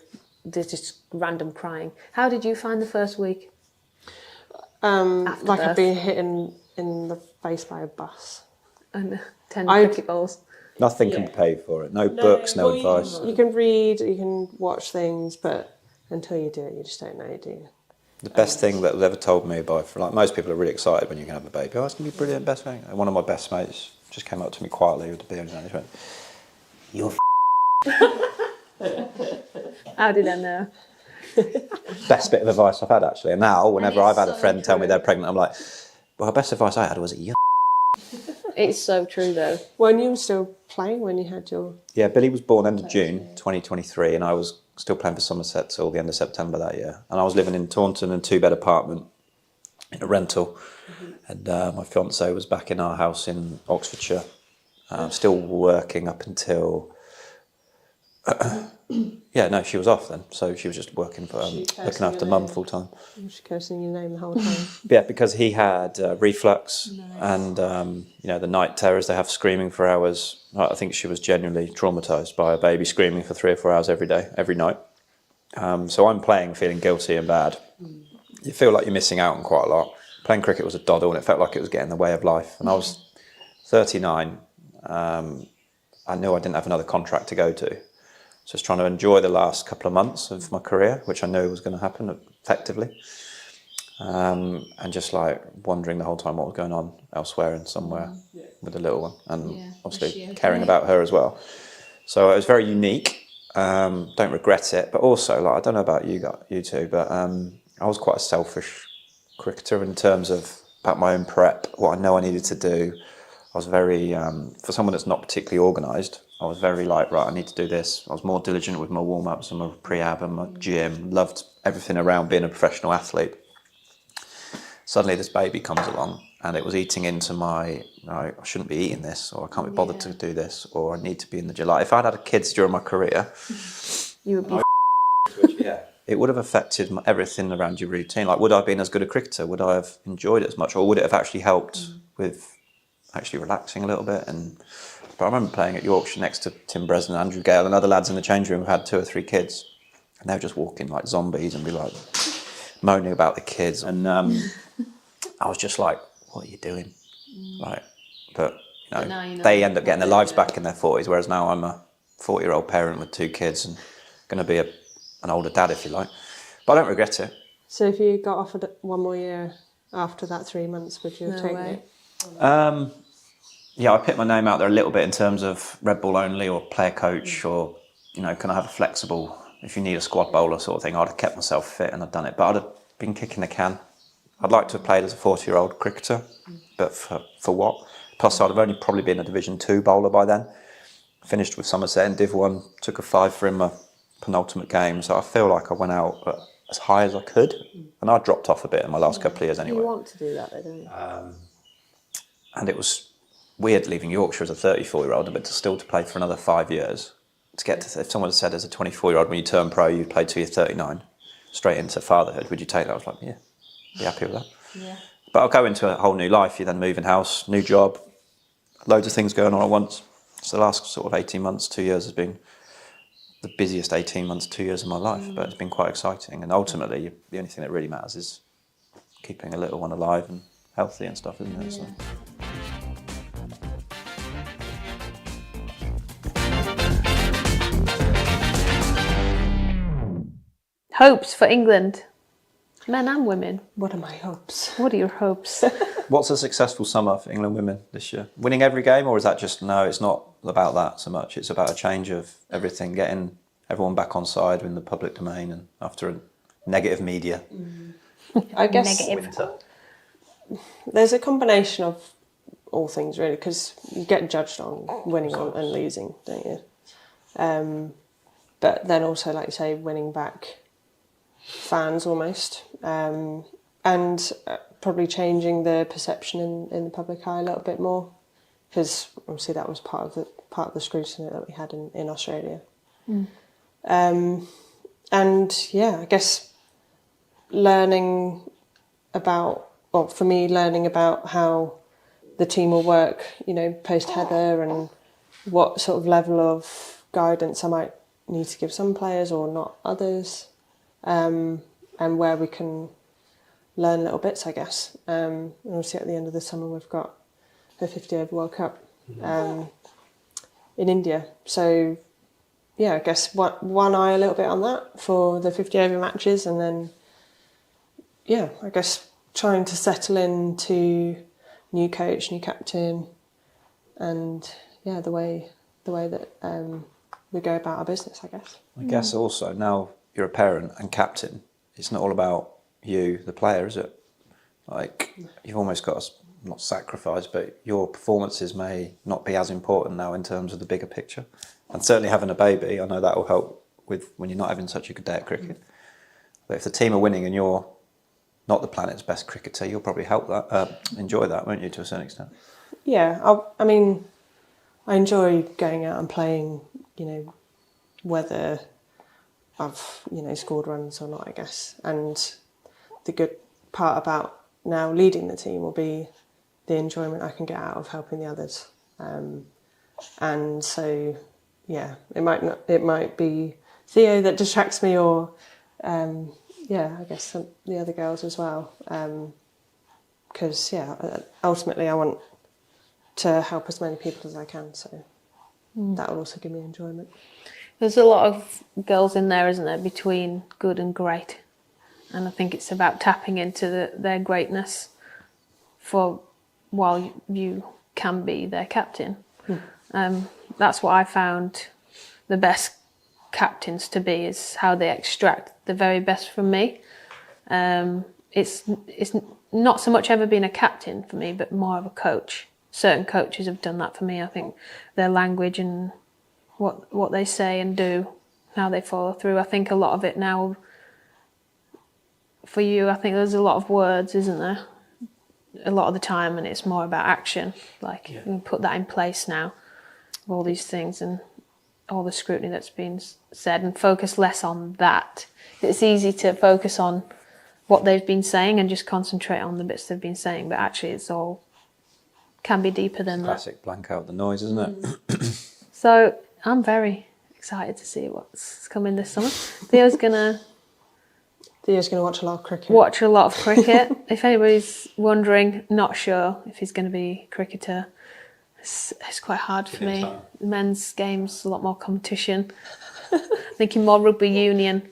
K: just random crying. How did you find the first week?
L: Like I'd been hit in the face by a bus.
K: And 10 cricket balls.
M: Nothing can be paid for it. No books, no advice.
L: You can read, you can watch things, but until you do it, you just don't know, do you?
M: The best thing that was ever told me by, like, most people are really excited when you can have a baby. Oh, it's going to be brilliant, best thing. And one of my best mates just came up to me quietly with the beer in his hand. He went, "You're
K: How did I know?
M: Best bit of advice I've had, actually. And now, whenever I've had a friend tell me they're pregnant, I'm like, well, the best advice I had was,
K: It's so true, though.
L: When you were still playing, when you had your...
M: Yeah, Billy was born end of June 2023, and I was still playing for Somerset till the end of September that year. And I was living in Taunton in a 2-bed apartment in a rental. And my fiancée was back in our house in Oxfordshire, still working up until... she was off then, so she was just working for looking after mum full time.
L: She cursing your name the whole time.
M: Yeah, because he had reflux and the night terrors they have, screaming for hours. I think she was genuinely traumatised by a baby screaming for 3 or 4 hours every day, every night. So I'm playing, feeling guilty and bad. You feel like you're missing out on quite a lot. Playing cricket was a doddle, and it felt like it was getting in the way of life. And I was 39. I knew I didn't have another contract to go to. So I was trying to enjoy the last couple of months of my career, which I knew was going to happen effectively. And just like wondering the whole time what was going on elsewhere and somewhere with the little one. And obviously caring about her as well. So it was very unique. Don't regret it. But also, like, I don't know about you two, but I was quite a selfish cricketer in terms of about my own prep, what I know I needed to do. I was very, for someone that's not particularly organised, I was very like, right, I need to do this. I was more diligent with my warm-ups and my pre-ab and my gym. Loved everything around being a professional athlete. Suddenly this baby comes along and it was eating into my, I shouldn't be eating this, or I can't be bothered to do this, or I need to be in the gym. Like, if I'd had kids during my career,
K: you would be
M: it would have affected everything around your routine. Like, would I have been as good a cricketer? Would I have enjoyed it as much? Or would it have actually helped with actually relaxing a little bit? But I remember playing at Yorkshire next to Tim Bresnan, Andrew Gale and other lads in the change room who had 2 or 3 kids, and they would just walk in like zombies and be like moaning about the kids, and I was just like, what are you doing? Like, but they end up getting their lives back in their 40s, whereas now I'm a 40-year-old parent with 2 kids and going to be an older dad, if you like. But I don't regret it.
L: So if you got offered 1 more year after that 3 months, would you have taken it?
M: Yeah, I put my name out there a little bit in terms of red ball only or player coach, or, can I have a flexible, if you need a squad bowler sort of thing. I'd have kept myself fit and I'd done it, but I'd have been kicking the can. I'd like to have played as a 40-year-old cricketer, but for what? Plus, I'd have only probably been a Division 2 bowler by then. Finished with Somerset in Div 1, took a 5 for in my penultimate game. So I feel like I went out as high as I could. And I dropped off a bit in my last couple of years anyway.
K: You want to do that, though, don't you?
M: And it was weird leaving Yorkshire as a 34-year-old, but still to play for another 5 years. To get to, if someone had said as a 24-year-old when you turn pro, you play till you're 39, straight into fatherhood, would you take that? I was like, yeah, be happy with that.
K: Yeah.
M: But I'll go into a whole new life. You then move in house, new job, loads of things going on at once. So the last sort of 18 months, 2 years has been the busiest 18 months, 2 years of my life, but it's been quite exciting. And ultimately, the only thing that really matters is keeping a little one alive and healthy and stuff, isn't it? So.
K: Hopes for England, men and women.
L: What are my hopes?
K: What are your hopes?
M: What's a successful summer for England women this year? Winning every game, or is that just, no, it's not about that so much. It's about a change of everything, getting everyone back on side in the public domain and after a negative media.
L: I guess
K: Negative.
L: there's a combination of all things, really, because you get judged on winning and losing, don't you? But then also, like you say, winning back fans almost, and probably changing the perception in the public eye a little bit more, because obviously that was part of the scrutiny that we had in Australia. And yeah, I guess learning about how the team will work, post Heather, and what sort of level of guidance I might need to give some players or not others, and where we can learn little bits, I guess. And obviously at the end of the summer we've got the 50 over World Cup in India. So yeah, I guess one eye a little bit on that for the 50 over matches, and then yeah, I guess trying to settle into new coach, new captain, and yeah, the way that we go about our business, I guess.
M: I guess also now you're a parent and captain, it's not all about you, the player, is it? Like, you've almost got to, not sacrifice, but your performances may not be as important now in terms of the bigger picture. And certainly having a baby, I know that will help with when you're not having such a good day at cricket. But if the team are winning and you're not the planet's best cricketer, you'll probably help that, enjoy that, won't you, to a certain extent?
L: Yeah, I mean, I enjoy going out and playing, whether I've, scored runs or not, I guess. And the good part about now leading the team will be the enjoyment I can get out of helping the others. And so, yeah, it might be Theo that distracts me, or I guess the other girls as well. Because ultimately I want to help as many people as I can. So that will also give me enjoyment.
K: There's a lot of girls in there, isn't there, between good and great. And I think it's about tapping into their greatness while you can be their captain. That's what I found the best captains to be, is how they extract the very best from me. It's not so much ever been a captain for me, but more of a coach. Certain coaches have done that for me. I think their language and what they say and do, how they follow through. I think a lot of it now, for you, I think there's a lot of words, isn't there? A lot of the time, and it's more about action. Like, you can put that in place now, all these things and all the scrutiny that's been said, and focus less on that. It's easy to focus on what they've been saying and just concentrate on the bits they've been saying, but actually it's all can be deeper than that.
M: Classic blank out the noise, isn't it?
K: So I'm very excited to see what's coming this summer. Theo's going to
L: watch a lot of cricket.
K: If anybody's wondering, not sure if he's going to be a cricketer, it's quite hard for me. Men's games, a lot more competition. Thinking more rugby union.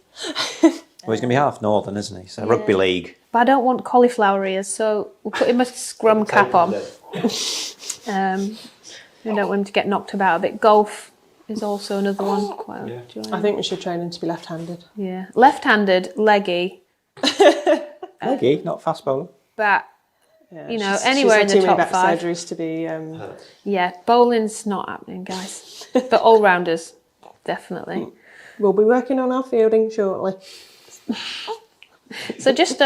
M: Well, he's going to be half northern, isn't he? So rugby league.
K: But I don't want cauliflower ears, so we'll put him a scrum cap on. We don't want him to get knocked about a bit. Golf is also another one.
L: I think we should train him to be left-handed.
K: Yeah, left-handed, leggy.
M: Leggy, not fast bowler.
K: Bat you know, anywhere in the top
L: back
K: 5.
L: surgeries to be.
K: Yeah, bowling's not happening, guys. But all-rounders, definitely.
L: We'll be working on our fielding shortly.
K: So just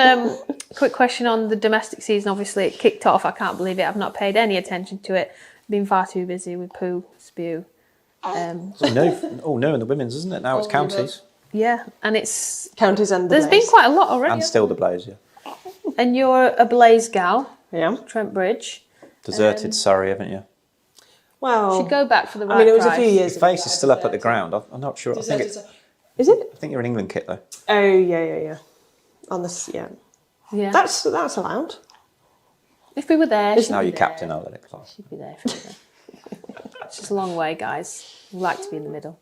K: quick question on the domestic season. Obviously, it kicked off. I can't believe it. I've not paid any attention to it. Been far too busy with poo, spew.
M: It's all new in the women's, isn't it? Now it's counties.
K: Yeah, and it's...
L: Counties and the
K: There's
L: Blaze.
K: been quite a lot already.
M: And still the Blaze, yeah.
K: And you're a Blaze gal.
L: Yeah.
K: Trent Bridge.
M: Deserted Surrey, haven't you?
L: Well...
K: Should go back for the right
L: I mean, it was
K: price.
L: a few years
M: Your face is still up at the ground. I'm not sure.
L: Is it?
M: I think you're in England kit, though.
L: Oh, yeah. On this, yeah.
K: Yeah.
L: That's allowed.
K: If we were there,
M: Now you're captain, I'll let it fly.
K: she'd be there if we were there. It's just a long way, guys. We like to be in the middle.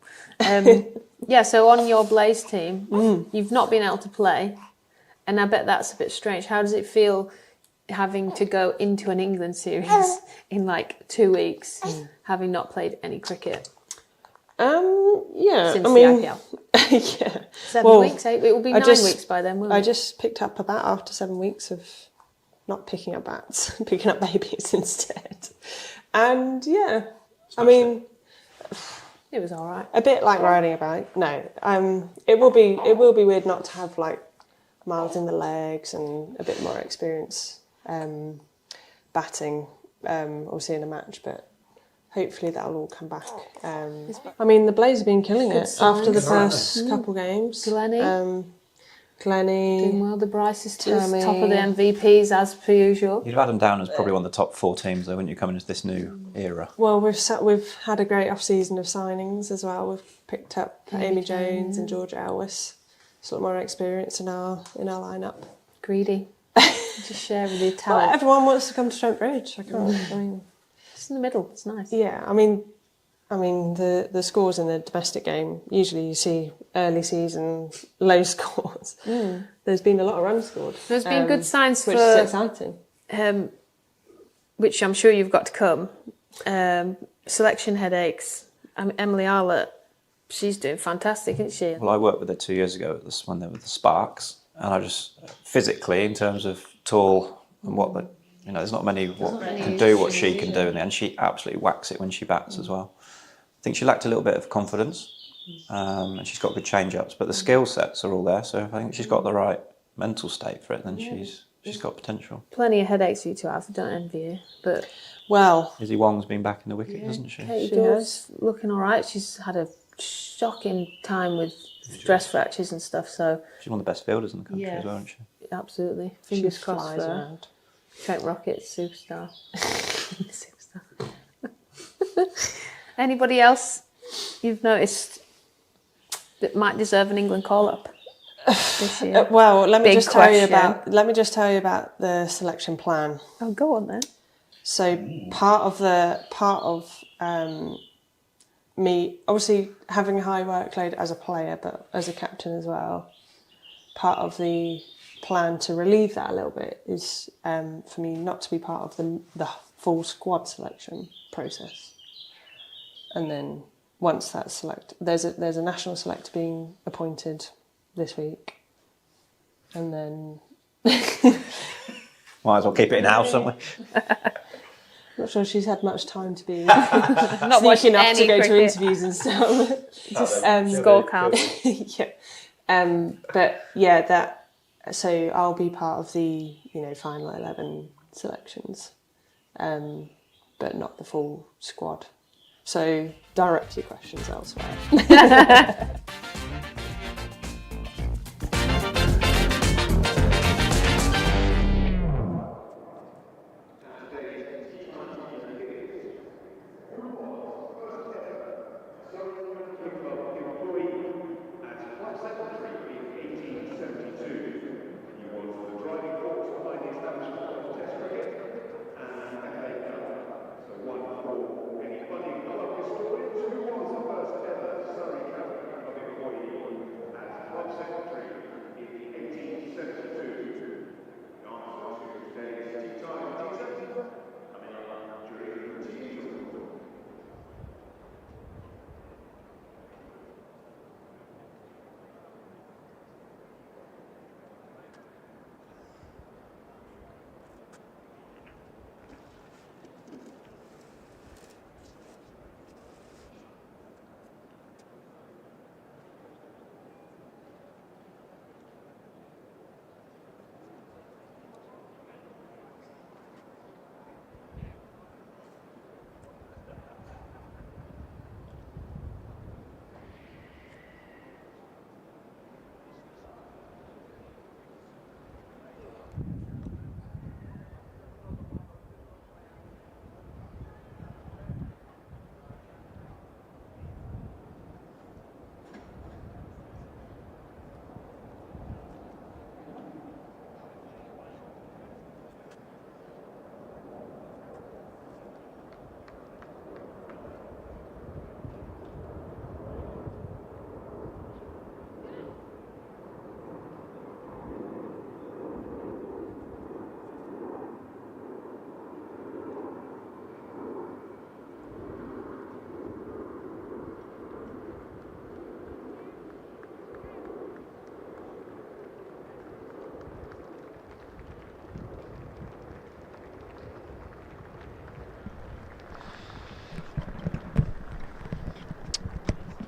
K: Yeah, so on your Blaze team, you've not been able to play, and I bet that's a bit strange. How does it feel having to go into an England series in like 2 weeks, having not played any cricket?
L: Yeah.
K: Since
L: I mean,
K: the IPL.
L: yeah.
K: 7 weeks, 8. It will be 9 weeks by then, won't it?
L: I just picked up a bat after 7 weeks of not picking up bats, picking up babies instead. And yeah, I mean,
K: it was all right.
L: A bit like riding a bike. No, it will be weird not to have like miles in the legs and a bit more experience batting, obviously in a match, but. Hopefully that'll all come back. I mean, the Blaze have been killing it after the first couple games.
K: Glennie.
L: Glennie.
K: Doing well. The Bryce is top of the MVPs as per usual.
M: You'd have had them down as probably one of the top 4 teams, though, wouldn't you, coming into this new era?
L: Well, we've had a great off-season of signings as well. We've picked up Amy Jones and Georgia Elwes. It's a lot more experience in our lineup.
K: Greedy. Just share with your talent.
L: Well, everyone wants to come to Trent Bridge. I mean...
K: It's in the middle. It's nice.
L: Yeah, I mean, the scores in the domestic game, usually you see early season low scores. There's been a lot of runs scored.
K: There's been good signs
L: which is exciting.
K: Which I'm sure you've got to come. Selection headaches. Emily Arlett, she's doing fantastic, isn't she?
M: Well, I worked with her 2 years ago when they were the Sparks, and I just physically, in terms of tall and what the. You know, there's not many can do what she can do, and she absolutely whacks it when she bats as well. I think she lacked a little bit of confidence, and she's got good change-ups, but the skill sets are all there. So if I think she's got the right mental state for it, then she's got potential.
K: Plenty of headaches for you to have. I don't envy you, but
M: Izzy Wong's been back in the wicket, hasn't she?
K: Katie Dawes looking all right. She's had a shocking time with stress fractures and stuff. So
M: she's one of the best fielders in the country as well, isn't she?
K: Absolutely. Fingers crossed for her. Trent Rockets, superstar. Anybody else you've noticed that might deserve an England call-up this year?
L: Well, let me just tell you about the selection plan.
K: Oh, go on then.
L: So part of me obviously having a high workload as a player, but as a captain as well. Part of the plan to relieve that a little bit is for me not to be part of the full squad selection process, and then once that's there's a national selector being appointed this week, and then
M: might as well keep it in house, haven't we?
L: Not sure she's had much time to be
K: not
L: sneaking up to go
K: cricket.
L: to interviews and stuff.
K: Just scorecard.
L: Yeah, but yeah, that. So I'll be part of the final 11 selections, but not the full squad. So direct your questions elsewhere.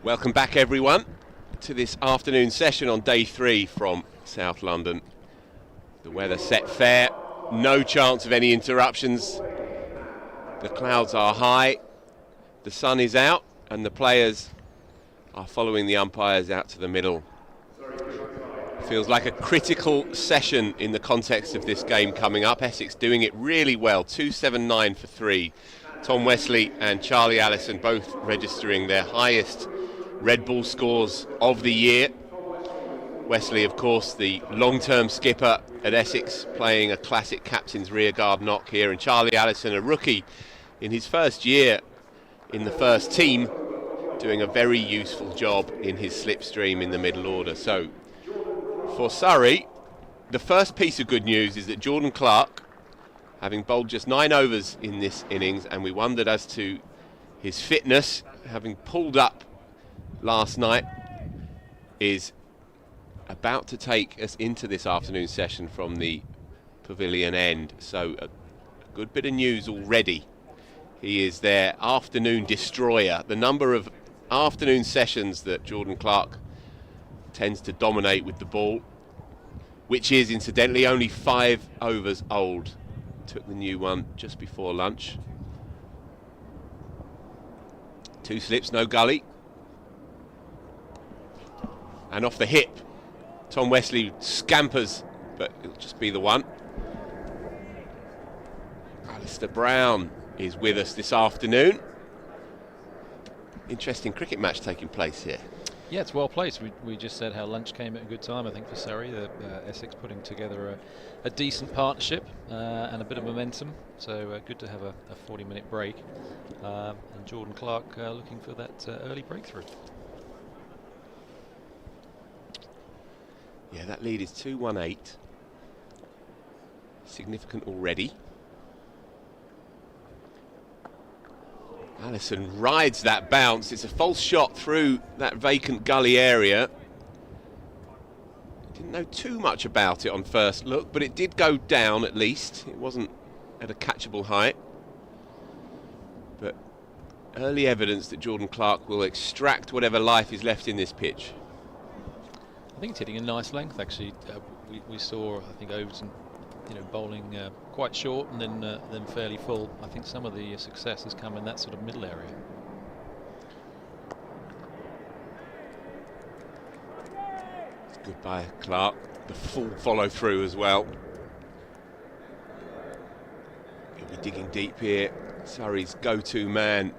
D: Welcome back, everyone, to this afternoon session on day 3 from South London. The weather set fair, no chance of any interruptions. The clouds are high, the sun is out, and the players are following the umpires out to the middle. Feels like a critical session in the context of this game coming up. Essex doing it really well, 279 for 3. Tom Wesley and Charlie Allison both registering their highest red ball scores of the year. Wesley, of course, the long-term skipper at Essex, playing a classic captain's rearguard knock here, and Charlie Allison, a rookie in his first year in the first team, doing a very useful job in his slipstream in the middle order. So for Surrey, the first piece of good news is that Jordan Clark, having bowled just 9 overs in this innings, and we wondered as to his fitness, having pulled up last night, is about to take us into this afternoon session from the pavilion end. So a good bit of news already. He is their afternoon destroyer. The number of afternoon sessions that Jordan Clark tends to dominate with the ball, which is incidentally only 5 overs old. Took the new one just before lunch. 2 slips, no gully. And off the hip, Tom Wesley scampers, but it'll just be the one. Alistair Brown is with us this afternoon. Interesting cricket match taking place here.
J: Yeah, it's well placed. We just said how lunch came at a good time, I think, for Surrey. Essex putting together a decent partnership and a bit of momentum. So good to have a 40-minute break. And Jordan Clark looking for that early breakthrough.
D: Yeah, that lead is 2-1-8. Significant already. Allison rides that bounce. It's a false shot through that vacant gully area. Didn't know too much about it on first look, but it did go down at least. It wasn't at a catchable height. But early evidence that Jordan Clark will extract whatever life is left in this pitch.
J: I think it's hitting a nice length, actually. We saw, I think, Overton, bowling quite short and then fairly full. I think some of the success has come in that sort of middle area.
D: It's good by Clark. The full follow through as well. He'll be digging deep here. Surrey's go-to man.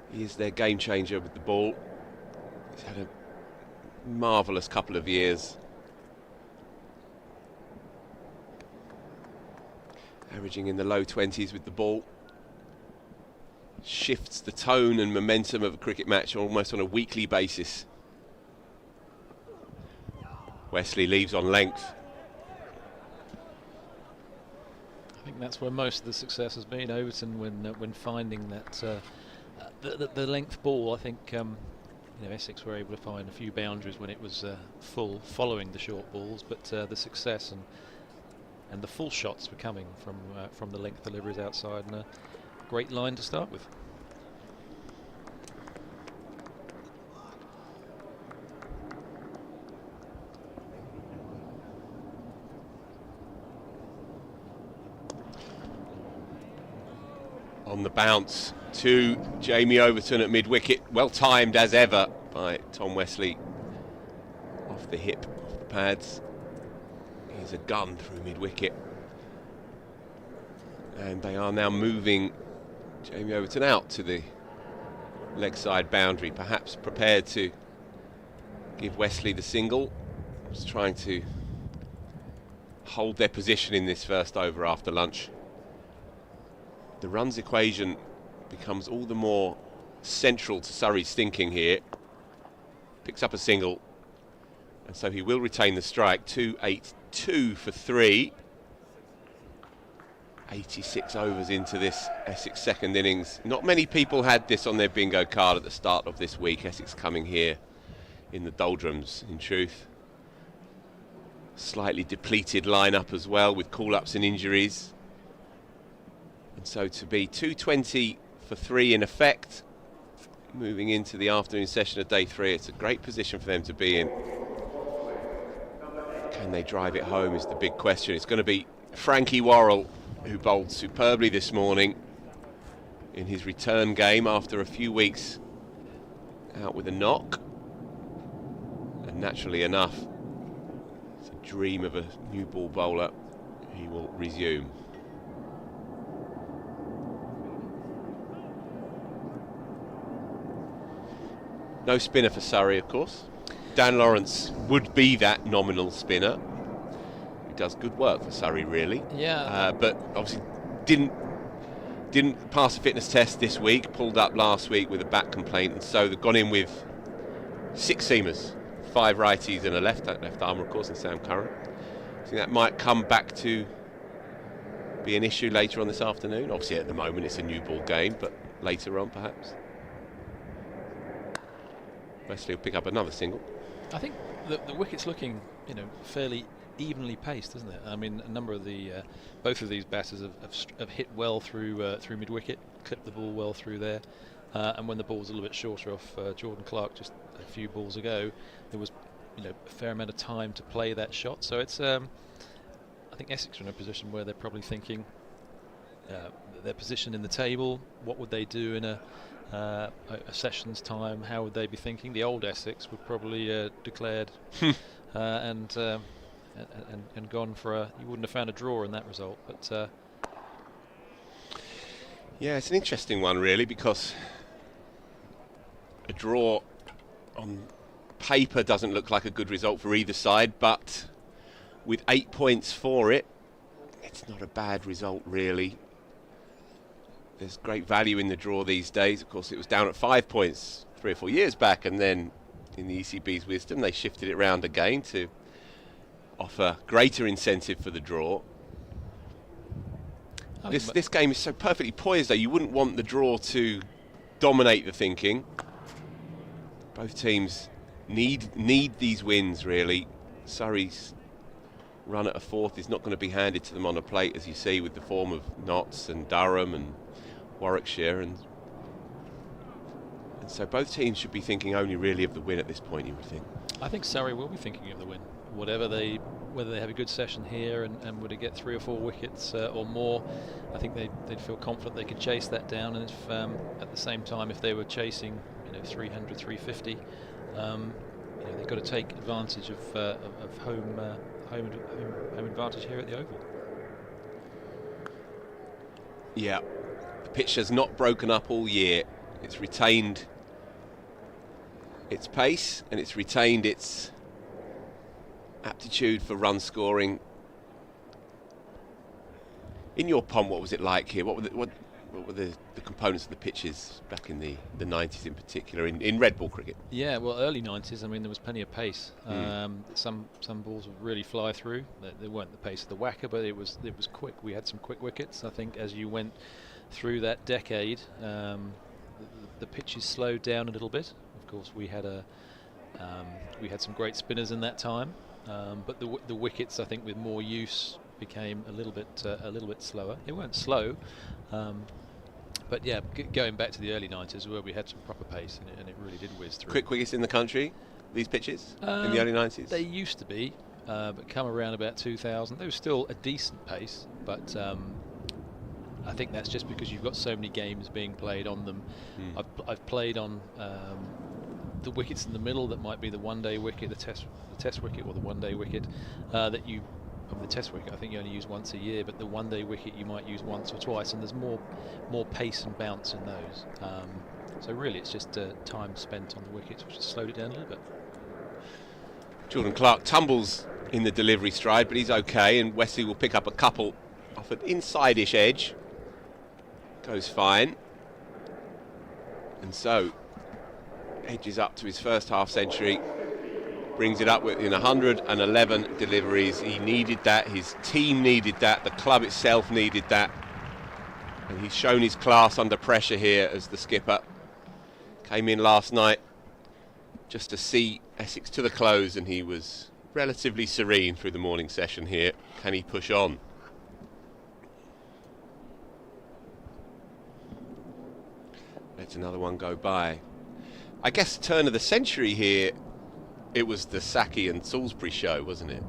D: He is their game changer with the ball. He's had a marvellous couple of years. Averaging in the low 20s with the ball. Shifts the tone and momentum of a cricket match almost on a weekly basis. Wesley leaves on length.
J: I think that's where most of the success has been, Overton, when finding that the length ball. I think Essex were able to find a few boundaries when it was full, following the short balls, but the success and the full shots were coming from the length deliveries outside, and a great line to start with.
D: On the bounce to Jamie Overton at mid-wicket, well timed as ever by Tom Wesley. Off the hip, off the pads. He's a gun through mid-wicket. And they are now moving Jamie Overton out to the leg side boundary, perhaps prepared to give Wesley the single. Just trying to hold their position in this first over after lunch. The runs equation becomes all the more central to Surrey's thinking here. Picks up a single, and so he will retain the strike. 2-8-2 for 3. 86 overs into this Essex second innings. Not many people had this on their bingo card at the start of this week. Essex coming here in the doldrums, in truth. Slightly depleted lineup as well, with call-ups and injuries. And so to be 220 for 3 in effect. Moving into the afternoon session of day 3, it's a great position for them to be in. Can they drive it home is the big question. It's going to be Frankie Worrell, who bowled superbly this morning in his return game after a few weeks out with a knock. And naturally enough, it's a dream of a new ball bowler. He will resume. No spinner for Surrey, of course. Dan Lawrence would be that nominal spinner. He does good work for Surrey, really.
J: Yeah.
D: But obviously didn't pass a fitness test this week. Pulled up last week with a back complaint, and so they've gone in with 6 seamers, 5 righties and a left armour, of course, and Sam Curran. I think that might come back to be an issue later on this afternoon. Obviously, at the moment, it's a new ball game, but later on, perhaps. Wesley will pick up another single.
J: I think the wicket's looking, fairly evenly paced, isn't it? I mean, a number of the both of these batters have hit well through mid wicket, clipped the ball well through there, and when the ball was a little bit shorter off Jordan Clark just a few balls ago, there was a fair amount of time to play that shot. So it's I think Essex are in a position where they're probably thinking their position in the table. What would they do in a session's time? How would they be thinking? The old Essex would probably declared and gone for you wouldn't have found a draw in that result. But
D: yeah, it's an interesting one really, because a draw on paper doesn't look like a good result for either side, but with 8 points for it, it's not a bad result really. There's great value in the draw these days. Of course, it was down at 5 points 3 or 4 years back, and then in the ECB's wisdom, they shifted it round again to offer greater incentive for the draw. This game is so perfectly poised, though. You wouldn't want the draw to dominate the thinking. Both teams need these wins, really. Surrey's run at a 4th is not going to be handed to them on a plate, as you see, with the form of Notts and Durham and Warwickshire, and so both teams should be thinking only really of the win at this point, you would think.
J: I think Surrey will be thinking of the win, whether they have a good session here and would it get 3 or 4 wickets or more. I think they'd feel confident they could chase that down, and if at the same time, if they were chasing 300, 350, they've got to take advantage of home advantage here at the Oval.
D: Yeah, the pitch has not broken up all year. It's retained its pace and it's retained its aptitude for run scoring. In your pond, what was it like here? What were the components of the pitches back in the 90s in particular, in red ball cricket?
J: Yeah, well, early 90s, I mean, there was plenty of pace. Some balls would really fly through. They weren't the pace of the whacker, but it was quick. We had some quick wickets. I think as you went through that decade, the pitches slowed down a little bit. Of course, we had some great spinners in that time, but the wickets, I think, with more use, became a little bit slower. They weren't slow, but yeah, going back to the early 90s where we had some proper pace and it really did whiz through.
D: Quick wickets in the country, these pitches in the early 90s?
J: They used to be, but come around about 2000, there was still a decent pace, but I think that's just because you've got so many games being played on them. I've played on the wickets in the middle that might be the one-day wicket, the test wicket or the one-day wicket the test wicket I think you only use once a year, but the one-day wicket you might use once or twice, and there's more pace and bounce in those. So really it's just time spent on the wickets which has slowed it down a little bit.
D: Jordan Clark tumbles in the delivery stride, but he's okay, and Wesley will pick up a couple off an inside-ish edge. Goes fine. And so edges up to his first half century, brings it up in 111 deliveries. He needed that, his team needed that, the club itself needed that, and he's shown his class under pressure here as the skipper. Came in last night just to see Essex to the close, and he was relatively serene through the morning session here. Can he push on? Lets another one go by. I guess turn of the century here, it was the Saki and Salisbury show, wasn't it?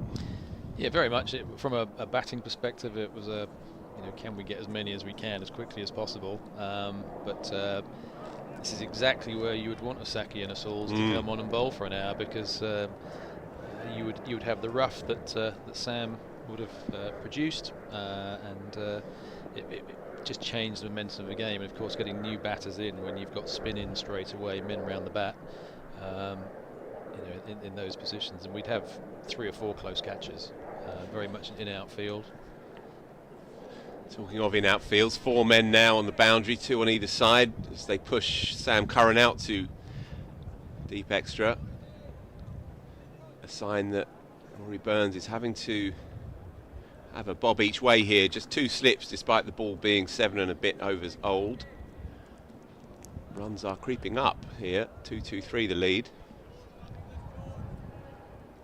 J: Yeah, very much. From a batting perspective, it was can we get as many as we can as quickly as possible? But this is exactly where you would want a Saki and a Sauls to come on and bowl for an hour, because you would have the rough that Sam would have produced, and it just changed the momentum of the game. And of course, getting new batters in when you've got spin in straight away, men round the bat, in those positions, and we'd have 3 or 4 close catches, very much in outfield.
D: Talking of in outfields, 4 men now on the boundary, 2 on either side as they push Sam Curran out to deep extra. A sign that Rory Burns is having to have a bob each way here. Just 2 slips despite the ball being 7 and a bit overs old. Runs are creeping up here, 2-2-3 the lead.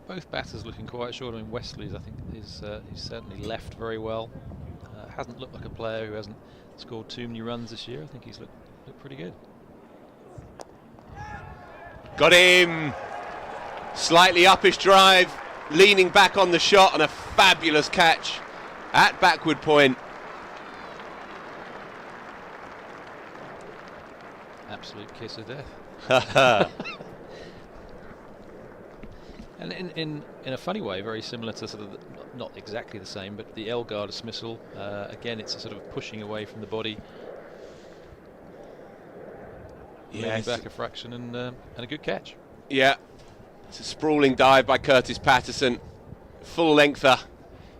J: Both batters looking quite short. I mean, Wesley's, I think, he's certainly left very well. Hasn't looked like a player who hasn't scored too many runs this year. I think he's looked pretty good.
D: Got him! Slightly uppish drive, leaning back on the shot, and a fabulous catch at backward point.
J: Absolute kiss of death. And in a funny way, very similar to sort of not exactly the same, but the Elgar dismissal. Again, it's a sort of pushing away from the body,
D: Yes.
J: back a fraction, and a good catch.
D: Yeah, it's a sprawling dive by Curtis Patterson, full lengther,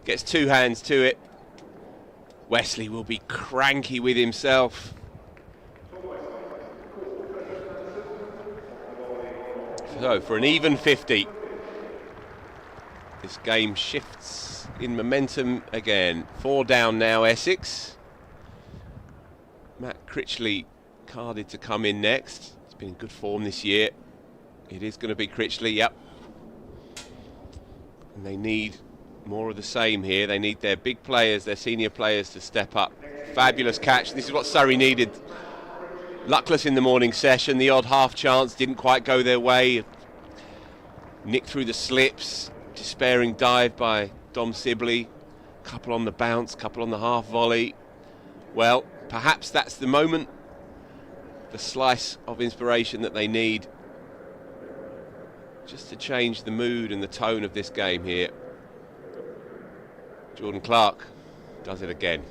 D: gets 2 hands to it. Wesley will be cranky with himself. So for an even 50. This game shifts in momentum again. 4 down now, Essex. Matt Critchley carded to come in next. He's been in good form this year. It is going to be Critchley, yep. And they need more of the same here. They need their big players, their senior players, to step up. Fabulous catch. This is what Surrey needed. Luckless in the morning session. The odd half chance didn't quite go their way. Nicked through the slips. Despairing dive by Dom Sibley. Couple on the bounce, couple on the half volley. Well, perhaps that's the moment, the slice of inspiration that they need, just to change the mood and the tone of this game here. Jordan Clark does it again.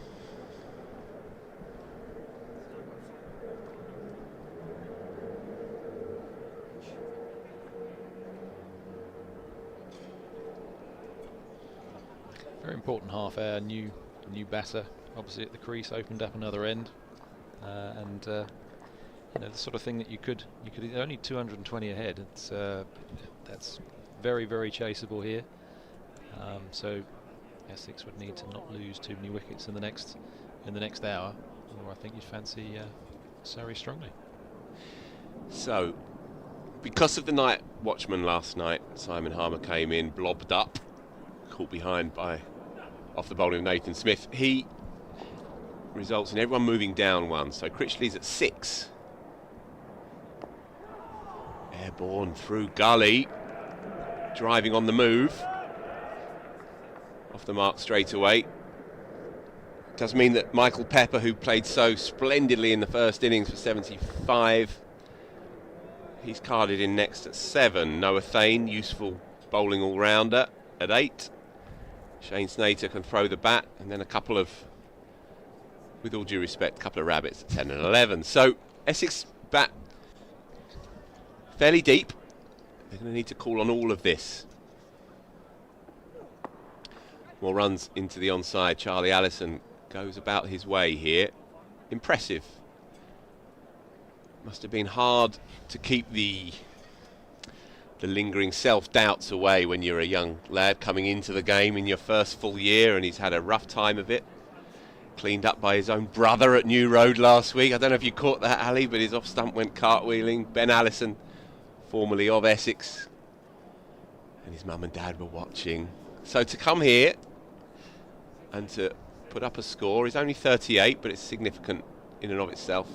J: Very important half hour. New batter, obviously at the crease, opened up another end, and the sort of thing that you could only 220 ahead. It's that's very, very chaseable here. So Essex would need to not lose too many wickets in the next hour, or I think you'd fancy Surrey strongly.
D: So, because of the night watchman last night, Simon Harmer came in, blobbed up, caught behind by off the bowling of Nathan Smith. He results in everyone moving down 1. So Critchley's at 6. Airborne through gully, driving on the move. Off the mark straight away. Does mean that Michael Pepper, who played so splendidly in the first innings for 75, he's carded in next at 7. Noah Thane, useful bowling all-rounder, at 8. Shane Snater can throw the bat, and then a couple of, with all due respect, a couple of rabbits at 10 and 11. So Essex bat fairly deep. They're going to need to call on all of this. More runs into the onside. Charlie Allison goes about his way here. Impressive. Must have been hard to keep the lingering self-doubts away when you're a young lad coming into the game in your first full year, and he's had a rough time of it. Cleaned up by his own brother at New Road last week. I don't know if you caught that, Ali, but his off-stump went cartwheeling. Ben Allison, formerly of Essex, and his mum and dad were watching. So to come here and to put up a score is only 38, but it's significant in and of itself.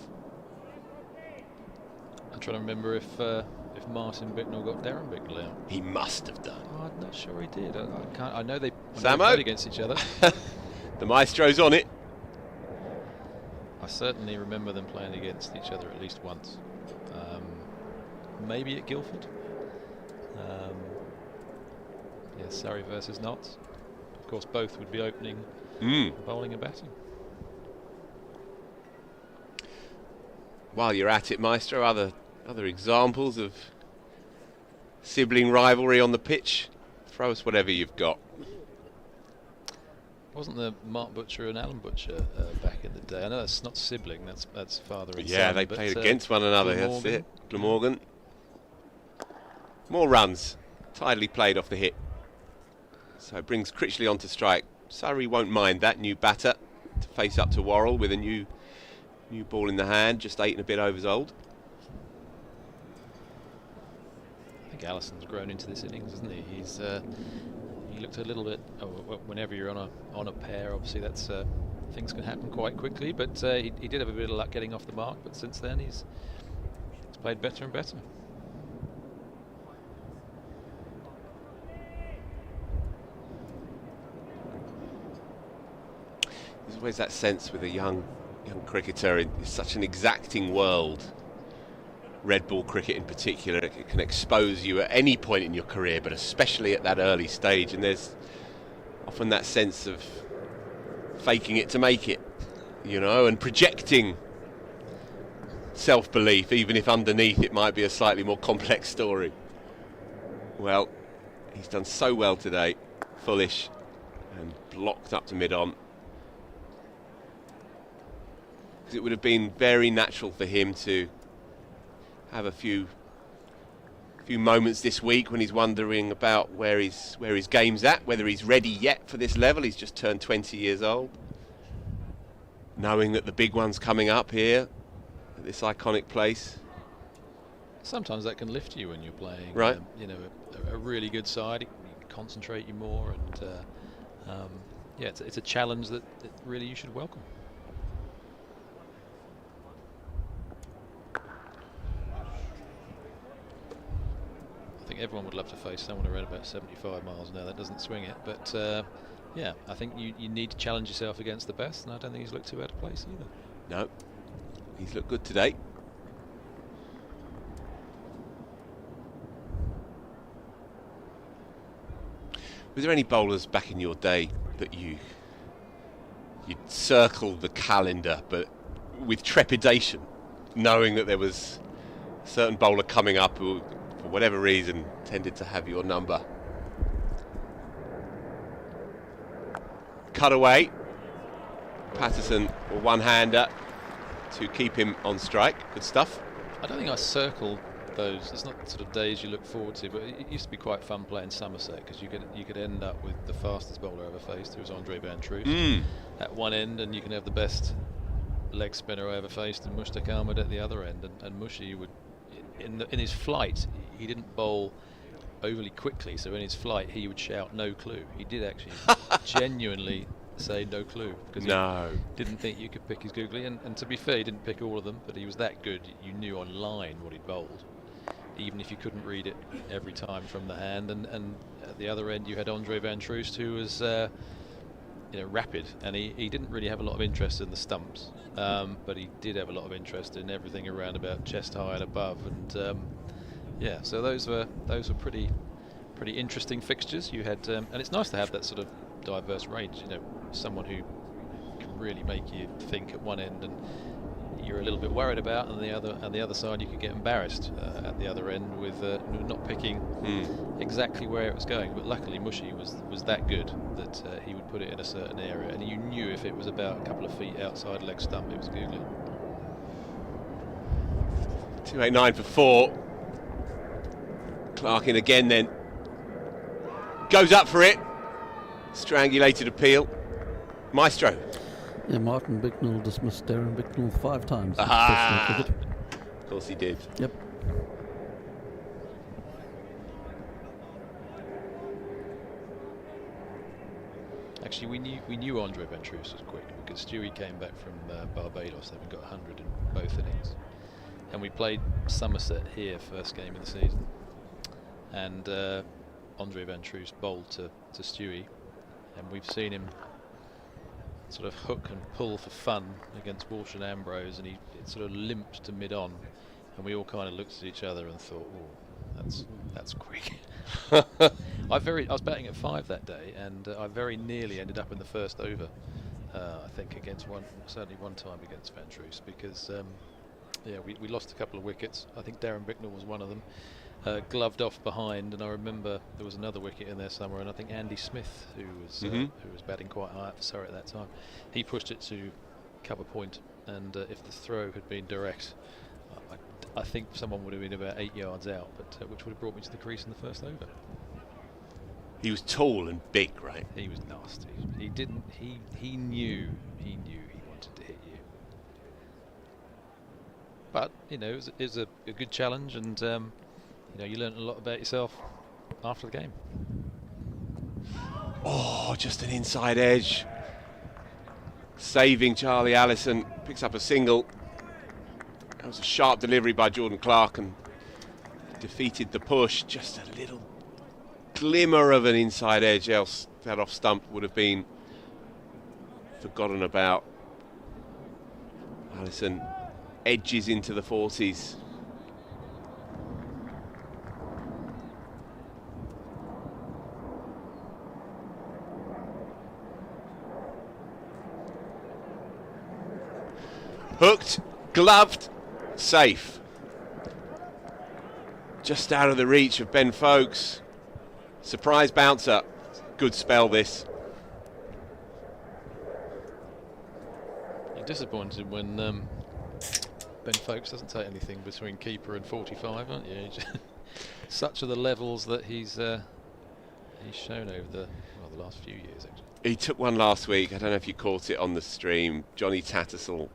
J: I'm trying to remember if Martin Bicknell got Darren Bicknell out.
D: He must have done.
J: Oh, I'm not sure he did. I know they
D: Samo?
J: played against each other.
D: The maestro's on it.
J: I certainly remember them playing against each other at least once. Maybe at Guildford. Yeah, Surrey versus Notts. Of course, both would be opening, bowling and batting.
D: While you're at it, Maestro, other examples of sibling rivalry on the pitch? Throw us whatever you've got.
J: Wasn't there Mark Butcher and Alan Butcher back in the day? I know that's not sibling, that's father and son.
D: Yeah, they played against one another, that's it. Glamorgan. More runs, tidily played off the hit. So it brings Critchley onto strike. Surrey won't mind that, new batter to face up to Worrell with a new ball in the hand, just 8 and a bit overs old.
J: I think Allison's grown into this innings, hasn't he? He looked a little bit. Whenever you're on a pair, obviously that's things can happen quite quickly. But he did have a bit of luck getting off the mark. But since then, he's played better and better.
D: There's always that sense with a young cricketer in such an exacting world. Red ball cricket in particular, it can expose you at any point in your career, but especially at that early stage, and there's often that sense of faking it to make it, you know, and projecting self-belief, even if underneath it might be a slightly more complex story. Well, he's done so well today, fullish and blocked up to mid-on. Because it would have been very natural for him to have a few moments this week when he's wondering about where his game's at, whether he's ready yet for this level. He's just turned 20 years old. Knowing that the big one's coming up here at this iconic place.
J: Sometimes that can lift you when you're playing,
D: right?
J: A really good side. It can concentrate you more, and yeah, it's a challenge that really you should welcome. I think everyone would love to face someone around about 75 miles an hour that doesn't swing it, but yeah, I think you need to challenge yourself against the best, and I don't think he's looked too out of place either.
D: No, he's looked good today. Was there any bowlers back in your day that you'd circle the calendar, but with trepidation, knowing that there was a certain bowler coming up who, for whatever reason, tended to have your number? Cut away. Patterson, a one-hander to keep him on strike. Good stuff.
J: I don't think I circled those. It's not the sort of days you look forward to, but it used to be quite fun playing Somerset, because you could end up with the fastest bowler I ever faced, who was Andre Van Troost, at one end, and you can have the best leg spinner I ever faced in Mushtaq Ahmed at the other end, and Mushy would, in his flight, he didn't bowl overly quickly, so in his flight he would shout "no clue." He did actually genuinely say "no clue" because he didn't think you could pick his googly, and to be fair, he didn't pick all of them, but he was that good. You knew on line what he'd bowled, even if you couldn't read it every time from the hand. And at the other end you had Andre Van Troost, who was rapid, and he didn't really have a lot of interest in the stumps, but he did have a lot of interest in everything around about chest high and above, and yeah, so those were pretty interesting fixtures. You had and it's nice to have that sort of diverse range, someone who can really make you think at one end and you're a little bit worried about, and the other side you could get embarrassed at the other end with not picking exactly where it was going. But luckily Mushy was that good that he would put it in a certain area, and you knew if it was about a couple of feet outside leg stump, it was googly.
D: 289 for 4. Clark in again, then goes up for it. Strangulated appeal. Maestro.
I: Yeah, Martin Bicknell dismissed Darren Bicknell 5 times in
D: Aha!
I: professional cricket.
D: Of course he did.
I: Yep.
J: Actually, we knew Andre Van Troost was quick because Stewie came back from Barbados, having got 100 in both innings, and we played Somerset here first game of the season, and Andre van Troos bowled to Stewie, and we've seen him sort of hook and pull for fun against Walsh and Ambrose, and it sort of limped to mid-on, and we all kind of looked at each other and thought, oh, that's quick. I was batting at 5 that day, and I very nearly ended up in the first over, I think certainly one time against Van Troos, because we lost a couple of wickets. I think Darren Bicknell was one of them, gloved off behind, and I remember there was another wicket in there somewhere, and I think Andy Smith, who was batting quite high up for Surrey at that time, he pushed it to cover point, and if the throw had been direct, I think someone would have been about 8 yards out, but which would have brought me to the crease in the first over.
D: He was tall and big, right?
J: He was nasty. He knew he wanted to hit you. But it was a good challenge, and you learned a lot about yourself after the game.
D: Oh, just an inside edge. Saving Charlie Allison, picks up a single. That was a sharp delivery by Jordan Clark and defeated the push. Just a little glimmer of an inside edge, else that off stump would have been forgotten about. Allison edges into the 40s. Hooked, gloved, safe. Just out of the reach of Ben Foakes. Surprise bouncer. Good spell this.
J: You're disappointed when Ben Foakes doesn't take anything between keeper and 45, aren't you? Such are the levels that he's shown over the last few years, actually.
D: He took one last week. I don't know if you caught it on the stream. Johnny Tattersall.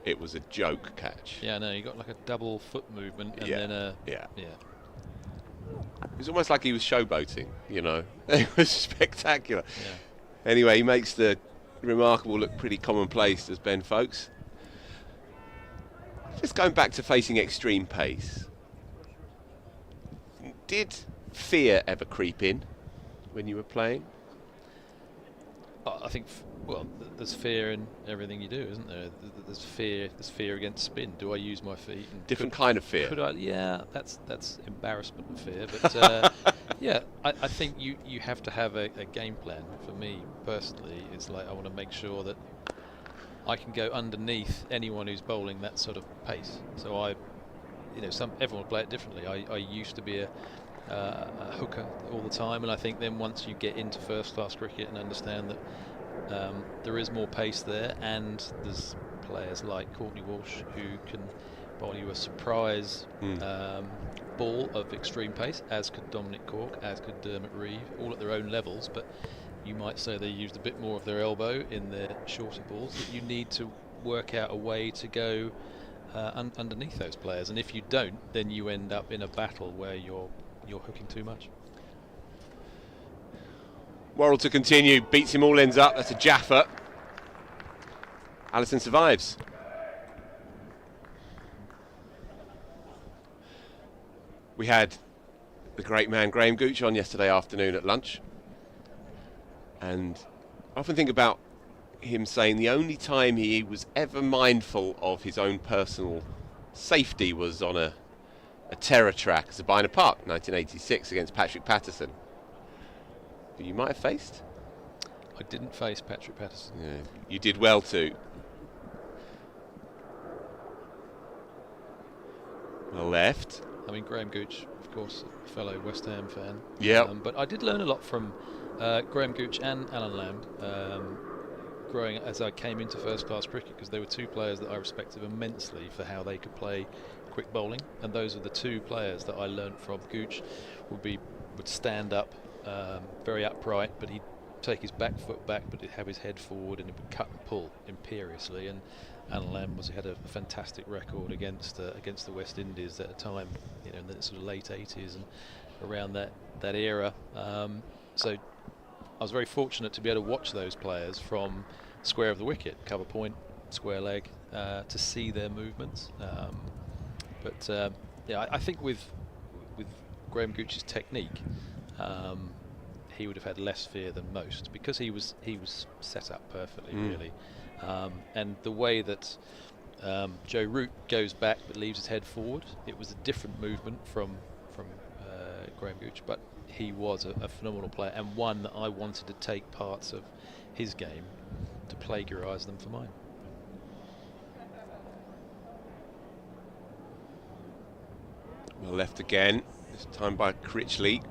D: It was a joke catch.
J: Yeah, no, he got like a double foot movement and then
D: yeah. It was almost like he was showboating, It was spectacular. Yeah. Anyway, he makes the remarkable look pretty commonplace as Ben Foakes. Just going back to facing extreme pace. Did fear ever creep in when you were playing?
J: I think, there's fear in everything you do, isn't there? There's fear against spin. Do I use my feet? And
D: different kind of fear.
J: Could I? Yeah, that's embarrassment of fear. But I think you have to have a game plan. For me personally, it's like I want to make sure that I can go underneath anyone who's bowling that sort of pace. So everyone will play it differently. I used to be a hooker all the time, and I think then once you get into first class cricket and understand that there is more pace there, and there's players like Courtney Walsh who can bowl you a surprise ball of extreme pace, as could Dominic Cork, as could Dermot Reeve, all at their own levels, but you might say they used a bit more of their elbow in their shorter balls, that you need to work out a way to go underneath those players, and if you don't, then you end up in a battle where you're hooking too much.
D: Worrell to continue, beats him all ends up. That's a Jaffa. Allison survives. We had the great man Graham Gooch on yesterday afternoon at lunch, and I often think about him saying the only time he was ever mindful of his own personal safety was on a terror track at Sabina Park, 1986, against Patrick Patterson, who you might have faced.
J: I didn't face Patrick Patterson.
D: Yeah, you did well too. Well left.
J: I mean, Graham Gooch, of course, a fellow West Ham fan.
D: Yeah.
J: But I did learn a lot from Graham Gooch and Alan Lamb growing as I came into first-class cricket, because they were two players that I respected immensely for how they could play quick bowling, and those are the two players that I learnt from. Gooch would stand up very upright, but he'd take his back foot back, but he'd have his head forward, and he would cut and pull imperiously. And Alan Lamb had a fantastic record against the West Indies at a time, in the sort of late 80s and around that era. So I was very fortunate to be able to watch those players from square of the wicket, cover point, square leg, to see their movements. But I think with Graham Gooch's technique, he would have had less fear than most, because he was set up perfectly, really. And the way that Joe Root goes back but leaves his head forward, it was a different movement from Graham Gooch, but he was a phenomenal player, and one that I wanted to take parts of his game to plagiarise them for mine.
D: Well left again, this time by Critchley.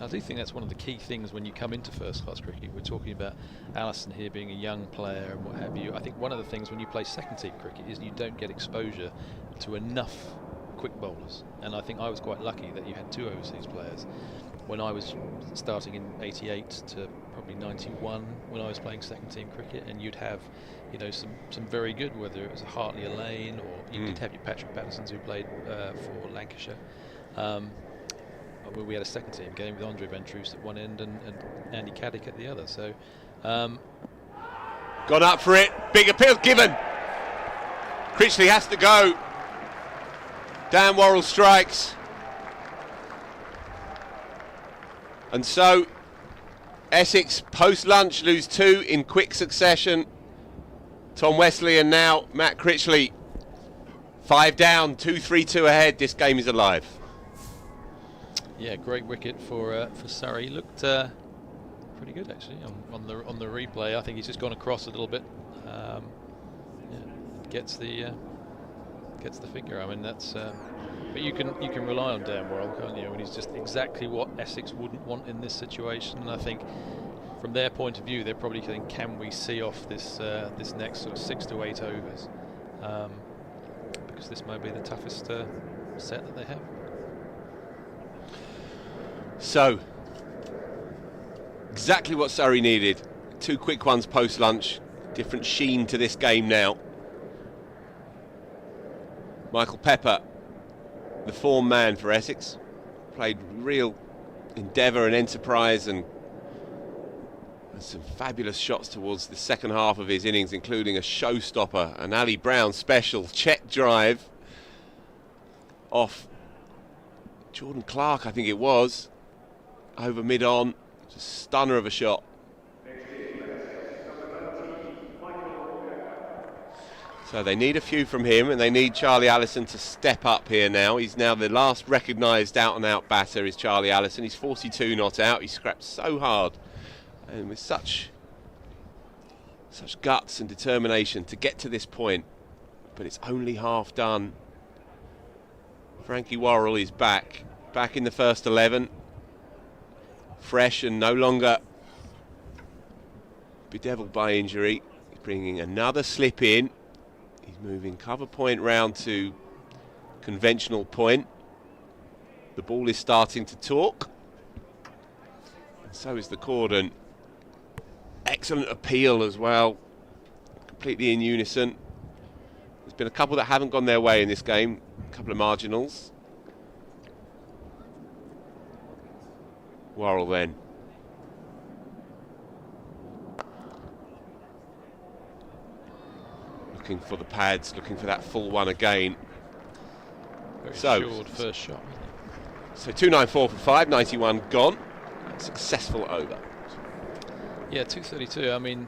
J: I do think that's one of the key things when you come into first-class cricket. We're talking about Allison here being a young player and what have you. I think one of the things when you play second-team cricket is you don't get exposure to enough quick bowlers. And I think I was quite lucky that you had 2 overseas players. When I was starting in 88 to probably 91, when I was playing second-team cricket, and you'd have, some very good, whether it was a Hartley Lane, or you did have your Patrick Pattersons who played for Lancashire. We had a second-team game with Andre Ventreuse at one end and Andy Caddick at the other. So,
D: gone up for it. Big appeal given. Critchley has to go. Dan Worrell strikes. And so Essex post-lunch lose 2 in quick succession. Tom Wesley and now Matt Critchley. 5 down, 2-3-2 ahead. This game is alive.
J: Yeah, great wicket for Surrey. Looked pretty good actually on the replay. I think he's just gone across a little bit. Gets the finger. I mean, that's. But you can rely on Dan Worrell, can't you? And he's just exactly what Essex wouldn't want in this situation. And I think from their point of view, they're probably thinking, can we see off this next sort of 6 to 8 overs? Because this may be the toughest set that they have.
D: So, exactly what Surrey needed. 2 quick ones post-lunch. Different sheen to this game now. Michael Pepper, the form man for Essex, played real endeavour and enterprise and some fabulous shots towards the second half of his innings, including a showstopper, an Ali Brown special check drive off Jordan Clark, I think it was, over mid-on. Just a stunner of a shot. So they need a few from him, and they need Charlie Allison to step up here now. He's now the last recognised out-and-out batter is Charlie Allison. He's 42 not out. He scrapped so hard and with such guts and determination to get to this point. But it's only half done. Frankie Worrell is back in the first 11. Fresh and no longer bedeviled by injury. He's bringing another slip in. He's moving cover point round to conventional point. The ball is starting to talk. And so is the cordon. Excellent appeal as well. Completely in unison. There's been a couple that haven't gone their way in this game. A couple of marginals. Worrell then. Looking for the pads, looking for that full one again.
J: Very assured first shot.
D: So 294 for 5, 91 gone. Successful over.
J: Yeah, 232. I mean,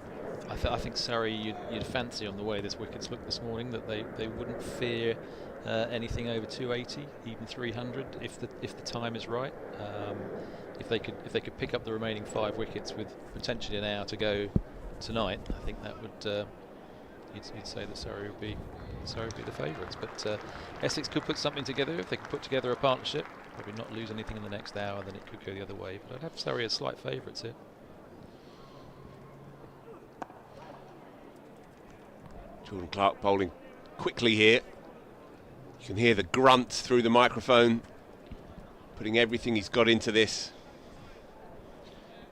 J: I think Surrey you'd fancy on the way this wickets looked this morning that they wouldn't fear anything over 280, even 300 if the time is right. If they could pick up the remaining 5 wickets with potentially an hour to go tonight, I think that would. You'd say that Surrey would be the favourites, but Essex could put something together. If they could put together a partnership, probably not lose anything in the next hour, then it could go the other way. But I'd have Surrey as slight favourites here.
D: Jordan Clark bowling quickly here. You can hear the grunt through the microphone, putting everything he's got into this.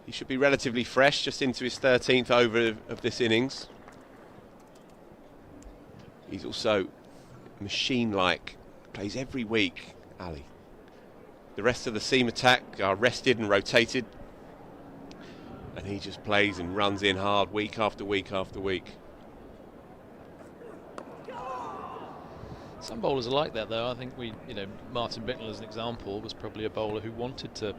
D: He should be relatively fresh, just into his 13th over of this innings. He's also machine-like, plays every week, Ali. The rest of the seam attack are rested and rotated, and he just plays and runs in hard week after week after week.
J: Some bowlers are like that, though. I think Martin Bicknell, as an example, was probably a bowler who wanted to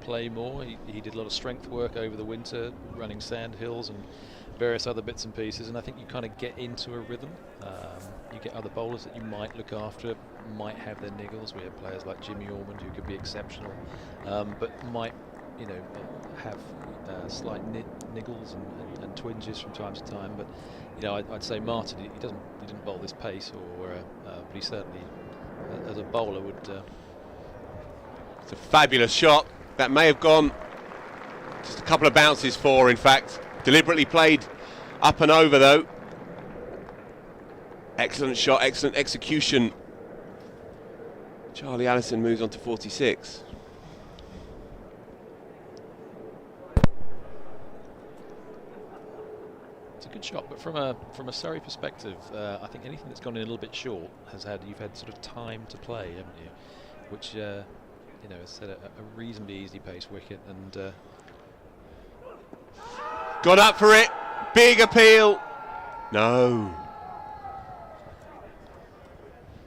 J: play more. He did a lot of strength work over the winter, running sand hills and various other bits and pieces, and I think you kind of get into a rhythm. You get other bowlers that you might look after, might have their niggles. We have players like Jimmy Ormond who could be exceptional, but might have slight niggles and twinges from time to time. But I'd say Martin, he didn't bowl this pace, but he certainly, as a bowler, would.
D: It's a fabulous shot that may have gone just a couple of bounces for, in fact. Deliberately played up and over, though. Excellent shot, excellent execution. Charlie Allison moves on to 46.
J: It's a good shot, but from a Surrey perspective, I think anything that's gone in a little bit short you've had sort of time to play, haven't you? Which has set a reasonably easy pace wicket and.
D: Got up for it. Big appeal. No.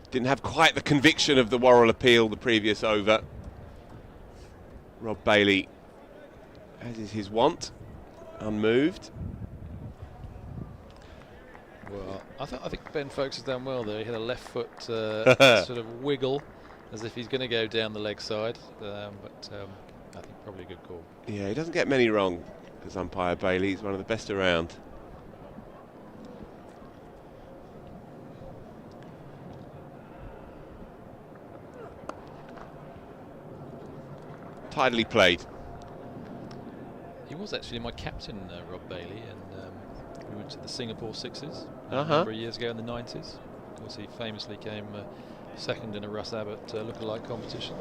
D: Didn't have quite the conviction of the Worrell appeal the previous over. Rob Bailey, as is his wont, unmoved.
J: Well, I think Ben Foakes has done well there. He had a left foot sort of wiggle as if he's going to go down the leg side, but I think probably a good call.
D: Yeah, he doesn't get many wrong. As umpire Bailey, he's one of the best around. Tidily played.
J: He was actually my captain, Rob Bailey, and we went to the Singapore Sixes a number of years ago in the 90s. Of course, he famously came second in a Russ Abbott lookalike competition.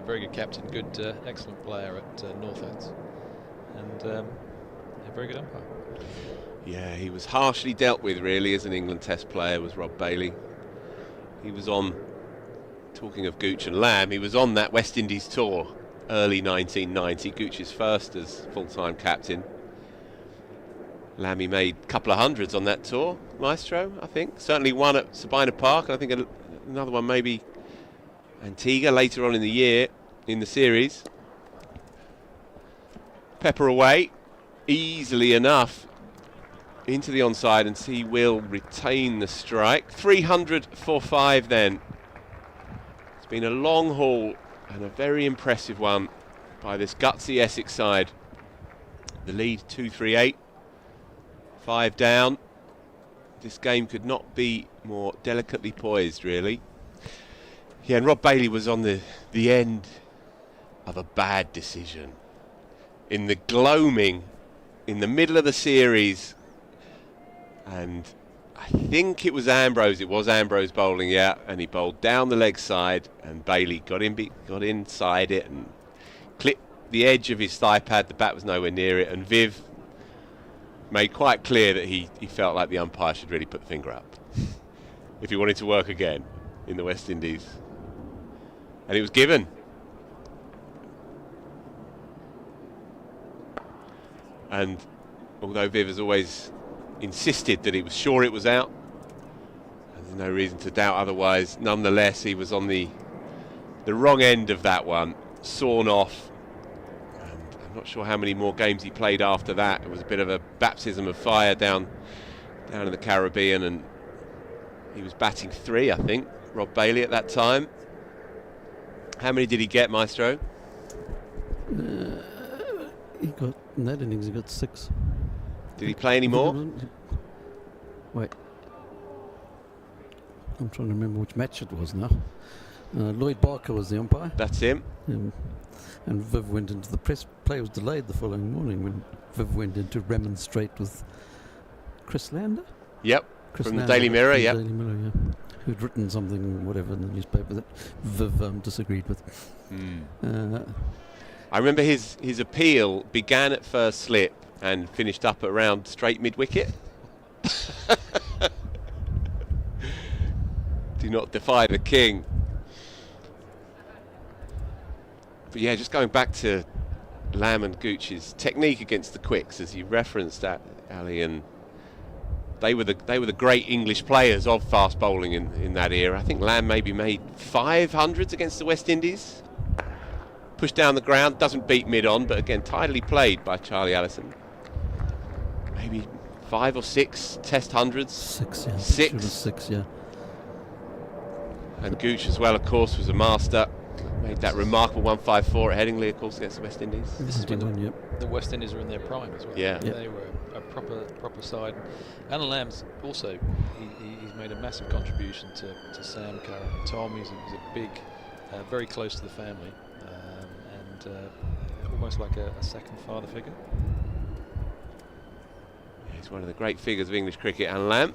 J: Very good captain, good, excellent player at Northants, and a very good umpire.
D: Yeah, he was harshly dealt with, really, as an England Test player, was Rob Bailey. He was on, talking of Gooch and Lamb, he was on that West Indies tour, early 1990, Gooch's first as full-time captain. Lammy made a couple of hundreds on that tour, Maestro, I think. Certainly one at Sabina Park, and I think another one maybe Antigua later on in the year in the series. Pepper away easily enough into the onside, and he will retain the strike. 300 for 5 then. It's been a long haul and a very impressive one by this gutsy Essex side. The lead 2-3-8, 5 down. This game could not be more delicately poised, really. Yeah, and Rob Bailey was on the end of a bad decision. In the gloaming, in the middle of the series, and I think it was Ambrose bowling, yeah, and he bowled down the leg side, and Bailey got inside it and clipped the edge of his thigh pad. The bat was nowhere near it, and Viv made quite clear that he felt like the umpire should really put the finger up if he wanted to work again in the West Indies. And it was given. And although Viv has always insisted that he was sure it was out, and there's no reason to doubt otherwise, nonetheless he was on the wrong end of that one, sawn off. And I'm not sure how many more games he played after that. It was a bit of a baptism of fire down in the Caribbean, and he was batting 3, I think, Rob Bailey at that time. How many did he get, Maestro?
I: He got, in that innings, he got 6.
D: Did he play any more?
I: Wait. I'm trying to remember which match it was now. Lloyd Barker was the umpire.
D: That's him.
I: And Viv went into the press. Play was delayed the following morning when Viv went in to remonstrate with Chris Lander.
D: Yep, from the Daily Mirror, yep.
I: Daily Mirror, yeah. Who'd written something, whatever, in the newspaper that Viv disagreed with.
D: I remember his appeal began at first slip and finished up around straight mid-wicket. Do not defy the king. But yeah, just going back to Lamb and Gooch's technique against the quicks, as you referenced that, Ali, and they were the great English players of fast bowling in that era. I think Lamb maybe made 500s against the West Indies. Pushed down the ground, doesn't beat mid-on, but again, tidily played by Charlie Allison. Maybe 5 or 6 Test hundreds.
I: 6, yeah.
D: 6.
I: 6, yeah.
D: And Gooch as well, of course, was a master. Made that remarkable 154 at Headingley, of course, against the West Indies.
J: This is when the West Indies were in their prime as well.
D: Yeah.
J: They were a proper side. Alan Lamb's also, he's made a massive contribution to Sam, Karen, and Tom. He's a big, very close to the family, and almost like a second father figure.
D: He's one of the great figures of English cricket, Alan Lamb.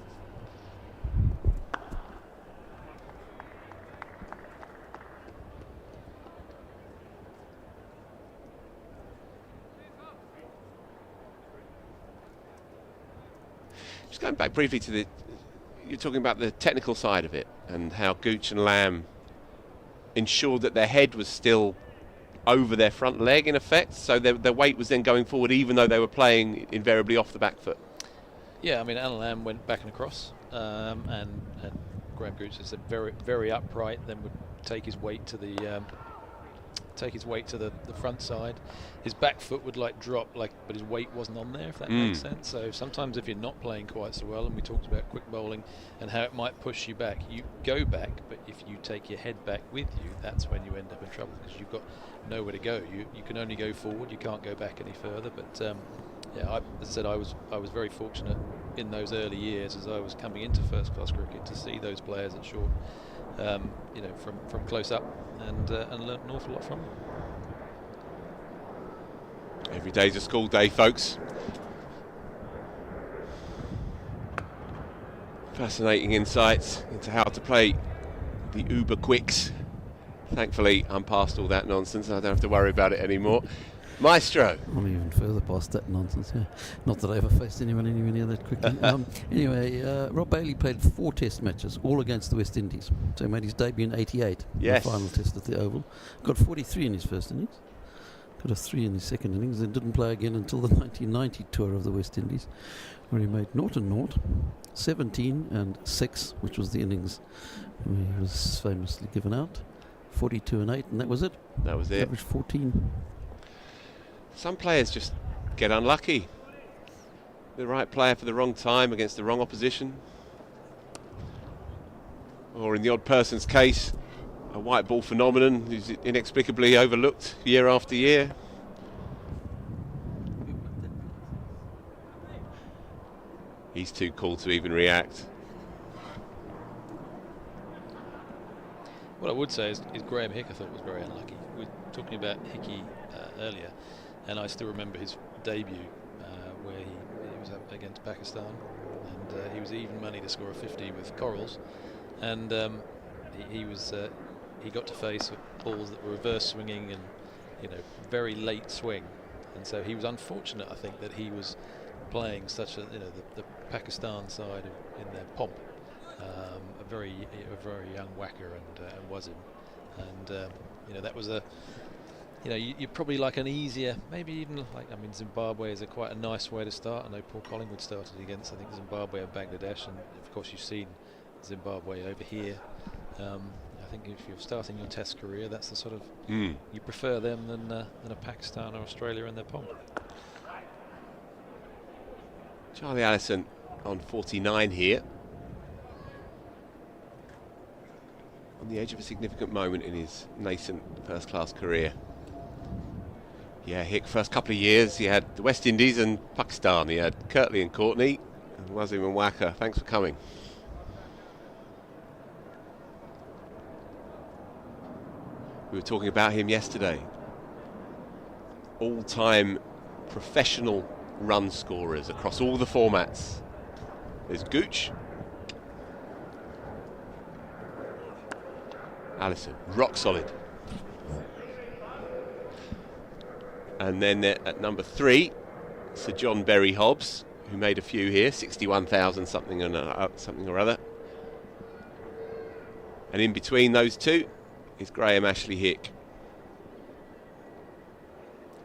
D: Just going back briefly to you're talking about the technical side of it and how Gooch and Lamb ensured that their head was still over their front leg in effect, so their weight was then going forward even though they were playing invariably off the back foot.
J: Yeah, I mean, Alan Lamb went back and across, and Graham Gooch is very, very upright. Then would take his weight to the front side. His back foot would drop, but his weight wasn't on there, if that makes sense. So sometimes if you're not playing quite so well, and we talked about quick bowling and how it might push you back, you go back, but if you take your head back with you, that's when you end up in trouble because you've got nowhere to go. You can only go forward. You can't go back any further. But yeah, as I said, I was very fortunate in those early years as I was coming into first class cricket to see those players at short, from close up and learnt an awful lot from them.
D: Every day's a school day, folks. Fascinating insights into how to play the uber quicks. Thankfully, I'm past all that nonsense. I don't have to worry about it anymore. Maestro.
I: I'm even further past that nonsense, yeah. Not that I ever faced anyone anywhere near that quickly. Anyway, Rob Bailey played 4 test matches, all against the West Indies. So he made his debut in 88,
D: yes.
I: The final test at the Oval. Got 43 in his first innings. Got a 3 in his second innings, then didn't play again until the 1990 tour of the West Indies, where he made 0 and 0, 17 and 6, which was the innings where he was famously given out, 42 and 8, and that was it.
D: That was it.
I: Average 14.
D: Some players just get unlucky. The right player for the wrong time against the wrong opposition. Or in the odd person's case, a white ball phenomenon who's inexplicably overlooked year after year. He's too cool to even react.
J: What I would say is Graham Hick, I thought, was very unlucky. We were talking about Hickey earlier, and I still remember his debut where he was up against Pakistan, and he was even money to score a 50 with Corals, and he got to face balls that were reverse swinging and very late swing, and so he was unfortunate, I think, that he was playing such a the Pakistan side in their pomp, a very young whacker and was him, and that was a. You're probably like an easier, maybe even Zimbabwe is quite a nice way to start. I know Paul Collingwood started against, I think, Zimbabwe or Bangladesh, and of course you've seen Zimbabwe over here. I think if you're starting your Test career, that's the sort of you prefer them than a Pakistan or Australia in their pomp.
D: Charlie Allison on 49 here, on the edge of a significant moment in his nascent first-class career. Yeah, Hick, first couple of years, he had the West Indies and Pakistan. He had Kirtley and Courtney, and Wasim and Wacker. Thanks for coming. We were talking about him yesterday. All-time professional run scorers across all the formats. There's Gooch. Allison, rock solid. And then at number 3, Sir John Berry Hobbs, who made a few here, 61,000 something or other. And in between those two is Graham Ashley Hick.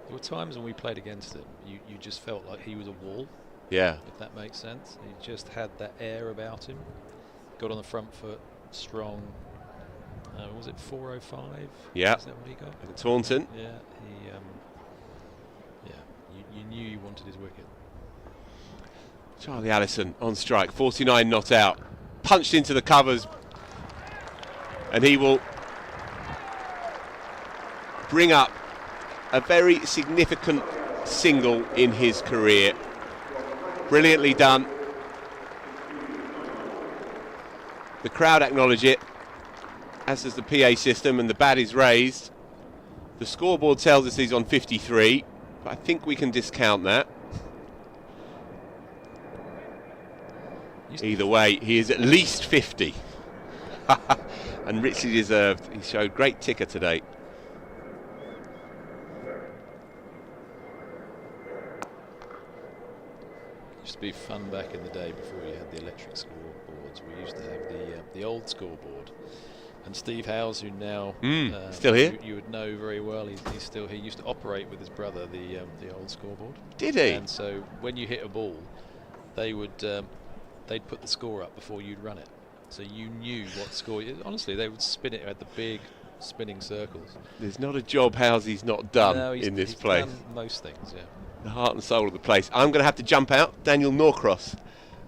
J: There were times when we played against him, you just felt like he was a wall.
D: Yeah.
J: If that makes sense. He just had that air about him. Got on the front foot, strong. Was it 405?
D: Yeah.
J: Is that what he got?
D: At Taunton.
J: Yeah. You knew you wanted his wicket.
D: Charlie Allison on strike, 49 not out. Punched into the covers. And he will bring up a very significant single in his career. Brilliantly done. The crowd acknowledge it, as does the PA system, and the bat is raised. The scoreboard tells us he's on 53, but I think we can discount that. Either way, he is at least 50. And richly deserved. He showed great ticker today.
J: Used to be fun back in the day before you had the electric scoreboards. We used to have the old scoreboard. And Steve Howes, who now
D: still here,
J: you would know very well. He's still here. He used to operate with his brother the old scoreboard.
D: Did he?
J: And so when you hit a ball, they would they'd put the score up before you'd run it, so you knew what score. Honestly, they would spin it at the big spinning circles.
D: There's not a job Housy's not done in this place.
J: Done most things, yeah.
D: The heart and soul of the place. I'm going to have to jump out. Daniel Norcross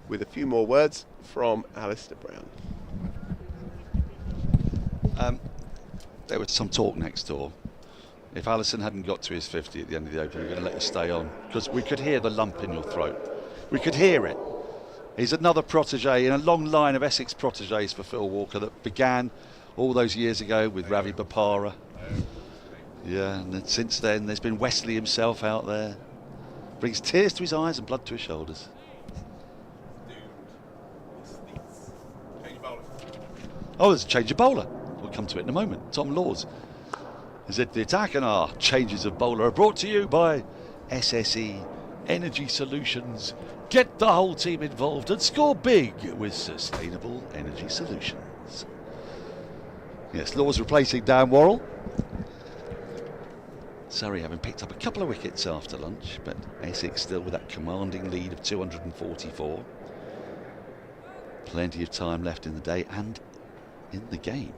D: with a few more words from Alistair Brown.
C: There was some talk next door. If Allison hadn't got to his 50 at the end of the Open, we were going to let you stay on, because we could hear the lump in your throat. We could hear it. He's another protege in a long line of Essex proteges for Phil Walker that began all those years ago with Ravi Bopara. Yeah, and then since then there's been Wesley himself out there. Brings tears to his eyes and blood to his shoulders. Oh, there's a change of bowler. We'll come to it in a moment. Tom Laws is at the attack, and our changes of bowler are brought to you by SSE Energy Solutions. Get the whole team involved and score big with sustainable energy solutions. Yes, Laws replacing Dan Worrell. Surrey having picked up a couple of wickets after lunch, but Essex still with that commanding lead of 244. Plenty of time left in the day and in the game.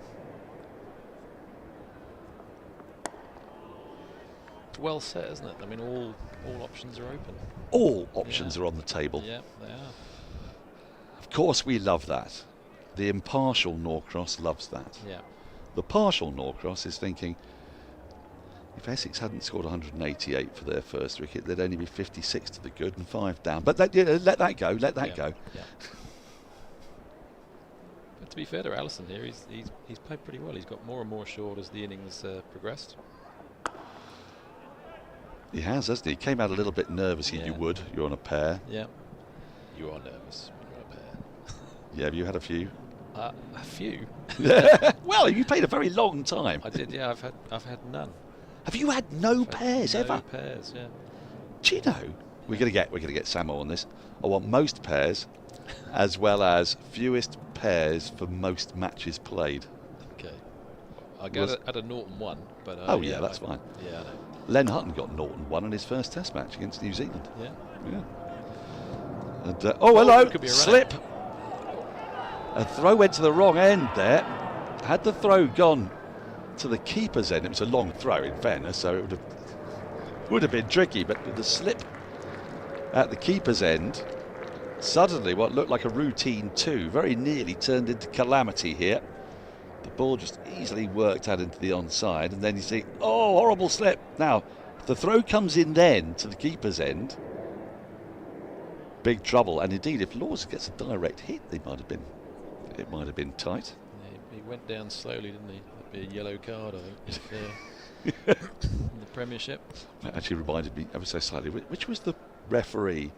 J: Well set, isn't it? I mean, all options are open.
C: All options are on the table.
J: Yeah, they are.
C: Of course we love that. The impartial Norcross loves that.
J: Yeah.
C: The partial Norcross is thinking, if Essex hadn't scored 188 for their first wicket, they'd only be 56 to the good and 5 down. But let that go, let that go.
J: Yeah. But to be fair to Allison here, he's played pretty well. He's got more and more short as the innings progressed.
C: He has, hasn't he? He came out a little bit nervous. You would. You're on a pair.
J: Yeah. You are nervous when you're on a pair.
C: Yeah, have you had a few?
J: A few.
C: Well, you played a very long time.
J: I did. Yeah, I've had none.
C: Have you had no pairs ever?
J: No pairs. Yeah.
C: Do you know? We're gonna get Samo on this. I want most pairs, as well as fewest pairs for most matches played.
J: Okay. I got at a Norton 1, but
C: yeah, that's fine.
J: Yeah, I know.
C: Len Hutton got Norton 1 in his first Test match against New Zealand.
J: Yeah.
C: And, hello,
J: could be a
C: slip. A throw went to the wrong end there. Had the throw gone to the keeper's end, it was a long throw in fairness, so it would have been tricky, but the slip at the keeper's end, suddenly what looked like a routine 2 very nearly turned into calamity here. The ball just easily worked out into the onside, and then you see, oh, horrible slip. Now, if the throw comes in then to the keeper's end, big trouble. And indeed, if Laws gets a direct hit, it might have been tight.
J: Yeah, he went down slowly, didn't he? That'd be a yellow card, I think, in the Premiership.
C: That actually reminded me ever so slightly, which was the referee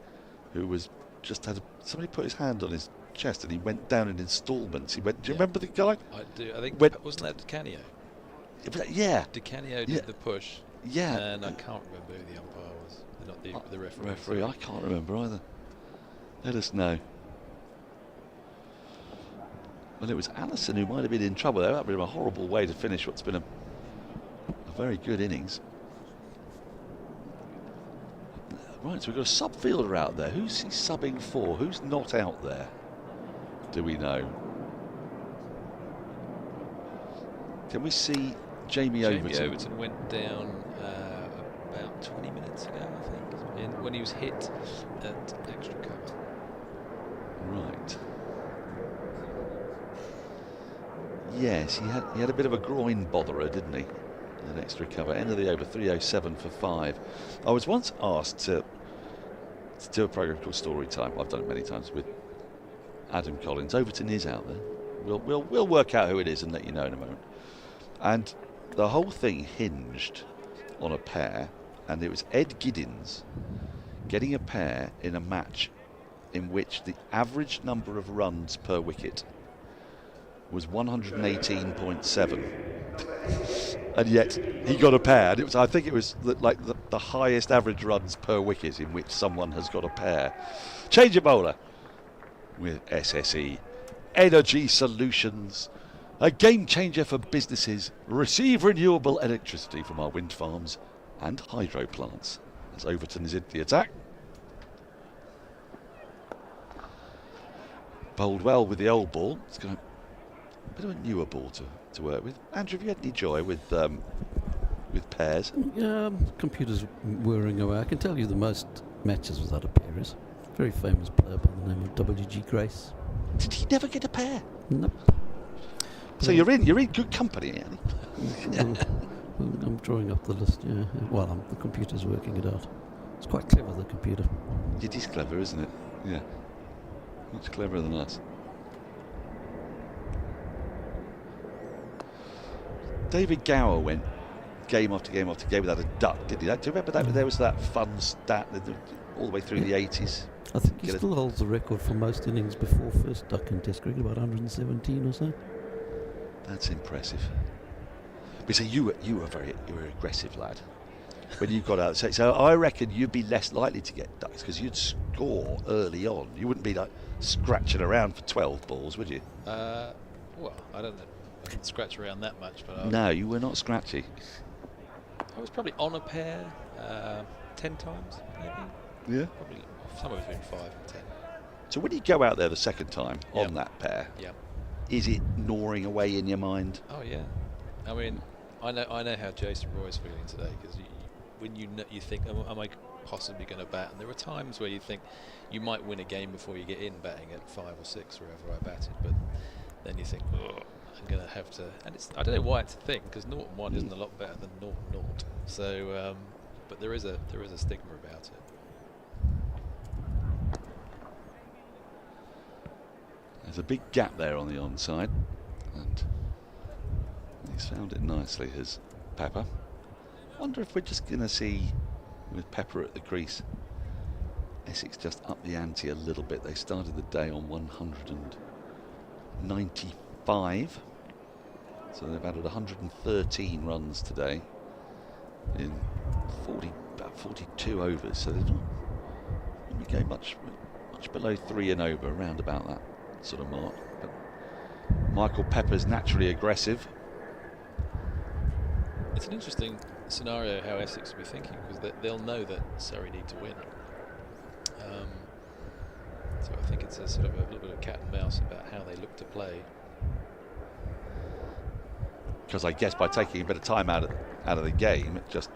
C: who was just had somebody put his hand on his chest and he went down in installments. He went. Do you remember the guy?
J: I do. I think wasn't that DiCanio?
C: Yeah.
J: DiCanio did the push.
C: Yeah.
J: And I can't remember who the umpire was. Not the referee.
C: Referee. I can't remember either. Let us know. Well, it was Allison who might have been in trouble there. That would have been a horrible way to finish what's been a very good innings. Right, so we've got a sub fielder out there. Who's he subbing for? Who's not out there? Do we know? Can we see Jamie Overton?
J: Jamie Overton went down about 20 minutes ago, I think, when he was hit at extra cover.
C: Right. Yes, he had a bit of a groin botherer, didn't he? An extra cover. End of the over, 3:07 for 5. I was once asked to do a programme called Story Time. I've done it many times with Adam Collins. Overton is out there. We'll work out who it is and let you know in a moment. And the whole thing hinged on a pair, and it was Ed Giddins getting a pair in a match in which the average number of runs per wicket was 118.7. And yet he got a pair, and I think it was like the highest average runs per wicket in which someone has got a pair. Change of bowler with SSE Energy Solutions, a game changer for businesses. Receive renewable electricity from our wind farms and hydro plants. As Overton is into the attack. Bowled well with the old ball. It's got a bit of a newer ball to work with. Andrew, have you had any joy with pairs?
I: Yeah, computers whirring away. I can tell you the most matches without a pair is a very famous player by the name of W.G. Grace.
C: Did he never get a pair?
I: Nope.
C: So you're in good company, Annie.
I: I'm drawing up the list, yeah. Well, the computer's working it out. It's quite clever, the computer.
C: It is clever, isn't it? Yeah. Much cleverer than us. David Gower went game after game after game without a duck, didn't he? Do you remember that? There was that fun stat all the way through the 80s.
I: I think he still holds the record for most innings before first duck in Test cricket, about 117 or so.
C: That's impressive. But so you were an aggressive lad when you got out. So I reckon you'd be less likely to get ducks because you'd score early on. You wouldn't be like scratching around for 12 balls, would you?
J: Well, I don't know. I didn't scratch around that much, but
C: no, you were not scratchy.
J: I was probably on a pair 10 times, maybe.
C: Yeah.
J: Probably somewhere between 5 and 10.
C: So when you go out there the second time on that pair, is it gnawing away in your mind?
J: Oh yeah. I mean, I know how Jason Roy's feeling today because when you think, am I possibly going to bat? And there are times where you think you might win a game before you get in batting at 5 or 6 wherever I batted, but then you think, I'm going to have to, and I don't know why it's a thing because 0-1 isn't a lot better than 0-0. So, but there is a stigma about it.
C: There's a big gap there on the onside, and he's found it nicely, has Pepper. Wonder if we're just going to see, with Pepper at the crease, Essex just up the ante a little bit. They started the day on 195, so they've added 113 runs today in about 42 overs. So they're not going much below 3 and over, around about that sort of mark. But Michael Pepper's naturally aggressive.
J: It's an interesting scenario how Essex will be thinking because they'll know that Surrey need to win. So I think it's a sort of a little bit of cat and mouse about how they look to play.
C: Because I guess by taking a bit of time out of the game, it just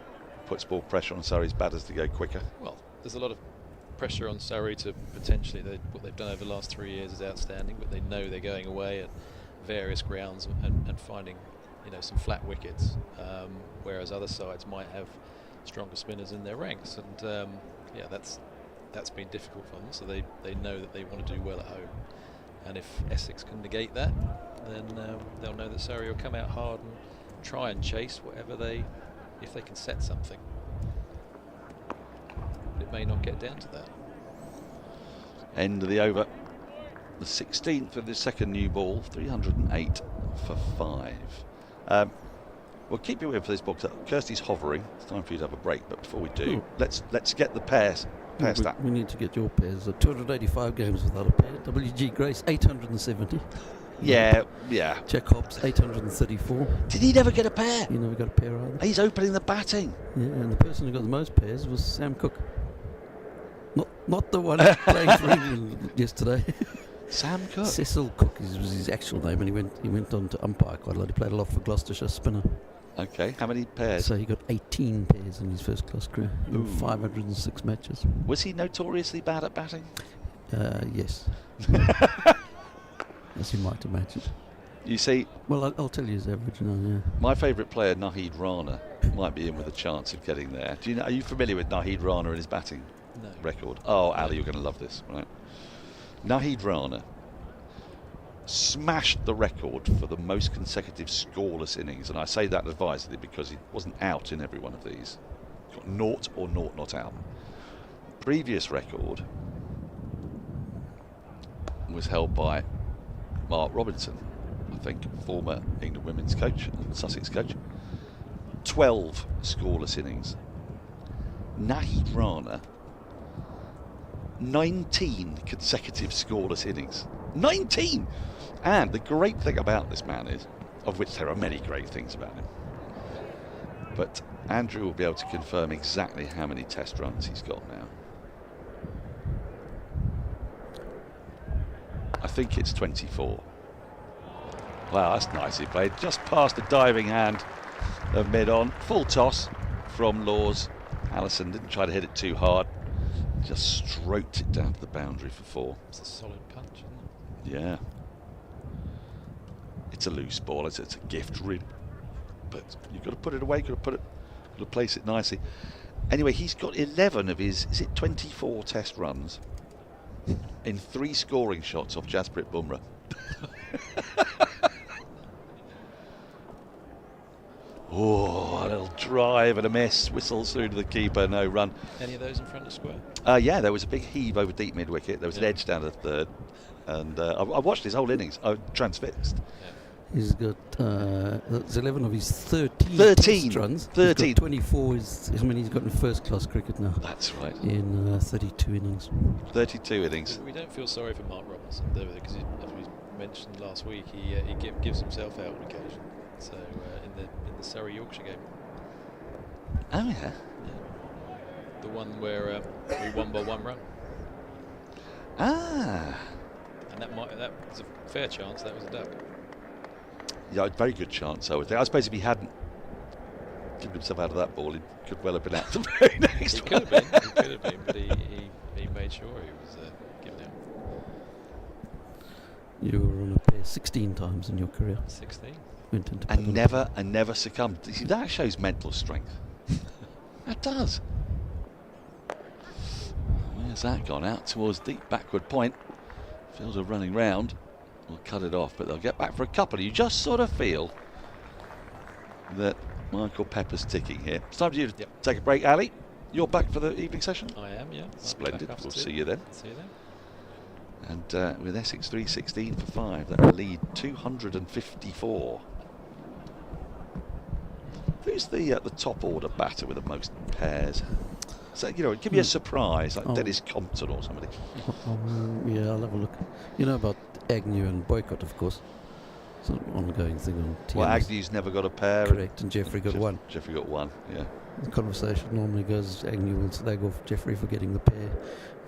C: puts more pressure on Surrey's batters to go quicker.
J: Well, there's a lot of pressure on Surrey to potentially, what they've done over the last 3 years is outstanding, but they know they're going away at various grounds and finding some flat wickets, whereas other sides might have stronger spinners in their ranks, and that's been difficult for them. So they know that they want to do well at home, and if Essex can negate that, then they'll know that Surrey will come out hard and try and chase if they can set something. It may not get down to that.
C: End of the over, the 16th of the second new ball, 308 for 5. We'll keep you in for this box. Kirstie's hovering. It's time for you to have a break, but before we do, let's get the pairs. Stat.
I: We need to get your pairs. 285 games without a pair. W.G. Grace 870.
C: Yeah.
I: Jack Hobbs 834.
C: Did he never get a pair?
I: He never got a pair either.
C: He's opening the batting.
I: Yeah, and the person who got the most pairs was Sam Cooke. Not the one playing for England yesterday.
C: Sam Cook.
I: Cecil Cook was his actual name, and he went on to umpire quite a lot. He played a lot for Gloucestershire spinner.
C: Okay, how many pairs?
I: So he got 18 pairs in his first class career in 506 matches.
C: Was he notoriously bad at batting?
I: Yes. As you might imagine.
C: You see...
I: Well, I'll tell you his average now, yeah.
C: My favourite player, Naheed Rana, might be in with a chance of getting there. Are you familiar with Naheed Rana and his batting record? Oh, Ali, you're going to love this, right? Naheed Rana smashed the record for the most consecutive scoreless innings, and I say that advisedly because he wasn't out in every one of these. He got 0 or 0 not out. Previous record was held by Mark Robinson, I think, former England women's coach and Sussex coach. 12 scoreless innings. Naheed Rana, 19 consecutive scoreless innings. 19! And the great thing about this man is, of which there are many great things about him, but Andrew will be able to confirm exactly how many test runs he's got now. I think it's 24. Wow, that's nicely played. Just past the diving hand of mid-on. Full toss from Laws. Allison didn't try to hit it too hard. Just stroked it down to the boundary for 4.
J: It's a solid punch, isn't it?
C: Yeah. It's a loose ball. It's a gift, really. But you've got to put it away. Got to place it nicely. Anyway, he's got 11 of his, 24 test runs in 3 scoring shots off Jasprit Bumrah. Oh, a little drive and a miss. Whistles through to the keeper, no run.
J: Any of those in front of square?
C: Yeah, there was a big heave over deep mid wicket. There was an edge down to the third. And I watched his whole innings. I was transfixed.
I: He's got that's 11 of his 13 test runs.
C: 13.
I: He's got 24 is how many he's got in first class cricket now.
C: That's right.
I: In 32 innings.
C: 32 innings.
J: We don't feel sorry for Mark Robinson, do we? Because as we mentioned last week, he gives himself out on occasion. So in the Surrey Yorkshire game.
C: Oh yeah.
J: The one where we won by 1 run.
C: Ah.
J: And that was a fair chance. That was a duck.
C: Yeah, a very good chance, I would think. I suppose if he hadn't given himself out of that ball, he could well have been out the very next
J: one. He could have been, but he made sure he was given out.
I: You were on a pair 16 times in your career.
J: 16.
I: Went into
C: and never succumbed. See, that shows mental strength. That does. Where's that gone? Out towards deep backward point. Fielder running round. We'll cut it off, but they'll get back for a couple. You just sort of feel that Michael Pepper's ticking here. It's time for you to take a break, Ali. You're back for the evening session?
J: I am, yeah.
C: Splendid. We'll see you then.
J: See you then.
C: And with Essex 316 for 5, that will lead 254. Who's the top order batter with the most pairs? So, give me a surprise, like Dennis Compton or somebody.
I: Yeah, I'll have a look. You know about Agnew and Boycott, of course. It's an ongoing thing on TMS.
C: Well, Agnew's never got a pair.
I: Correct, and Jeffrey got 1.
C: Jeffrey got 1, yeah.
I: The conversation normally goes, Agnew will slag off Jeffrey for getting the pair.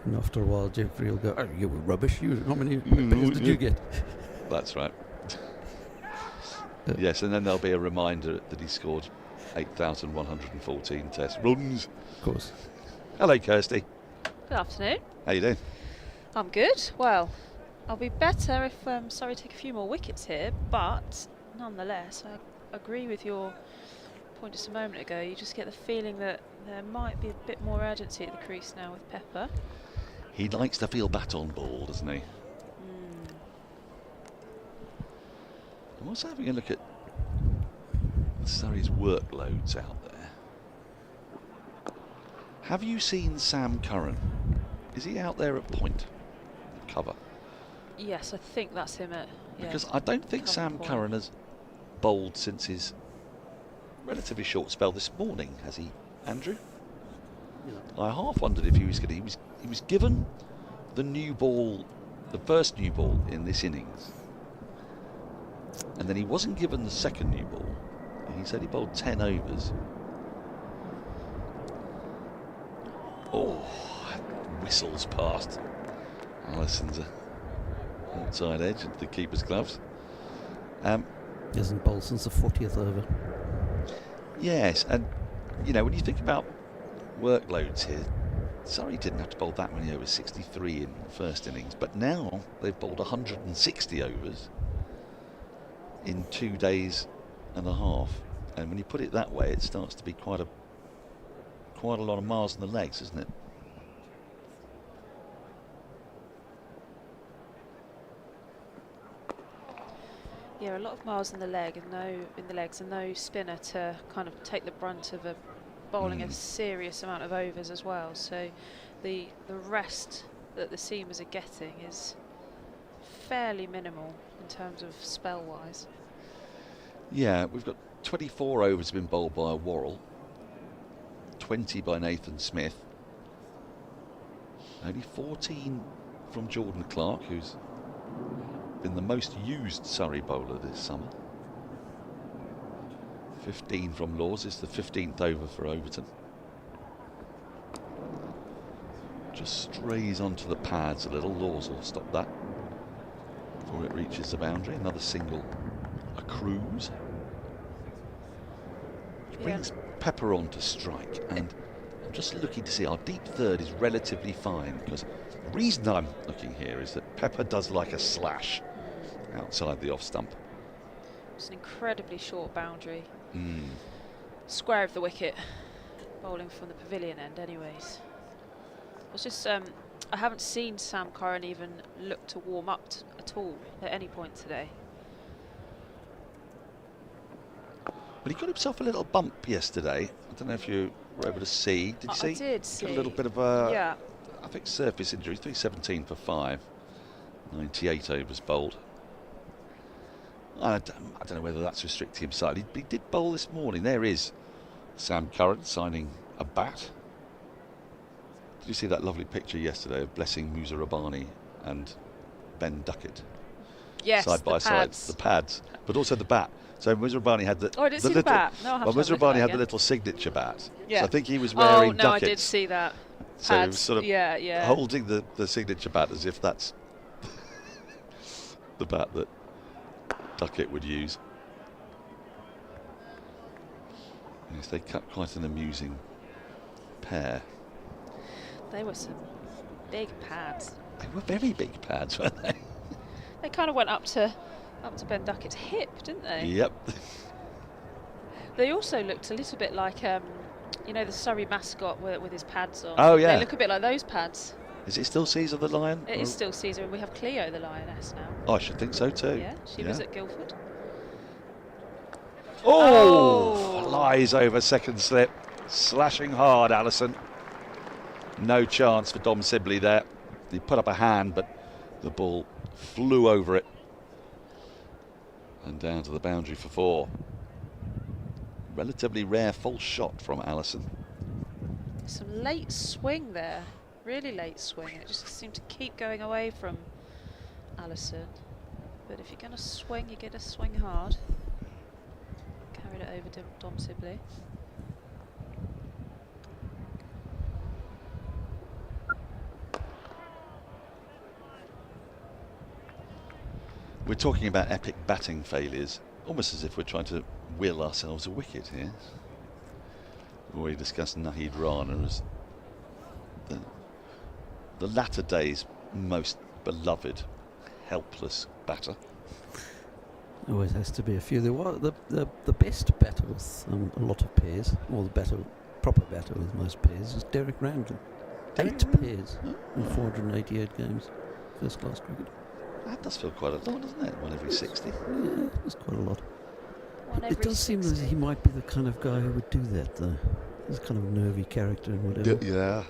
I: And after a while, Jeffrey will go, "Oh, you were rubbish. How many pairs did you get?"
C: That's right. Yes, and then there'll be a reminder that he scored 8,114 test runs.
I: Of course.
C: Hello, Kirstie.
H: Good afternoon.
C: How you doing?
H: I'm good. Well, I'll be better if Surrey take a few more wickets here, but nonetheless, I agree with your point just a moment ago. You just get the feeling that there might be a bit more urgency at the crease now with Pepper.
C: He likes to feel baton ball, doesn't he? I was having a look at Surrey's workloads out there. Have you seen Sam Curran? Is he out there at point cover?
H: Yes, I think that's him at.
C: Because I don't think Sam Curran has bowled since his relatively short spell this morning, has he, Andrew? Yeah. I half wondered if he was going to. He was given the new ball, the first new ball in this innings, and then he wasn't given the second new ball. He said he bowled 10 overs. Oh, whistles past Allison's outside edge into the keeper's gloves.
I: Hasn't bowled since the 40th over.
C: Yes, and you know, when you think about workloads here, Surrey didn't have to bowl that many overs, 63 in the first innings, but now they've bowled 160 overs in 2 days and a half. And when you put it that way, it starts to be quite a lot of miles in the legs, isn't it?
H: Yeah, a lot of miles in the legs and no spinner to kind of take the brunt of bowling a serious amount of overs as well. So the rest that the seamers are getting is fairly minimal in terms of spell wise.
C: Yeah, we've got 24 overs been bowled by Worrell, 20 by Nathan Smith, only 14 from Jordan Clark, who's been the most used Surrey bowler this summer. 15 from Laws. It's the 15th over for Overton. Just strays onto the pads a little. Laws will stop that before it reaches the boundary. Another single, a cruise. Which brings Pepper on to strike, and I'm just looking to see, our deep third is relatively fine, because the reason I'm looking here is that Pepper does like a slash outside the off stump.
H: It's an incredibly short boundary. Square of the wicket, bowling from the pavilion end anyways. It's just, I haven't seen Sam Curran even look to warm up at all at any point today.
C: But he got himself a little bump yesterday. I don't know if you were able to see. Did you see?
H: I did see.
C: Got a little bit of a,
H: yeah.
C: I think, surface injury. 317 for 5. 98 overs bowled. I don't know whether that's restricting him slightly. He did bowl this morning. There is Sam Curran signing a bat. Did you see that lovely picture yesterday of blessing Musa Rabbani and Ben Duckett?
H: Yes,
C: side by side. The pads, but also the bat. So Musa Rabbani had the.
H: Oh, I didn't see the bat. No, I'll have to
C: Musa
H: have a look at
C: Rabbani
H: that
C: had
H: again.
C: the little signature bat.
H: Yeah.
C: So I think he was wearing Duckett's.
H: Oh, no, I did see that.
C: So he was sort of
H: yeah.
C: holding the signature bat as if that's the bat that Duckett would use. Yes, they cut quite an amusing pair.
H: They were some big pads.
C: They were very big pads, weren't they?
H: They kind of went up to Ben Duckett's hip, didn't they?
C: Yep.
H: They also looked a little bit like, you know, the Surrey mascot with his pads on.
C: Oh, yeah.
H: They look a bit like those pads.
C: Is it still Caesar the Lion?
H: It is still Caesar, and we have Cleo the Lioness now.
C: Oh, I should think so too.
H: Yeah, she was at Guildford.
C: Oh! Flies over second slip. Slashing hard, Allison. No chance for Dom Sibley there. He put up a hand, but the ball flew over it. And down to the boundary for 4. Relatively rare false shot from Allison.
H: Some late swing there. Really late swing. It just seemed to keep going away from Allison. But if you're going to swing, you get to swing hard. Carried it over to Dom Sibley.
C: We're talking about epic batting failures, almost as if we're trying to will ourselves a wicket here. We've already discussed Yas Rana as the latter days most beloved helpless batter.
I: Always has to be a few. There were the best batter with a lot of pairs, or the proper batter with most pairs, is Derek Ramsden. 8 pairs in 488 games, first class cricket.
C: That does feel quite a lot, doesn't it? 1 every 60.
I: Yeah, that's quite a lot. It does
H: 60.
I: seem as he might be the kind of guy who would do that, though. He's kind of a nervy character and whatever.
C: Yeah.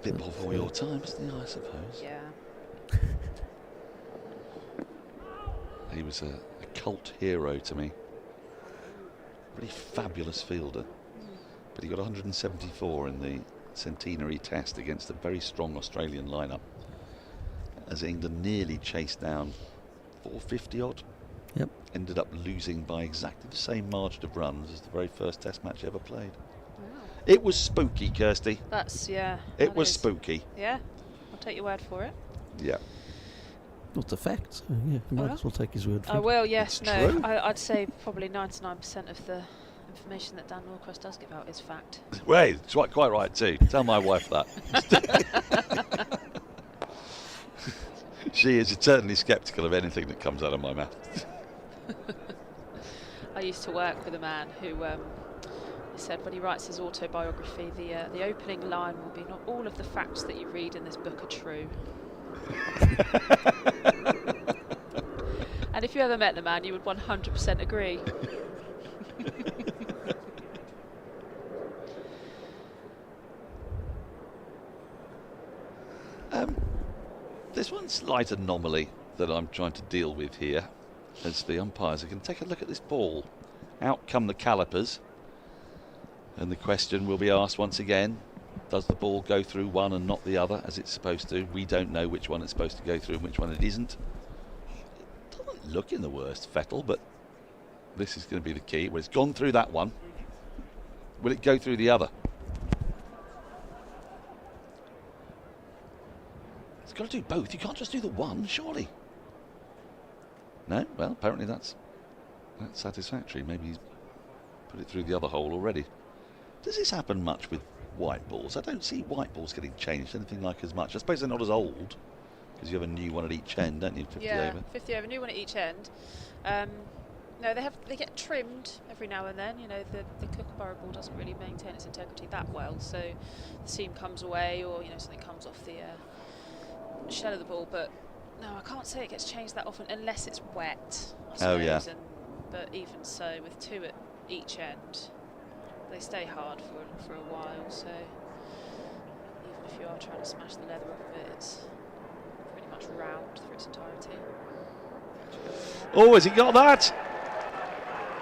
C: Bit more for your time, isn't he, I suppose?
H: Yeah.
C: He was a cult hero to me. Really fabulous fielder. But he got 174 in the centenary test against a very strong Australian lineup, as England nearly chased down 450 odd.
I: Yep.
C: Ended up losing by exactly the same margin of runs as the very first test match ever played.
B: It was spooky, Kirstie.
H: That's, yeah.
B: It was spooky.
H: Yeah, I'll take your word for it.
B: Yeah.
I: Well, it's a fact, so yeah, you might as well take his word for it.
H: I will, yes,
B: It's
H: no.
B: true.
H: I'd say probably 99% of the information that Dan Norcross does give out is fact.
B: Wait, it's quite right too. Tell my wife that. She is eternally sceptical of anything that comes out of my mouth.
H: I used to work with a man who he said when he writes his autobiography, the opening line will be, "Not all of the facts that you read in this book are true." And if you ever met the man, you would 100% agree.
B: There's one slight anomaly that I'm trying to deal with here as the umpires are going to take a look at this ball. Out come the calipers, and the question will be asked once again, does the ball go through one and not the other as it's supposed to? We don't know which one it's supposed to go through and which one it isn't. It doesn't look in the worst fettle, but this is going to be the key. Well, it's gone through that one. Will it go through the other? It's got to do both. You can't just do the one, surely. No? Well, apparently that's satisfactory. Maybe he's put it through the other hole already. Does this happen much with white balls? I don't see white balls getting changed anything like as much. I suppose they're not as old because you have a new one at each end, don't you? 50 over.
H: 50 over, new one at each end. No, they get trimmed every now and then. You know, the Kookaburra ball doesn't really maintain its integrity that well, so the seam comes away, or something comes off the shell of the ball. But no, I can't say it gets changed that often unless it's wet, I suppose.
B: Oh yeah.
H: But even so, with two at each end, they stay hard for a while. So even if you are trying to smash the leather off of it, it's pretty much round through its entirety.
B: Oh, has he got that?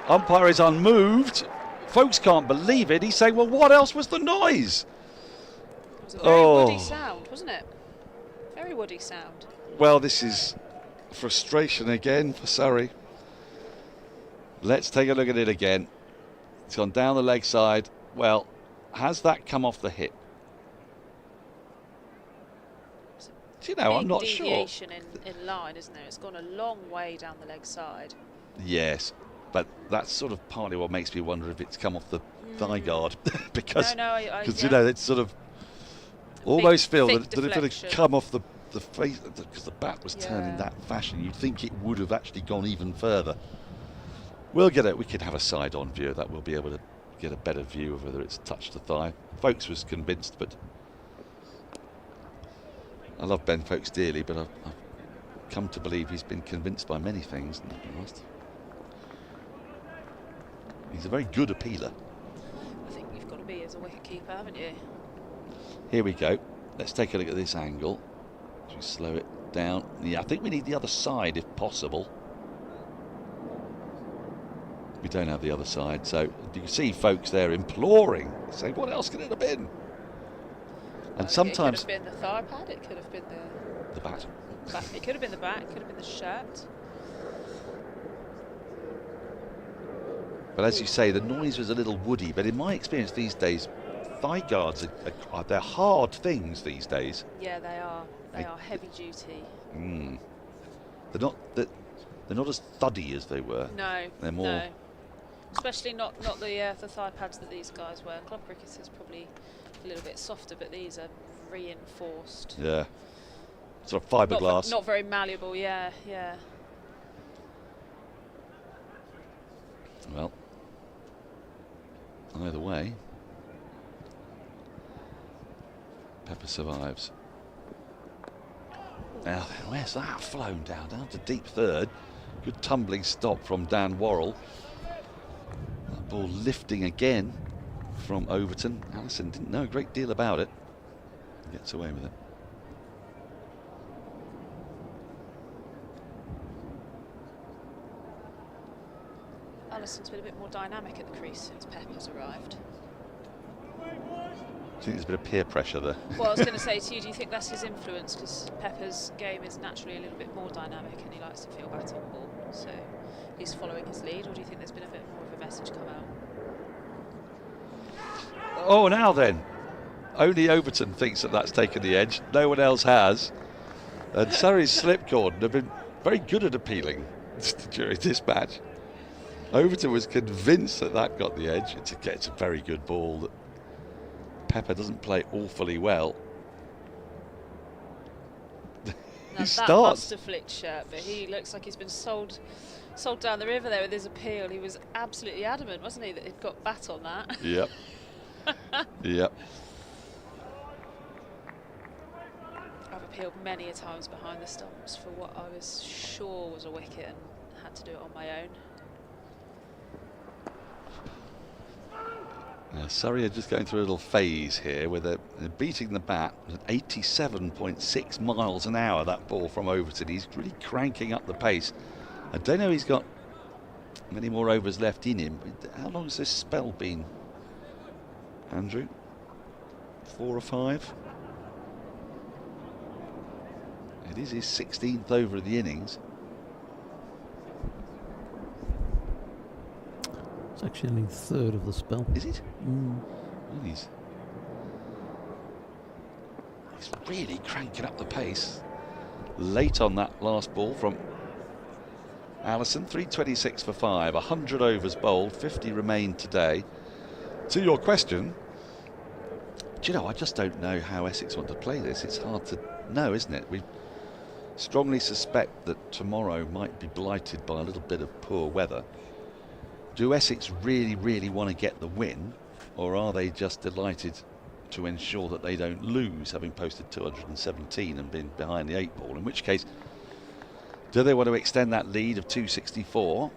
B: Umpire is unmoved. Folks can't believe it. He's saying, well, what else was the noise?
H: It was a very woody sound, wasn't it? Very woody sound.
B: Well, this is frustration again for Surrey. Let's take a look at it again. It's gone down the leg side. Well, has that come off the hip? Do you know, I'm not sure.
H: Deviation in line, isn't there? It's gone a long way down the leg side.
B: Yes, but that's sort of partly what makes me wonder if it's come off the thigh guard. because you know, it's sort of almost feel that if it had come off the face, because the bat was turned in that fashion, you'd think it would have actually gone even further. We'll get it. We could have a side-on view of that. We'll be able to get a better view of whether it's touched the thigh. Folkes was convinced, but I love Ben Folkes dearly, but I've come to believe he's been convinced by many things in the past. He's a very good appealer.
H: I think you've got to be as a wicket keeper, haven't you?
B: Here we go. Let's take a look at this angle. Just slow it down. Yeah, I think we need the other side if possible. We don't have the other side, so you can see folks there imploring, saying, what else could it have been? And sometimes
H: it could have been the thigh pad, it could have been
B: the bat.
H: It could have been the bat, it could have been the shirt.
B: But as you say, the noise was a little woody, but in my experience these days, thigh guards they're hard things these days.
H: Yeah, they are. They are heavy duty.
B: They're not as thuddy as they were.
H: No,
B: they're more.
H: No. Especially not the thigh pads that these guys wear. Club cricketers probably a little bit softer, but these are reinforced.
B: Yeah. Sort of fiberglass.
H: Not very malleable. Yeah.
B: Well, either way, Pepper survives. Now then, where's that flown down to deep third? Good tumbling stop from Dan Worrell. That ball lifting again from Overton. Allison didn't know a great deal about it. Gets away with it.
H: Allison's been a bit more dynamic at the crease since Pepper's arrived.
B: I think there's a bit of peer pressure there.
H: Well, I was going to say to you, do you think that's his influence? Because Pepper's game is naturally a little bit more dynamic and he likes to feel bat on ball. So he's following his lead, or do you think there's been a bit more of a message come out?
B: Oh, now then. Only Overton thinks that that's taken the edge. No one else has. And Surrey's slip cordon have been very good at appealing during this match. Overton was convinced that that got the edge. It's a very good ball that Pepper doesn't play awfully well.
H: Now
B: He
H: that
B: starts.
H: must have flicked shirt, but he looks like he's been sold down the river there with his appeal. He was absolutely adamant, wasn't he, that he'd got bat on that.
B: Yep. Yep.
H: I've appealed many a times behind the stumps for what I was sure was a wicket and had to do it on my own.
B: Surrey are just going through a little phase here where they're beating the bat at 87.6 miles an hour, that ball from Overton. He's really cranking up the pace. I don't know he's got many more overs left in him. How long has this spell been, Andrew? 4 or 5? It is his 16th over of the innings.
I: It's actually only a third of the spell.
B: Is it? He's really cranking up the pace. Late on that last ball from Allison, 326 for 5, 100 overs bowled, 50 remain today. To your question, do you know, I just don't know how Essex want to play this. It's hard to know, isn't it? We strongly suspect that tomorrow might be blighted by a little bit of poor weather. Do Essex really, really want to get the win, or are they just delighted to ensure that they don't lose, having posted 217 and been behind the 8 ball? In which case, do they want to extend that lead of 264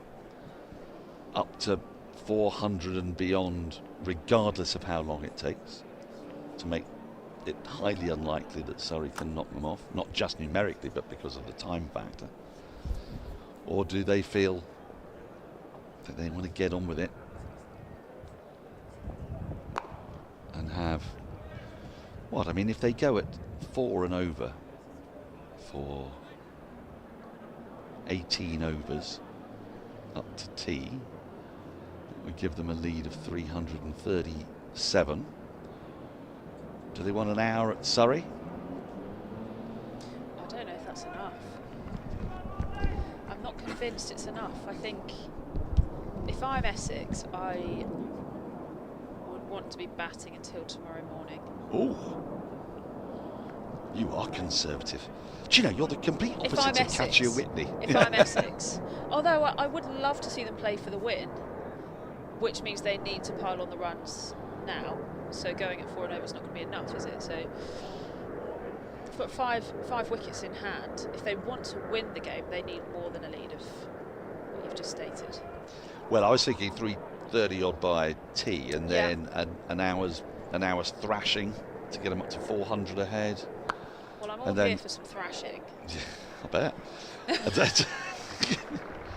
B: up to 400 and beyond, regardless of how long it takes, to make it highly unlikely that Surrey can knock them off, not just numerically, but because of the time factor? Or do they feel that they want to get on with it and have what? I mean, if they go at 4 and over for 18 overs up to tea, it would give them a lead of 337. Do they want an hour at Surrey?
H: I don't know if that's enough. I'm not convinced it's enough. I think if I'm Essex, I would want to be batting until tomorrow morning.
B: Oh, you are conservative. Do you know, you're the complete opposite to Katia Whitney.
H: If I'm Essex. Although I would love to see them play for the win, which means they need to pile on the runs now. So going at 4 and over is not going to be enough, is it? So they've got five wickets in hand. If they want to win the game, they need more than a lead of what you've just stated.
B: Well, I was thinking 330 odd by tea, and then an hour's thrashing to get them up to 400 ahead.
H: Well, I'm all here for some thrashing.
B: Yeah, I bet.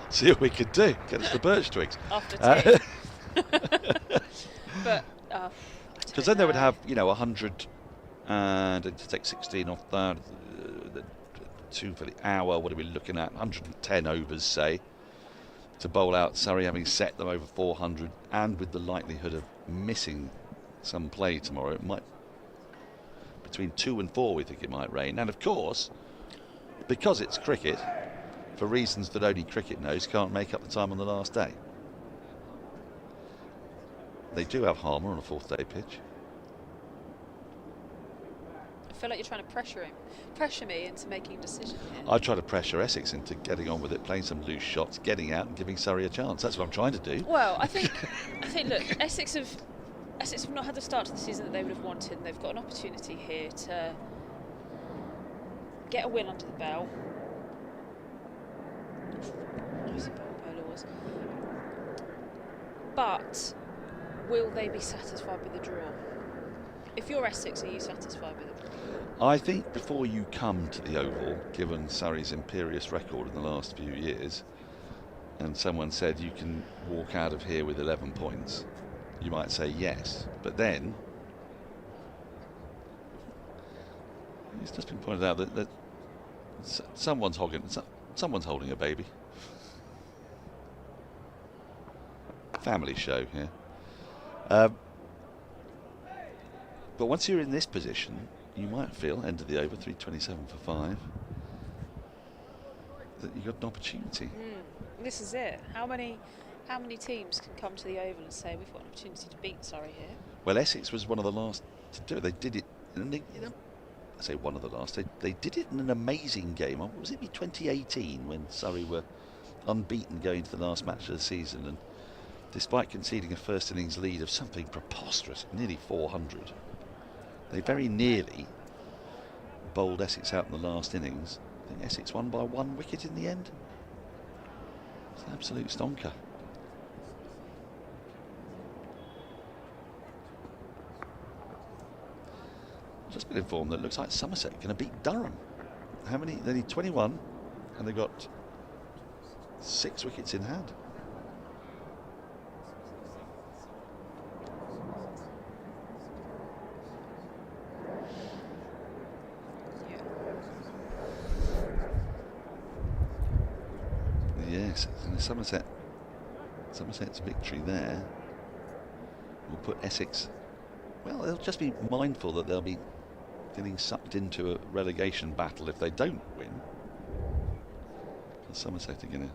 B: See what we could do. Get us the birch twigs.
H: After tea. But
B: because then they would have, 100, and to take 16 off that, 2 for the hour. What are we looking at? 110 overs, say, to bowl out Surrey, having set them over 400, and with the likelihood of missing some play tomorrow, it might, between 2 and 4, we think it might rain. And of course, because it's cricket, for reasons that only cricket knows, can't make up the time on the last day. They do have Harmer on a 4th day pitch.
H: I feel like you're trying to pressure me into making a decision here.
B: I try to pressure Essex into getting on with it, playing some loose shots, getting out and giving Surrey a chance. That's what I'm trying to do.
H: Well, I think look, Essex have not had the start to the season that they would have wanted, and they've got an opportunity here to get a win under the belt. Nice bowler was. But will they be satisfied with the draw? If you're Essex, are you satisfied with the draw?
B: I think before you come to the Oval, given Surrey's imperious record in the last few years, and someone said you can walk out of here with 11 points, you might say yes. But then it's just been pointed out that someone's holding a baby. Family show here.
C: But once you're in this position, you might feel, end of the over, 3:27 for 5, that you've got an opportunity.
H: This is it. How many teams can come to the Oval and say we've got an opportunity to beat Surrey here?
C: Well, Essex was one of the last to do it. They did it, I say one of the last. They did it in an amazing game. Was it 2018 when Surrey were unbeaten going to the last match of the season, and despite conceding a first innings lead of something preposterous, nearly 400, they very nearly bowled Essex out in the last innings. I think Essex won by 1 wicket in the end. It's an absolute stonker. I've just been informed that it looks like Somerset are going to beat Durham. How many? They need 21, and they've got 6 wickets in hand. Yes, and Somerset's victory there will put Essex, well, they'll just be mindful that they'll be getting sucked into a relegation battle if they don't win. And Somerset are going to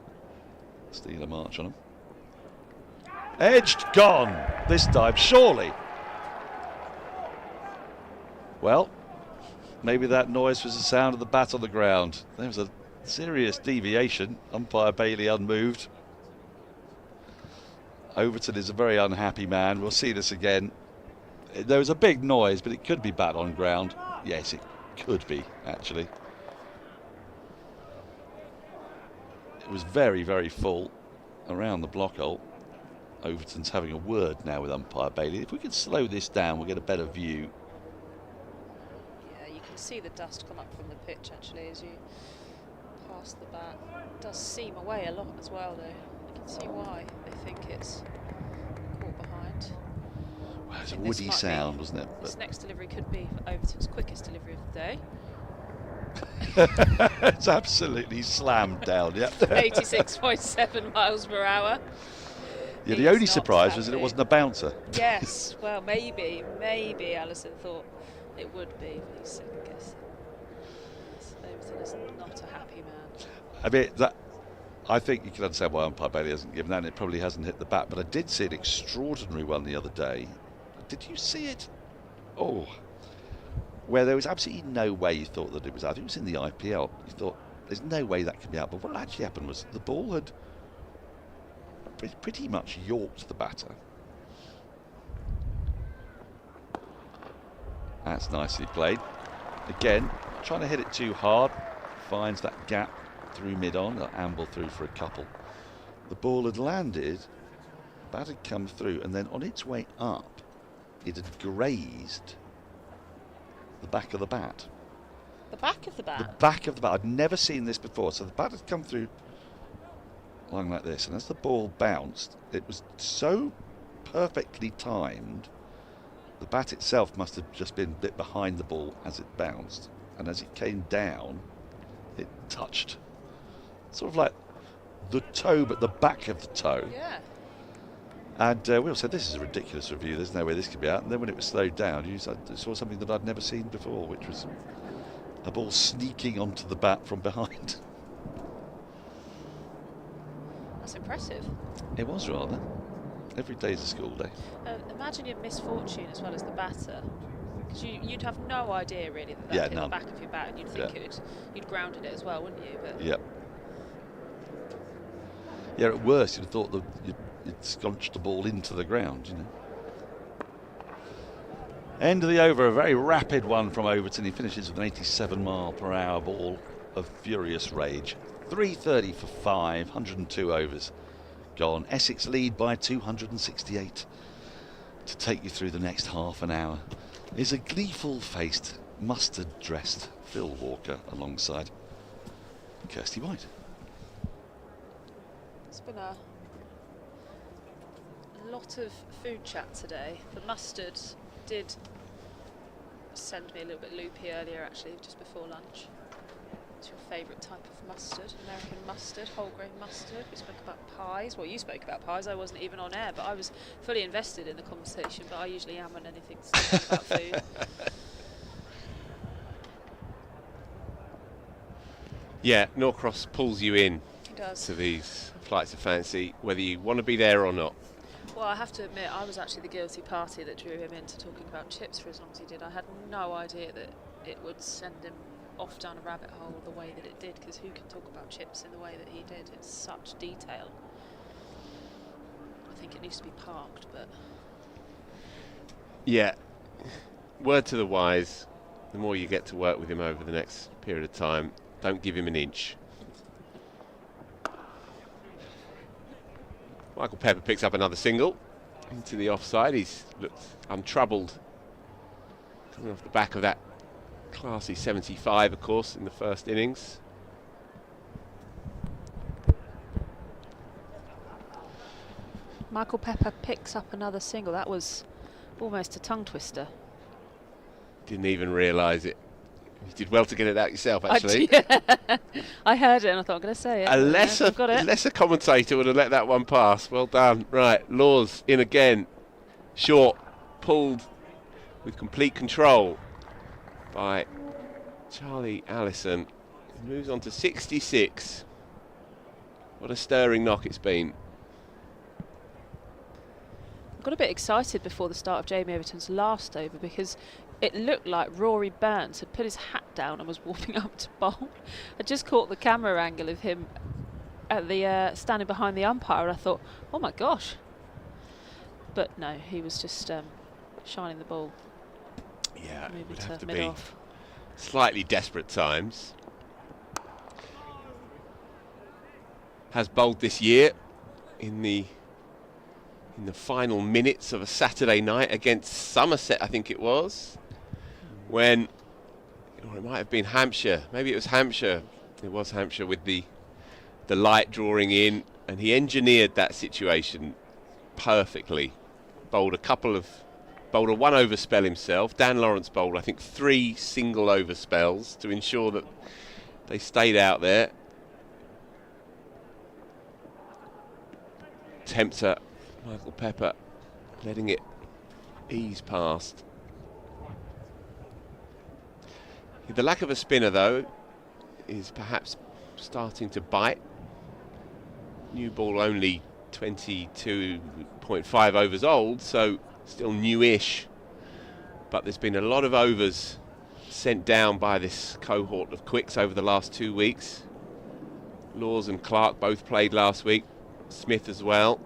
C: steal a march on them. Edged, gone this time, surely. Well, maybe that noise was the sound of the bat on the ground. There was a serious deviation. Umpire Bailey unmoved. Overton is a very unhappy man. We'll see this again. There was a big noise, but it could be bat on ground. Yes, it could be, actually. It was very, very full around the block hole. Overton's having a word now with Umpire Bailey. If we could slow this down, we'll get a better view.
H: Yeah, you can see the dust come up from the pitch, actually, as you pass the bat. It does seam away a lot as well, though. You can see why they think it's caught behind.
C: Well, it's a woody sound, wasn't it?
H: This next delivery could be Overton's quickest delivery of the day.
C: It's absolutely slammed down, yeah.
H: 86.7 miles per hour.
C: Yeah, the only surprise was that it wasn't a bouncer.
H: Yes, well, maybe Alison thought it would be, but he's second guessing. Overton is not a happy man.
C: I mean, I think you can understand why Umpire Bailey hasn't given that, and it probably hasn't hit the bat, but I did see an extraordinary one the other day. Did you see it? Oh, where there was absolutely no way you thought that it was out. I think it was in the IPL. You thought, there's no way that could be out. But what actually happened was the ball had pretty much yorked the batter. That's nicely played. Again, trying to hit it too hard. Finds that gap through mid-on. They'll amble through for a couple. The ball had landed. The bat had come through. And then on its way up, it had grazed the back of the bat.
H: The back of the bat?
C: The back of the bat. I'd never seen this before. So the bat had come through lying like this, and as the ball bounced, it was so perfectly timed. The bat itself must have just been a bit behind the ball as it bounced, and as it came down, it touched sort of like the toe, but the back of the toe.
H: Yeah.
C: And we all said, this is a ridiculous review, there's no way this could be out. And then when it was slowed down, you saw something that I'd never seen before, which was a ball sneaking onto the bat from behind.
H: That's impressive.
C: It was rather. Every day's a school day.
H: Imagine your misfortune as well as the batter. Because you'd have no idea really that hit the back of your bat, and you'd think you'd grounded it as well, wouldn't you? But
C: yeah. Yeah, at worst, you'd have thought that you'd sconched the ball into the ground, you know. End of the over, a very rapid one from Overton. He finishes with an 87-mile-per-hour ball of furious rage. 3:30 for 5, 102 overs gone. Essex lead by 268. To take you through the next half an hour is a gleeful-faced, mustard-dressed Phil Walker alongside Kirstie White.
H: It's been a lot of food chat today. The mustard did send me a little bit loopy earlier, actually, just before lunch. What's your favourite type of mustard? American mustard, whole grain mustard. We spoke about pies. Well, you spoke about pies. I wasn't even on air, but I was fully invested in the conversation. But I usually am when anything's about food.
D: Yeah, Norcross pulls you in
H: does.
D: to these flights of fancy, whether you want to be there or not.
H: Well, I have to admit, I was actually the guilty party that drew him into talking about chips for as long as he did. I had no idea that it would send him off down a rabbit hole the way that it did, because who can talk about chips in the way that he did? It's such detail. I think it needs to be parked, but...
D: Yeah, word to the wise, the more you get to work with him over the next period of time, don't give him an inch. Michael Pepper picks up another single into the offside. He's looked untroubled coming off the back of that classy 75, of course, in the first innings.
H: Michael Pepper picks up another single. That was almost a tongue twister.
D: Didn't even realise it. You did well to get it out yourself, actually.
H: I heard it and I thought, I'm going to say it.
D: A lesser commentator would have let that one pass. Well done. Right, Laws in again. Short, pulled with complete control by Charlie Allison. He moves on to 66. What a stirring knock it's been.
H: I got a bit excited before the start of Jamie Overton's last over because it looked like Rory Burns had put his hat down and was warming up to bowl. I just caught the camera angle of him at the standing behind the umpire, and I thought, oh my gosh. But no, he was just shining the ball.
D: Yeah, it would have to
H: mid
D: be
H: off.
D: Slightly desperate times. Has bowled this year in the final minutes of a Saturday night against Somerset, I think it was, when, or it might have been Hampshire, maybe it was Hampshire. It was Hampshire with the light drawing in, and he engineered that situation perfectly. Bowled a one over spell himself. Dan Lawrence bowled, I think, 3 single over spells to ensure that they stayed out there. Tempter, Michael Pepper, letting it ease past. The lack of a spinner, though, is perhaps starting to bite. New ball only 22.5 overs old, so still newish. But there's been a lot of overs sent down by this cohort of quicks over the last 2 weeks. Laws and Clark both played last week. Smith as well.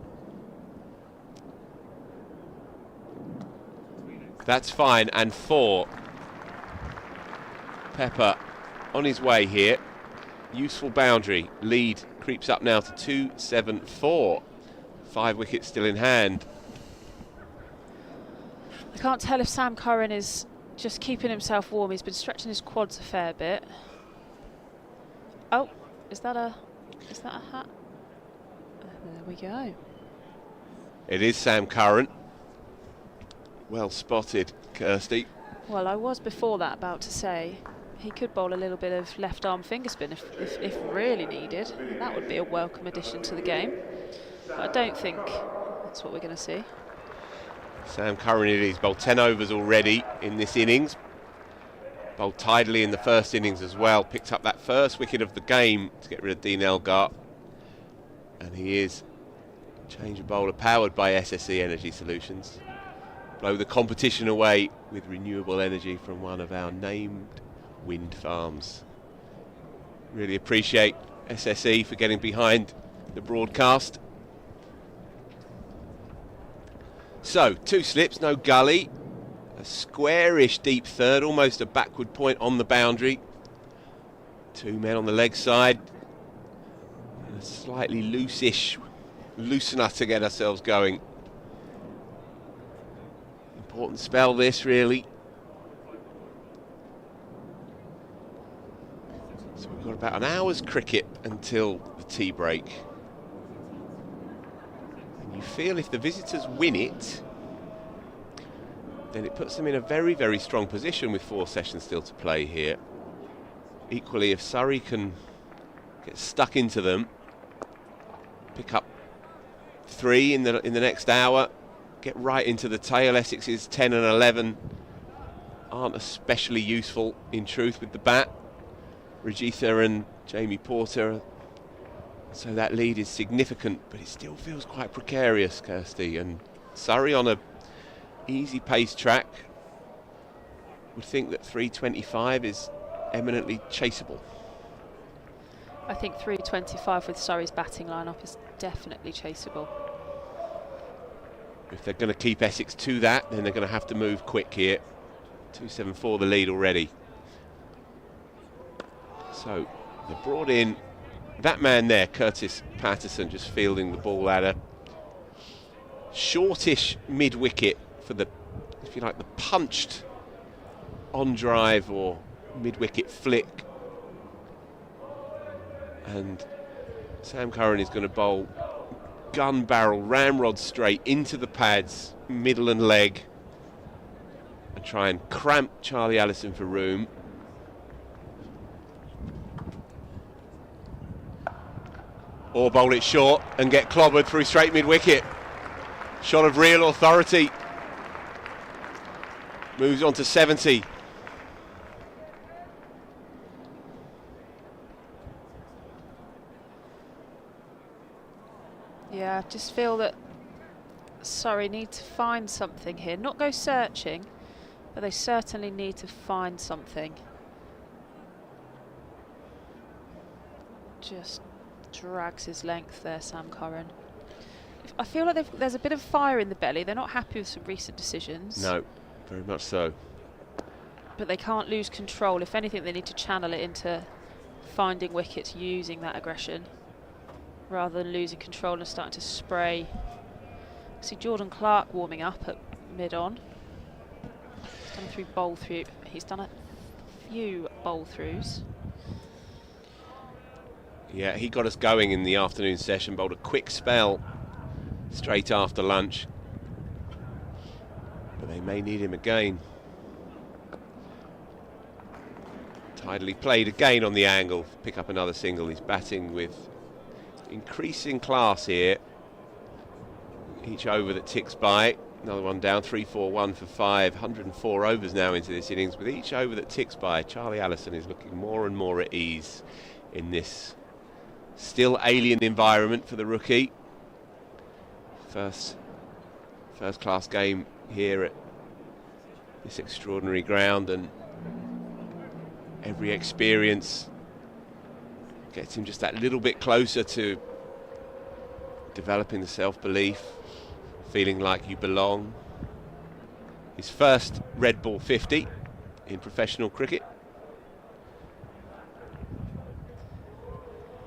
D: That's fine, and 4. Pepper on his way here. Useful boundary. Lead creeps up now to 274. 5 wickets still in hand.
H: I can't tell if Sam Curran is just keeping himself warm. He's been stretching his quads a fair bit. Oh, is that a hat? There we go.
D: It is Sam Curran. Well spotted, Kirstie.
H: Well, I was before that about to say he could bowl a little bit of left arm finger spin if really needed. That would be a welcome addition to the game. But I don't think that's what we're going to see.
D: Sam Curran it is. Bowled 10 overs already in this innings. Bowled tidily in the first innings as well. Picked up that first wicket of the game to get rid of Dean Elgar. And he is change of bowler powered by SSE Energy Solutions. Blow the competition away with renewable energy from one of our named wind farms. Really appreciate SSE for getting behind the broadcast. So, 2 slips, no gully. A squarish deep third, almost a backward point on the boundary. 2 men on the leg side. And a slightly loose-ish loosener to get ourselves going. Important spell this, really. So we've got about an hour's cricket until the tea break. And you feel if the visitors win it, then it puts them in a very, very strong position with 4 sessions still to play here. equally, if Surrey can get stuck into them, pick up 3 in the next hour, get right into the tail. Essex's 10 and 11 aren't especially useful in truth with the bat. Rajitha and Jamie Porter, so that lead is significant, but it still feels quite precarious, Kirstie. And Surrey on a easy pace track would think that 325 is eminently chaseable.
H: I think 325 with Surrey's batting lineup is definitely chaseable.
D: If they're going to keep Essex to that, then they're going to have to move quick here. 274 the lead already. So they brought in that man there, Curtis Patterson, just fielding the ball at a shortish mid-wicket for the, if you like, the punched on drive or mid-wicket flick. And Sam Curran is going to bowl gun barrel, ramrod straight into the pads, middle and leg, and try and cramp Charlie Allison for room. Or bowl it short and get clobbered through straight mid-wicket. Shot of real authority. Moves on to 70.
H: Yeah, I just feel that Surrey need to find something here. Not go searching, but they certainly need to find something. Just drags his length there, Sam Curran. I feel like there's a bit of fire in the belly. They're not happy with some recent decisions.
D: No, very much so.
H: But they can't lose control. If anything, they need to channel it into finding wickets using that aggression, rather than losing control and starting to spray. See Jordan Clark warming up at mid-on. He's done a few bowl through. He's done a few bowl throughs.
D: Yeah, he got us going in the afternoon session, bowled a quick spell straight after lunch. But they may need him again. Tidally played again on the angle, pick up another single. He's batting with increasing class here. Each over that ticks by, another one down, 3-4-1 for 5, 104 overs now into this innings. With each over that ticks by, Charlie Allison is looking more and more at ease in this still alien environment for the rookie. First class game here at this extraordinary ground, and every experience gets him just that little bit closer to developing the self-belief, feeling like you belong. His first red ball 50 in professional cricket.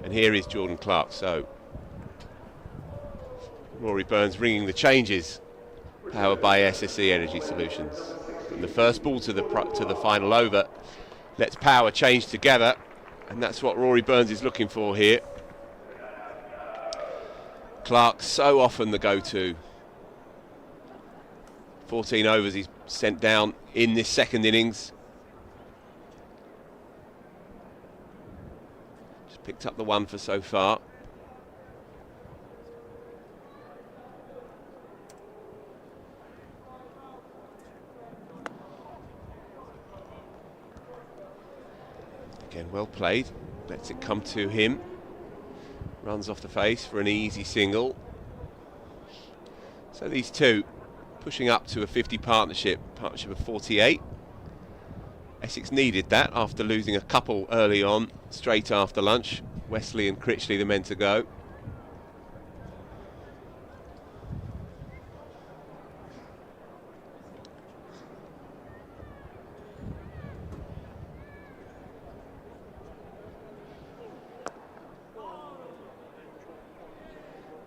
D: And here is Jordan Clark. So Rory Burns ringing the changes, powered by SSE Energy Solutions. And the first ball to the final over. Let's power change together, and that's what Rory Burns is looking for here. Clark so often the go-to. 14 overs he's sent down in this second innings. Just picked up the 1 for so far. Again, well played. Lets it come to him. Runs off the face for an easy single. So these two pushing up to a 50 partnership of 48. Essex needed that after losing a couple early on, straight after lunch. Wesley and Critchley the men to go.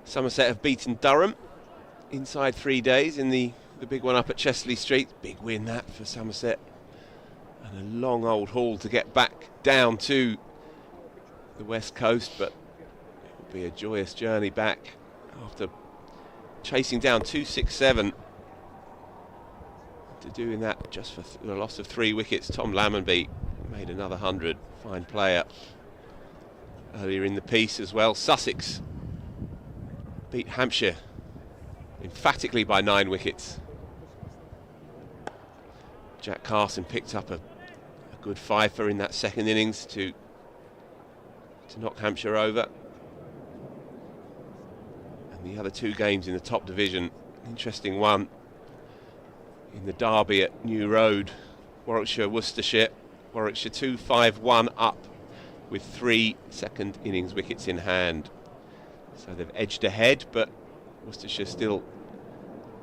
D: Somerset have beaten Durham inside 3 days in the big one up at Chesley Street. Big win that for Somerset. And a long old haul to get back down to the west coast, but it will be a joyous journey back after chasing down 267. To doing that just for the loss of 3 wickets. Tom Lammonby Made another 100. Fine player. Earlier in the piece as well, Sussex beat Hampshire emphatically by 9 wickets. Jack Carson picked up a good fifer in that second innings to knock Hampshire over. And the other 2 games in the top division, interesting one in the derby at New Road, Warwickshire, Worcestershire. Warwickshire 2-5-1 up with 3 second innings wickets in hand. So they've edged ahead, but Worcestershire still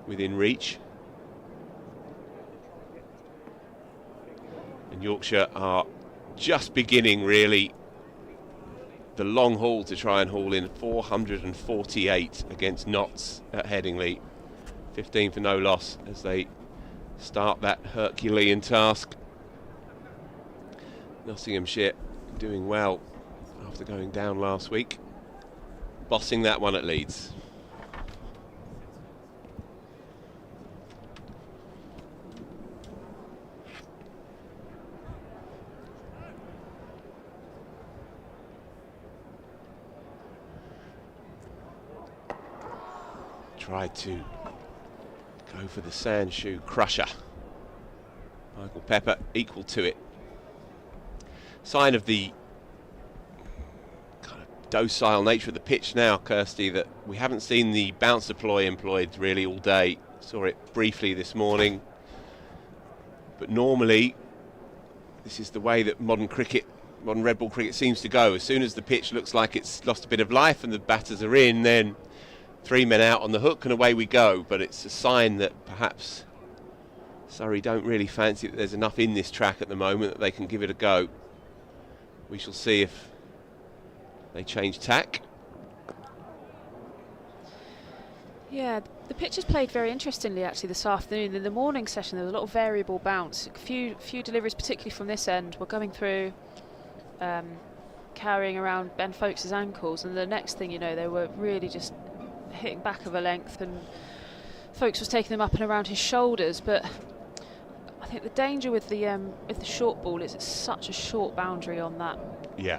D: within reach. And Yorkshire are just beginning really the long haul to try and haul in 448 against Notts at Headingley. 15 for no loss as they start that Herculean task. Nottinghamshire doing well after going down last week, bossing that one at Leeds. Tried to go for the sand shoe crusher. Michael Pepper equal to it. Sign of the kind of docile nature of the pitch now, Kirstie, that we haven't seen the bounce deploy employed really all day. Saw it briefly this morning. But normally, this is the way that modern red ball cricket seems to go. As soon as the pitch looks like it's lost a bit of life and the batters are in, then 3 men out on the hook and away we go. But it's a sign that perhaps Surrey don't really fancy that there's enough in this track at the moment that they can give it a go. We shall see if they change tack.
H: Yeah, the pitch has played very interestingly actually this afternoon. In the morning session there was a lot of variable bounce. A few deliveries, particularly from this end, were going through, carrying around Ben Folkes' ankles, and the next thing you know they were really just hitting back of a length, and Folkes was taking them up and around his shoulders. But I think the danger with the short ball is it's such a short boundary on that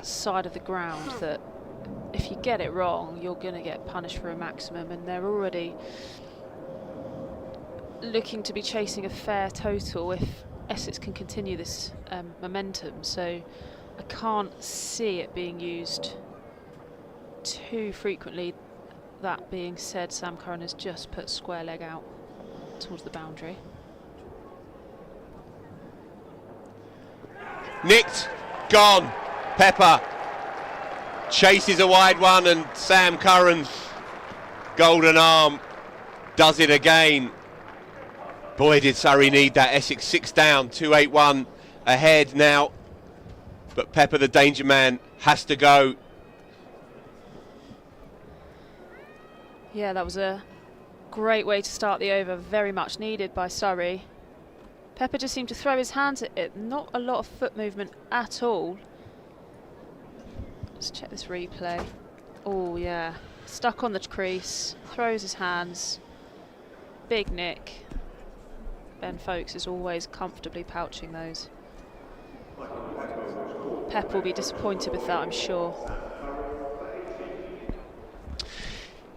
H: side of the ground that if you get it wrong, you're going to get punished for a maximum, and they're already looking to be chasing a fair total if Essex can continue this momentum. So I can't see it being used too frequently. That being said, Sam Curran has just put square leg out towards the boundary.
D: Nicked, gone. Pepper chases a wide one, and Sam Curran, golden arm, does it again. Boy, did Surrey need that. Essex 6 down, 281 ahead now. But Pepper, the danger man, has to go.
H: Yeah, that was a great way to start the over, very much needed by Surrey. Pepper just seemed to throw his hands at it, not a lot of foot movement at all. Let's check this replay. Oh yeah, stuck on the crease, throws his hands, big nick. Ben Folkes is always comfortably pouching those. Pep will be disappointed with that, I'm sure.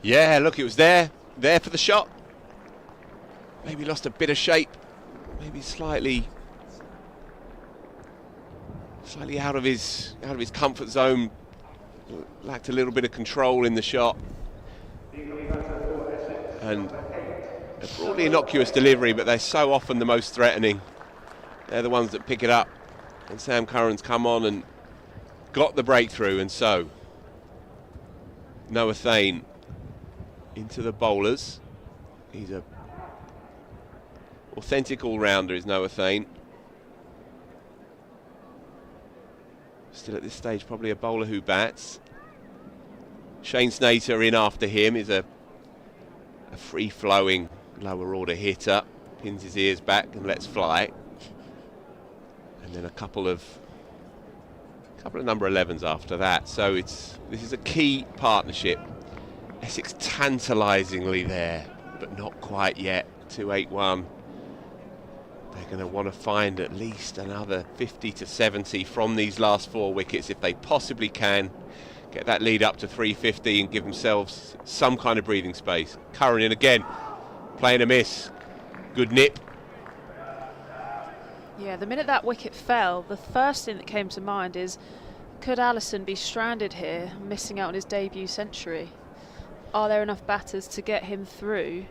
D: Yeah, look, it was there for the shot. Maybe lost a bit of shape. Maybe slightly out of his comfort zone. Lacked a little bit of control in the shot. And a broadly innocuous delivery, but they're so often the most threatening. They're the ones that pick it up. And Sam Curran's come on and got the breakthrough, and so Noah Thane into the bowlers. He's a authentic all-rounder, is Noah Thane. Still at this stage probably a bowler who bats. Shane Snater in after him is a free-flowing lower order hitter. Pins his ears back and lets fly. And then a couple of number 11s after that. So this is a key partnership. Essex tantalisingly there, but not quite yet. 281. they're going to want to find at least another 50 to 70 from these last 4 wickets if they possibly can. Get that lead up to 350 and give themselves some kind of breathing space. Curran in again, playing a miss. Good nip.
H: Yeah, the minute that wicket fell, the first thing that came to mind is, could Allison be stranded here, missing out on his debut century? Are there enough batters to get him through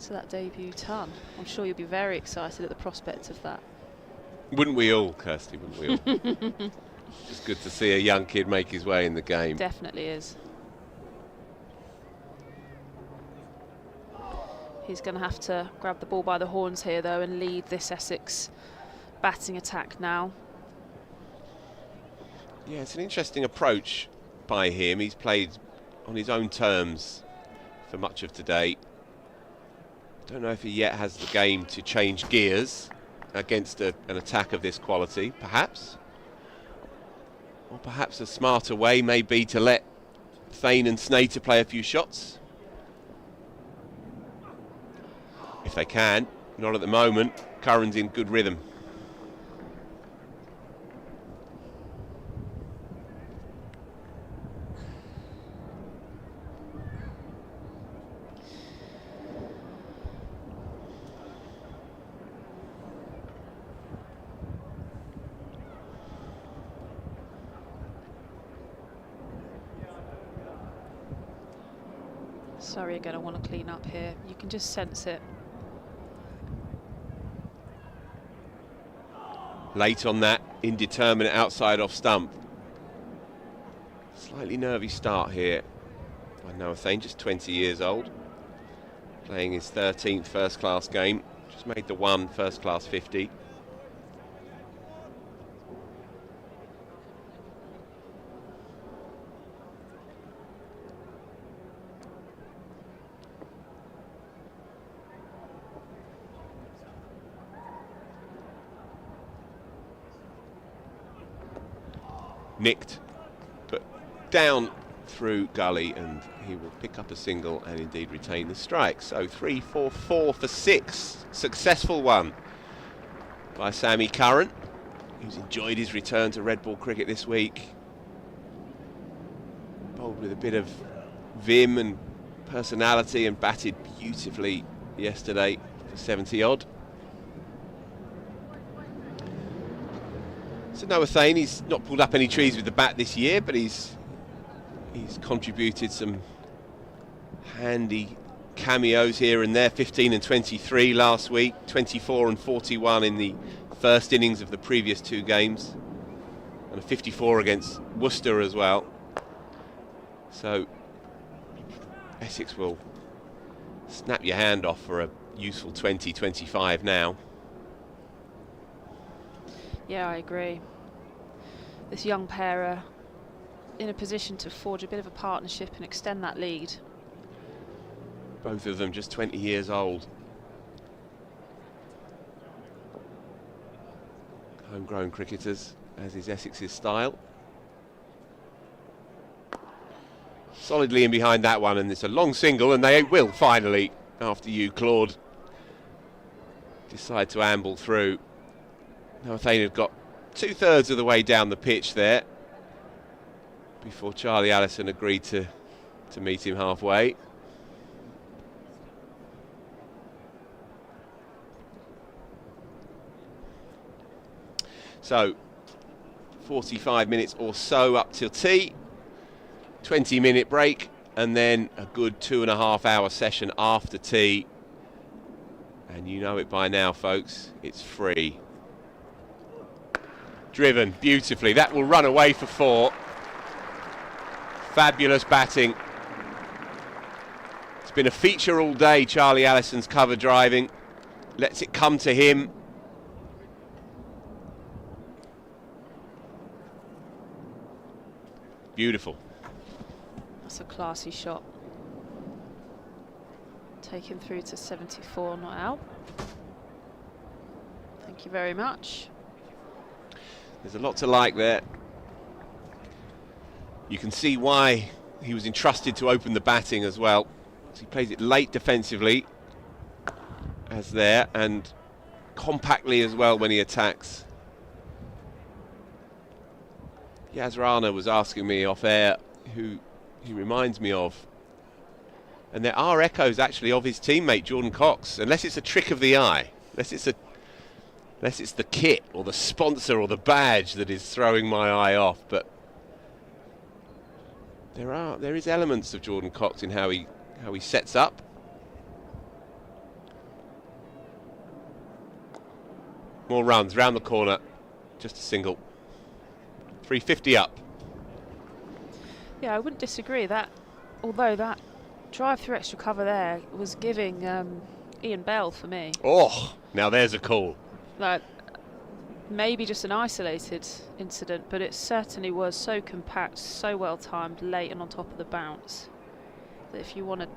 H: to that debut ton? I'm sure you'll be very excited at the prospect of that.
D: Wouldn't we all, Kirstie, wouldn't we all? Just good to see a young kid make his way in the game.
H: Definitely is. He's going to have to grab the ball by the horns here, though, and lead this Essex batting attack now.
D: Yeah, it's an interesting approach by him. He's played on his own terms for much of today. Don't know if he yet has the game to change gears against an attack of this quality, perhaps. Or perhaps a smarter way may be to let Thane and Snater play a few shots. If they can, not at the moment. Curran's in good rhythm.
H: Surrey are going to want to clean up here. You can just sense it.
D: Late on that indeterminate outside off stump. Slightly nervy start here by Noah Thane, just 20 years old. Playing his 13th first class game. Just made the one first class 50. Nicked, but down through gully, and he will pick up a single and indeed retain the strike. So 3-4-4 for 6. Successful one by Sammy Curran, who's enjoyed his return to red ball cricket this week. Bowled with a bit of vim and personality and batted beautifully yesterday for 70 odd. So Noah Thane, he's not pulled up any trees with the bat this year, but he's contributed some handy cameos here and there. 15 and 23 last week, 24 and 41 in the first innings of the previous 2 games, and a 54 against Worcester as well. So Essex will snap your hand off for a useful 20-25 now.
H: Yeah, I agree. This young pair are in a position to forge a bit of a partnership and extend that lead.
D: Both of them just 20 years old. Homegrown cricketers, as is Essex's style. Solidly in behind that one, and it's a long single, and they will finally, after you, Claude, decide to amble through. Noah Thane had got 2/3 of the way down the pitch there before Charlie Allison agreed to meet him halfway. So 45 minutes or so up till tea, 20-minute break, and then a good 2.5 hour session after tea. And you know it by now, folks, it's free. Driven beautifully. That will run away for 4. Fabulous batting. It's been a feature all day, Charlie Allison's cover driving. Lets it come to him. Beautiful.
H: That's a classy shot. Taken through to 74, not out. Thank you very much.
D: There's a lot to like there. You can see why he was entrusted to open the batting as well. So he plays it late defensively, as there, and compactly as well when he attacks. Yas Rana was asking me off air who he reminds me of. And there are echoes actually of his teammate Jordan Cox, unless it's a trick of the eye, unless it's the kit or the sponsor or the badge that is throwing my eye off. But there is elements of Jordan Cox in how he sets up. More runs round the corner, just a single. 350 up.
H: Yeah, I wouldn't disagree that, although that drive through extra cover there was giving Ian Bell for me.
D: Oh, now there's a call.
H: Like, maybe just an isolated incident, but it certainly was so compact, so well timed, late and on top of the bounce, that if you wanted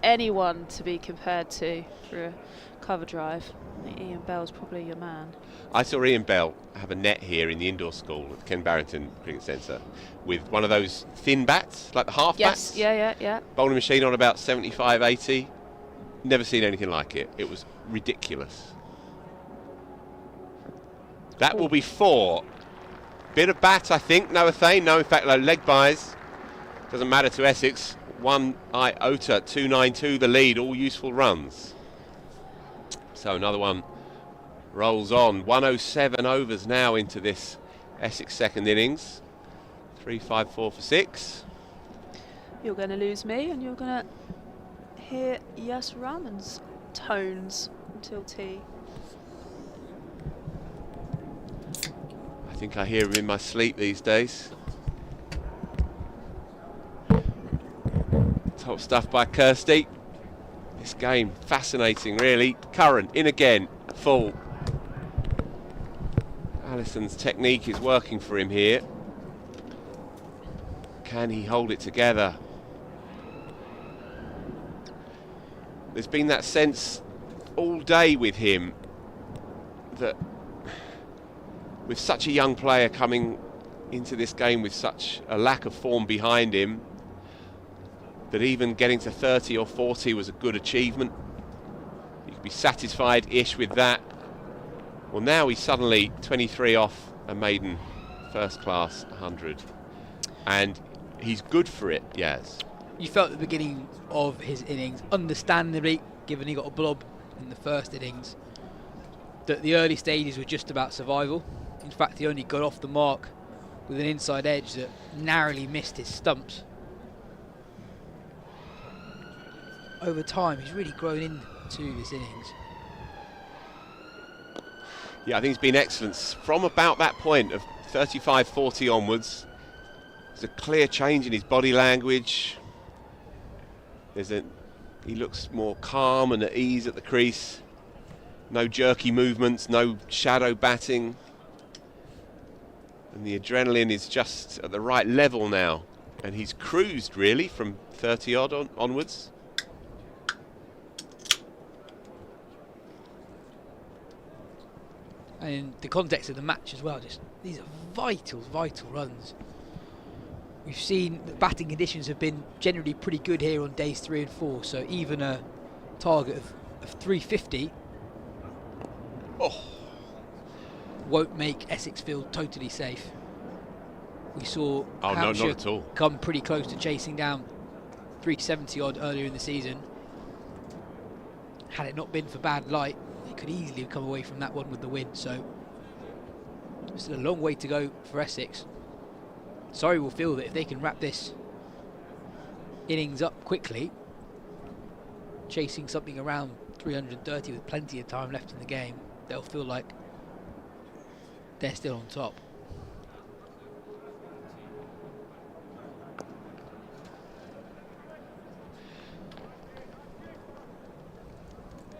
H: anyone to be compared to for a cover drive, I think Ian Bell's probably your man.
D: I saw Ian Bell have a net here in the indoor school at Ken Barrington Cricket Centre with one of those thin bats, like the half bats.
H: Yes, yeah.
D: Bowling machine on about 75, 80. Never seen anything like it. It was ridiculous. That will be 4. Bit of bat, I think. No, Thane. No, in fact, leg buys. Doesn't matter to Essex. 1 iota, 292 the lead. All useful runs. So another one rolls on. 107 overs now into this Essex second innings. 3-5-4 for 6.
H: You're going to lose me, and you're going to hear Yas Rana's tones until tea.
D: I think I hear him in my sleep these days. Top stuff by Kirstie. This game, fascinating really. Curran, in again, full. Allison's technique is working for him here. Can he hold it together? There's been that sense all day with him that with such a young player coming into this game with such a lack of form behind him, that even getting to 30 or 40 was a good achievement. You could be satisfied-ish with that. Well, now he's suddenly 23 off a maiden first-class 100. And he's good for it, Yas.
G: You felt at the beginning of his innings, understandably, given he got a blob in the first innings, that the early stages were just about survival. In fact, he only got off the mark with an inside edge that narrowly missed his stumps. Over time, he's really grown into this innings.
D: Yeah, I think he's been excellent from about that point of 35, 40 onwards. There's a clear change in his body language. He looks more calm and at ease at the crease. No jerky movements, no shadow batting. And the adrenaline is just at the right level now. And he's cruised really from 30 odd onwards.
G: And in the context of the match as well, just these are vital runs. We've seen that batting conditions have been generally pretty good here on days 3 and 4, so even a target of 350 won't make Essex feel totally safe. We saw Hampshire
D: not at all.
G: Come pretty close to chasing down 370 odd earlier in the season. Had it not been for bad light, they could easily have come away from that one with the win. So still a long way to go for Essex. Surrey will feel that if they can wrap this innings up quickly, chasing something around 330 with plenty of time left in the game, they'll feel like they're still on top.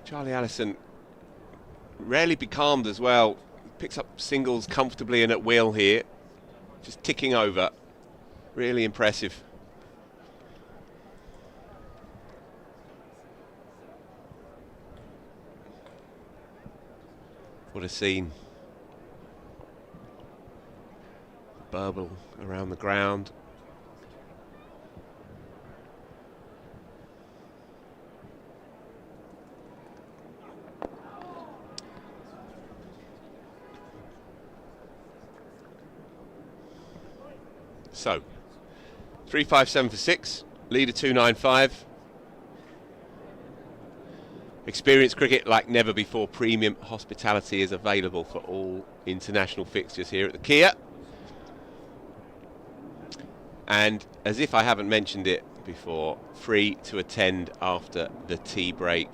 D: Charlie Allison rarely becalmed as well. Picks up singles comfortably and at will here. Just ticking over. Really impressive. What a scene. Burble around the ground. So, 357 for 6, leader 295. Experience cricket like never before. Premium hospitality is available for all international fixtures here at the Kia. And as if I haven't mentioned it before, free to attend after the tea break.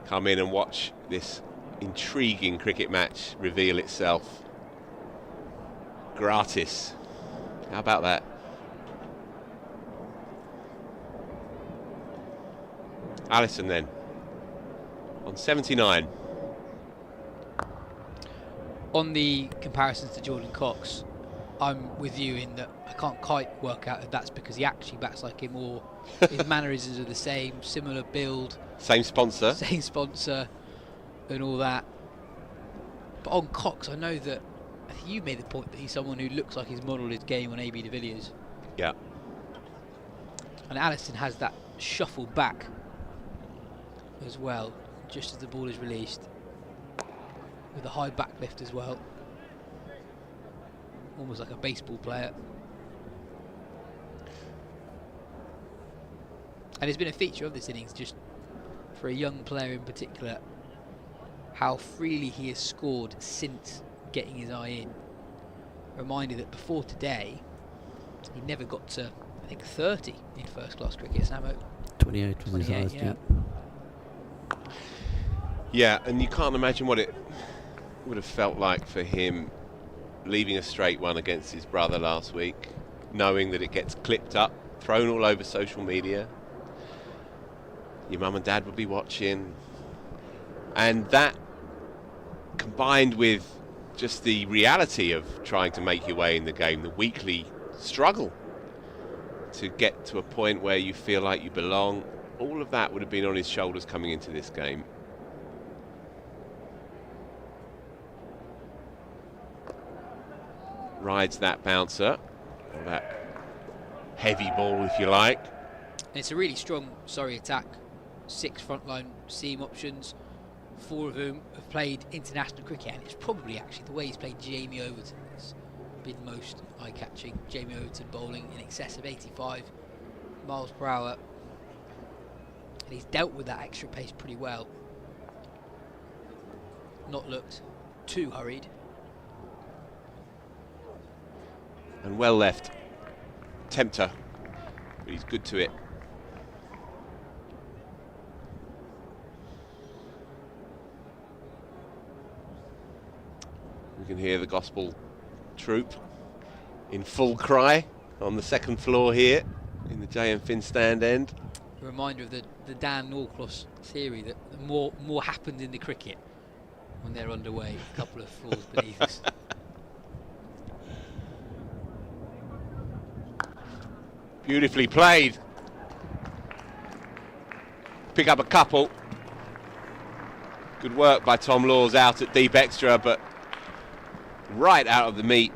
D: Come in and watch this intriguing cricket match reveal itself. Gratis. How about that? Allison then, on 79.
G: On the comparisons to Jordan Cox, I'm with you in that I can't quite work out if that's because he actually bats like him or his mannerisms are the same, similar build.
D: Same sponsor.
G: Same sponsor and all that. But on Cox, I know that I think you made the point that he's someone who looks like he's modelled his game on AB de Villiers.
D: Yeah.
G: And Allison has that shuffle back as well, just as the ball is released, with a high back lift as well, almost like a baseball player. And it's been a feature of this innings, just for a young player in particular, how freely he has scored since getting his eye in. A reminder that before today he never got to, I think, 30 in first class cricket. Samo
I: 28 was his highest.
G: yeah.
D: Yeah, and you can't imagine what it would have felt like for him leaving a straight one against his brother last week, knowing that it gets clipped up, thrown all over social media. Your mum and dad would be watching. And that, combined with just the reality of trying to make your way in the game, the weekly struggle to get to a point where you feel like you belong, all of that would have been on his shoulders coming into this game. Rides that bouncer, or that heavy ball if you like.
G: And it's a really strong Surrey attack. 6 frontline seam options, 4 of whom have played international cricket, and it's probably actually the way he's played Jamie Overton has been most eye-catching. Jamie Overton bowling in excess of 85 miles per hour, and he's dealt with that extra pace pretty well. Not looked too hurried.
D: And well left. Tempter, but he's good to it. We can hear the gospel troop in full cry on the second floor here in the J.M. Finn stand end.
G: A reminder of the Dan Norcross theory that more happens in the cricket when they're underway a couple of floors beneath us.
D: Beautifully played. Pick up a couple. Good work by Tom Laws out at deep extra, but right out of the meat.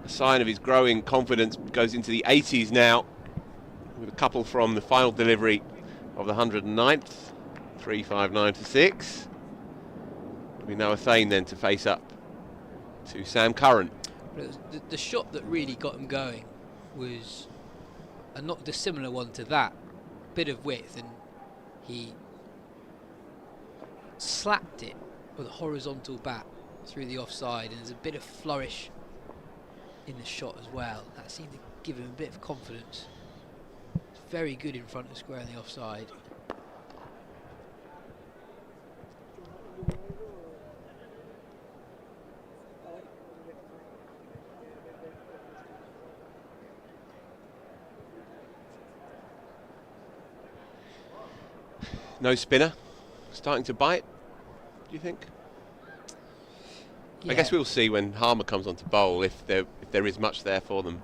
D: A sign of his growing confidence. Goes into the 80s now with a couple from the final delivery of the 109th. 359 for 6. We know a Thane then to face up to Sam Curran.
G: The shot that really got him going was a not dissimilar one to that. Bit of width, and he slapped it with a horizontal bat through the offside, and there's a bit of flourish in the shot as well. That seemed to give him a bit of confidence. It's very good in front of square on the offside.
D: No spinner, starting to bite, do you think?
G: Yeah.
D: I guess we'll see when Harmer comes on to bowl if there is much there for them.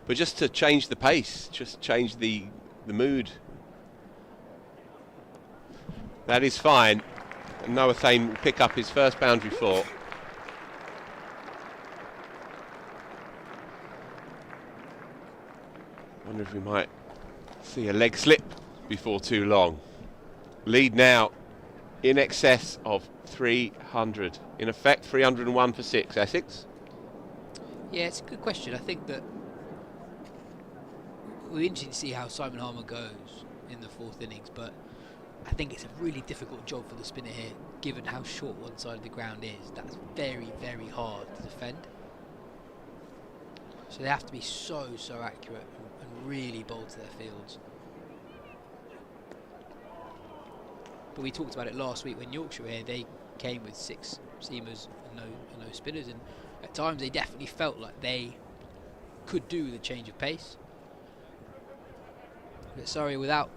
D: But just to change the pace, just change the mood. That is fine. And Noah Thane will pick up his first boundary four. Wonder if we might see a leg slip before too long. Lead now in excess of 300. In effect, 301 for 6. Essex?
G: Yeah, it's a good question. I think that we're interested to see how Simon Harmer goes in the 4th innings, but I think it's a really difficult job for the spinner here, given how short one side of the ground is. That's very, very hard to defend. So they have to be so accurate and really bowl to their fields. But we talked about it last week when Yorkshire were here. They came with 6 seamers and no spinners, and at times they definitely felt like they could do the change of pace. But sorry, without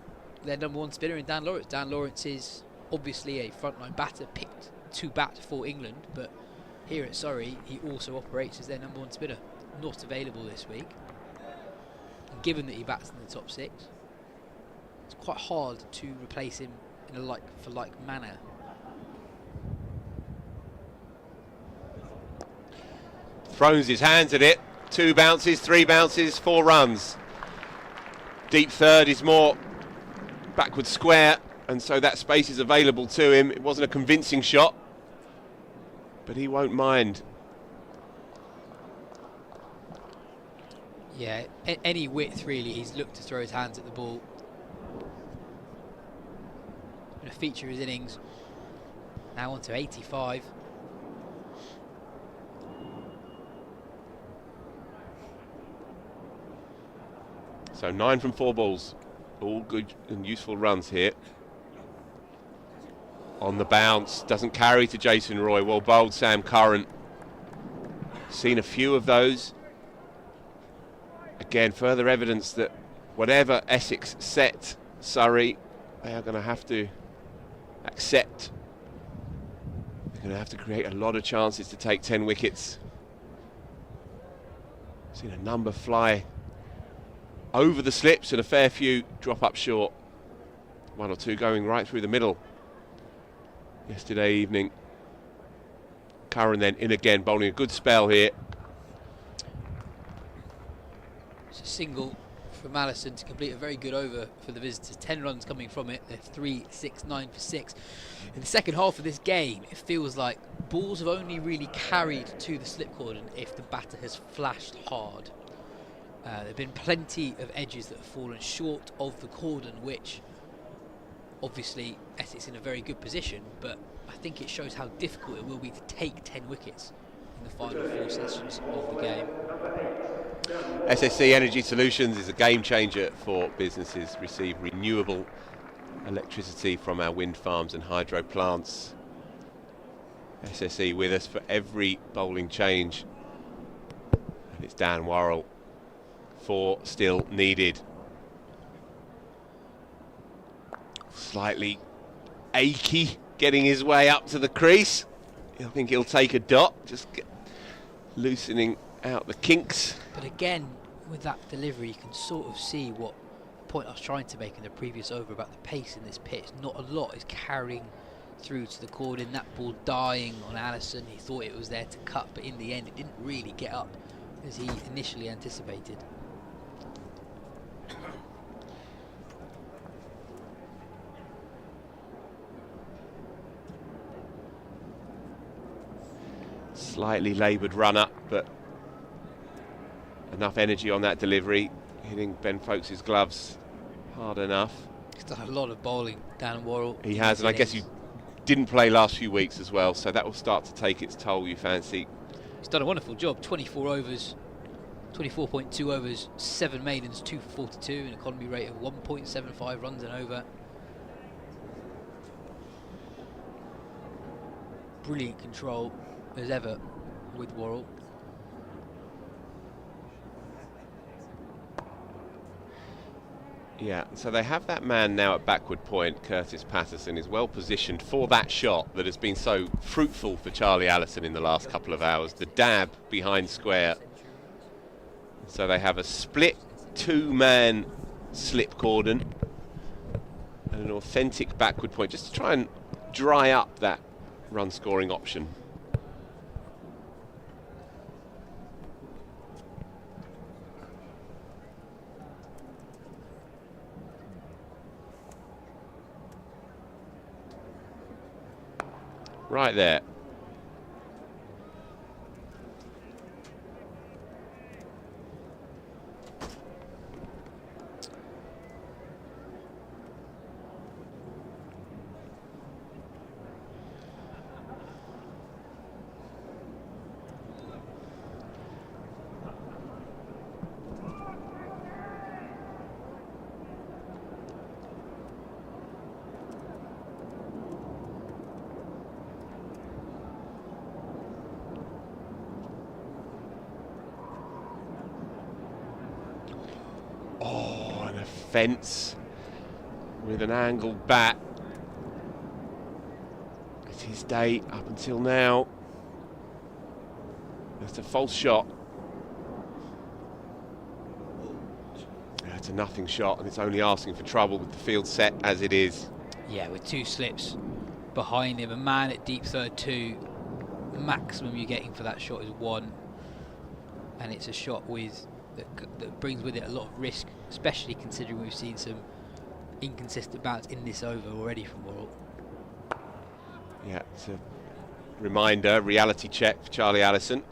G: their number 1 spinner in Dan Lawrence. Dan Lawrence is obviously a frontline batter, picked to bat for England, but here at Surrey he also operates as their number 1 spinner. Not available this week. And given that he bats in the top 6, it's quite hard to replace him in a like-for-like manner.
D: Throws his hands at it. 2 bounces, 3 bounces, 4 runs. Deep third is more backward square, and so that space is available to him. It wasn't a convincing shot, but he won't mind.
G: Yeah, any width really, he's looked to throw his hands at the ball. Going to feature his innings. Now on to 85.
D: So 9 from 4 balls. All good and useful runs here. On the bounce, doesn't carry to Jason Roy. Well bowled, Sam Curran. Seen a few of those. Again, further evidence that whatever Essex set Surrey, they are going to have to accept. They're going to have to create a lot of chances to take 10 wickets. Seen a number fly over the slips and a fair few drop up short. 1 or 2 going right through the middle yesterday evening. Curran then in again, bowling a good spell here.
G: It's a single from Allison to complete a very good over for the visitors. 10 runs coming from it. They're 3, 6, 9 for 6. In the second half of this game, it feels like balls have only really carried to the slip cordon if the batter has flashed hard. There have been plenty of edges that have fallen short of the cordon, which obviously Essex in a very good position, but I think it shows how difficult it will be to take 10 wickets in the final 4 sessions of the game.
D: SSC Energy Solutions is a game changer for businesses. Receive renewable electricity from our wind farms and hydro plants. SSE with us for every bowling change. And it's Dan Worrell. 4 still needed. Slightly achy getting his way up to the crease. I think he'll take a dot, just loosening out the kinks.
G: But again, with that delivery, you can sort of see what point I was trying to make in the previous over about the pace in this pitch. Not a lot is carrying through to the cordon. That ball dying on Allison. He thought it was there to cut, but in the end it didn't really get up as he initially anticipated.
D: Slightly laboured run up, but enough energy on that delivery, hitting Ben Folkes' gloves hard enough.
G: He's done a lot of bowling, Dan Worrell.
D: He has, and I guess you didn't play last few weeks as well, so that will start to take its toll, you fancy.
G: He's done a wonderful job. 24 overs, 24.2 overs, 7 maidens, 2 for 42, an economy rate of 1.75 runs an over. Brilliant control as ever with Worrell.
D: Yeah, so they have that man now at backward point. Curtis Patterson is well positioned for that shot that has been so fruitful for Charlie Allison in the last couple of hours. The dab behind square. So they have a split 2-man slip cordon and an authentic backward point just to try and dry up that run scoring option. Right there. fence with an angled bat. It's his day up until now. That's a false shot. It's a nothing shot, and it's only asking for trouble with the field set as it is.
G: Yeah, with 2 slips behind him, a man at deep third 2. The maximum you're getting for that shot is 1, and it's a shot with that brings with it a lot of risk, especially considering we've seen some inconsistent bouts in this over already from Worrell.
D: Yeah, it's a reminder, reality check for Charlie Allison.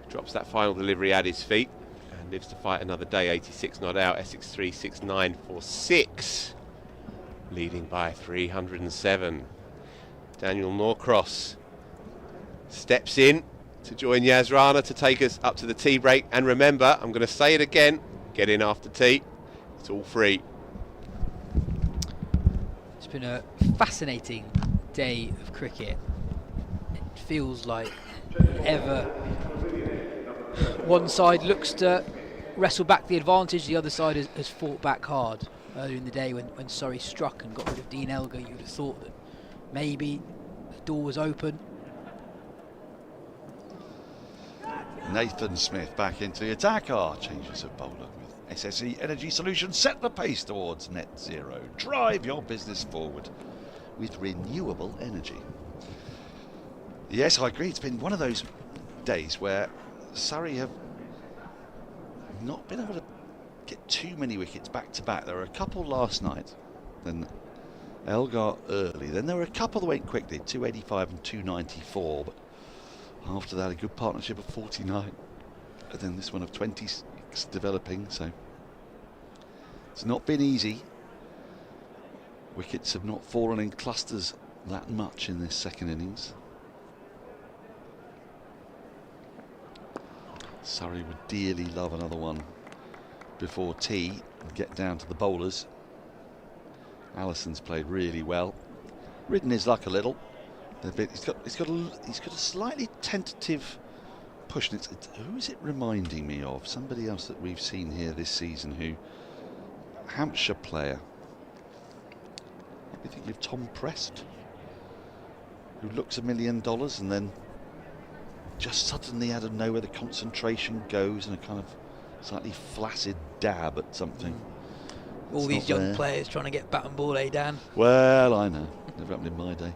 D: Drops that final delivery at his feet and lives to fight another day. 86 not out. Essex 3, 6, 9 for 6, leading by 307. Daniel Norcross steps in to join Yas Rana to take us up to the tea break. And remember, I'm going to say it again, get in after tea. It's all free.
G: It's been a fascinating day of cricket. It feels like ever one side looks to wrestle back the advantage, the other side has fought back hard. Earlier in the day when Surrey struck and got rid of Dean Elgar, you would have thought that maybe the door was open.
C: Nathan Smith back into the attack. Changes of bowler with SSE Energy Solutions. Set the pace towards net zero. Drive your business forward with renewable energy. Yes, I agree. It's been one of those days where Surrey have not been able to get too many wickets back to back. There were a couple last night, then Elgar early. Then there were a couple that went quickly, 285 and 294. But after that, a good partnership of 49. And then this one of 26 developing. So it's not been easy. Wickets have not fallen in clusters that much in this second innings. Surrey would dearly love another one before tea and get down to the bowlers. Allison's played really well, ridden his luck a little. He's got a slightly tentative push. And who is it reminding me of? Somebody else that we've seen here this season, who Hampshire player. Maybe thinking of Tom Prest, who looks $1 million and then just suddenly out of nowhere the concentration goes and a kind of slightly flaccid dab at something.
G: All these young players trying to get bat and ball, eh, Dan?
C: Well, I know. Never happened in my day.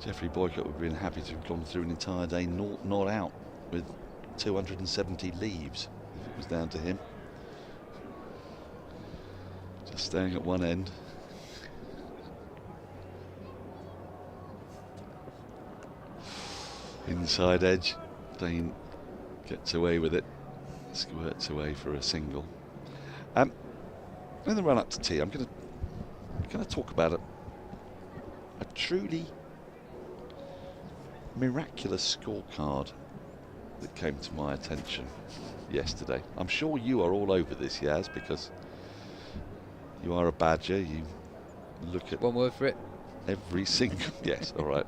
C: Geoffrey Boycott would have been happy to have gone through an entire day not out with 270 leaves if it was down to him. Just staying at one end. Inside edge, Dane gets away with it, squirts away for a single. In the run up to tea, I'm going to talk about a truly miraculous scorecard that came to my attention yesterday. I'm sure you are all over this, Yas, because you are a badger. You look at
G: one word for it.
C: Every single yes, all right.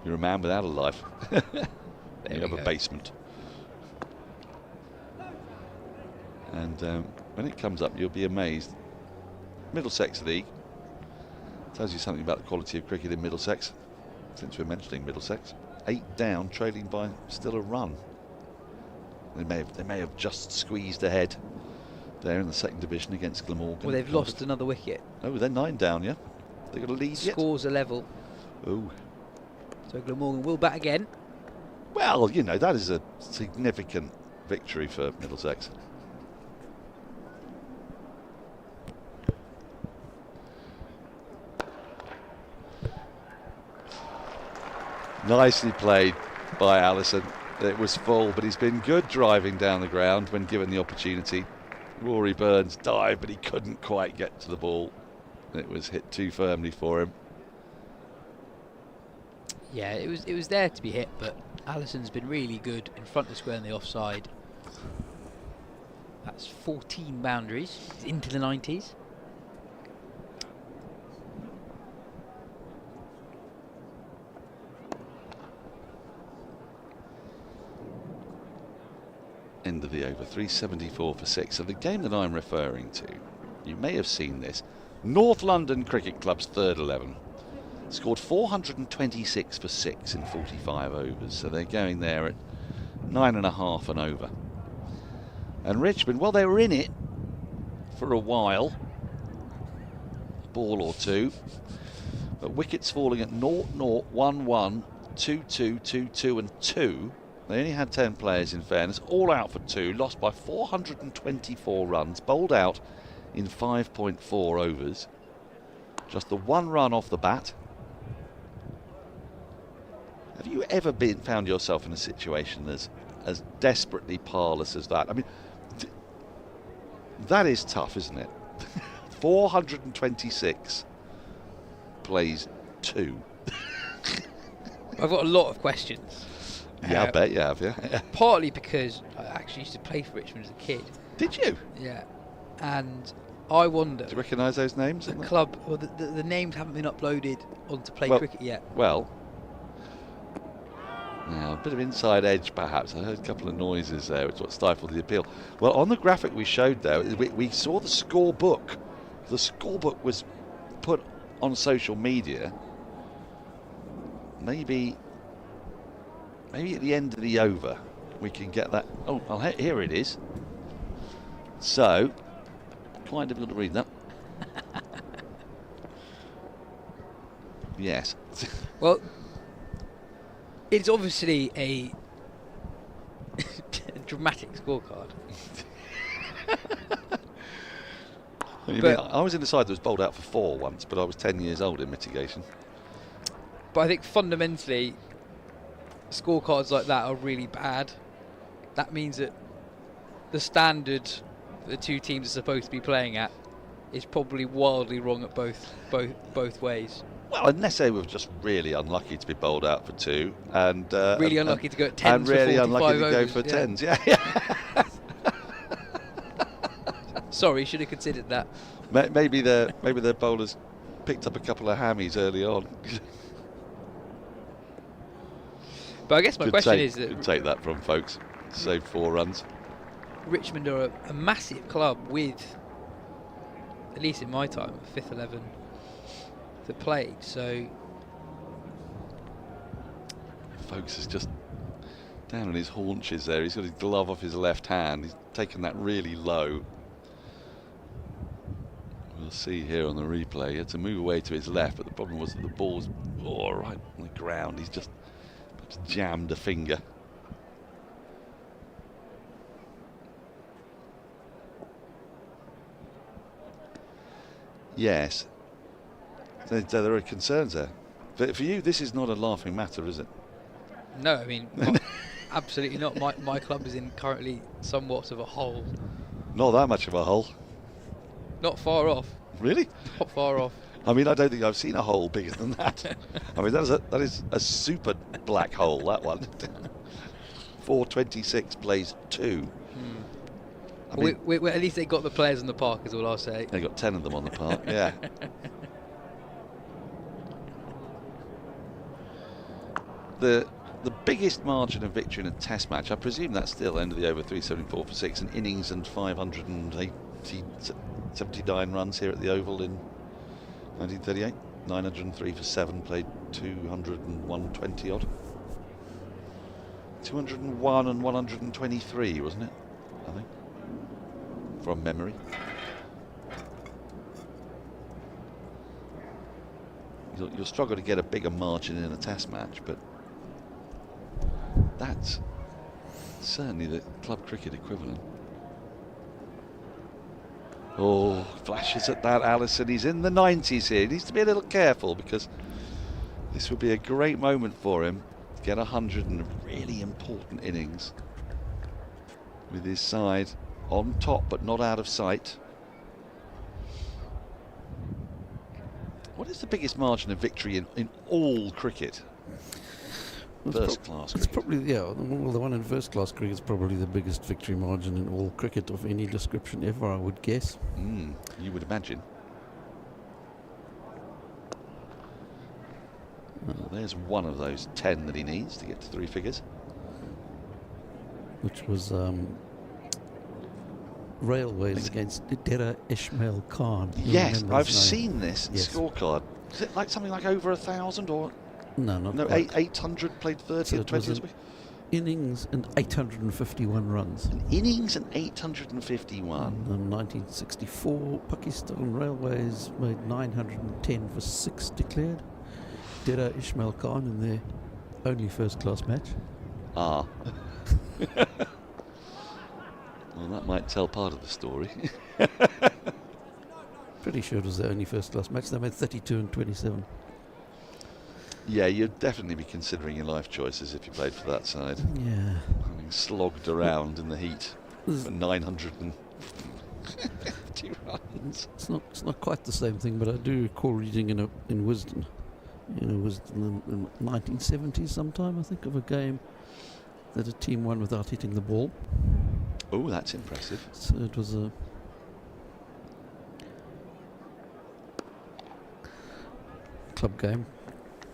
C: You're a man without a life. You have a basement. And when it comes up, you'll be amazed. Middlesex League tells you something about the quality of cricket in Middlesex. Since we're mentioning Middlesex, 8 down, trailing by still a run. They may have just squeezed ahead there in the second division against Glamorgan.
G: Well, they've lost another wicket.
C: Oh, they're 9 down, yeah. They got a lead yet?
G: Scores are level.
C: Oh.
G: So Glamorgan will bat again.
C: Well, you know, that is a significant victory for Middlesex. Nicely played by Allison. It was full, but he's been good driving down the ground when given the opportunity. Rory Burns dived, but he couldn't quite get to the ball. It was hit too firmly for him.
G: Yeah, it was there to be hit, but Allison's been really good in front of the square and the offside. That's 14 boundaries. He's into the 90s.
C: End of the over, 374 for 6. So the game that I'm referring to, you may have seen this, North London Cricket Club's third 11 scored 426 for 6 in 45 overs. So they're going there at 9.5 and over. And Richmond, well, they were in it for a while, a ball or two, but wickets falling at 0, 0, 1, 1, 2, 2, 2, 2 and 2. They only had 10 players in fairness, all out for 2, lost by 424 runs, bowled out in 5.4 overs. Just the 1 run off the bat. Have you ever found yourself in a situation as desperately parlous as that? I mean, that is tough, isn't it? 426 plays 2.
G: I've got a lot of questions.
C: Yeah, I bet you have, yeah.
G: Partly because I actually used to play for Richmond as a kid.
C: Did you?
G: Yeah. And I wonder...
C: Do you recognise those names?
G: The club, well, the names haven't been uploaded onto Play Cricket yet.
C: Well, now a bit of inside edge perhaps. I heard a couple of noises there, which is what stifled the appeal. Well, on the graphic we showed there, we saw the scorebook. The scorebook was put on social media. Maybe at the end of the over we can get that. Oh, well, here it is. So, quite difficult to read that. Yes.
G: Well, it's obviously a dramatic scorecard.
C: I was in the side that was bowled out for 4 once, but I was 10 years old in mitigation.
G: But I think fundamentally, scorecards like that are really bad. That means that the standard the two teams are supposed to be playing at is probably wildly wrong at both ways.
C: Well, unless they were just really unlucky to be bowled out for 2, and
G: really unlucky to go at 10s
C: and really
G: for 45
C: unlucky to
G: overs,
C: go for 10s. Yeah.
G: Sorry, should have considered that.
C: Maybe the bowlers picked up a couple of hammies early on.
G: But I guess my question is that...
C: Could take that from folks. Saved 4 runs.
G: Richmond are a massive club with, at least in my time, a 5th 11 that played. So...
C: Folks is just down on his haunches there. He's got his glove off his left hand. He's taken that really low. We'll see here on the replay. He had to move away to his left, but the problem was that the ball's right on the ground. He's just jammed a finger. Yes. So there are concerns there. But for you, this is not a laughing matter, is it?
G: No, I mean, absolutely not. My club is in currently somewhat of a hole.
C: Not that much of a hole.
G: Not far off.
C: Really?
G: Not far off.
C: I mean, I don't think I've seen a hole bigger than that. I mean, that is a super black hole, that one. 426 plays 2. I mean,
G: we, at least they got the players on the park, is all I'll say.
C: They got 10 of them on the park, yeah. The biggest margin of victory in a test match, I presume that's still end of the over, 374 for 6, and innings and 579 runs here at the Oval in 1938. 903 for 7, played 201 20 odd. 201 and 123, wasn't it? I think, from memory. You'll struggle to get a bigger margin in a test match, but that's certainly the club cricket equivalent. Oh, flashes at that, Allison. He's in the 90s here. He needs to be a little careful because this would be a great moment for him to get 100 in a really important innings with his side on top but not out of sight. What is the biggest margin of victory in all cricket? First class cricket.
I: It's probably, well, the one in first class cricket is probably the biggest victory margin in all cricket of any description ever, I would guess.
C: You would imagine. Well, there's one of those 10 that he needs to get to 3 figures.
I: Which was Railways against Dera Ismail Khan.
C: Yes, I've
I: his name?
C: seen this
I: Yes.
C: scorecard. Is it like something like over 1,000 or
I: No, not
C: no?
I: quite.
C: 800 played 30
I: So
C: and
I: it was
C: 20 this
I: an
C: week.
I: innings and 851 runs.
C: An innings and 851.
I: In 1964, Pakistan Railways made 910 for 6 declared. Dera Ismail Khan in their only first-class match.
C: Ah. Well, that might tell part of the story.
I: Pretty sure it was their only first-class match. They made 32 and 27.
C: Yeah, you'd definitely be considering your life choices if you played for that side.
I: Yeah.
C: Having slogged around in the heat for 950 runs.
I: It's not quite the same thing, but I do recall reading in Wisden, Wisden in the 1970s sometime, I think, of a game that a team won without hitting the ball.
C: Oh, that's impressive.
I: So it was a club game.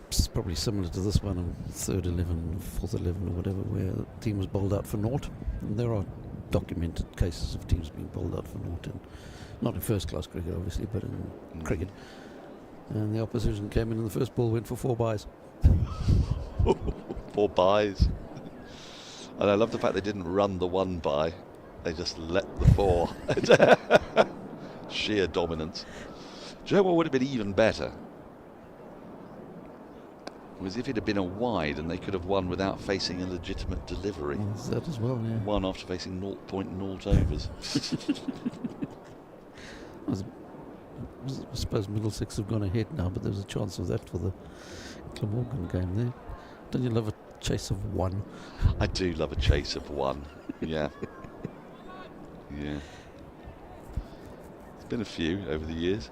I: It's probably similar to this one, on third 11, fourth 11 or whatever, where the team was bowled out for naught. And there are documented cases of teams being bowled out for naught, not in first-class cricket, obviously, but in cricket. And the opposition came in and the first ball went for 4 byes.
C: 4 byes. And I love the fact they didn't run the 1 bye. They just let the 4. Sheer dominance. Do you know what would have been even better? Was if it had been a wide and they could have won without facing a legitimate delivery.
I: Well, that as well, yeah.
C: One after facing 0.0 overs.
I: I suppose Middlesex have gone ahead now, but there's a chance of that for the Glamorgan game there. Don't you love a chase of 1?
C: I do love a chase of 1. Yeah. Yeah. There's been a few over the years.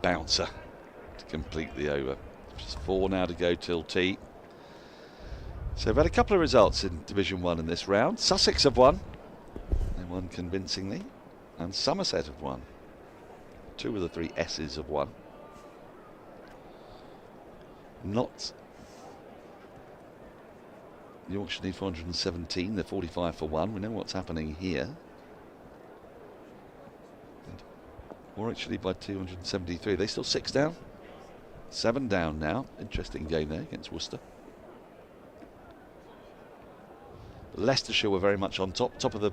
C: Bouncer to complete the over. Just 4 now to go till tea. So we've had a couple of results in Division 1 in this round. Sussex have won. They won convincingly. And Somerset have won. 2 of the 3 S's have won. Not Yorkshire need 417. They're 45 for 1. We know what's happening here. Or actually by 273. They still 6 down. 7 down now. Interesting game there against Worcester. Leicestershire were very much on top of the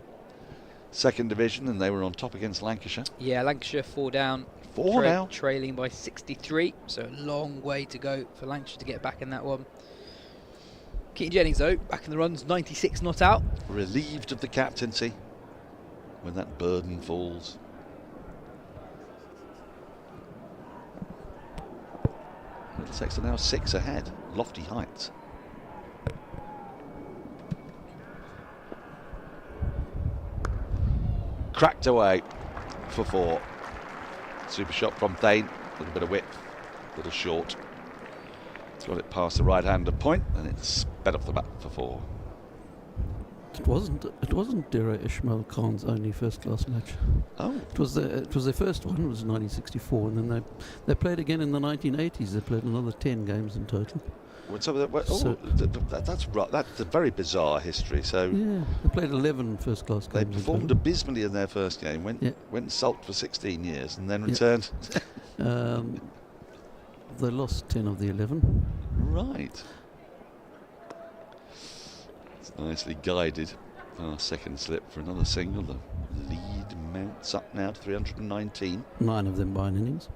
C: second division, and they were on top against Lancashire.
G: Yeah, Lancashire 4 down.
C: 4 now.
G: Trailing by 63, so a long way to go for Lancashire to get back in that one. Keaton Jennings, though, back in the runs, 96 not out.
C: Relieved of the captaincy when that burden falls. Middlesex are now 6 ahead. Lofty heights. Cracked away for 4. Super shot from Thane. A little bit of width, a little short. Got it past the right-hander point, and it's sped off the bat for 4.
I: It wasn't Dera Ismail Khan's only first-class match.
C: Oh,
I: it was their first one. It was 1964, and then they played again in the 1980s. They played another 10 games in total.
C: that's a very bizarre history. So
I: yeah, they played 11 first-class games.
C: They performed abysmally in their first game. Went and sulked for 16 years, and then returned.
I: They lost 10 of the 11.
C: Right. It's nicely guided. Our second slip for another single. The lead mounts up now to 319.
I: 9 of them by an innings.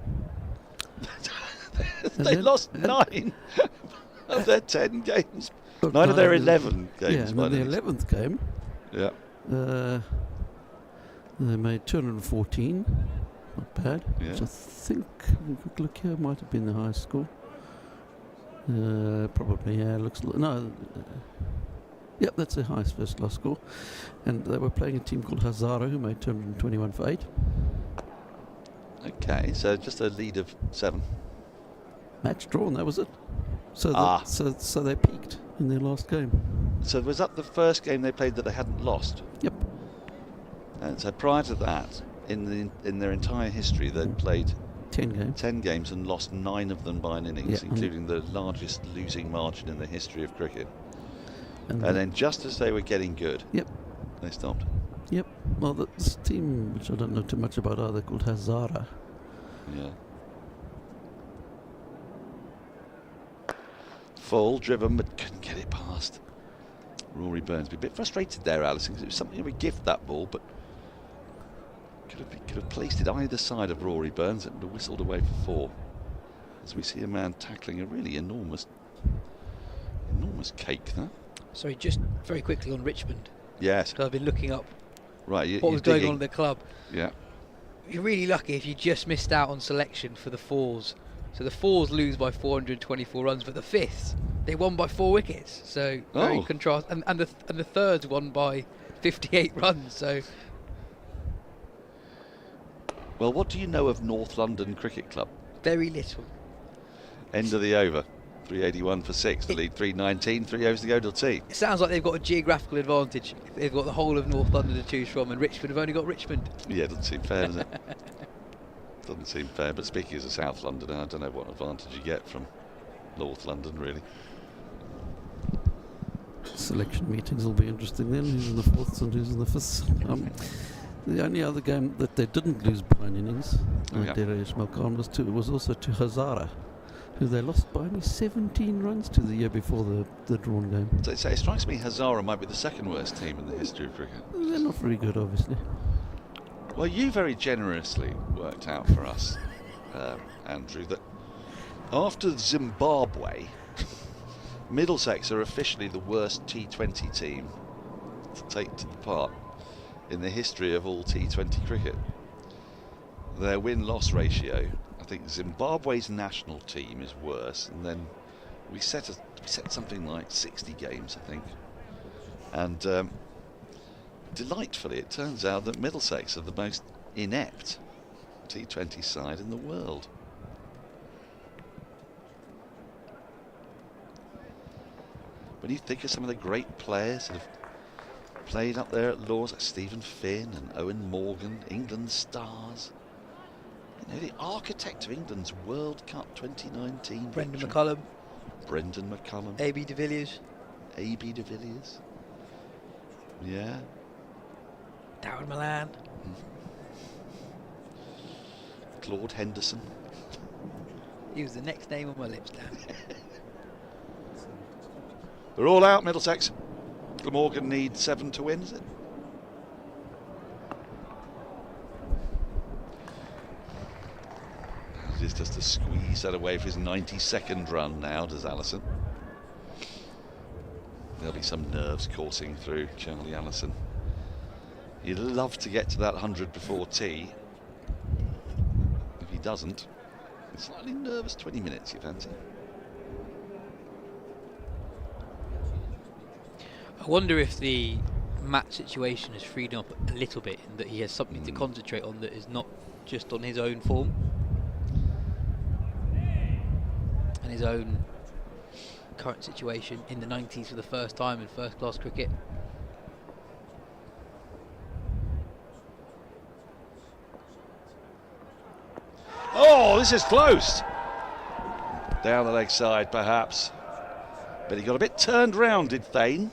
C: They lost 9 of their 10 games. 9 of their 11 games.
I: Yeah, and
C: by
I: in the 11th game, they made 214. Not bad.
C: Yeah.
I: Which I think, look here, might have been the highest score. Probably, yeah. Yep, that's the highest first-class score. And they were playing a team called Hazara, who made 221 for 8.
C: Okay, so just a lead of 7.
I: Match drawn, that was it. So so they peaked in their last game.
C: So was that the first game they played that they hadn't lost?
I: Yep.
C: And so prior to that, in their entire history, they'd played
I: 10 games.
C: 10 games and lost 9 of them by an innings,
I: Yeah,
C: including the largest losing margin in the history of cricket.
I: And
C: then just as they were getting good,
I: Yep.
C: they stopped.
I: Yep. Well, this team, which I don't know too much about either, called Hazara.
C: Yeah. Full, driven, but couldn't get it past Rory Burns. Be a bit frustrated there, Alison, because it was something of a gift, that ball, but could have placed it either side of Rory Burns and whistled away for 4. As we see a man tackling a really enormous cake there.
G: Sorry, just very quickly on Richmond.
C: Yes.
G: Because I've been looking up
C: what
G: was going on at the club.
C: Yeah.
G: You're really lucky if you just missed out on selection for the 4s. So the 4s lose by 424 runs, but the 5ths, they won by 4 wickets. So very contrast. And the 3rds won by 58 runs. So.
C: Well, what do you know of North London Cricket Club?
G: Very little.
C: End of the over. 381 for 6 to lead 319, 3 overs to go till tea.
G: It sounds like they've got a geographical advantage. They've got the whole of North London to choose from, and Richmond have only got Richmond.
C: Yeah, doesn't seem fair, does it? Doesn't seem fair. But speaking as a South Londoner, I don't know what advantage you get from North London, really.
I: Selection meetings will be interesting then. Who's in the 4th and who's in the 5th? The only other game that they didn't lose by an innings, was also to Hazara, who they lost by only 17 runs to the year before the drawn game.
C: So it strikes me Hazara might be the second worst team in the history of cricket.
I: They're not very good, obviously.
C: Well, you very generously worked out for us, Andrew, that after Zimbabwe, Middlesex are officially the worst T20 team to take to the part in the history of all T20 cricket. Their win-loss ratio, I think Zimbabwe's national team is worse, and then we set something like 60 games, I think. And delightfully, it turns out that Middlesex are the most inept T20 side in the world. When you think of some of the great players that have played up there at Lord's, like Stephen Finn and Owen Morgan, England's stars. You know, the architect of England's World Cup 2019.
G: Brendan McCullum.
C: Brendan McCullum.
G: A.B. de Villiers.
C: A.B. de Villiers. Yeah.
G: Darren Milan.
C: Claude Henderson.
G: He was the next name on my lips, Dan.
C: They're all out, Middlesex. Glamorgan need 7 to win, is it? It is just to squeeze that away for his 92nd run now, does Allison. There'll be some nerves coursing through Charlie Allison. He'd love to get to that 100 before tea. If he doesn't, a slightly nervous 20 minutes, you fancy?
G: I wonder if the match situation has freed up a little bit, in that he has something to concentrate on that is not just on his own form and his own current situation in the 90s for the first time in first-class cricket.
B: Oh, this is close. Down the leg side, perhaps. But he got a bit turned round, did Thane.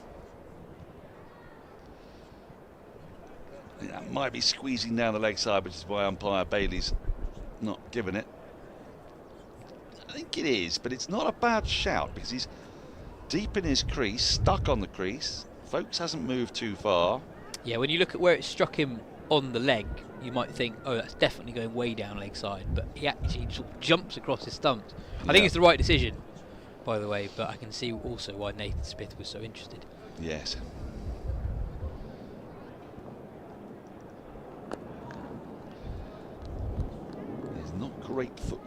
B: That might be squeezing down the leg side, which is why umpire Bailey's not giving it. I think it is, but it's not a bad shout because he's deep in his crease, stuck on the crease. Folks hasn't moved too far.
G: Yeah, when you look at where it struck him on the leg, you might think, oh, that's definitely going way down leg side, but he actually sort of jumps across his stumps. I think it's the right decision, by the way, but I can see also why Nathan Smith was so interested.
C: Yes. There's not great foot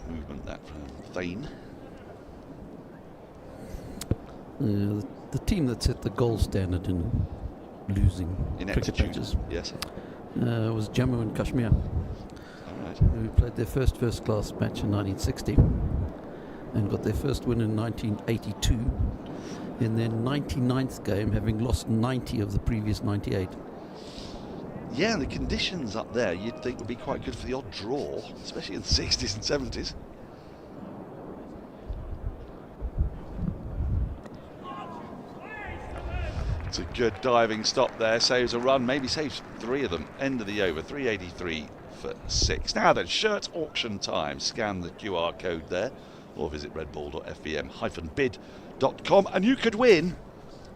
C: movement that from Thane.
I: The team that set the gold standard in losing cricket matches,
C: yes,
I: was Jammu and Kashmir, who played their first class match in 1960 and got their first win in 1982 in their 99th game, having lost 90 of the previous 98.
B: Yeah, the conditions up there you'd think would be quite good for the odd draw, especially in the 60s and 70s. It's a good diving stop there, saves a run, maybe saves 3 of them. End of the over, 383 for 6. Now then, shirt auction time. Scan the QR code there or visit redball.fbm-bid.com and you could win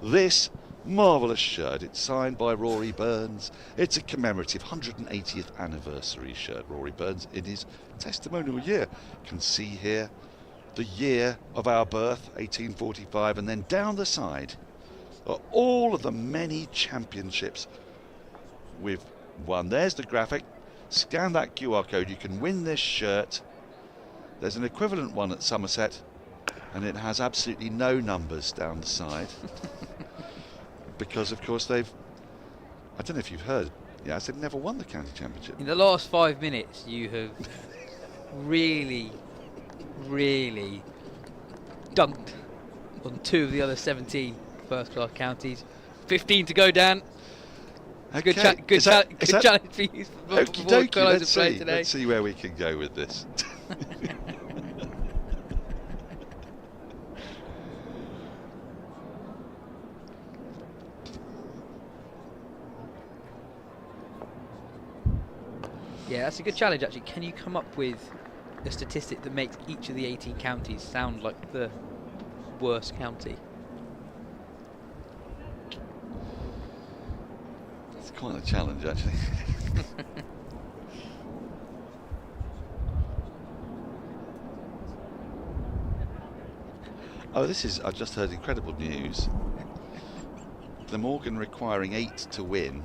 B: this marvellous shirt. It's signed by Rory Burns. It's a commemorative 180th anniversary shirt. Rory Burns in his testimonial year. You can see here the year of our birth, 1845, and then down the side are all of the many championships we've won. There's the graphic. Scan that QR code. You can win this shirt. There's an equivalent one at Somerset, and it has absolutely no numbers down the side. Because, of course, I don't know if you've heard, they've never won the county championship.
G: In the last 5 minutes, you have really, really dunked on 2 of the other 17 first-class counties. 15 to go, Dan.
B: Okay.
G: Good challenge for you.
B: Let's see where we can go with this.
G: Yeah, that's a good challenge, actually. Can you come up with a statistic that makes each of the 18 counties sound like the worst county?
B: It's quite a challenge, actually. I've just heard incredible news. Glamorgan requiring 8 to win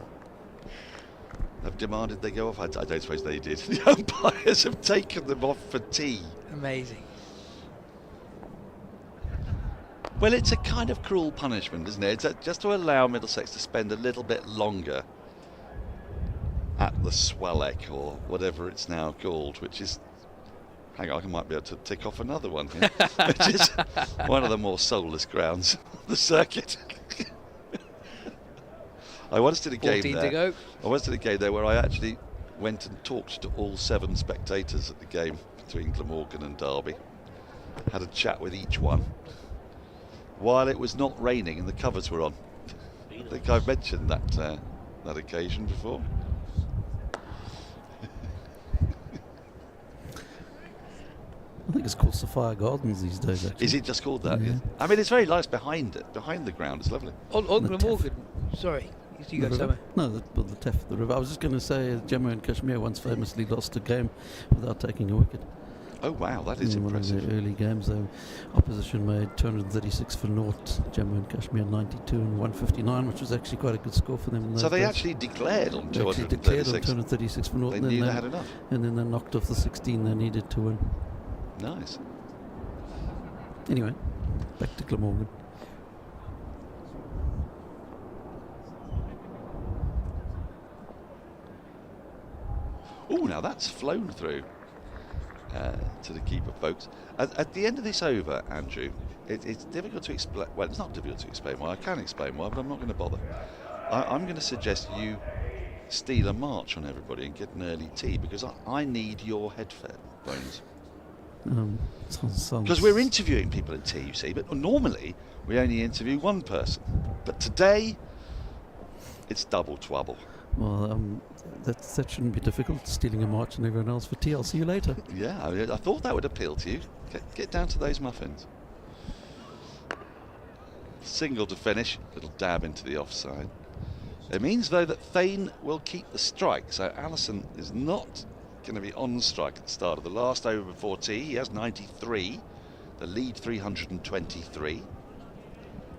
B: have demanded they go off. I don't suppose they did. The umpires have taken them off for tea.
G: Amazing.
B: Well, it's a kind of cruel punishment, isn't it? It's just to allow Middlesex to spend a little bit longer at the Swalek, or whatever it's now called, which is... Hang on, I might be able to tick off another one here. Which is one of the more soulless grounds on the circuit. I once did a game there.
G: 14 to go.
B: I once did a game there where I actually went and talked to all 7 spectators at the game between Glamorgan and Derby. Had a chat with each one while it was not raining and the covers were on. I think I've mentioned that occasion before.
I: I think it's called Sapphire Gardens these days, actually.
B: Is it just called that?
I: Yeah.
B: I mean, it's very nice behind it. Behind the ground, it's lovely.
G: On Glamorgan, sorry. You go, Sammy.
I: No, the Taff, the river. I was just going to say, Jammu and Kashmir once famously lost a game without taking a wicket.
B: Oh wow, that is
I: in
B: impressive.
I: One of the early games, the opposition made 236 for naught, Jammu and Kashmir 92 and 159, which was actually quite a good score for them. In those
B: So they
I: days.
B: actually declared on 236.
I: They declared on 236 for naught.
B: They
I: and
B: knew
I: then
B: they had enough.
I: And then they knocked off the 16 they needed to win.
B: Nice.
I: Anyway, back to Glamorgan.
B: Oh, now that's flown through to the keeper, folks. At the end of this over, Andrew, it's difficult to explain. Well, it's not difficult to explain why. I can explain why, but I'm not going to bother. I'm going to suggest you steal a march on everybody and get an early tea, because I need your headphones. Because we're interviewing people at tea, you see, but normally we only interview one person. But today, it's double trouble.
I: Well, that shouldn't be difficult, stealing a march and everyone else for tea. I'll see you later.
B: Yeah, I thought that would appeal to you. Get down to those muffins. Single to finish, little dab into the offside. It means, though, that Thane will keep the strike, so Allison is not going to be on strike at the start of the last over before tea. He has 93, the lead 323.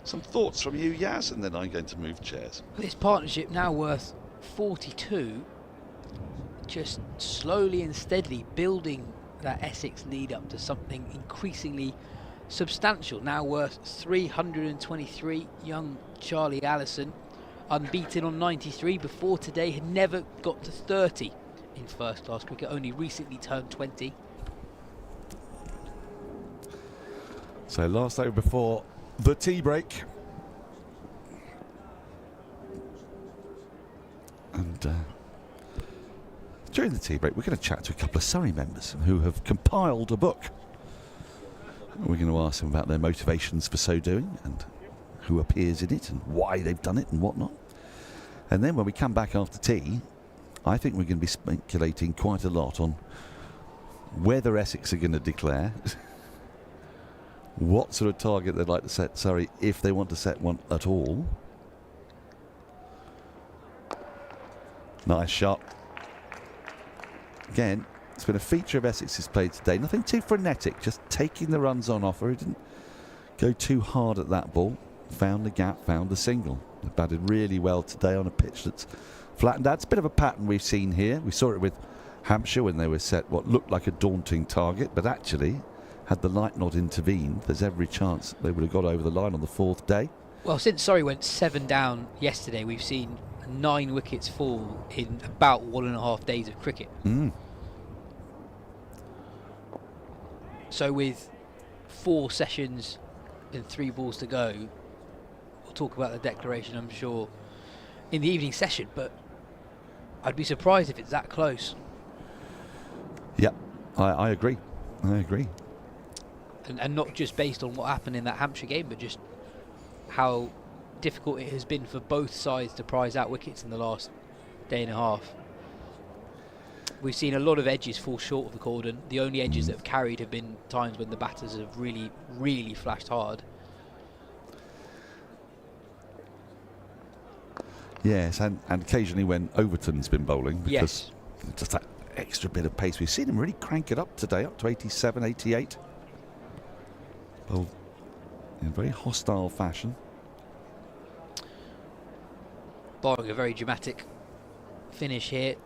B: Some thoughts from you, Yas, and then I'm going to move chairs.
G: This partnership now worth 42, just slowly and steadily building that Essex lead up to something increasingly substantial. Now worth 323, young Charlie Allison, unbeaten on 93 before today, had never got to 30 in first class cricket, only recently turned 20.
N: So last over before the tea break.
B: And
N: during the tea break, we're going to chat to a couple of Surrey members who have compiled a book. We're going to ask them about their motivations for so doing and who appears in it and why they've done it and whatnot. And then when we come back after tea, I think we're going to be speculating quite a lot on whether Essex are going to declare, what sort of target they'd like to set Surrey, if they want to set one at all. Nice shot. Again, it's been a feature of Essex's play today. Nothing too frenetic, just taking the runs on offer. He didn't go too hard at that ball. Found the gap, found the single. They batted really well today on a pitch that's flattened out. It's a bit of a pattern we've seen here. We saw it with Hampshire when they were set what looked like a daunting target, but actually, had the light not intervened, there's every chance they would have got over the line on the 4th day.
G: Well, since Surrey went 7 down yesterday, we've seen 9 wickets fall in about 1.5 days of cricket. So with 4 sessions and 3 balls to go, we'll talk about the declaration, I'm sure, in the evening session, but I'd be surprised if it's that close.
N: Yeah, I agree. I agree.
G: And not just based on what happened in that Hampshire game, but just how difficult it has been for both sides to prize out wickets in the last day and a half. We've seen a lot of edges fall short of the cordon. The only edges that have carried have been times when the batters have really, really flashed hard.
N: Yes, and occasionally when Overton's been bowling, because
G: yes,
N: just that extra bit of pace. We've seen him really crank it up today, up to 87, 88. Bowled in a very hostile fashion.
G: Barring a very dramatic finish here,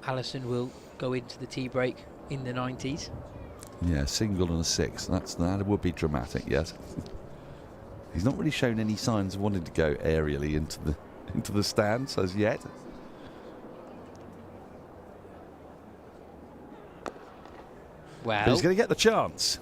G: Allison will go into the tea break in the 90s.
N: Yeah, single and a 6. That would be dramatic, yes. He's not really shown any signs of wanting to go aerially into the stands as yet.
G: Well,
N: but he's going to get the chance.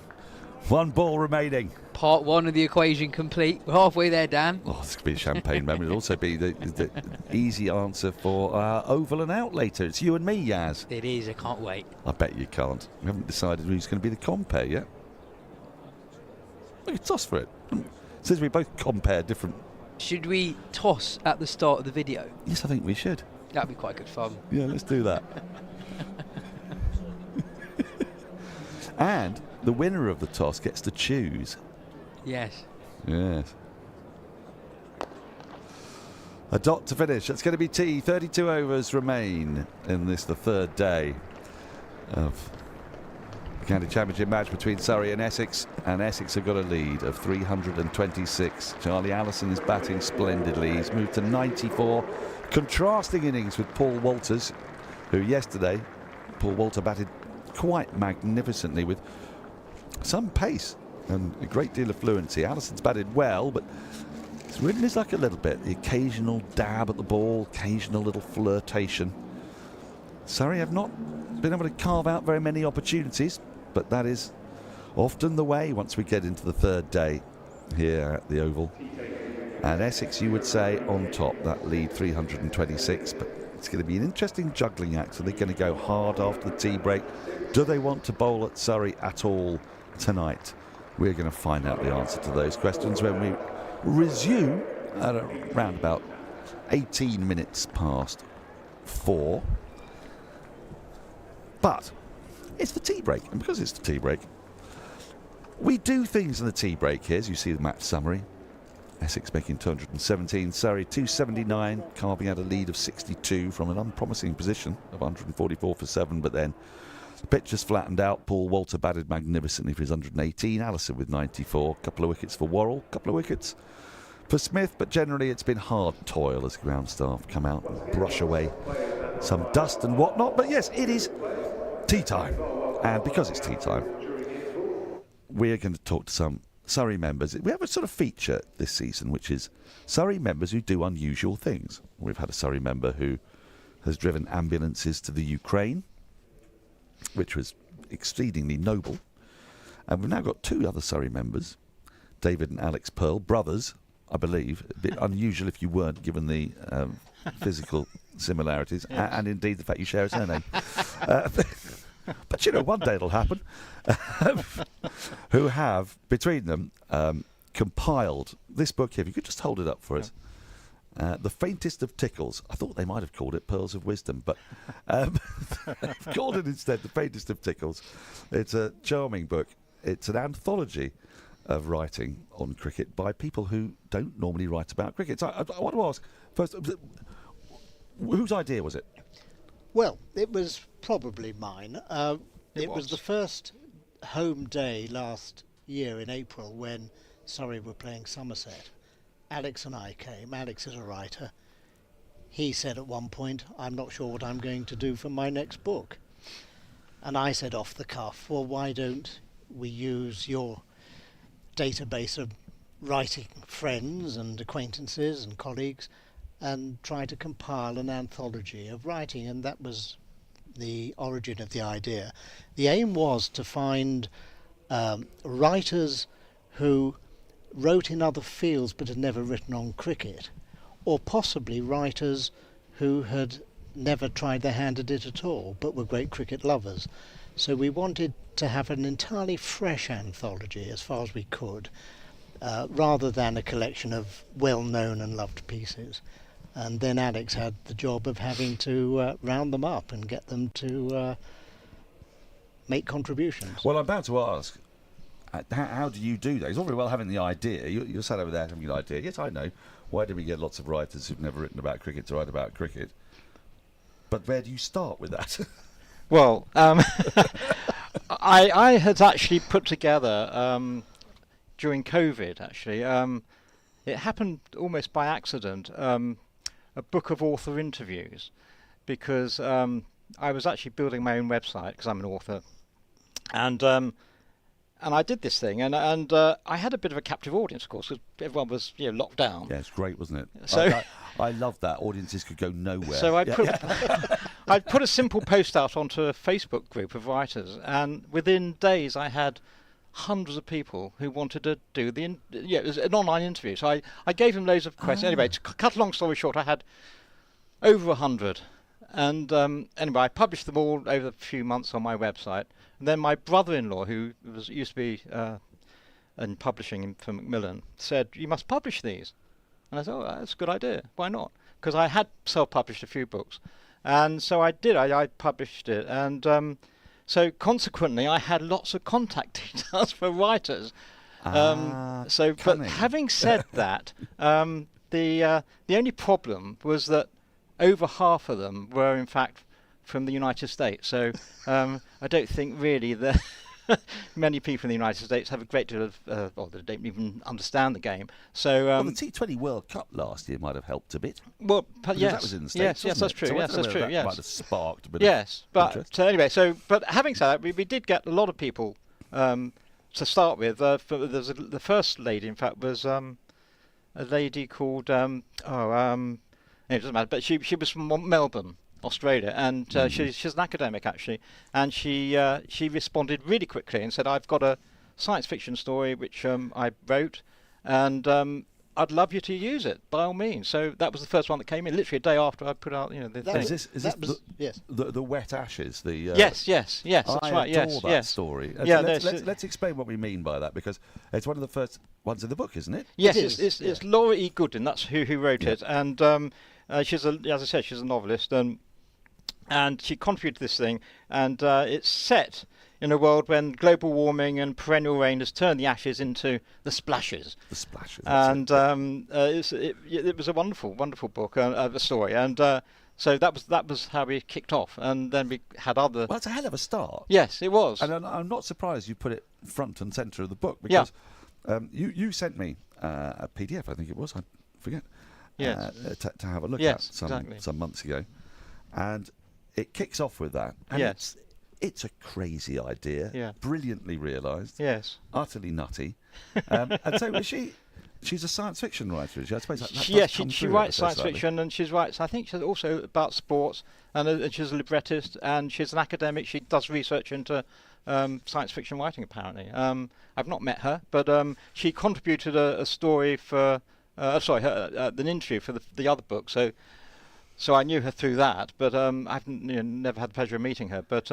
N: 1 ball remaining.
G: Part 1 of the equation complete. We're halfway there, Dan.
N: Oh, this could be a champagne moment. It'll also be the easy answer for Oval and Out later. It's you and me, Yas.
G: It is. I can't wait.
N: I bet you can't. We haven't decided who's going to be the compare yet. We could toss for it. Since we both compare different.
G: Should we toss at the start of the video?
N: Yes, I think we should.
G: That'd be quite good fun.
N: Yeah, let's do that. And the winner of the toss gets to choose.
G: Yes.
N: Yes. A dot to finish. That's going to be tea. 32 overs remain in this, the 3rd day of the County Championship match between Surrey and Essex. And Essex have got a lead of 326. Charlie Allison is batting splendidly. He's moved to 94. Contrasting innings with Paul Walters, who yesterday, Paul Walter batted quite magnificently with some pace and a great deal of fluency. Allison's batted well, but it's ridden his luck a little bit. The occasional dab at the ball, occasional little flirtation. Surrey have not been able to carve out very many opportunities, but that is often the way once we get into the 3rd day here at the Oval. And Essex, you would say, on top, that lead 326, but it's going to be an interesting juggling act. So they're going to go hard after the tea break. Do they want to bowl at Surrey at all tonight? We're going to find out the answer to those questions when we resume at around about 18 minutes past 4. But it's the tea break, and because it's the tea break, we do things in the tea break here, as you see the match summary. Essex making 217, Surrey 279, carving out a lead of 62 from an unpromising position of 144 for 7, but then the pitch has flattened out. Paul Walter batted magnificently for his 118, Allison with 94, a couple of wickets for Worrell, a couple of wickets for Smith, but generally it's been hard toil as ground staff come out and brush away some dust and whatnot. But yes, it is tea time, and because it's tea time, we're going to talk to some Surrey members. We have a sort of feature this season, which is Surrey members who do unusual things. We've had a Surrey member who has driven ambulances to the Ukraine, which was exceedingly noble. And we've now got 2 other Surrey members, David and Alex Pearl, brothers, I believe. A bit unusual if you weren't, given the physical similarities, and indeed the fact you share a surname. But you know, one day it'll happen. Who have, between them, compiled this book here. If you could just hold it up for us. The Faintest of Tickles. I thought they might have called it Pearls of Wisdom, but they've called it instead The Faintest of Tickles. It's a charming book. It's an anthology of writing on cricket by people who don't normally write about cricket. So I want to ask, first, whose idea was it?
O: Well, it was probably mine. It was the first home day last year in April when Surrey were playing Somerset. Alex and I came. Alex is a writer. He said at one point, I'm not sure what I'm going to do for my next book. And I said off the cuff, well, why don't we use your database of writing friends and acquaintances and colleagues and try to compile an anthology of writing. And that was the origin of the idea. The aim was to find writers who wrote in other fields but had never written on cricket, or possibly writers who had never tried their hand at it at all but were great cricket lovers. So we wanted to have an entirely fresh anthology as far as we could, rather than a collection of well-known and loved pieces. And then Alex had the job of having to round them up and get them to make contributions.
N: Well, I'm about to ask, how do you do that? It's all very well having the idea. You're sat over there having an idea. Yes, I know. Why do we get lots of writers who've never written about cricket to write about cricket? But where do you start with that?
P: Well, I had actually put together, during COVID, actually, it happened almost by accident, a book of author interviews, because I was actually building my own website, because I'm an author, and I did this thing, and I had a bit of a captive audience, of course, because everyone was locked down.
N: Yeah, it's great, wasn't it?
P: So
N: I love that. Audiences could go nowhere.
P: So I put a simple post out onto a Facebook group of writers, and within days I had hundreds of people who wanted to do it was an online interview. So I gave them loads of questions. Anyway, to cut a long story short, I had over 100. And anyway, I published them all over a few months on my website. And then my brother-in-law, who used to be in publishing for Macmillan, said, you must publish these. And I said, oh, that's a good idea. Why not? Because I had self-published a few books. And so I did. I published it. And so consequently, I had lots of contact details for writers. But having said that, the only problem was that over half of them were, in fact, from the United States. So I don't think really that many people in the United States have a great deal of, or they don't even understand the game. So
N: well, the T20 World Cup last year might have helped a bit.
P: Well, yes,
N: that was in the States,
P: yes, that's true.
N: So
P: yes, that's true. Yes,
N: might have sparked a bit.
P: Yes,
N: of
P: but
N: interest.
P: So anyway, but having said that, we did get a lot of people to start with. The first lady, in fact, was a lady called it doesn't matter, but she was from Melbourne, Australia, and she's an academic actually, and she responded really quickly and said, I've got a science fiction story which I wrote, and I'd love you to use it by all means. So that was the first one that came in, literally a day after I put out the thing.
N: Is this the Wet Ashes?
P: Yes, that's right. Yes,
N: that story.
P: Yeah,
N: let's explain what we mean by that, because it's one of the first ones in the book, isn't it?
P: Yes, it's Laura E. Goodin. That's who wrote it, and as I said, she's a novelist, and she contributed to this thing, and it's set in a world when global warming and perennial rain has turned the ashes into the splashes.
N: The splashes.
P: And it was a wonderful, wonderful book, a story, and so that was how we kicked off, and then we had other.
N: Well, it's a hell of a start.
P: Yes, it was.
N: And I'm not surprised you put it front and centre of the book, because you sent me a PDF, I think it was. I forget.
P: Yes.
N: To have a look
P: at
N: some months ago, and it kicks off with that. And it's a crazy idea, brilliantly realised, utterly nutty, and so she's a science fiction writer, is she? I suppose
P: she writes science fiction, and I think she's also about sports, and she's a librettist, and she's an academic. She does research into science fiction writing, apparently. I've not met her, but she contributed a story for an interview for the other book. So I knew her through that, but I've never had the pleasure of meeting her. But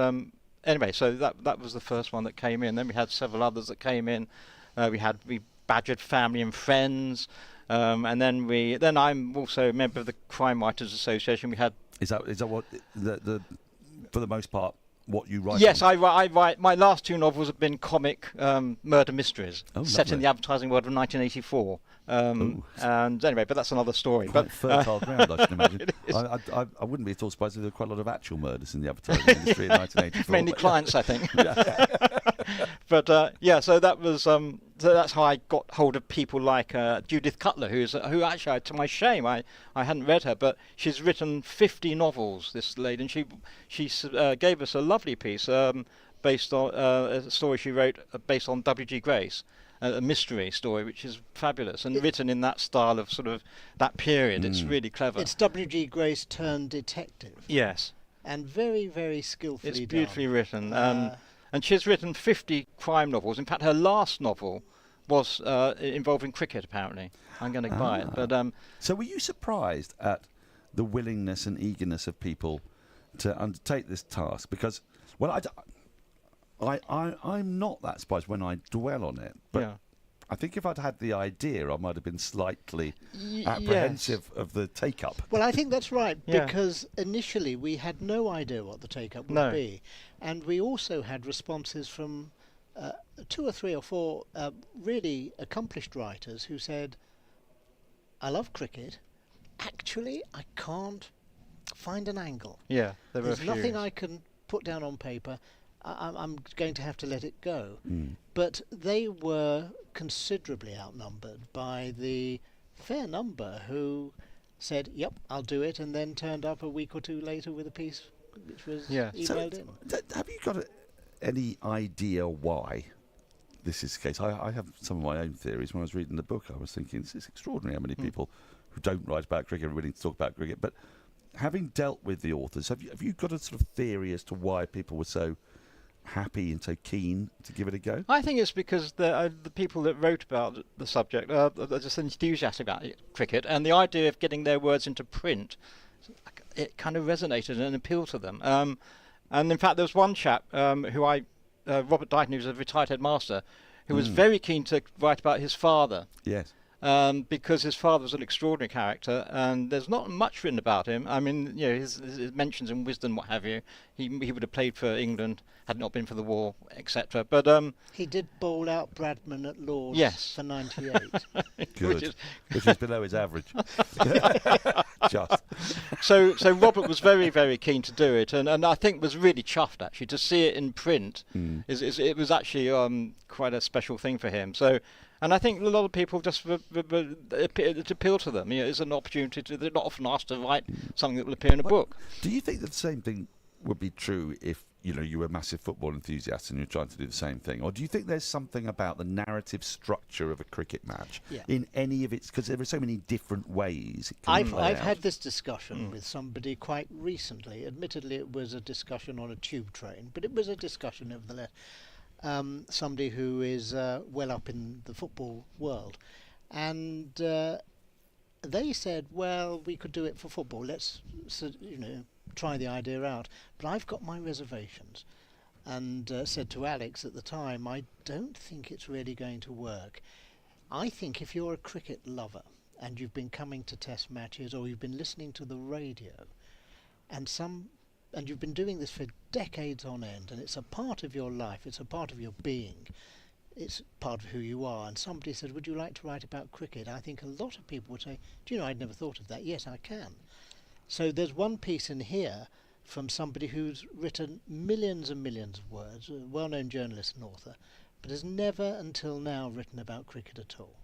P: anyway, so that was the first one that came in. Then we had several others that came in. We badgered family and friends, and then I'm also a member of the Crime Writers Association. We had
N: is that what the for the most part what you write?
P: Yes, I write. My last 2 novels have been comic murder mysteries set in the advertising world of 1984. And anyway, but that's another story.
N: Quite fertile ground, I should imagine. I wouldn't be at all surprised if there were quite a lot of actual murders in the advertising industry in 1984.
P: Mainly clients, I think. But so that was so that's how I got hold of people like Judith Cutler, who actually, to my shame, I hadn't read her, but she's written 50 novels, this lady, and she gave us a lovely piece based on a story she wrote based on W.G. Grace. A mystery story, which is fabulous and written in that style of sort of that period. It's really clever.
O: It's W.G. Grace turned detective.
P: Yes.
O: And very, very skillfully done.
P: It's beautifully written. And she's written 50 crime novels. In fact, her last novel was involving cricket, apparently. I'm going to buy it. But
N: so were you surprised at the willingness and eagerness of people to undertake this task? Because, well, I'm not that surprised when I dwell on it, but I think if I'd had the idea, I might have been slightly apprehensive of the take-up.
O: Well, I think that's right, because initially we had no idea what the take-up would be. And we also had responses from 2 or 3 or 4 really accomplished writers who said, I love cricket. Actually, I can't find an angle.
P: Yeah,
O: there's nothing I can put down on paper. I'm going to have to let it go. But they were considerably outnumbered by the fair number who said, yep, I'll do it, and then turned up a week or 2 later with a piece which was emailed in.
N: Have you got any idea why this is the case? I have some of my own theories. When I was reading the book, I was thinking, it's extraordinary how many people who don't write about cricket are willing to talk about cricket. But having dealt with the authors, have you got a sort of theory as to why people were so happy and so keen to give it a go?
P: I think it's because the people that wrote about the subject are just enthusiastic about cricket, and the idea of getting their words into print, it kind of resonated and appealed to them. And in fact, there was one chap Robert Dighton, who's a retired headmaster, who was very keen to write about his father.
N: Yes.
P: Because his father was an extraordinary character, and there's not much written about him. I mean, his mentions in Wisden, what have you. He would have played for England had it not been for the war, etc. But
O: he did bowl out Bradman at Lord's for 98.
N: Good, which is below his average. Just.
P: So Robert was very, very keen to do it, and I think was really chuffed actually to see it in print. It was actually quite a special thing for him. So. And I think a lot of people just it appeal to them. It's an opportunity they're not often asked to write something that will appear in a book.
N: Do you think that the same thing would be true if you were a massive football enthusiast and you're trying to do the same thing, or do you think there's something about the narrative structure of a cricket match in any of its, because there are so many different ways it can play
O: I've
N: out?
O: had this discussion with somebody quite recently. Admittedly, it was a discussion on a tube train, but it was a discussion nevertheless. Somebody who is well up in the football world, and they said, well, we could do it for football, let's try the idea out, but I've got my reservations, and said to Alex at the time, I don't think it's really going to work. I think if you're a cricket lover and you've been coming to test matches, or you've been listening to the radio, and you've been doing this for decades on end, and it's a part of your life, it's a part of your being, it's part of who you are, and somebody said, would you like to write about cricket? I think a lot of people would say, do you know, I'd never thought of that. Yes, I can. So there's one piece in here from somebody who's written millions and millions of words, a well-known journalist and author, but has never until now written about cricket at all.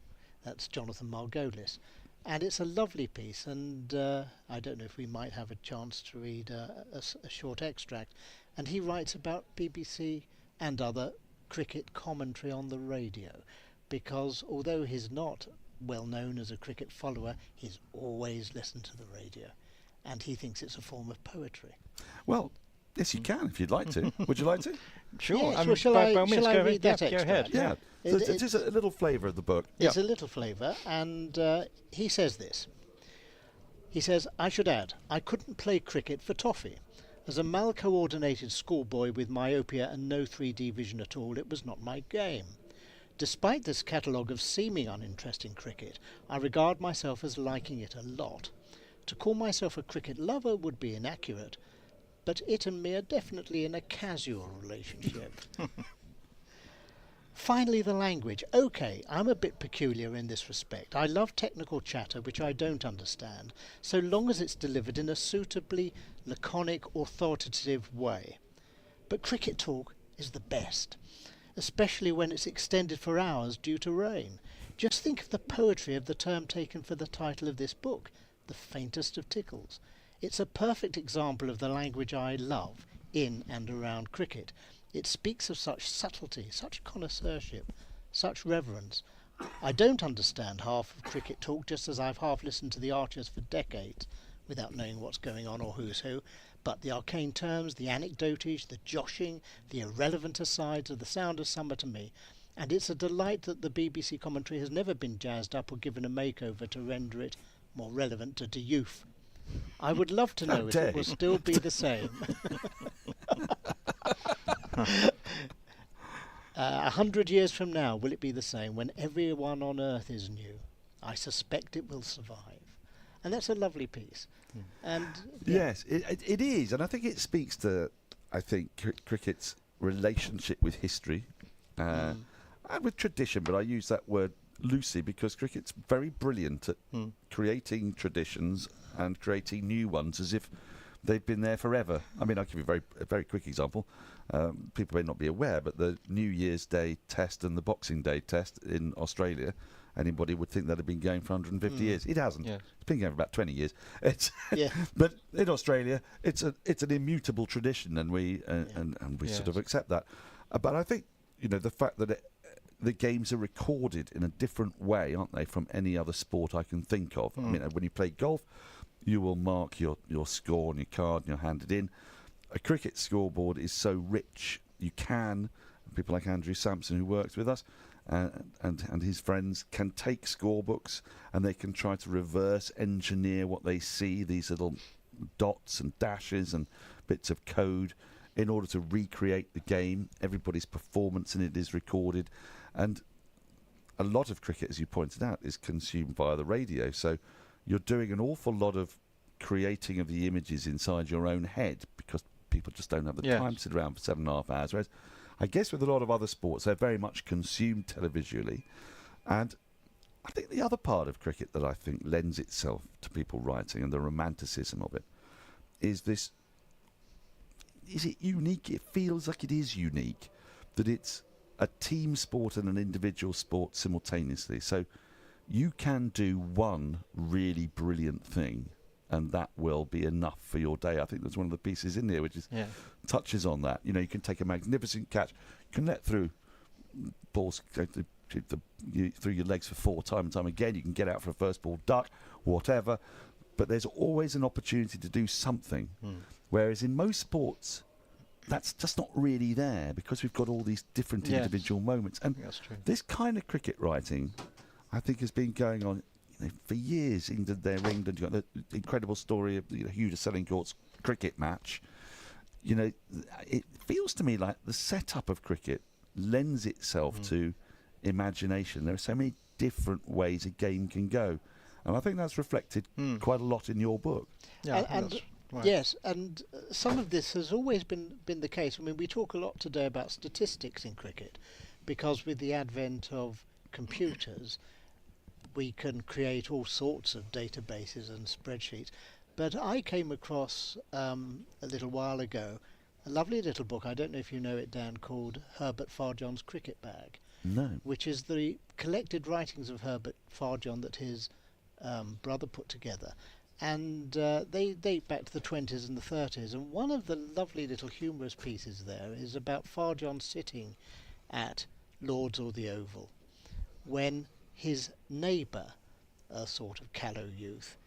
O: That's Jonathan Margolis. And it's a lovely piece, and I don't know if we might have a chance to read a short extract. And he writes about BBC and other cricket commentary on the radio, because although he's not well known as a cricket follower, he's always listened to the radio, and he thinks it's a form of poetry.
N: Well, Yes, you can if you'd like to. Would you like to?
P: Sure.
O: Yes, well, shall I read that
P: Go ahead.
N: Yeah. So it's just a little flavour of the book.
O: It's a little flavour, and he says this. He says, I should add, I couldn't play cricket for toffee. As a mal-coordinated schoolboy with myopia and no 3D vision at all, it was not my game. Despite this catalogue of seeming uninteresting cricket, I regard myself as liking it a lot. To call myself a cricket lover would be inaccurate, but it and me are definitely in a casual relationship. Finally, the language. OK, I'm a bit peculiar in this respect. I love technical chatter which I don't understand, so long as it's delivered in a suitably laconic, authoritative way. But cricket talk is the best, especially when it's extended for hours due to rain. Just think of the poetry of the term taken for the title of this book, The Faintest of Tickles. It's a perfect example of the language I love in and around cricket. It speaks of such subtlety, such connoisseurship, such reverence. I don't understand half of cricket talk, just as I've half listened to the Archers for decades without knowing what's going on or who's who, but the arcane terms, the anecdotage, the joshing, the irrelevant asides are the sound of summer to me, and it's a delight that the BBC commentary has never been jazzed up or given a makeover to render it more relevant to the youth. I would love to know if it will still be the same. 100 years from now, will it be the same when everyone on earth is new? I suspect it will survive. And that's a lovely piece. And
N: yes, it is, and I think it speaks to, cricket's relationship with history and with tradition. But I use that word loosely because cricket's very brilliant at creating traditions and creating new ones as if they've been there forever. I mean, I'll give you a very quick example. People may not be aware, but the New Year's Day test and the Boxing Day test in Australia, anybody would think that had been going for 150 years. It hasn't. Yeah. It's been going for about 20 years. But in Australia, it's an immutable tradition, and we sort of accept that. But I think the fact that the games are recorded in a different way, aren't they, from any other sport I can think of. I mean, when you play golf, you will mark your score on your card and you'll hand it in. A cricket scoreboard is so rich. You can, people like Andrew Sampson, who works with us, and his friends can take scorebooks and they can try to reverse engineer what they see, these little dots and dashes and bits of code, in order to recreate the game. Everybody's performance in it is recorded. And a lot of cricket, as you pointed out, is consumed via the radio. So you're doing an awful lot of creating of the images inside your own head because people just don't have the time to sit around for 7.5 hours. Whereas I guess with a lot of other sports, they're very much consumed televisually. And I think the other part of cricket that I think lends itself to people writing and the romanticism of it is this. Is it unique? It feels like it is unique, that it's a team sport and an individual sport simultaneously. So you can do one really brilliant thing and that will be enough for your day. I think there's one of the pieces in there which is touches on that. You can take a magnificent catch, you can let through balls go through your legs for 4 time and time again. You can get out for a first ball duck, whatever. But there's always an opportunity to do something. Whereas in most sports, that's just not really there because we've got all these different individual moments. And this kind of cricket writing, I think, has been going on for years. England, England. You've got the incredible story of Hugh de Selincourt's cricket match. It feels to me like the setup of cricket lends itself to imagination. There are so many different ways a game can go. And I think that's reflected quite a lot in your book.
O: Yes, and some of this has always been the case. I mean, we talk a lot today about statistics in cricket because with the advent of computers, we can create all sorts of databases and spreadsheets. But I came across, a little while ago, a lovely little book, I don't know if you know it, Dan, called Herbert Farjohn's Cricket Bag.
N: No.
O: Which is the collected writings of Herbert Farjohn that his brother put together. And they date back to the 20s and the 30s. And one of the lovely little humorous pieces there is about Farjohn sitting at Lord's or the Oval when his neighbour, a sort of callow youth,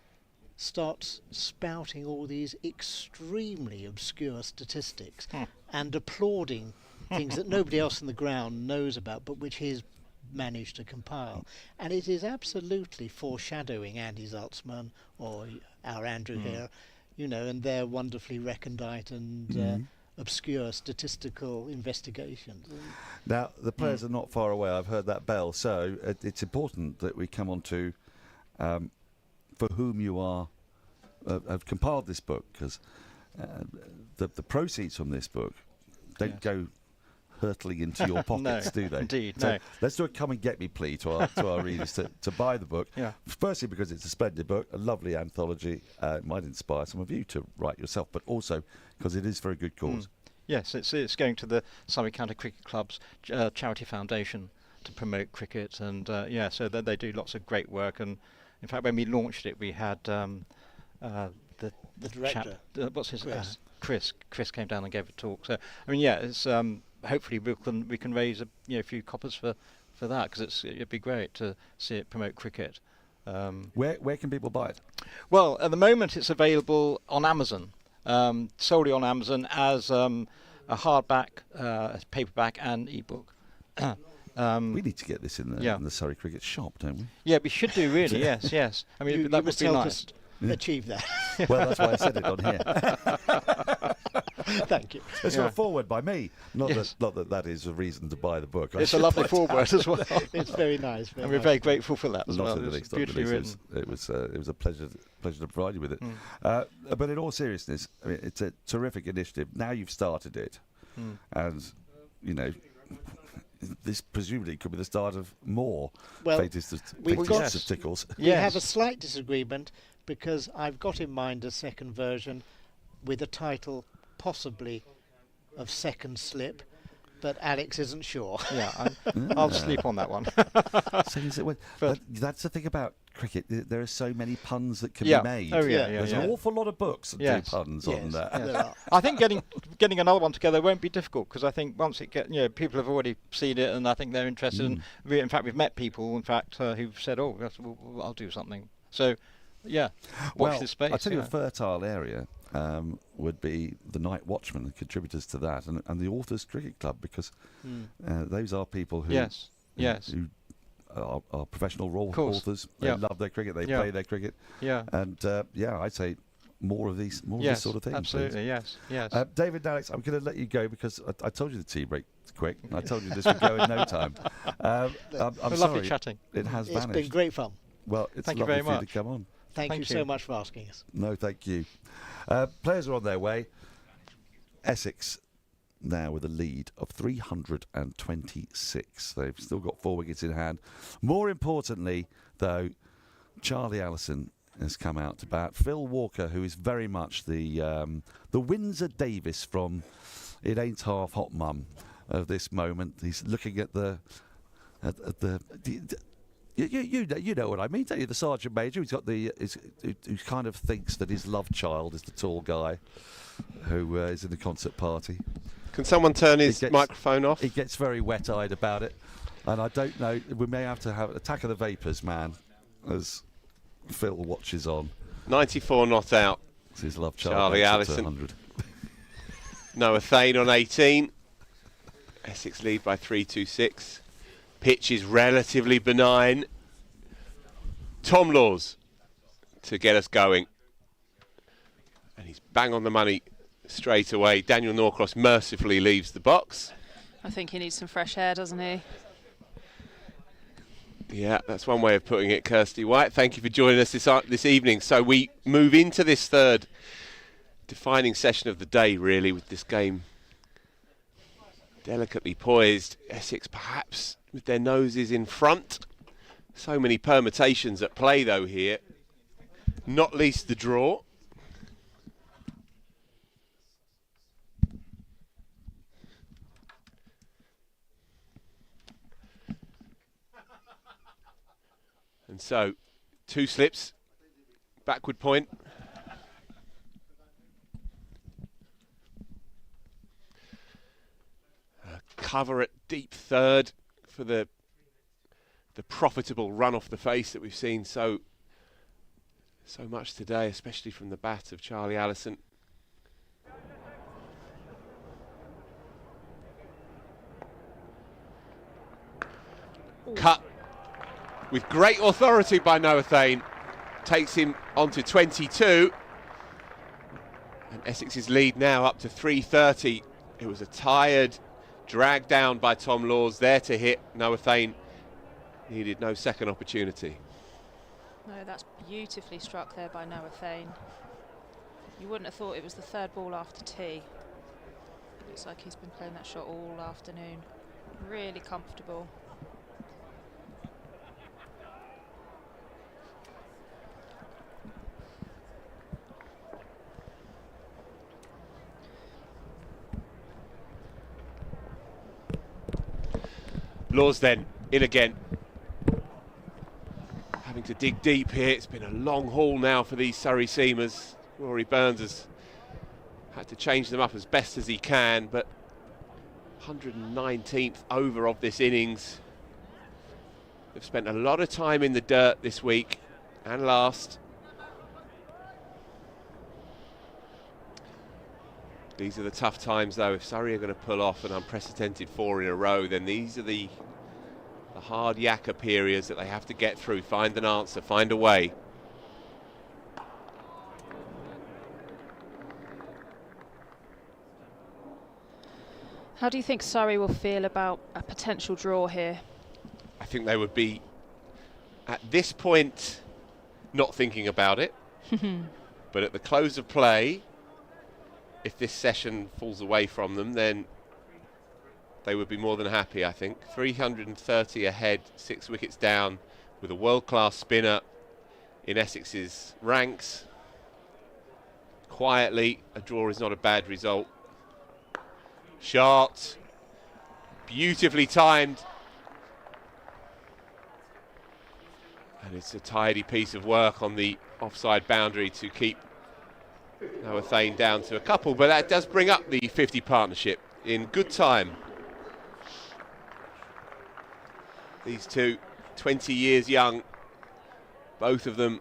O: starts spouting all these extremely obscure statistics and applauding things that nobody else in the ground knows about, but which he's managed to compile. And it is absolutely foreshadowing Andy Zaltzman or our Andrew here, and their wonderfully recondite and obscure statistical investigations.
N: Now, the players are not far away. I've heard that bell. So it's important that we come on to for whom you have compiled this book, because the proceeds from this book don't go hurtling into your pockets, do they?
P: Indeed,
N: so
P: no.
N: Let's do a come and get me plea to our readers to buy the book.
P: Yeah.
N: Firstly, because it's a splendid book, a lovely anthology. It might inspire some of you to write yourself, but also because it is for a good cause.
P: Yes, it's going to the Surrey County Cricket Club's charity foundation to promote cricket, and so they do lots of great work. And in fact, when we launched it, we had the
O: director,
P: chap, what's his
O: Chris.
P: Chris came down and gave a talk. So I mean, it's hopefully we can raise a few coppers for that, because it'd be great to see it promote cricket.
N: Where can people buy it?
P: Well, at the moment it's available on Amazon, solely on Amazon as a hardback, paperback, and ebook.
N: We need to get this in the Surrey Cricket shop, don't we?
P: Yeah, we should do, really. yes. I mean, that would be nice.
O: Achieve that.
N: Well, that's why I said it on here.
O: Thank you.
N: It's a foreword by me. Not that is a reason to buy the book.
P: It's a lovely foreword as well.
O: It's very nice.
P: And we're very grateful for that as well.
N: It's
P: beautifully written.
N: It was a pleasure to provide you with it. But in all seriousnness, I mean, it's a terrific initiative. Now you've started it, and this presumably could be the start of more faintest of tickles.
O: We have a slight disagreement, because I've got in mind a second version with a title possibly of Second Slip, but Alex isn't sure.
P: Yeah, I'll sleep on that one.
N: That's the thing about cricket. There are so many puns that can be made.
P: Oh,
N: There's an awful lot of books that do puns on that.
O: Yes.
P: I think getting another one together won't be difficult, because I think once it people have already seen it, and I think they're interested. And in fact, we've met people, who've said, "Oh, I'll do something." So, watch this space.
N: I'll tell you, a fertile area would be the Night Watchman and contributors to that, and the Authors Cricket Club, because those are people who who are professional authors. They love their cricket. They play their cricket.
P: Yeah.
N: And I'd say more of these sort of things.
P: Absolutely.
N: Please.
P: Yes.
N: David and Alex, I'm going to let you go, because I told you the tea break quick. And I told you this would go in no time. I'm
P: lovely
N: sorry.
P: chatting.
N: It has vanished.
O: It's been great fun.
N: Well, it's
P: Thank
N: lovely
P: you very
N: for you
P: much.
N: to come on.
O: Thank you so much for asking us.
N: No, thank you. Players are on their way. Essex now with a lead of 326. They've still got 4 wickets in hand. More importantly, though, Charlie Allison has come out to bat. Phil Walker, who is very much the Windsor Davis from It Ain't Half Hot Mum of this moment. He's looking at the you know what I mean, don't you? The Sergeant Major who's got who kind of thinks that his love child is the tall guy who is in the concert party.
D: Can someone turn his microphone off?
N: He gets very wet-eyed about it, and I don't know. We may have to have Attack of the Vapors, man, as Phil watches on.
D: 94 not out.
N: It's his love child.
D: Charlie Allison. Noah Thane on 18. Essex lead by 3-2-6. Pitch is relatively benign. Tom Laws to get us going. And he's bang on the money straight away. Daniel Norcross mercifully leaves the box.
H: I think he needs some fresh air, doesn't he?
D: Yeah, that's one way of putting it, Kirstie White. Thank you for joining us this evening. So we move into this third defining session of the day, really, with this game delicately poised. Essex perhaps with their noses in front. So many permutations at play, though, here. Not least the draw. And so, 2 slips, backward point. Cover at deep third for the profitable run off the face that we've seen so So much today, especially from the bat of Charlie Allison. Cut with great authority by Noah Thane, takes him on to 22, and Essex's lead now up to 330. It was a tired drag down by Tom Laws there to hit. Noah Thane needed no second opportunity.
H: No, that's beautifully struck there by Noah Thane. You wouldn't have thought it was the third ball after tea. Looks like he's been playing that shot all afternoon. Really comfortable.
D: Laws then in again. Having to dig deep here. It's been a long haul now for these Surrey seamers. Rory Burns has had to change them up as best as he can, but 119th over of this innings. They've spent a lot of time in the dirt this week and last. These are the tough times though. If Surrey are going to pull off an unprecedented 4 in a row, then these are the hard yakka periods that they have to get through, find an answer, find a way.
H: How do you think Surrey will feel about a potential draw here?
D: I think they would be, at this point, not thinking about it. But at the close of play, if this session falls away from them, then they would be more than happy, I think. 330 ahead, 6 wickets down, with a world-class spinner in Essex's ranks. Quietly, a draw is not a bad result. Shot, beautifully timed. And it's a tidy piece of work on the offside boundary to keep Noah Thane down to a couple, but that does bring up the 50 partnership in good time. These two, 20 years young, both of them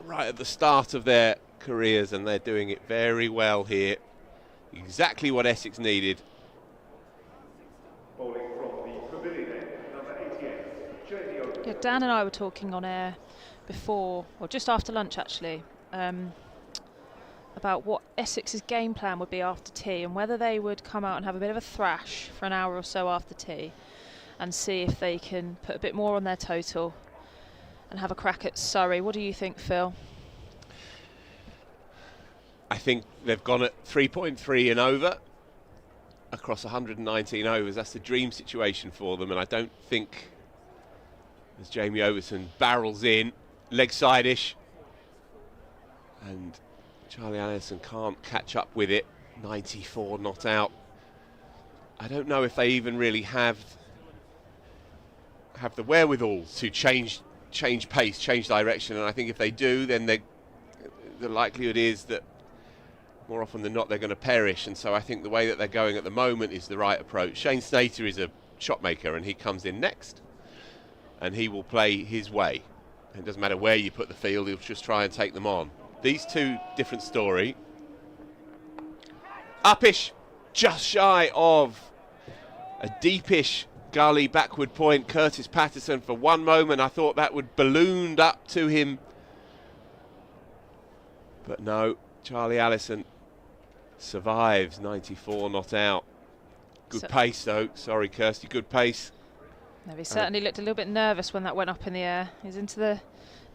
D: right at the start of their careers, and they're doing it very well here. Exactly what Essex needed.
H: Yeah, Dan and I were talking on air before, or just after lunch actually, about what Essex's game plan would be after tea and whether they would come out and have a bit of a thrash for an hour or so after tea and see if they can put a bit more on their total and have a crack at Surrey. What do you think, Phil?
D: I think they've gone at 3.3 and over across 119 overs. That's the dream situation for them, and I don't think, as Jamie Overton barrels in, leg side-ish, and Charlie Allison can't catch up with it. 94 not out. I don't know if they even really have the wherewithal to change pace, change direction, and I think if they do, then the likelihood is that more often than not they're going to perish, and so I think the way that they're going at the moment is the right approach. Shane Snater is a shot maker, and he comes in next, and he will play his way. It doesn't matter where you put the field, he'll just try and take them on. These two, different story. Uppish, just shy of a deepish gully backward point. Curtis Patterson, for one moment I thought that would ballooned up to him, but no, Charlie Allison survives. 94 not out. Good pace though. Sorry, Kirstie, good pace.
H: No, he certainly looked a little bit nervous when that went up in the air. He's into the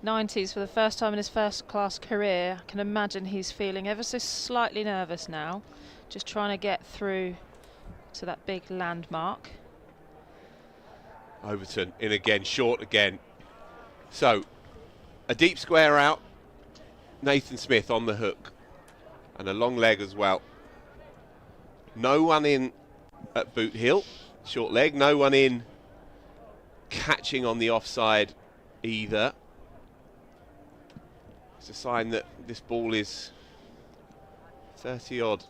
H: 90s for the first time in his first-class career. I can imagine he's feeling ever so slightly nervous now, just trying to get through to that big landmark.
D: Overton in again, short again. So, a deep square out. Nathan Smith on the hook. And a long leg as well. No one in at Boot Hill. Short leg. No one in catching on the offside either. It's a sign that this ball is 30-odd,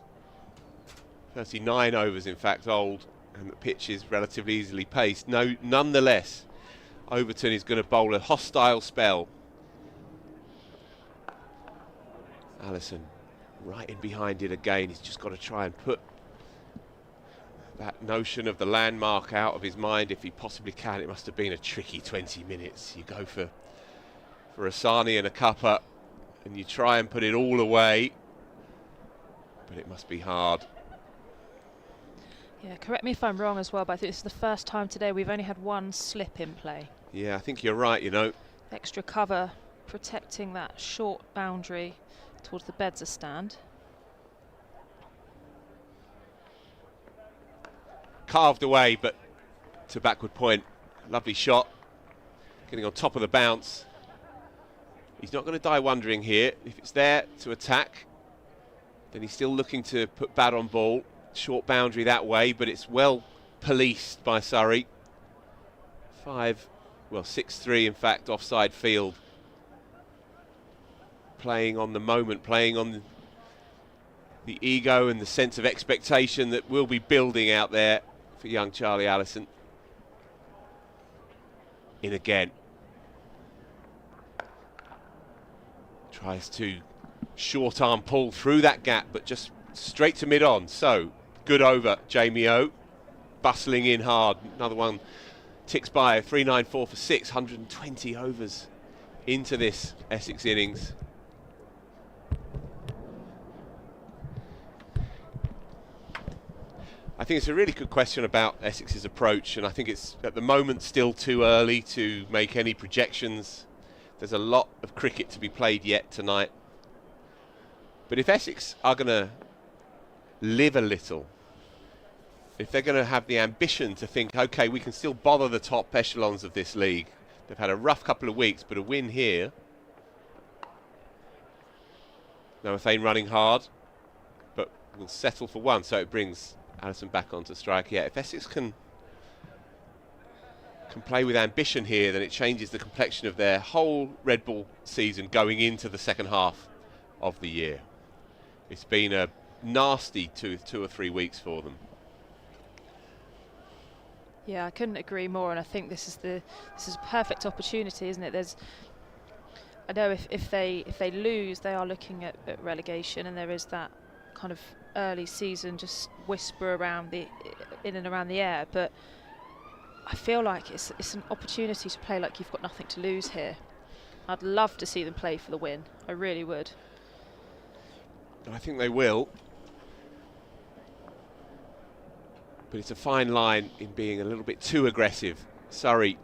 D: 39 overs in fact old, and the pitch is relatively easily paced. No, nonetheless, Overton is going to bowl a hostile spell Allison right in behind it again. He's just got to try and put that notion of the landmark out of his mind if he possibly can. It must have been a tricky 20 minutes. You go for a Sani and a cuppa and you try and put it all away, but it must be hard.
H: Yeah, correct me if I'm wrong as well, but I think this is the first time today we've only had one slip in play.
D: Yeah, I think you're right, you know.
H: Extra cover protecting that short boundary towards the Bedser stand.
D: Carved away, but to backward point. Lovely shot. Getting on top of the bounce. He's not going to die wondering here. If it's there to attack, then he's still looking to put bat on ball. Short boundary that way, but it's well policed by Surrey. 6-3 in fact, offside field. Playing on the moment, playing on the ego and the sense of expectation that will be building out there for young Charlie Allison. In again. Tries to short arm pull through that gap, but just straight to mid-on. So, good over, Jamie O. Bustling in hard. Another one ticks by, 394 for 6, 120 overs into this Essex innings. I think it's a really good question about Essex's approach, and I think it's at the moment still too early to make any projections. There's a lot of cricket to be played yet tonight. But if Essex are going to live a little, if they're going to have the ambition to think, OK, we can still bother the top echelons of this league. They've had a rough couple of weeks, but a win here. Noathane running hard, but will settle for one, so it brings Allison back onto strike. Yeah, if Essex can play with ambition here, then it changes the complexion of their whole red ball season going into the second half of the year. It's been a nasty two or 3 weeks for them.
H: Yeah, I couldn't agree more, and I think this is a perfect opportunity, isn't it? I know if they lose, they are looking at relegation, and there is that kind of early season just whisper around in and around the air, but I feel like it's an opportunity to play like you've got nothing to lose here. I'd love to see them play for the win. I really would.
D: I think they will. But it's a fine line in being a little bit too aggressive. Surrey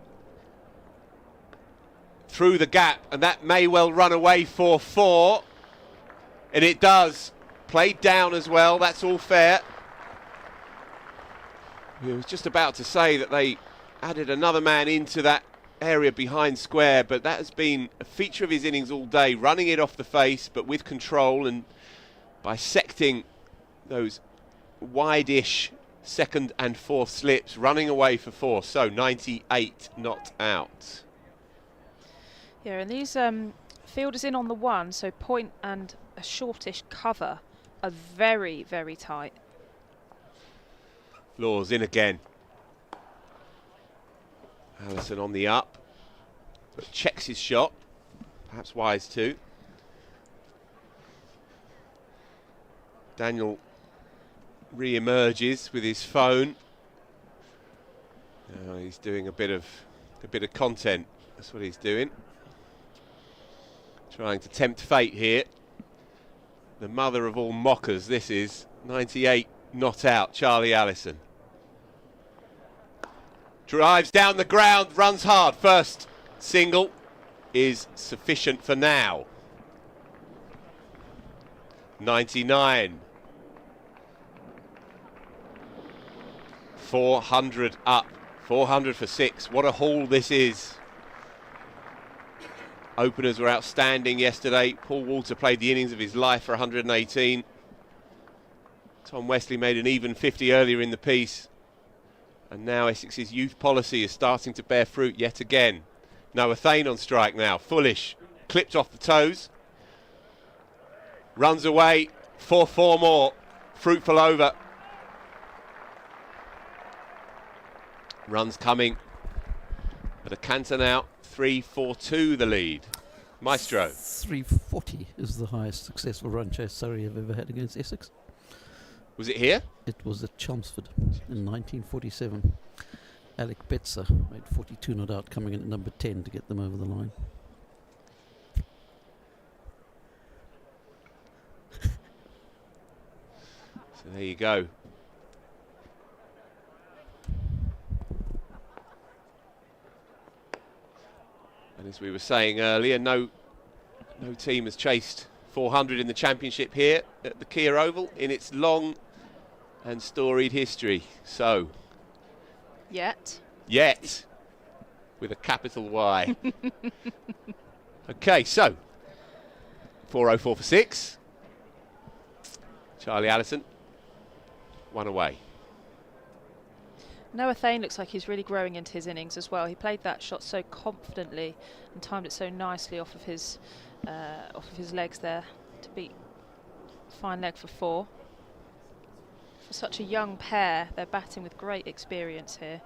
D: through the gap, and that may well run away for 4. And it does. Played down as well, that's all fair. I was just about to say that they added another man into that area behind square, but that has been a feature of his innings all day, running it off the face but with control and bisecting those wide-ish second and fourth slips, running away for 4. So 98 not out.
H: Yeah, and these fielders in on the 1, so point and a shortish cover are very, very tight.
D: Laws in again. Allison on the up, but checks his shot, perhaps wise too. Daniel re-emerges with his phone. He's doing a bit of content. That's what he's doing. Trying to tempt fate here. The mother of all mockers, this is 98 not out, Charlie Allison. Drives down the ground, runs hard. First single is sufficient for now. 99. 400 up. 400 for 6. What a haul this is. Openers were outstanding yesterday. Paul Walter played the innings of his life for 118. Tom Wesley made an even 50 earlier in the piece. And now Essex's youth policy is starting to bear fruit yet again. Noathane on strike now. Foolish. Clipped off the toes. Runs away for 4 more. Fruitful over. Runs coming. But a canter now. 3-4-2 the lead. Maestro.
I: 340 is the highest successful run chase Surrey have ever had against Essex.
D: Was it here?
I: It was at Chelmsford in 1947. Alec Betzer made 42 not out, coming in at number 10 to get them over the line.
D: So there you go. And as we were saying earlier, no team has chased 400 in the Championship here at the Kia Oval in its long and storied history. So,
H: Yet,
D: with a capital Y. Okay, so 404 for 6. Charlie Allison, 1 away.
H: Noah Thane looks like he's really growing into his innings as well. He played that shot so confidently and timed it so nicely off of his legs there to beat fine leg for 4. For such a young pair, they're batting with great experience here.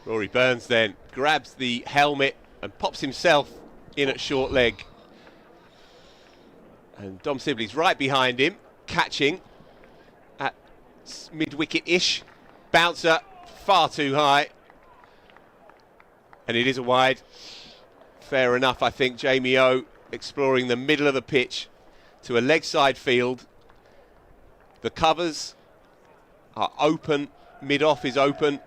D: Rory Burns then grabs the helmet and pops himself in at short leg. And Dom Sibley's right behind him, catching at mid-wicket-ish. Bouncer far too high. And it is a wide. Fair enough, I think. Jamie O exploring the middle of the pitch to a leg side field. The covers are open. Mid-off is open.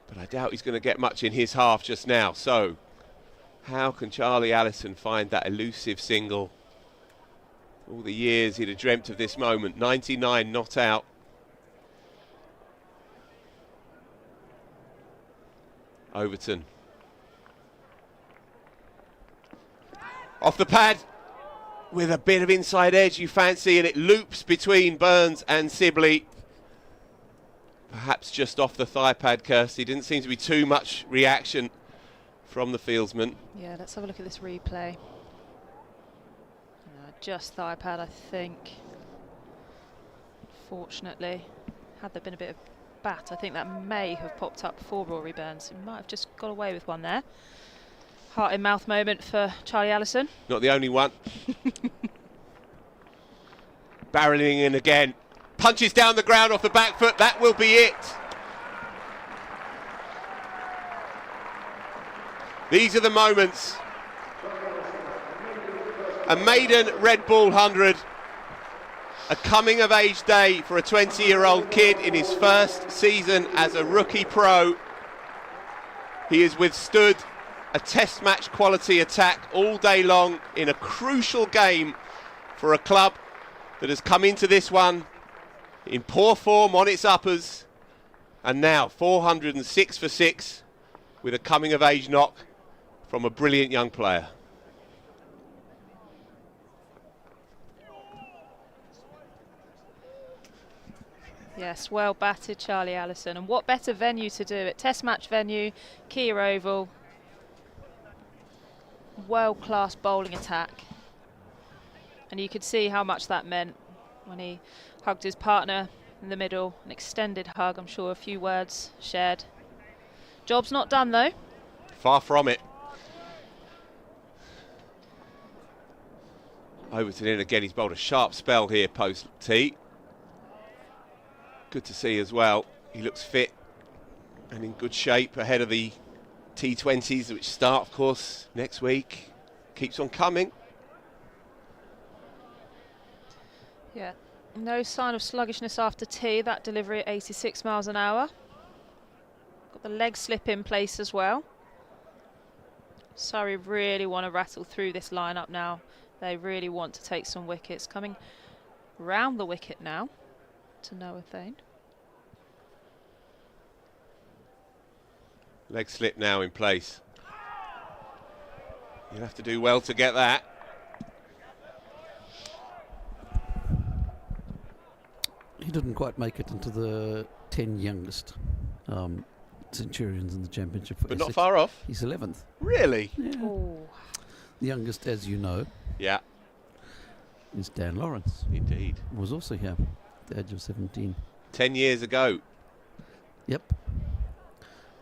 D: But I doubt he's going to get much in his half just now. So, how can Charlie Allison find that elusive single? All the years he'd have dreamt of this moment. 99 not out. Overton. Off the pad with a bit of inside edge, you fancy, and it loops between Burns and Sibley. Perhaps just off the thigh pad, Kirstie. Didn't seem to be too much reaction from the fieldsman.
H: Yeah, let's have a look at this replay. Just thigh pad, I think. Fortunately, had there been a bit of bat, I think that may have popped up for Rory Burns. He might have just got away with one there. Heart in mouth moment for Charlie Allison.
D: Not the only one. Barreling in again. Punches down the ground off the back foot. That will be it. These are the moments. A maiden Red Bull 100. A coming of age day for a 20-year-old kid in his first season as a rookie pro. He has withstood a test match quality attack all day long in a crucial game for a club that has come into this one in poor form on its uppers, and now 406 for 6 with a coming of age knock from a brilliant young player.
H: Yes, well batted, Charlie Allison. And what better venue to do it? Test match venue, Kia Oval. World-class bowling attack. And you could see how much that meant when he hugged his partner in the middle. An extended hug, I'm sure a few words shared. Job's not done though.
D: Far from it. Overton in again. He's bowled a sharp spell here post tee. Good to see as well. He looks fit and in good shape ahead of the T20s, which start, of course, next week. Keeps on coming.
H: Yeah, no sign of sluggishness after tea. That delivery at 86 miles an hour. Got the leg slip in place as well. Surrey really want to rattle through this lineup now. They really want to take some wickets. Coming round the wicket now to Noah Thane.
D: Leg slip now in place. You'll have to do well to get that.
I: He didn't quite make it into the 10 youngest Centurions in the Championship for
D: But
I: Essex.
D: not far off.
I: He's 11th.
D: Really?
I: Yeah. The youngest, as you know, is Dan Lawrence.
D: Indeed.
I: Was also here at the age of 17.
D: 10 years ago.
I: Yep.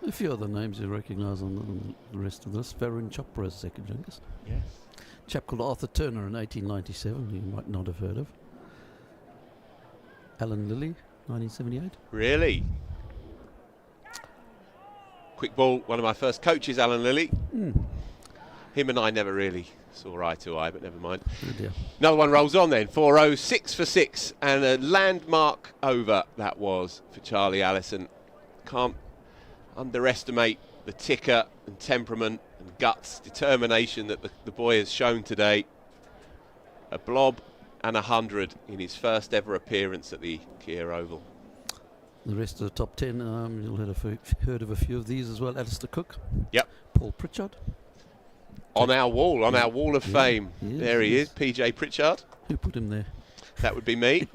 I: A few other names you recognise on the rest of this. Varun Chopra is second youngest.
D: Yes.
I: A chap called Arthur Turner in 1897, you might not have heard of. Alan Lilly, 1978.
D: Really? Quick ball, one of my first coaches, Alan Lilly. Him and I never really saw eye to eye, but never mind.
I: Oh dear.
D: Another one rolls on then. 4-0, 6 for 6, and a landmark over that was for Charlie Allison. Can't underestimate the ticker and temperament and guts, determination that the boy has shown today. A blob and 100 in his first ever appearance at the Kia Oval.
I: The rest of the top 10, you'll have heard of a few of these as well. Alistair Cook.
D: Yep.
I: Paul Pritchard.
D: On our wall of fame. There he is, PJ Pritchard.
I: Who put him there?
D: That would be me.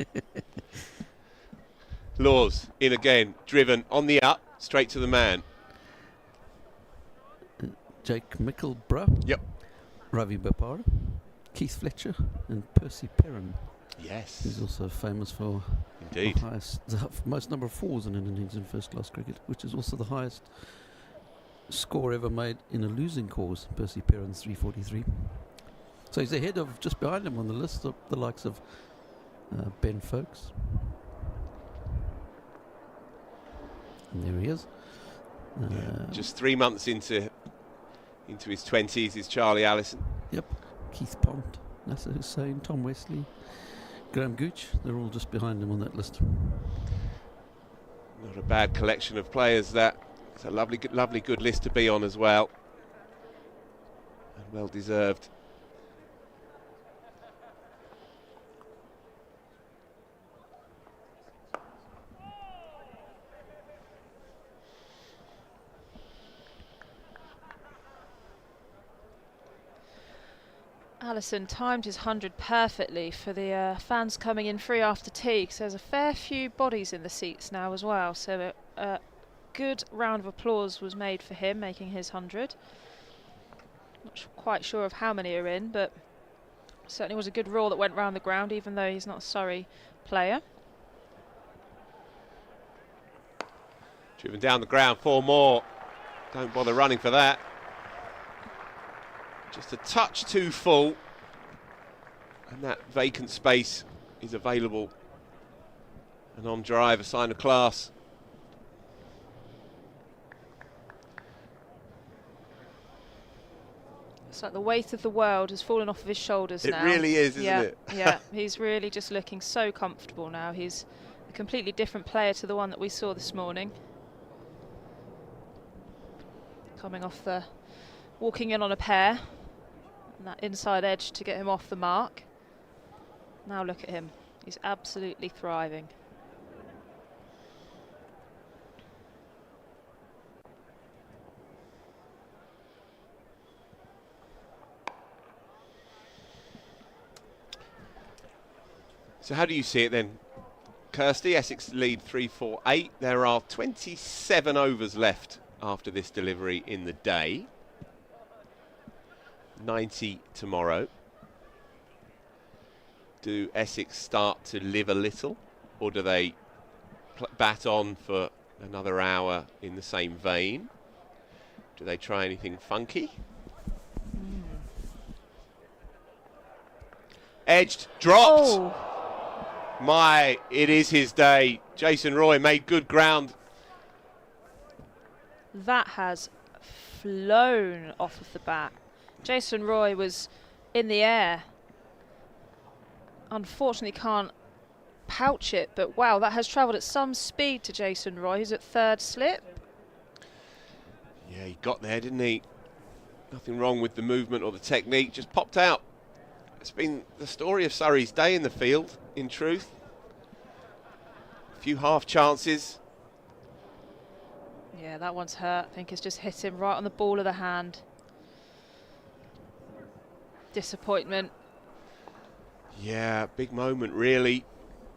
D: Laws in again, driven on the up, straight to the man.
I: Jake Mickleborough.
D: Yep.
I: Ravi Bapara. Keith Fletcher and Percy Perrin.
D: Yes.
I: He's also famous for
D: Indeed.
I: the most number of fours in innings in first-class cricket, which is also the highest score ever made in a losing cause. Percy Perrin's 343. So he's ahead of, just behind him on the list, of the likes of Ben Foakes. And there he is.
D: Just 3 months into his 20s is Charlie Allison.
I: Yep. Keith Pont, Nasser Hussain, Tom Wesley, Graham Gooch, they're all just behind him on that list.
D: Not a bad collection of players, that. It's a lovely good list to be on as well. And well deserved.
H: Allison timed his 100 perfectly for the fans coming in free after tea, because there's a fair few bodies in the seats now as well, so a good round of applause was made for him making his 100. Not quite sure of how many are in, but certainly was a good roar that went round the ground, even though he's not a Surrey player.
D: Driven down the ground, 4 more. Don't bother running for that. Just a touch too full, and that vacant space is available. And on drive, a sign of class.
H: It's like the weight of the world has fallen off of his shoulders now.
D: It really is, isn't it?
H: Yeah, he's really just looking so comfortable now. He's a completely different player to the one that we saw this morning. Coming off the, walking in on a pair. And that inside edge to get him off the mark. Now look at him. He's absolutely thriving.
D: So how do you see it then, Kirstie? Essex lead 3-4-8. There are 27 overs left after this delivery in the day. 90 tomorrow. Do Essex start to live a little, or do they bat on for another hour in the same vein? Do they try anything funky? Edged, dropped.
H: Oh.
D: My, it is his day. Jason Roy made good ground.
H: That has flown off of the bat. Jason Roy was in the air. Unfortunately can't pouch it, but wow, that has travelled at some speed to Jason Roy, who's at third slip.
D: Yeah, he got there, didn't he? Nothing wrong with the movement or the technique, just popped out. It's been the story of Surrey's day in the field, in truth. A few half chances.
H: Yeah, that one's hurt. I think it's just hit him right on the ball of the hand. Disappointment.
D: Yeah, big moment, really.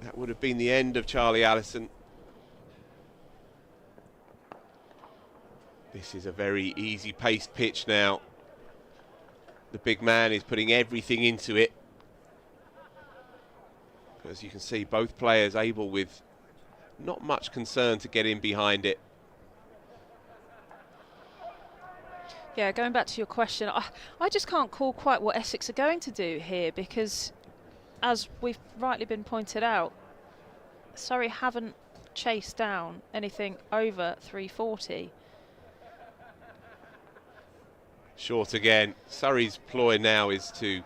D: That would have been the end of Charlie Allison. This is a very easy-paced pitch now. The big man is putting everything into it. As you can see, both players able with not much concern to get in behind it.
H: Yeah, going back to your question, I just can't call quite what Essex are going to do here, because as we've rightly been pointed out, Surrey haven't chased down anything over 340.
D: Short again. Surrey's ploy now is to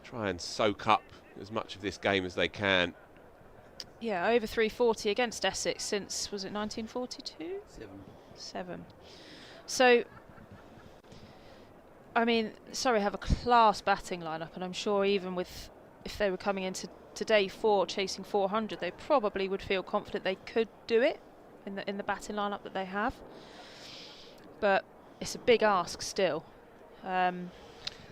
D: try and soak up as much of this game as they can.
H: Yeah, over 340 against Essex since, was it 1942? Seven. So, I mean, Surrey have a class batting lineup, and I'm sure even with, if they were coming into day 4 chasing 400, they probably would feel confident they could do it in the batting lineup that they have. But it's a big ask still. So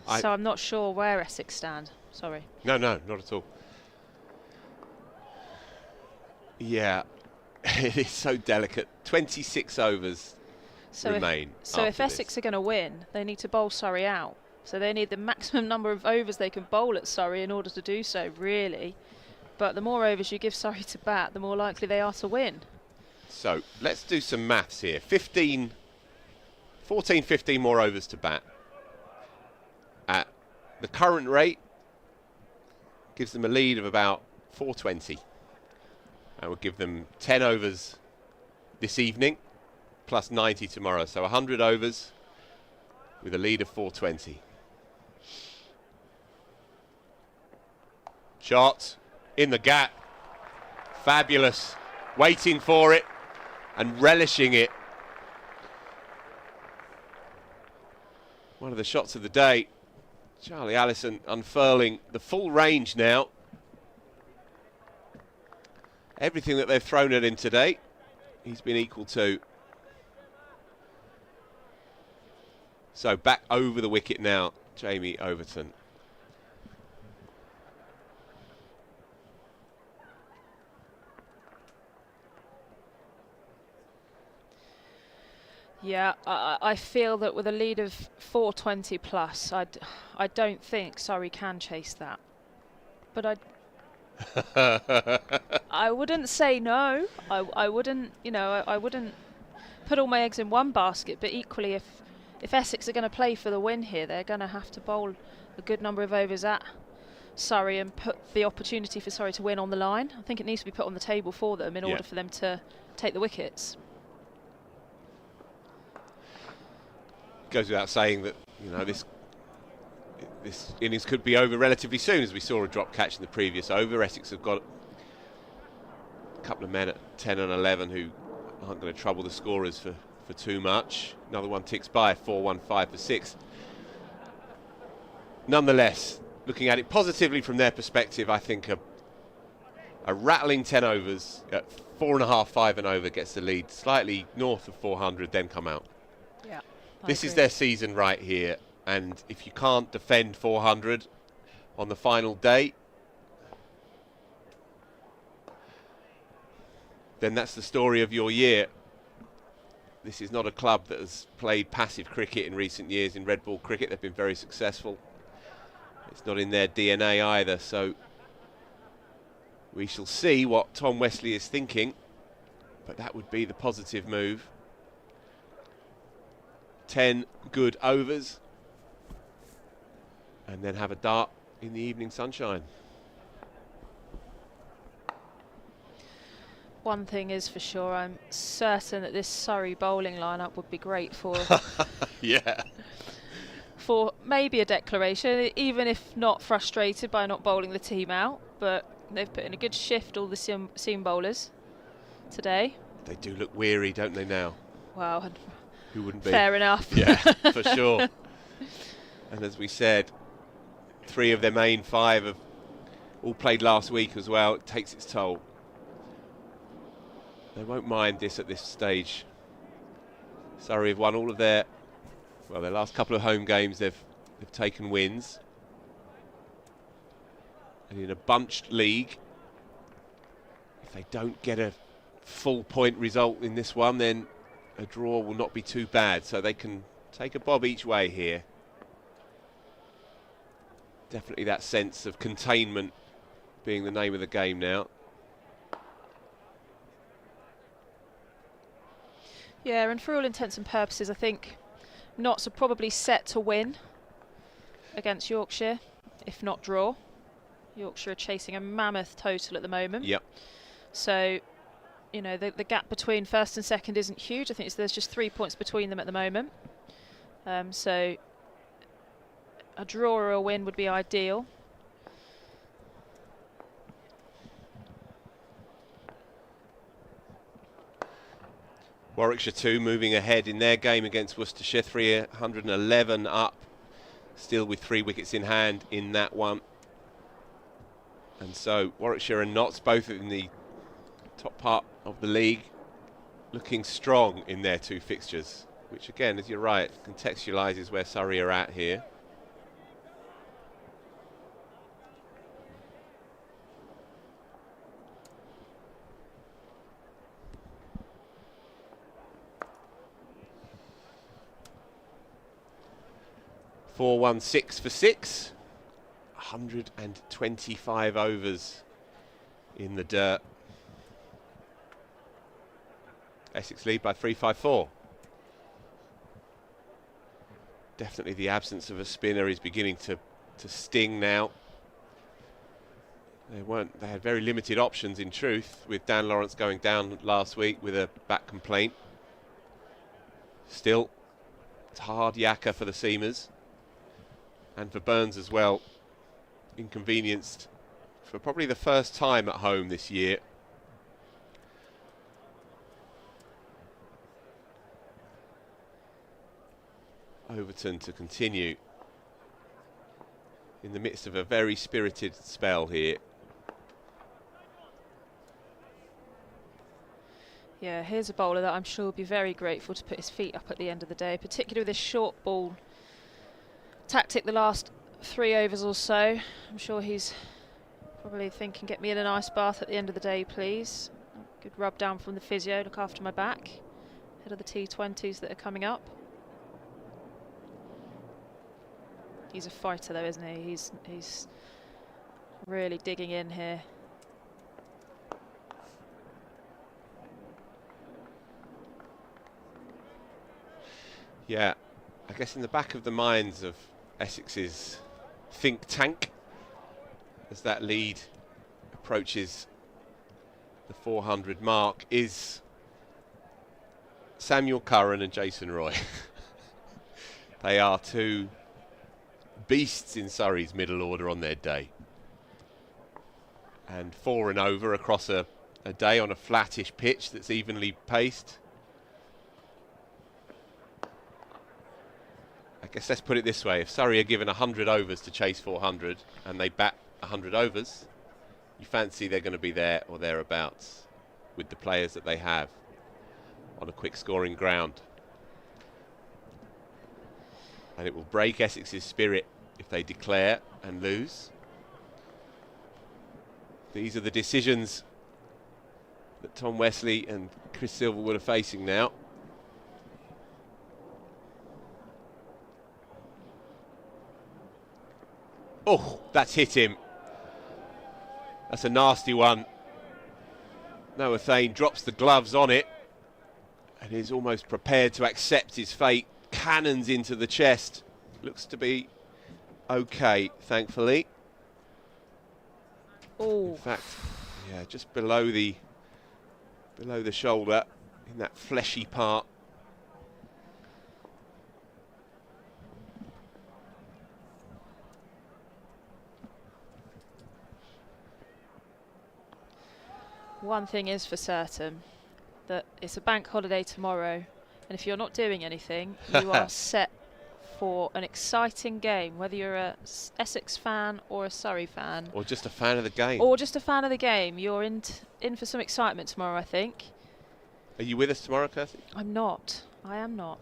H: I'm not sure where Essex stand. Sorry.
D: No, not at all. Yeah, it is so delicate. 26 overs remain.
H: So if Essex are going to win, they need to bowl Surrey out. So they need the maximum number of overs they can bowl at Surrey in order to do so, really. But the more overs you give Surrey to bat, the more likely they are to win.
D: So let's do some maths here. 14, 15 more overs to bat. At the current rate, gives them a lead of about 420. That would give them 10 overs this evening, plus 90 tomorrow. So 100 overs with a lead of 420. Shot in the gap. Fabulous. Waiting for it and relishing it. One of the shots of the day. Charlie Allison unfurling the full range now. Everything that they've thrown at him today, he's been equal to. So back over the wicket now, Jamie Overton.
H: Yeah, I feel that with a lead of 420 plus, I don't think Surrey can chase that. But I wouldn't say no. I wouldn't, I wouldn't put all my eggs in one basket. But equally, if Essex are going to play for the win here, they're going to have to bowl a good number of overs at Surrey and put the opportunity for Surrey to win on the line. I think it needs to be put on the table for them in order for them to take the wickets.
D: Goes without saying that this innings could be over relatively soon, as we saw a drop catch in the previous over. Essex have got a couple of men at 10 and 11 who aren't going to trouble the scorers for too much. Another one ticks by, 4-1-5 for 6. Nonetheless, looking at it positively from their perspective, I think a rattling 10 overs at 4.5, 5 and over gets the lead slightly north of 400, then come out.
H: Yeah.
D: This is their season right here, and if you can't defend 400 on the final day, then that's the story of your year. This is not a club that has played passive cricket in recent years in red ball cricket. They've been very successful. It's not in their DNA either, so we shall see what Tom Wesley is thinking, but that would be the positive move. 10 good overs and then have a dart in the evening sunshine.
H: One thing is for sure, I'm certain that this Surrey bowling lineup would be great for for maybe a declaration, even if not frustrated by not bowling the team out. But they've put in a good shift, all the seam bowlers today.
D: They do look weary, don't they now?
H: Wow.
D: Who wouldn't be?
H: Fair enough.
D: Yeah, for sure. And as we said, 3 of their main 5 have all played last week as well. It takes its toll. They won't mind this at this stage. Surrey have won all of their last couple of home games. They've taken wins. And in a bunched league, if they don't get a full point result in this one, then a draw will not be too bad, so they can take a bob each way here. Definitely that sense of containment being the name of the game now.
H: Yeah, and for all intents and purposes, I think Notts are probably set to win against Yorkshire, if not draw. Yorkshire are chasing a mammoth total at the moment.
D: Yep.
H: So, you know, the gap between first and second isn't huge. I think there's just 3 points between them at the moment. So a draw or a win would be ideal.
D: Warwickshire 2 moving ahead in their game against Worcestershire, 311 up, still with 3 wickets in hand in that one. And so Warwickshire and Notts both in the top part of the league, looking strong in their 2 fixtures, which again, as you're right, contextualises where Surrey are at here. .416 for 6, 125 overs in the dirt. Essex lead by 354. Definitely the absence of a spinner is beginning to sting now. They had very limited options in truth, with Dan Lawrence going down last week with a back complaint. Still, it's hard yakka for the seamers. And for Burns as well, inconvenienced for probably the first time at home this year. Overton to continue in the midst of a very spirited spell here.
H: Yeah, here's a bowler that I'm sure will be very grateful to put his feet up at the end of the day, particularly with this short ball tactic the last 3 overs or so. I'm sure he's probably thinking, get me in an ice bath at the end of the day, please. Good rub down from the physio, look after my back ahead of the T20s that are coming up. He's a fighter though, isn't he? He's really digging in here.
D: Yeah, I guess in the back of the minds of Essex's think tank, as that lead approaches the 400 mark, is Samuel Curran and Jason Roy. They are 2 beasts in Surrey's middle order on their day. And 4 and over across a day on a flattish pitch that's evenly paced. I guess let's put it this way, if Surrey are given 100 overs to chase 400 and they bat 100 overs, you fancy they're going to be there or thereabouts with the players that they have on a quick scoring ground. And it will break Essex's spirit if they declare and lose. These are the decisions that Tom Wesley and Chris Silverwood are facing now. Oh, that's hit him. That's a nasty one. Noah Thane drops the gloves on it and is almost prepared to accept his fate. Cannons into the chest. Looks to be okay, thankfully.
H: Oh.
D: In fact, yeah, just below the shoulder, in that fleshy part.
H: One thing is for certain, that it's a bank holiday tomorrow, and if you're not doing anything, you are set for an exciting game, whether you're a Essex fan or a Surrey fan.
D: Or just a fan of the game.
H: Or just a fan of the game. You're in for some excitement tomorrow, I think.
D: Are you with us tomorrow, Kirstie?
H: I'm not. I am not.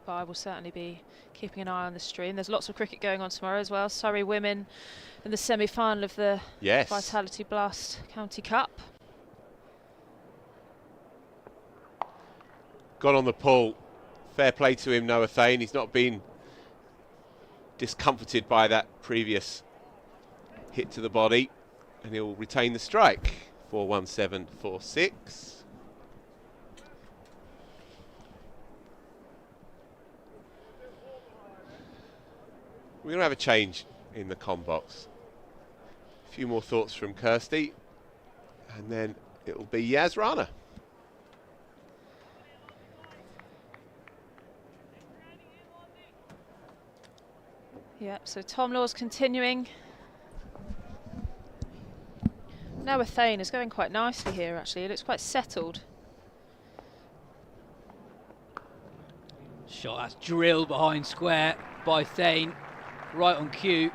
H: But I will certainly be keeping an eye on the stream. There's lots of cricket going on tomorrow as well. Surrey women in the semi-final of the Vitality Blast County Cup.
D: Got on the pull. Fair play to him, Noah Thane. He's not been discomforted by that previous hit to the body, and he'll retain the strike. 4-1-7-4-6. We're going to have a change in the comm box. A few more thoughts from Kirstie, and then it will be Yas Rana.
H: Yep, so Tom Law's continuing. Noah Thane is going quite nicely here, actually. He looks quite settled.
G: Shot, that's drilled behind square by Thane, right on cue.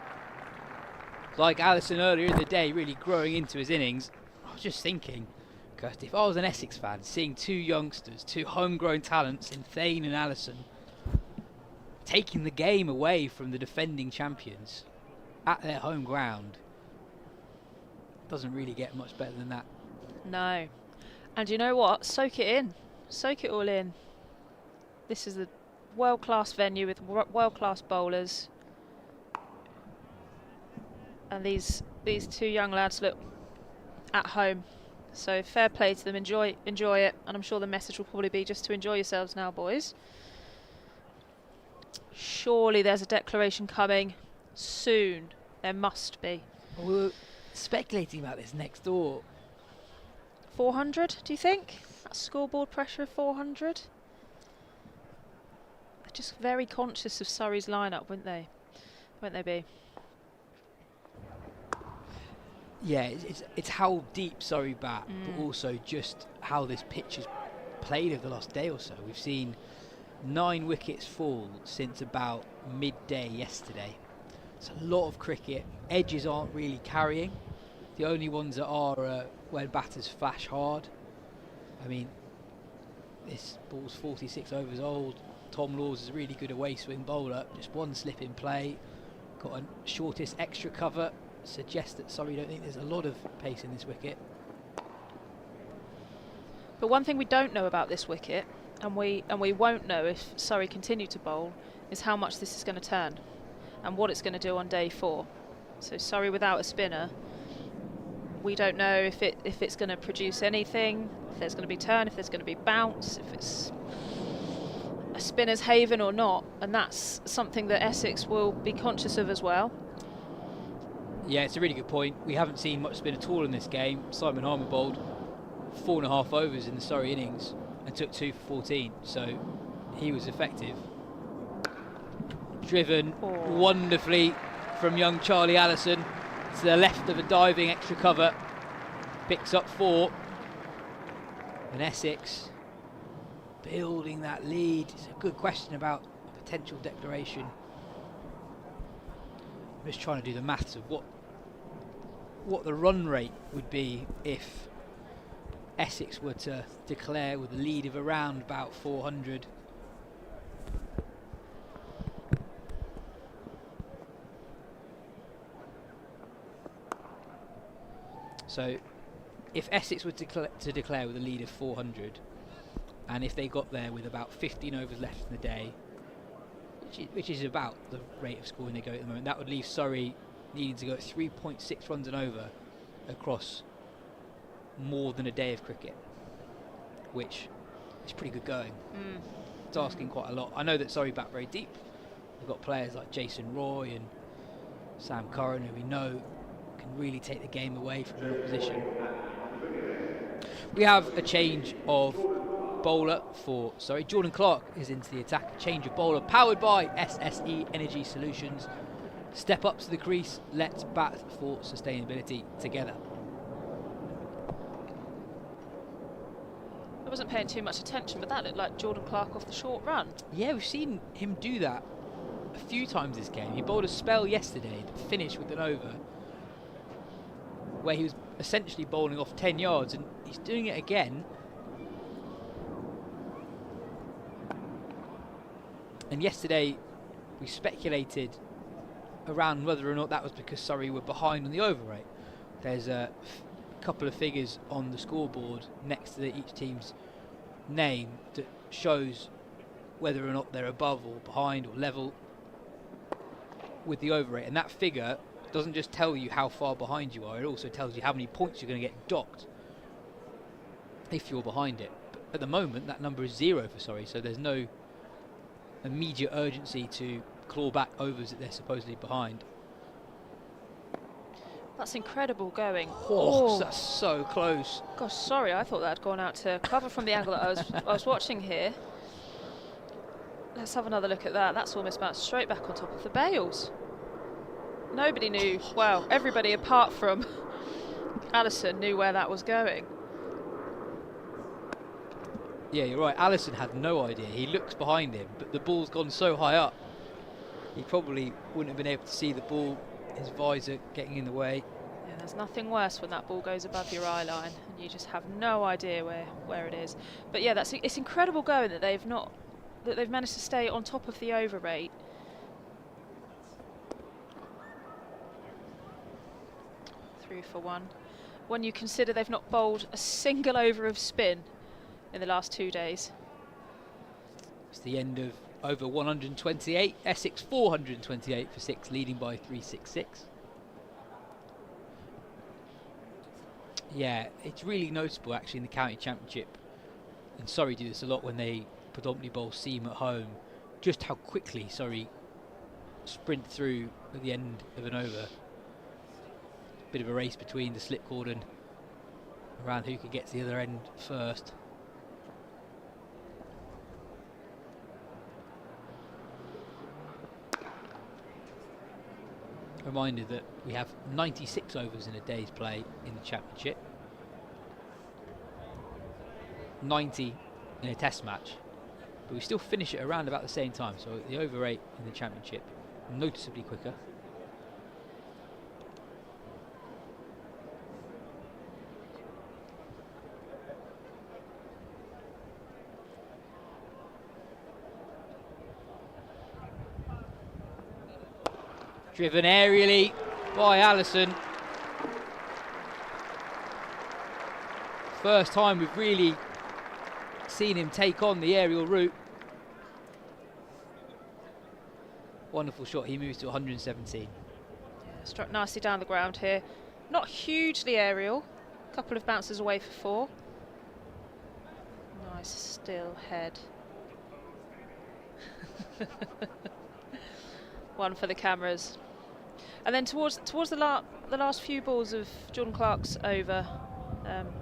G: Like Allison earlier in the day, really growing into his innings. I was just thinking, Kirstie, if I was an Essex fan, seeing two youngsters, two homegrown talents in Thane and Allison, taking the game away from the defending champions at their home ground, doesn't really get much better than that.
H: No. And you know what? Soak it in. Soak it all in. This is a world-class venue with world-class bowlers. And these two young lads look at home. So fair play to them. Enjoy it. And I'm sure the message will probably be just to enjoy yourselves now, boys. Surely there's a declaration coming soon. There must be.
G: We were speculating about this next door.
H: 400, do you think? That scoreboard pressure of 400? They're just very conscious of Surrey's lineup, wouldn't they? Won't they be?
G: Yeah, it's how deep Surrey bat, but also just how this pitch has played over the last day or so. We've seen 9 wickets fall since about midday yesterday. It's a lot of cricket. Edges aren't really carrying. The only ones that are when batters flash hard. I mean, this ball's 46 overs old. Tom Laws is a really good away swing bowler. Just one slip in play. Got a shortest extra cover. Suggests that Surrey don't think there's a lot of pace in this wicket.
H: But one thing we don't know about this wicket, and we won't know if Surrey continue to bowl, is how much this is going to turn and what it's going to do on day 4. So Surrey without a spinner, we don't know if it's going to produce anything, if there's going to be turn, if there's going to be bounce, if it's a spinner's haven or not, and that's something that Essex will be conscious of as well.
G: Yeah, it's a really good point. We haven't seen much spin at all in this game. Simon Harmer bowled 4.5 overs in the Surrey innings and took 2 for 14, so he was effective. Driven wonderfully from young Charlie Allison to the left of a diving extra cover, picks up 4, and Essex building that lead. It's a good question about a potential declaration. I'm just trying to do the maths of what the run rate would be if Essex were to declare with a lead of around about 400. So if Essex were to declare with a lead of 400, and if they got there with about 15 overs left in the day, which is about the rate of scoring they go at the moment, that would leave Surrey needing to go at 3.6 runs and over across more than a day of cricket, which is pretty good going. It's asking quite a lot. I know that Surrey bat very deep. We've got players like Jason Roy and Sam Curran, who we know can really take the game away from the opposition. We have a change of bowler for Surrey. Jordan Clark is into the attack. Change of bowler powered by SSE Energy Solutions. Step up to the crease. Let's bat for sustainability together.
H: I wasn't paying too much attention, but that looked like Jordan Clark off the short run.
G: Yeah, we've seen him do that a few times this game. He bowled a spell yesterday that finished with an over where he was essentially bowling off 10 yards, and he's doing it again. And yesterday we speculated around whether or not that was because Surrey were behind on the over rate. There's a couple of figures on the scoreboard next to each team's name that shows whether or not they're above or behind or level with the over rate, and that figure doesn't just tell you how far behind you are, it also tells you how many points you're going to get docked if you're behind it. But at the moment that number is 0 for Surrey, so there's no immediate urgency to claw back overs that they're supposedly behind.
H: That's incredible going.
G: Oh, that's so close.
H: Gosh, sorry, I thought that had gone out to cover from the angle that I was watching here. Let's have another look at that. That's almost bounced straight back on top of the bails. Nobody knew, well, everybody apart from Allison knew where that was going.
G: Yeah, you're right. Allison had no idea. He looks behind him, but the ball's gone so high up, he probably wouldn't have been able to see the ball, his visor getting in the way.
H: Yeah, there's nothing worse when that ball goes above your eye line and you just have no idea where it is. But yeah, it's incredible going that they've managed to stay on top of the over rate. Through for one. When you consider they've not bowled a single over of spin in the last 2 days.
G: It's the end of over 128. Essex 428 for 6, leading by 366. Yeah, it's really noticeable actually in the county championship, and Surrey do this a lot when they predominantly bowl seam at home, just how quickly Surrey sprint through at the end of an over. Bit of a race between the slip cordon around who can get to the other end first. Reminder that we have 96 overs in a day's play in the championship, 90 in a test match, but we still finish it around about the same time, so the over rate in the championship noticeably quicker. Driven aerially by Allison. First time we've really seen him take on the aerial route. Wonderful shot, he moves to 117.
H: Yeah, struck nicely down the ground here. Not hugely aerial, a couple of bounces away for 4. Nice still head. One for the cameras. And then towards the last few balls of Jordan Clark's over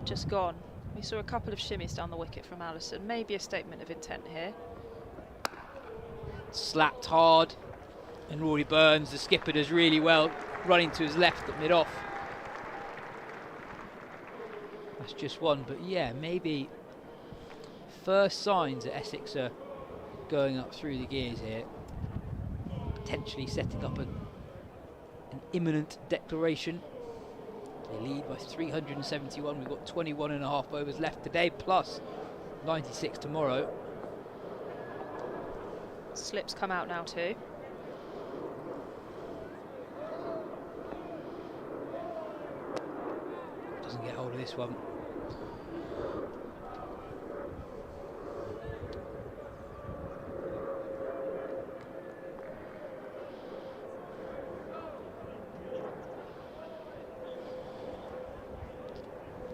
H: just gone, we saw a couple of shimmies down the wicket from Allison. Maybe a statement of intent here.
G: Slapped hard, and Rory Burns, the skipper, does really well, running to his left at mid-off. That's just one, but yeah, maybe first signs that Essex are going up through the gears here, potentially setting up an imminent declaration. They lead by 371. We've got 21 and a half overs left today, plus 96 tomorrow.
H: Slips come out now too.
G: Doesn't get hold of this one.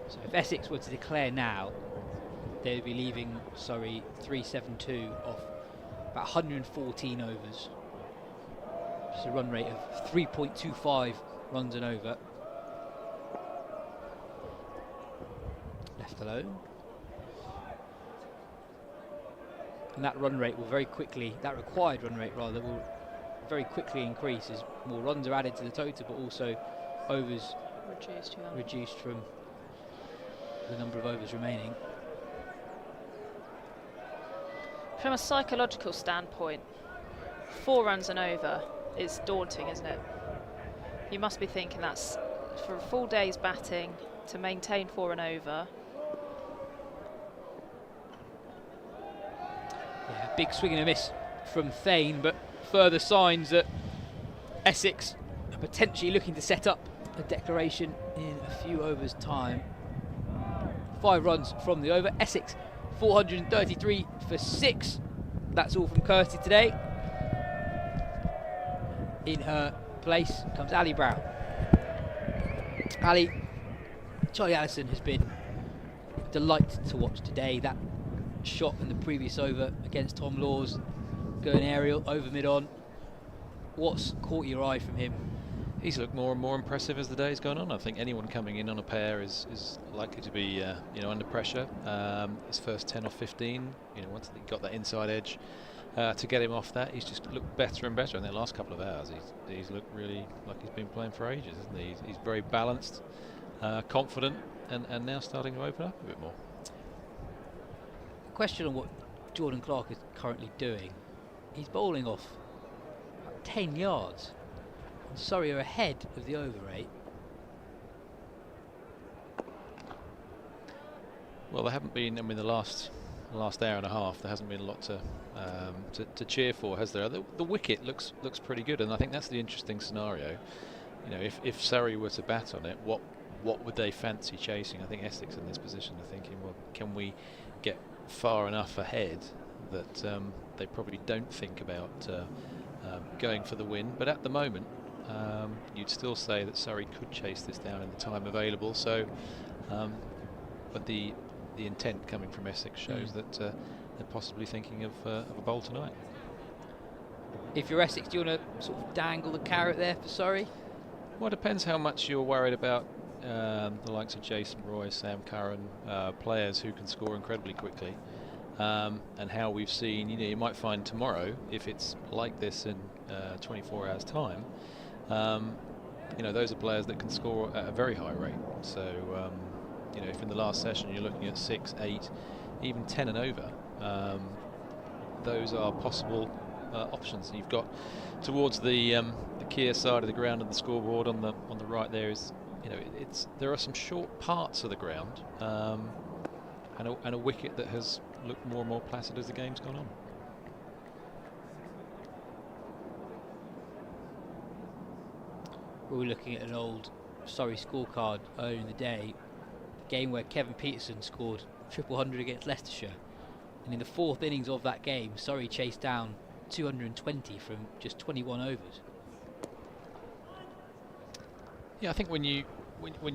G: So if Essex were to declare now, they'd be leaving Surrey 372 off about 114 overs. It's a run rate of 3.25 runs an over. Left alone. And that run rate will very quickly, that required run rate rather, will very quickly increase as more runs are added to the total, but also overs reduced from the number of overs remaining.
H: From a psychological standpoint, 4 runs and over is daunting, isn't it? You must be thinking that's for a full day's batting to maintain 4 and over.
G: Yeah, big swing and a miss from Thane, but further signs that Essex are potentially looking to set up a declaration in a few overs' time. 5 runs from the over. Essex 433 for 6. That's all from Kirstie today. In her place comes Ali Brown. Ali, Charlie Allison has been a delight to watch today. That shot in the previous over against Tom Laws, going aerial over mid-on. What's caught your eye from him?
J: He's looked more and more impressive as the day's gone on. I think anyone coming in on a pair is likely to be under pressure. His first 10 or 15, once he got that inside edge to get him off that, he's just looked better and better. In the last couple of hours, he's looked really like he's been playing for ages, isn't he? He's very balanced, confident, and now starting to open up a bit more.
G: Question on what Jordan Clark is currently doing. He's bowling off about 10 yards. And Surrey are ahead of the over rate.
J: Well, there haven't been. The last hour and a half, there hasn't been a lot to cheer for, has there? The wicket looks pretty good, and I think that's the interesting scenario. If Surrey were to bat on it, what would they fancy chasing? I think Essex in this position are thinking, well, can we get far enough ahead that they probably don't think about going for the win? But at the moment, you'd still say that Surrey could chase this down in the time available. So, but the intent coming from Essex shows that they're possibly thinking of a bowl tonight.
G: If you're Essex, do you want to sort of dangle the carrot there for Surrey?
J: Well, it depends how much you're worried about the likes of Jason Roy, Sam Curran, players who can score incredibly quickly, and how we've seen. You might find tomorrow, if it's like this in 24 hours' time, those are players that can score at a very high rate. So, if in the last session you're looking at 6, 8, even 10 and over, those are possible options. You've got towards the Kia side of the ground and the scoreboard on the right there is, there are some short parts of the ground, and a wicket that has looked more and more placid as the game's gone on.
G: We were looking at an old Surrey scorecard earlier in the day, a game where Kevin Peterson scored 100 against Leicestershire, and in the fourth innings of that game, Surrey chased down 220 from just 21 overs.
J: Yeah, I think when you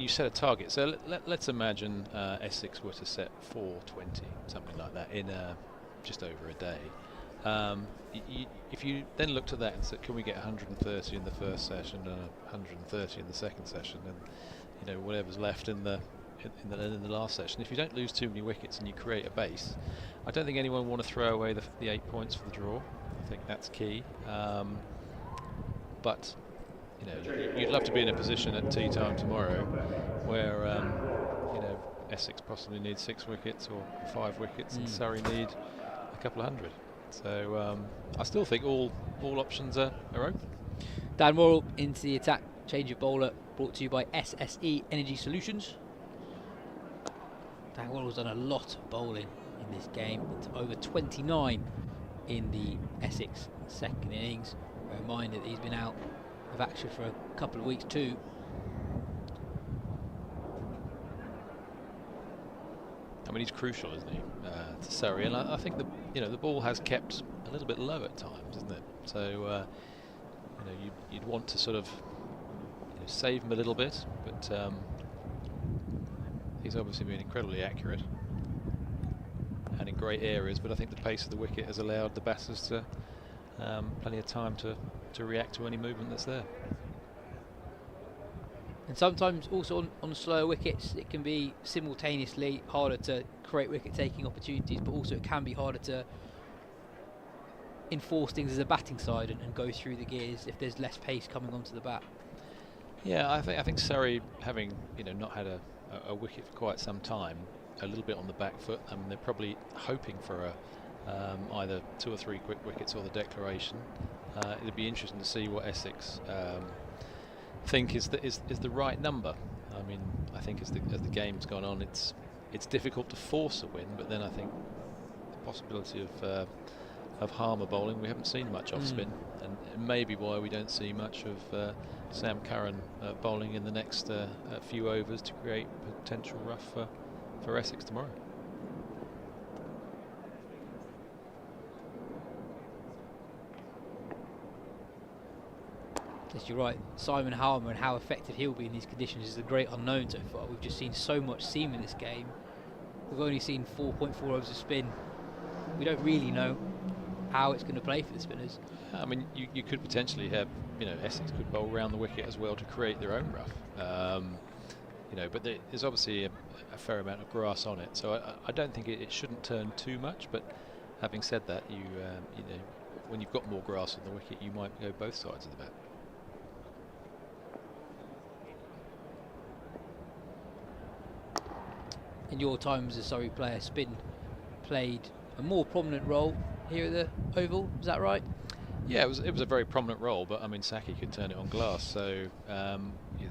J: set a target, so let's imagine Essex were to set 420, something like that, in just over a day. If you then looked at that and said, can we get 130 in the first session and 130 in the second session, and whatever's left in the last session, if you don't lose too many wickets and you create a base, I don't think anyone want to throw away the 8 points for the draw. I think that's key. But you'd love to be in a position at tea time tomorrow where Essex possibly needs 6 wickets or 5 wickets, and Surrey need a couple of hundred. So I still think all options are open.
G: Dan Worrell into the attack, change of bowler, brought to you by SSE Energy Solutions. Dan Worrell's done a lot of bowling in this game. It's over 29 in the Essex second innings. A reminder that he's been out of action for a couple of weeks too.
J: I mean, he's crucial, isn't he, to Surrey? And I think the ball has kept a little bit low at times, isn't it? So you'd want to sort of save him a little bit, but he's obviously been incredibly accurate and in great areas. But I think the pace of the wicket has allowed the batters to plenty of time to react to any movement that's there.
G: And sometimes also on slower wickets it can be simultaneously harder to create wicket-taking opportunities, but also it can be harder to enforce things as a batting side and go through the gears if there's less pace coming onto the bat.
J: Yeah, I think Surrey, having not had a wicket for quite some time, a little bit on the back foot. I mean, they're probably hoping for either 2 or 3 quick wickets or the declaration. It'd be interesting to see what Essex think is the right number. I mean, I think as the game's gone on, it's difficult to force a win, but then I think the possibility of Harmer bowling, we haven't seen much off spin, and it may be why we don't see much of Sam Curran bowling in the next few overs to create potential rough for Essex tomorrow.
G: Yes, you're right. Simon Harmer and how effective he'll be in these conditions is a great unknown so far. We've just seen so much seam in this game. We've only seen 4.4 overs of spin. We don't really know how it's going to play for the spinners.
J: I mean, you could potentially have, Essex could bowl round the wicket as well to create their own rough. But there's obviously a fair amount of grass on it, so I don't think it shouldn't turn too much. But having said that, when you've got more grass on the wicket, you might go both sides of the bat.
G: In your time as a Surrey player, spin played a more prominent role here at the Oval, is that right?
J: Yeah, it was a very prominent role, but I mean Saki could turn it on glass, so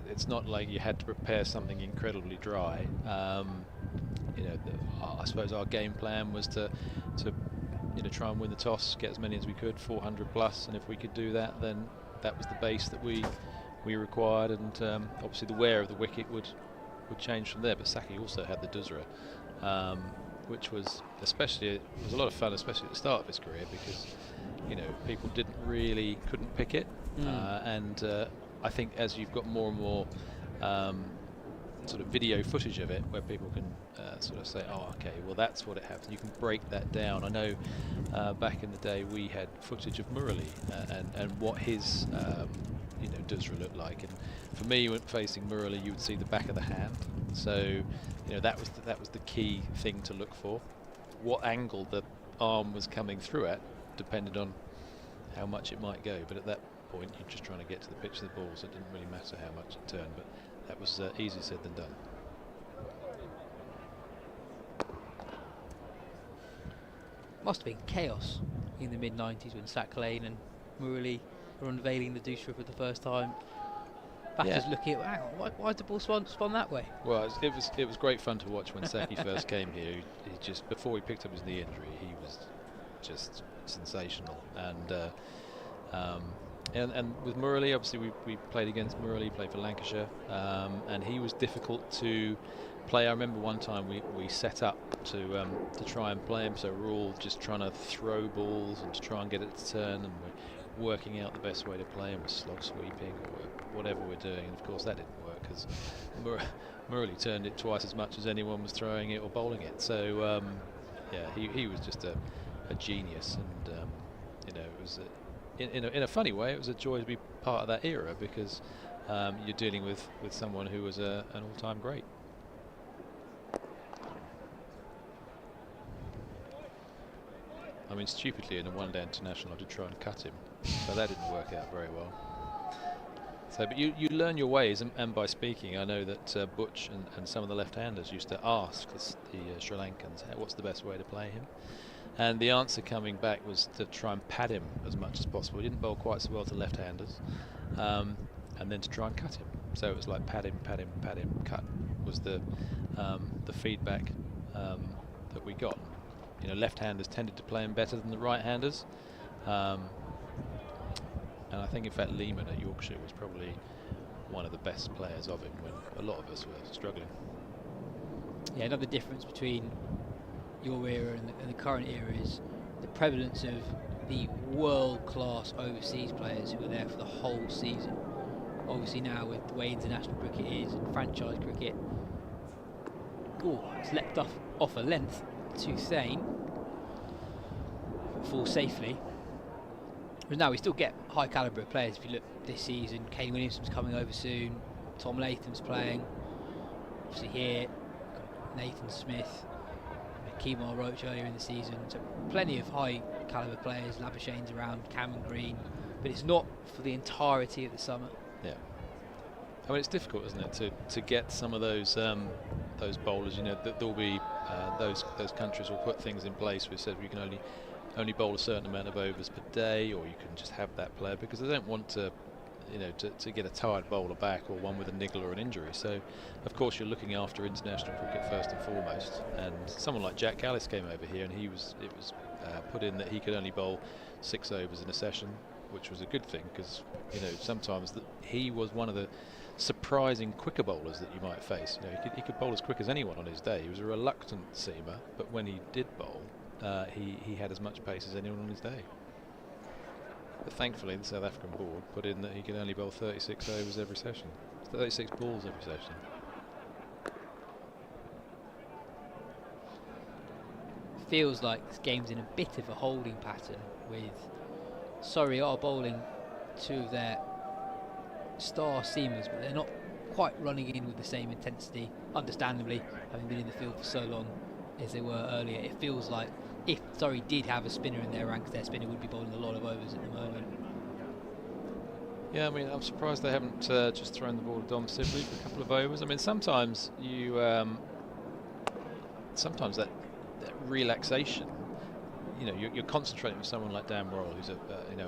J: it's not like you had to prepare something incredibly dry. I suppose our game plan was to try and win the toss, get as many as we could, 400 plus, and if we could do that, then that was the base that we required, and obviously the wear of the wicket would change from there. But Saki also had the Dusra, which was it was a lot of fun, especially at the start of his career, because people couldn't pick it, and I think as you've got more and more sort of video footage of it, where people can sort of say, oh, okay, well that's what it happens. You can break that down. I know back in the day we had footage of Murali and what his Dusra looked like, and for me, when facing Murali, you would see the back of the hand. So that was the key thing to look for. What angle the arm was coming through at depended on how much it might go, but at that point you're just trying to get to the pitch of the ball, so it didn't really matter how much it turned, but that was easier said than done.
G: Must have been chaos in the mid-90s when Sack Lane and Murali were unveiling the Dusra for the first time. Batters looking at, hang on, why did the ball spun that way?
J: Well, it was great fun to watch when Saki first came here. He just, before he picked up his knee injury, he was just sensational. And with Murali, obviously we played against Murali, played for Lancashire, and he was difficult to play. I remember one time we set up to try and play him, so we're all just trying to throw balls and to try and get it to turn, and we're working out the best way to play him with slog sweeping or whatever we're doing, and of course that didn't work because Murali turned it twice as much as anyone was throwing it or bowling it. So he was just a genius, and it was in a funny way, it was a joy to be part of that era, because you're dealing with someone who was an all-time great. I mean, stupidly in a one-day international I did try and cut him, but that didn't work out very well. So, but you learn your ways, and by speaking, I know that Butch and some of the left-handers used to ask the Sri Lankans, what's the best way to play him? And the answer coming back was to try and pad him as much as possible. He didn't bowl quite so well to left-handers, and then to try and cut him. So it was like pad him, cut was the feedback that we got. Left-handers tended to play him better than the right-handers, and I think in fact Lehman at Yorkshire was probably one of the best players of him when a lot of us were struggling.
G: Yeah, another difference between your era and the current era is the prevalence of the world-class overseas players who are there for the whole season. Obviously now with the way international cricket is and franchise cricket, it's leapt off a length to Thane, fall safely. But now we still get high calibre of players. If you look this season, Kane Williamson's coming over soon, Tom Latham's playing, obviously here, got Nathan Smith, Kemal Roach earlier in the season, so plenty of high calibre players. Labuschagne's around, Cameron Green, but it's not for the entirety of the summer.
J: Yeah, I mean it's difficult, isn't it, to get some of those bowlers. There'll be those countries will put things in place which says we can only bowl a certain amount of overs per day, or you can just have that player, because they don't want to get a tired bowler back or one with a niggle or an injury. So of course you're looking after international cricket first and foremost, and someone like Jack Callis came over here and it was put in that he could only bowl 6 overs in a session, which was a good thing, because sometimes he was one of the surprising quicker bowlers that you might face. He could bowl as quick as anyone on his day. He was a reluctant seamer, but when he did bowl, he had as much pace as anyone on his day. But thankfully the South African board put in that he could only bowl 36 overs every session, 36 balls every session.
G: feels like this game's in a bit of a holding pattern, with Surrey are bowling two of their star seamers, but they're not quite running in with the same intensity, understandably, having been in the field for so long as they were earlier. It feels like if Surrey did have a spinner in their ranks, their spinner would be bowling a lot of overs at the moment.
J: Yeah, I mean, I'm surprised they haven't just thrown the ball to Dom Sibley for a couple of overs. I mean, sometimes you, sometimes that relaxation, you know, you're concentrating with someone like Dan Worrell, who's a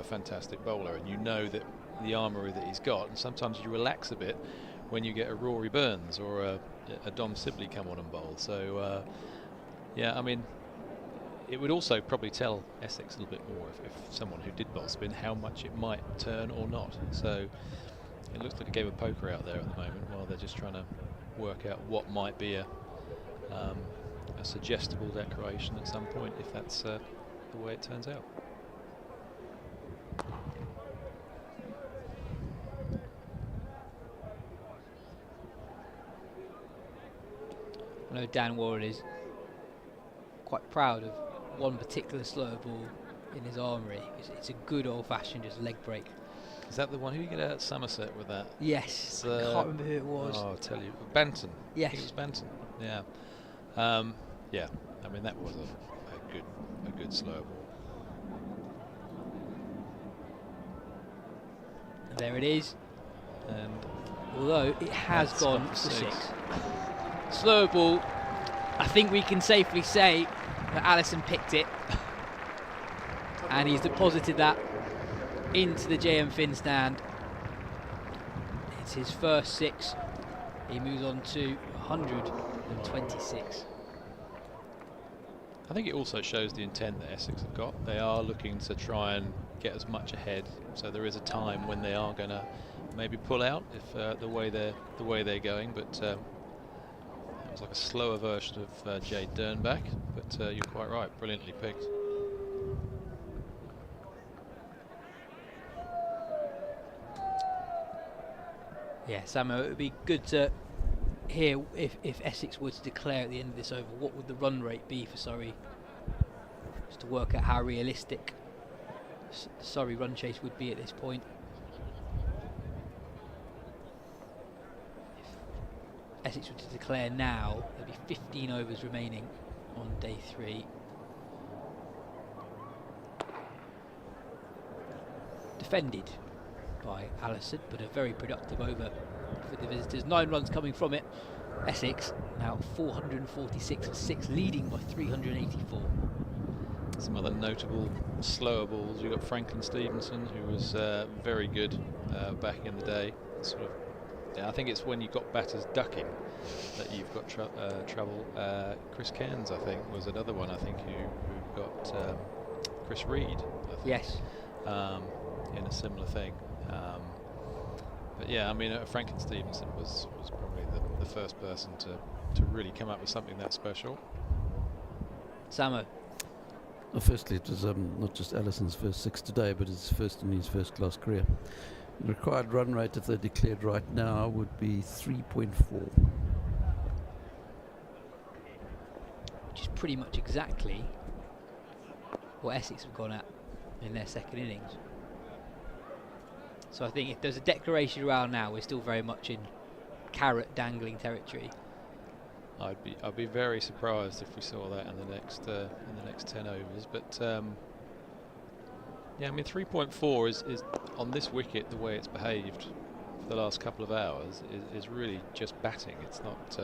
J: fantastic bowler, and you know that the armoury that he's got, and sometimes you relax a bit when you get a Rory Burns or a Dom Sibley come on and bowl. So, yeah, I mean, it would also probably tell Essex a little bit more if someone who did bowl spin, how much it might turn or not. So it looks like a game of poker out there at the moment, while they're just trying to work out what might be a suggestible declaration at some point, if that's the way it turns out.
G: I know Dan Warren is quite proud of one particular slow ball in his armoury. It's a good old-fashioned just leg break.
J: Is that the one? Who did you get out at Somerset with that?
G: Yes, I can't remember who it was.
J: Oh, I'll tell you. Banton.
G: Yes.
J: I think it was Banton. Yeah. Yeah. I mean, that was a good slow ball.
G: And there it is. And although it has gone for 6. Slow ball. I think we can safely say that Allison picked it, and he's deposited that into the JM Finn stand. It's his first 6. He moves on to 126.
J: I think it also shows the intent that Essex have got. They are looking to try and get as much ahead, so there is a time when they are going to maybe pull out if the way they're going. But it was like a slower version of Jade Dernbach. But you're quite right, brilliantly picked.
G: Yeah, Samo, it would be good to hear if Essex were to declare at the end of this over, what would the run rate be for Surrey? Just to work out how realistic the Surrey run chase would be at this point. If Essex were to declare now, there'd be 15 overs remaining on day 3. Defended by Allison, but a very productive over for the visitors. 9 runs coming from it. Essex now 446 for 6, leading by 384.
J: Some other notable slower balls. You've got Franklin Stevenson, who was very good back in the day. Sort of, yeah, I think it's when you've got batters ducking that you've got trouble. Chris Cairns, I think, was another one. I think who got Chris Reed. I think,
G: yes.
J: In a similar thing. But yeah, I mean, Franklin Stevenson was probably the first person to really come up with something that special.
G: Samo.
I: Well, firstly, it was not just Allison's first 6 today, but his first in his first-class career. The required run rate, if they're declared right now, would be 3.4.
G: Which is pretty much exactly what Essex have gone at in their second innings. So I think if there's a declaration around now, we're still very much in carrot dangling territory.
J: I'd be very surprised if we saw that in the next 10 overs. But yeah, I mean 3.4 is on this wicket, the way it's behaved for the last couple of hours is really just batting. It's not.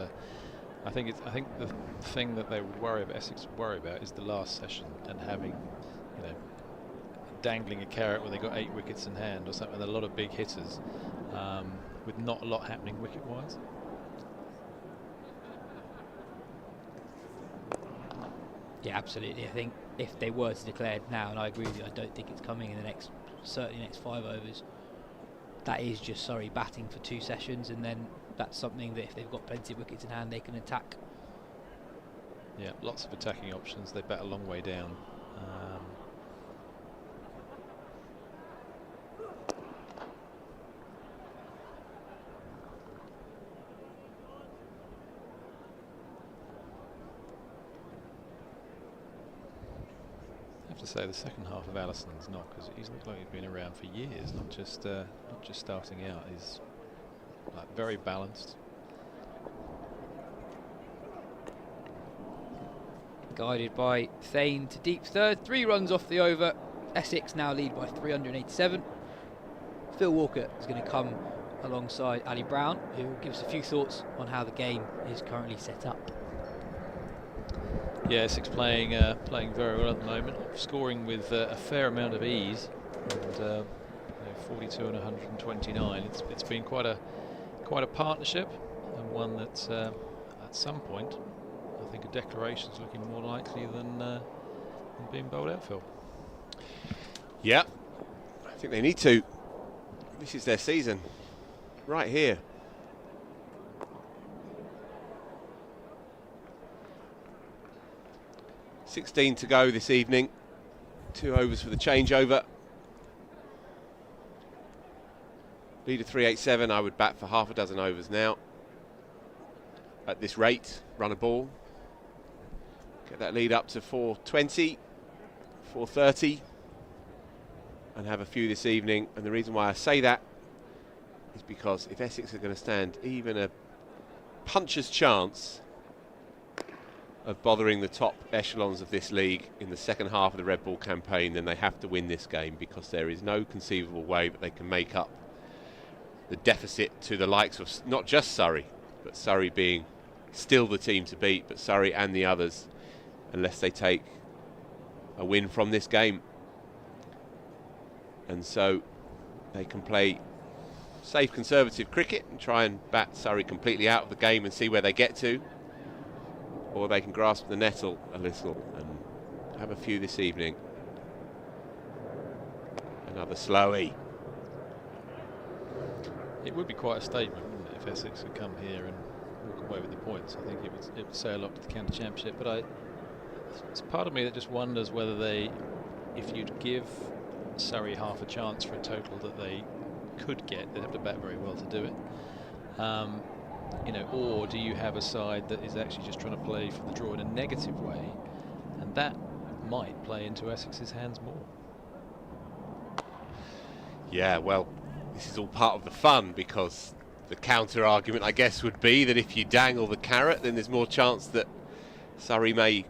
J: I think the thing that they worry about, Essex worry about, is the last session and having, you know, dangling a carrot where they got 8 wickets in hand or something. A lot of big hitters with not a lot happening wicket-wise.
G: Yeah, absolutely. I think if they were to declare it now, and I agree with you, I don't think it's coming in the next 5 overs. That is just Surrey batting for 2 sessions, and then that's something that if they've got plenty of wickets in hand, they can attack.
J: Yeah, lots of attacking options. They bat a long way down. to say the second half of Allison's knock, because he's looked like he's been around for years, not just starting out. He's like very balanced.
G: Guided by Thane to deep third, 3 runs off the over. Essex now lead by 387. Phil Walker is going to come alongside Ali Brown, who will give us a few thoughts on how the game is currently set up.
J: Yeah, Essex playing very well at the moment, scoring with a fair amount of ease, and 42 and 129. It's been quite a partnership, and one that at some point I think a declaration's looking more likely than being bowled out, Phil.
D: Yeah, I think they need to. This is their season, right here. .16 to go this evening. 2 overs for the changeover. Lead of 387. I would bat for half a dozen overs now. At this rate, run a ball. Get that lead up to 420, 430. And have a few this evening. And the reason why I say that is because if Essex are going to stand even a puncher's chance of bothering the top echelons of this league in the second half of the red ball campaign, then they have to win this game, because there is no conceivable way that they can make up the deficit to the likes of not just Surrey, but Surrey being still the team to beat, but Surrey and the others, unless they take a win from this game. And so they can play safe conservative cricket and try and bat Surrey completely out of the game and see where they get to, or they can grasp the nettle a little and have a few this evening. Another slowie.
J: It would be quite a statement, wouldn't it, if Essex could come here and walk away with the points. I think it would say a lot to the county championship, but it's part of me that just wonders whether if you'd give Surrey half a chance for a total that they could get, they'd have to bat very well to do it. Or do you have a side that is actually just trying to play for the draw in a negative way, and that might play into Essex's hands more?
D: Yeah, well, this is all part of the fun, because the counter argument, I guess, would be that if you dangle the carrot, then there's more chance that Surrey may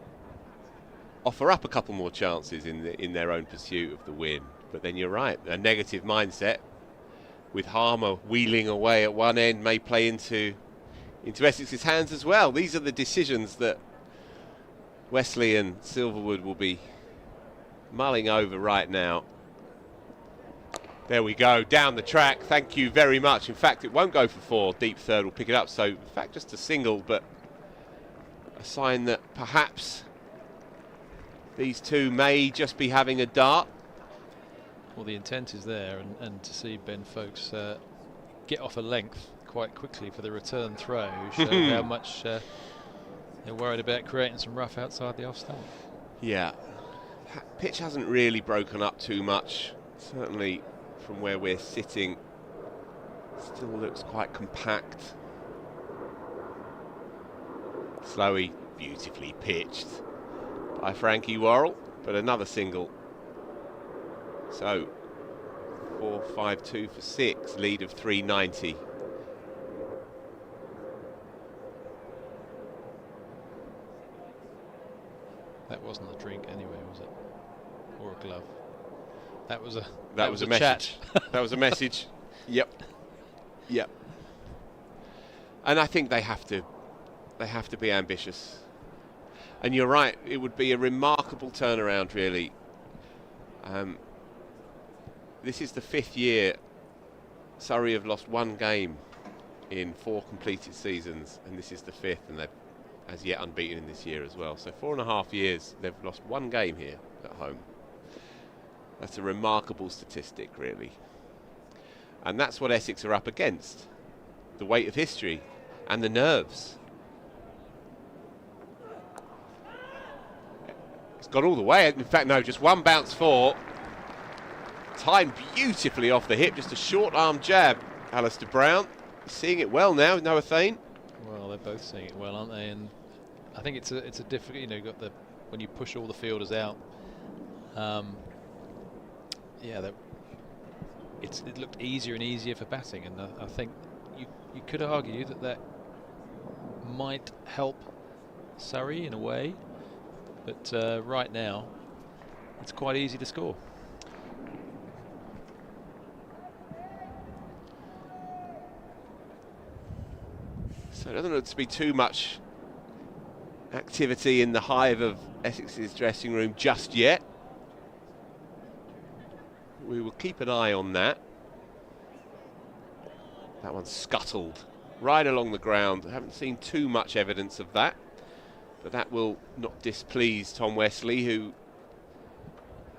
D: offer up a couple more chances in their own pursuit of the win. But then you're right, a negative mindset with Harmer wheeling away at one end may play into Essex's hands as well. These are the decisions that Wesley and Silverwood will be mulling over right now. There we go, down the track. Thank you very much. In fact, it won't go for 4. Deep third will pick it up. So, in fact, just a single, but a sign that perhaps these two may just be having a dart.
J: Well, the intent is there, and to see Ben Folkes get off a length quite quickly for the return throw shows how much they're worried about creating some rough outside the off stump.
D: Yeah, pitch hasn't really broken up too much, certainly from where we're sitting. Still looks quite compact. Slowie, beautifully pitched by Frankie Worrell, but another single. So 4-5-2 for 6, lead of 390.
J: That wasn't a drink anyway, was it? Or a glove? That was a
D: message. That was a message. Yep. And I think they have to be ambitious. And you're right, it would be a remarkable turnaround, really. This is the 5th year Surrey have lost 1 game in 4 completed seasons, and this is the 5th, and they're as yet unbeaten in this year as well. So 4.5 years, they've lost 1 game here at home. That's a remarkable statistic, really. And that's what Essex are up against. The weight of history and the nerves. It's got all the way. In fact, no, just 1 bounce 4. Timed beautifully off the hip, just a short arm jab. Alistair Brown seeing it well now, Noah Thane.
J: Well, they're both seeing it well, aren't they? And I think it's a difficult. Got when you push all the fielders out, it looked easier and easier for batting, and I think you could argue that might help Surrey in a way, but right now it's quite easy to score.
D: So it doesn't look to be too much activity in the hive of Essex's dressing room just yet. We will keep an eye on that. That one's scuttled right along the ground. I haven't seen too much evidence of that, but that will not displease Tom Westley, who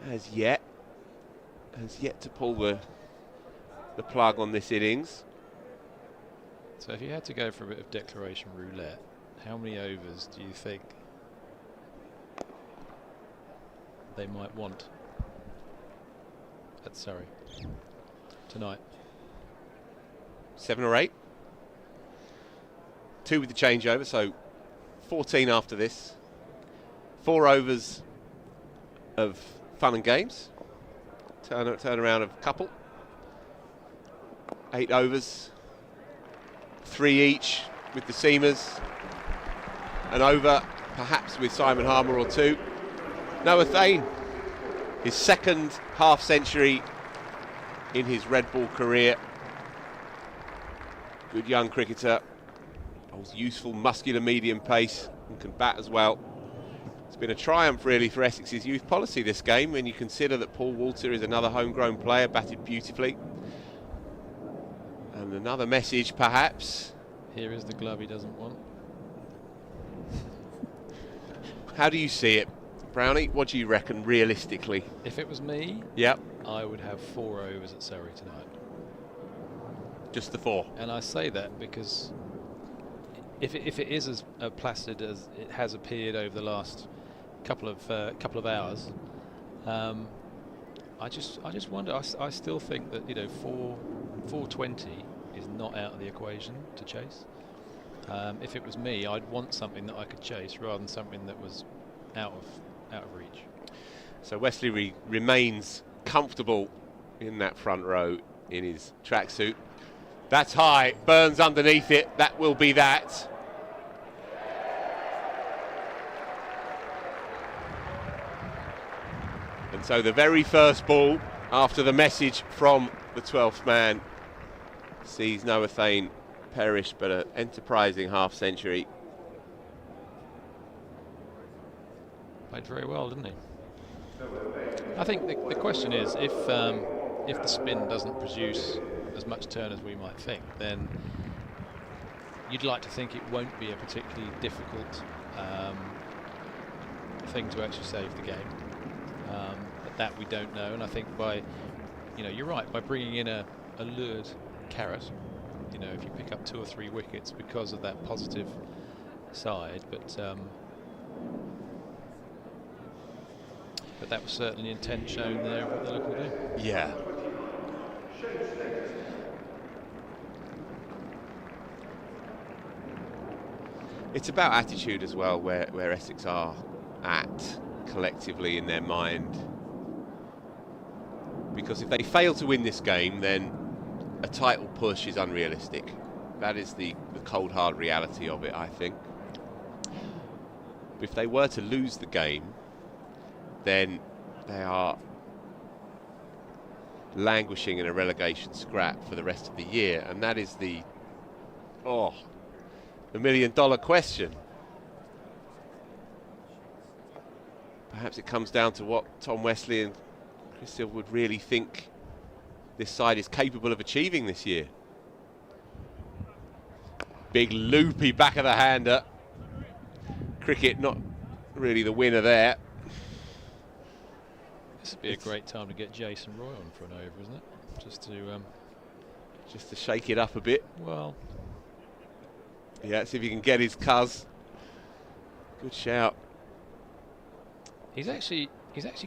D: has yet to pull the plug on this innings.
J: So if you had to go for a bit of declaration roulette, how many overs do you think they might want at Surrey tonight?
D: 7 or 8. 2 with the changeover, so 14 after this. 4 overs of fun and games. Turn around of a couple. 8 overs. 3 each with the seamers. An over, perhaps with Simon Harmer or 2. Noah Thane, his second half century in his red ball career. Good young cricketer. Holds useful muscular medium pace and can bat as well. It's been a triumph really for Essex's youth policy this game, when you consider that Paul Walter is another homegrown player, batted beautifully. And another message perhaps.
J: Here is the glove he doesn't want.
D: How do you see it, Brownie? What do you reckon realistically?
J: If it was me,
D: yep,
J: I would have 4 overs at Surrey tonight.
D: Just the 4.
J: And I say that because if it is as placid as it has appeared over the last couple of hours, I just wonder. I still think that 420 is not out of the equation to chase. If it was me, I'd want something that I could chase rather than something that was out of reach.
D: So Wesley remains comfortable in that front row in his tracksuit. That's high, Burns underneath it, that will be that. And so the very first ball after the message from the 12th man sees Noah Thane perish, but an enterprising half century.
J: Played very well, didn't he? I think the question is, if the spin doesn't produce as much turn as we might think, then you'd like to think it won't be a particularly difficult thing to actually save the game. But that we don't know, and I think you're right, by bringing in a lured carrot, if you pick up 2 or 3 wickets because of that positive side, but that was certainly intent shown there of what they're looking to do.
D: Yeah. It's about attitude as well, where Essex are at collectively in their mind. Because if they fail to win this game, then a title push is unrealistic. That is the cold hard reality of it, I think. If they were to lose the game, then they are languishing in a relegation scrap for the rest of the year, and that is the million-dollar question. Perhaps it comes down to what Tom Westley and Chris would really think this side is capable of achieving this year. Big loopy back of the hander. Cricket not really the winner there.
J: This would be a great time to get Jason Roy on for an over, isn't it?
D: Just to shake it up a bit.
J: Well,
D: yeah, see if you can get his cuz. Good shout.
J: He's actually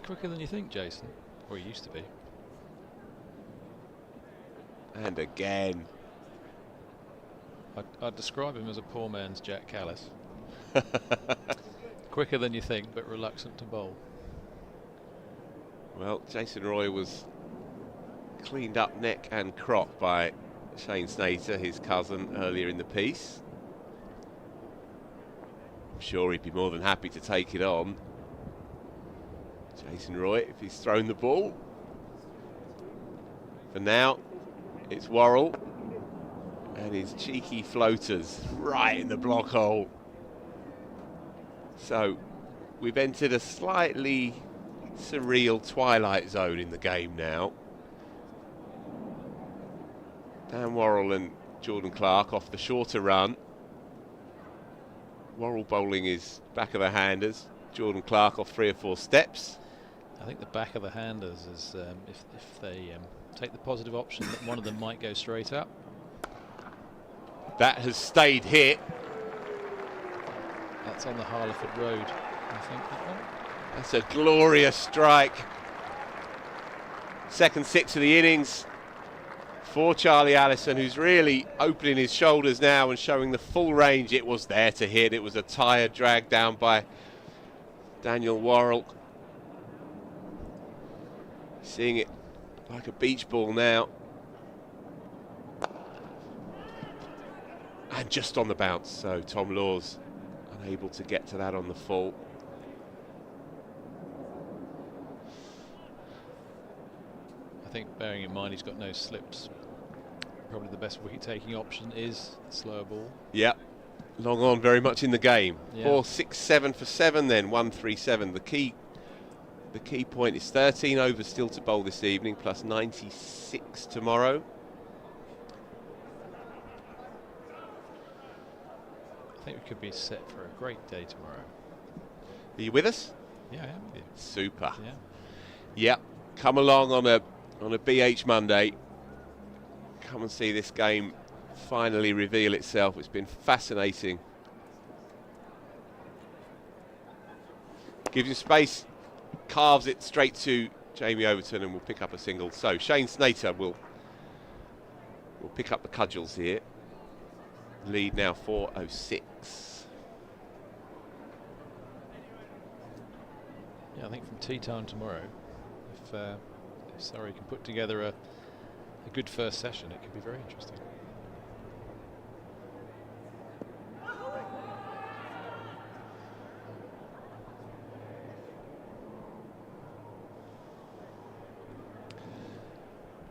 J: quicker than you think, Jason, or he used to be.
D: And again.
J: I'd describe him as a poor man's Jack Callis. Quicker than you think, but reluctant to bowl.
D: Well, Jason Roy was cleaned up neck and crop by Shane Snater, his cousin, earlier in the piece. I'm sure he'd be more than happy to take it on. Jason Roy, if he's thrown the ball. For now, it's Worrell and his cheeky floaters right in the block hole. So we've entered a slightly surreal twilight zone in the game now. Dan Worrell and Jordan Clark off the shorter run. Worrell bowling is back of the handers. Jordan Clark off 3 or 4 steps.
J: I think the back of the handers is if they take the positive option that one of them might go straight up.
D: That has stayed hit.
J: That's on the Harleford Road, I think, that one.
D: That's a glorious strike. Second 6 of the innings for Charlie Allison, who's really opening his shoulders now and showing the full range. It was there to hit. It was a tired drag down by Daniel Worrell. Seeing it like a beach ball now. And just on the bounce, so Tom Laws unable to get to that on the full.
J: I think, bearing in mind he's got no slips, probably the best wicket-taking option is the slower ball.
D: Yep, long on very much in the game.
J: Yeah.
D: 4, 6, 7 for 7 then, 137. The key point is 13 overs still to bowl this evening, plus 96 tomorrow.
J: I think we could be set for a great day tomorrow.
D: Are you with us?
J: Yeah, I am with you.
D: Super.
J: Yeah.
D: Yep, come along on a BH Monday. Come and see this game finally reveal itself. It's been fascinating. Gives you space, carves it straight to Jamie Overton, and will pick up a single. So Shane Snater will pick up the cudgels here. Lead now 4:06.
J: Yeah, I think from tea time tomorrow, if Surrey can put together a good first session, it could be very interesting.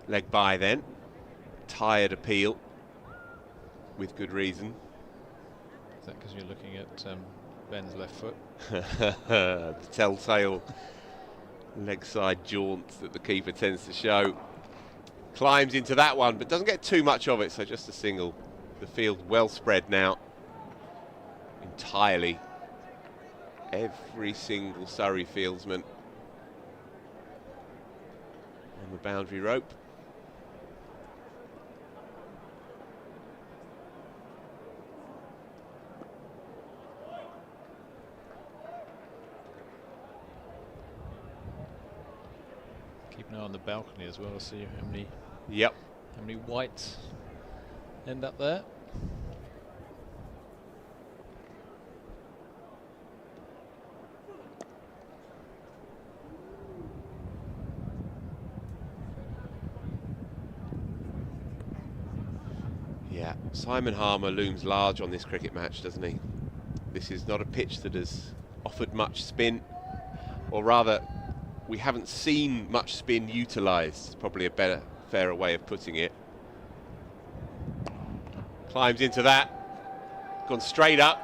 D: Leg by then. Tired appeal. With good reason.
J: Is that because you're looking at Ben's left foot?
D: The telltale leg side jaunt that the keeper tends to show. Climbs into that one, but doesn't get too much of it, so just a single. The field well spread now. Entirely. Every single Surrey fieldsman on the boundary rope.
J: Keep an eye on the balcony as well to see how many.
D: Yep.
J: How many whites end up there.
D: Yeah, Simon Harmer looms large on this cricket match, doesn't he? This is not a pitch that has offered much spin, or rather, we haven't seen much spin utilised. It's probably a better, fairer way of putting it. Climbs into that, gone straight up,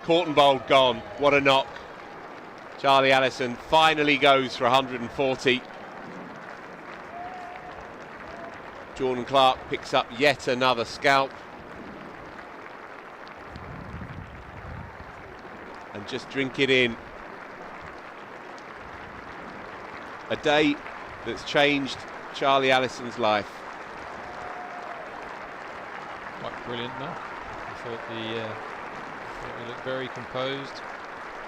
D: caught and bowled, gone. What a knock. Charlie Allison finally goes for 140. Jordan Clark picks up yet another scalp. And just drink it in. A day that's changed Charlie Allison's life.
J: Quite brilliant, no? I thought he looked very composed,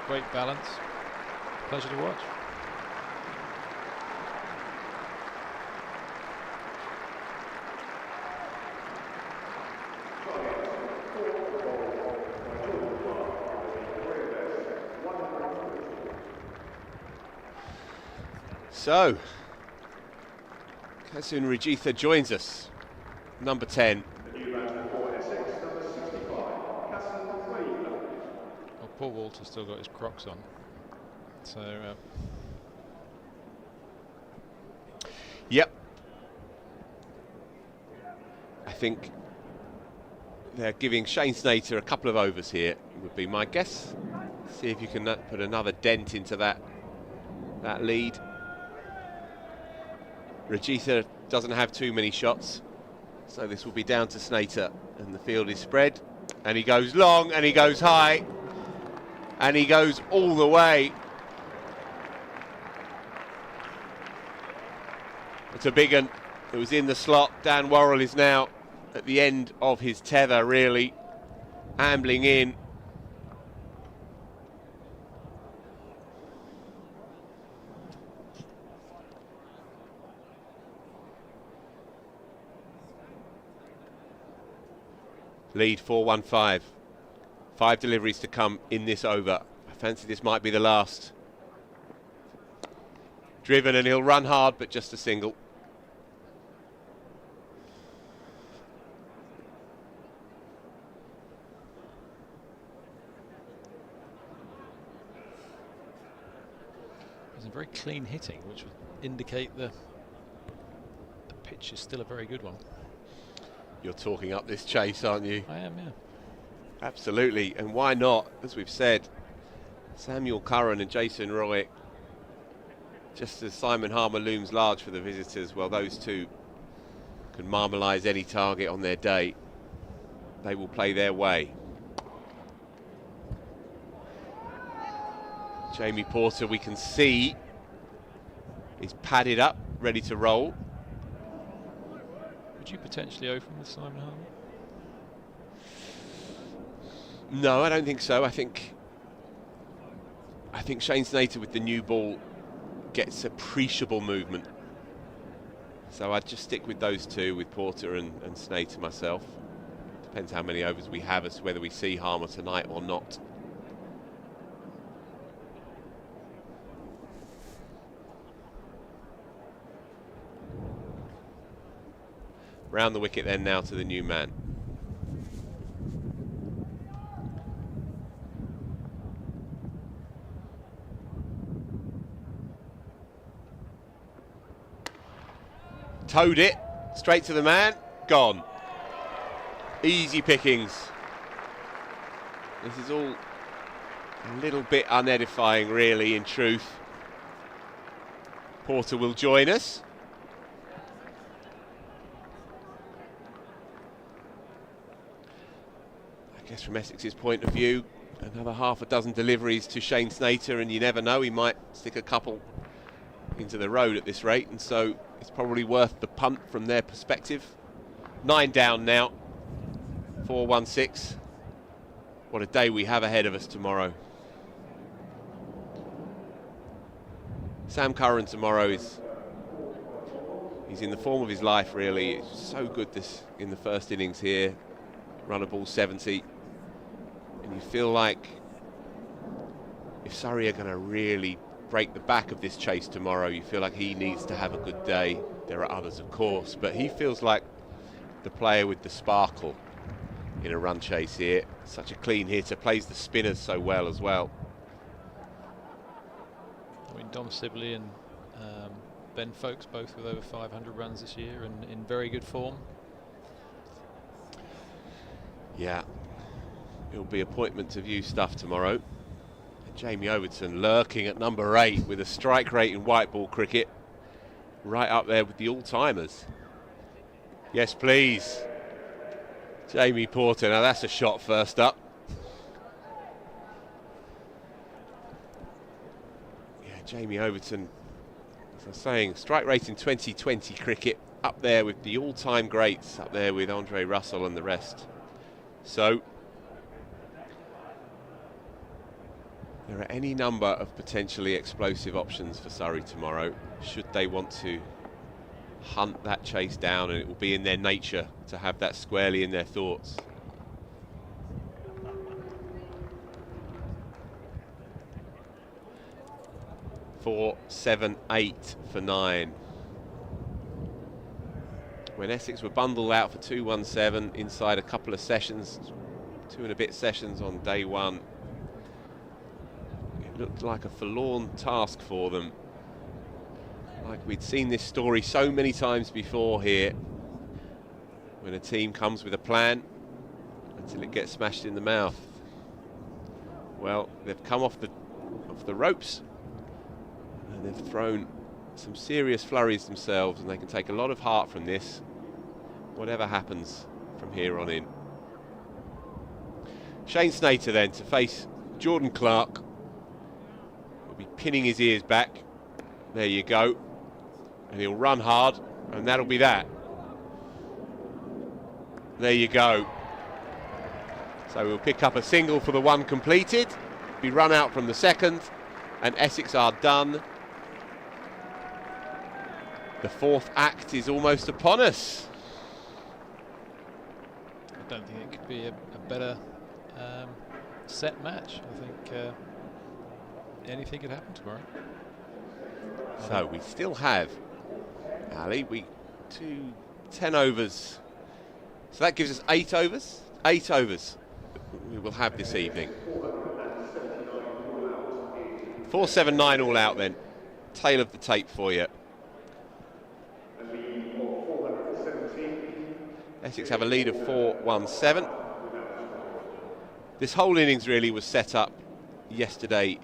J: great balance, pleasure to watch.
D: So, Kasun Rajitha joins us, number 10.
J: Well, Paul Walter's still got his Crocs on, so
D: Yep. I think they're giving Shane Snater a couple of overs here, would be my guess. See if you can put another dent into that lead. Rajitha doesn't have too many shots, so this will be down to Snater, and the field is spread, and he goes long, and he goes high, and he goes all the way. It's a big one. It was in the slot. Dan Worrell is now at the end of his tether, really, ambling in. Lead 4-1-5. 5 deliveries to come in this over. I fancy this might be the last. Driven, and he'll run hard, but just a single.
J: It's a very clean hitting, which would indicate the pitch is still a very good one.
D: You're talking up this chase, aren't you?
J: I am, yeah.
D: Absolutely, and why not? As we've said, Samuel Curran and Jason Roy, just as Simon Harmer looms large for the visitors, well, those two can marmalise any target on their day. They will play their way. Jamie Porter, we can see, is padded up, ready to roll.
J: Would you potentially open with Simon Harmer?
D: No, I don't think so. I think Shane Snater with the new ball gets appreciable movement. So I'd just stick with those two, with Porter and Snater myself. Depends how many overs we have as to whether we see Harmer tonight or not. Round the wicket then now to the new man. Towed it, straight to the man, gone. Easy pickings. This is all a little bit unedifying, really, in truth. Porter will join us. I guess from Essex's point of view, another half a dozen deliveries to Shane Snater, and you never know, he might stick a couple into the road at this rate, and so it's probably worth the punt from their perspective. 9 down now, 4-1-6. What a day we have ahead of us tomorrow. Sam Curran tomorrow he's in the form of his life, really. It's so good this in the first innings here. Run a ball 70. And you feel like if Surrey are going to really break the back of this chase tomorrow, you feel like he needs to have a good day. There are others, of course, but he feels like the player with the sparkle in a run chase here. Such a clean hitter, plays the spinners so well as well.
J: I mean, Dom Sibley and Ben Folkes both with over 500 runs this year and in very good form.
D: Yeah, it'll be appointment to view stuff tomorrow. And Jamie Overton lurking at number 8 with a strike rate in white ball cricket, right up there with the all-timers. Yes, please. Jamie Porter, now that's a shot first up. Yeah, Jamie Overton, as I was saying, strike rate in 2020 cricket, up there with the all-time greats, up there with Andre Russell and the rest. So, there are any number of potentially explosive options for Surrey tomorrow, should they want to hunt that chase down, and it will be in their nature to have that squarely in their thoughts. 4, 7, 8 for 9. When Essex were bundled out for 2-1-7 inside a couple of sessions, 2 and a bit sessions on day 1, it looked like a forlorn task for them. Like we'd seen this story so many times before here, when a team comes with a plan until it gets smashed in the mouth. Well, they've come off the ropes and they've thrown some serious flurries themselves, and they can take a lot of heart from this, whatever happens from here on in. Shane Snater then to face Jordan Clark. He'll be pinning his ears back. There you go. And he'll run hard, and that'll be that. There you go. So we'll pick up a single for the one completed, be run out from the second, and Essex are done. The fourth act is almost upon us.
J: I don't think it could be a better set match. I think anything could happen tomorrow.
D: So we still have, Ali, 10 overs. So that gives us 8 overs. 8 overs we will have this evening. 4-7-9 all out then. Tail of the tape for you. Essex have a lead of 4-1-7. This whole innings really was set up yesterday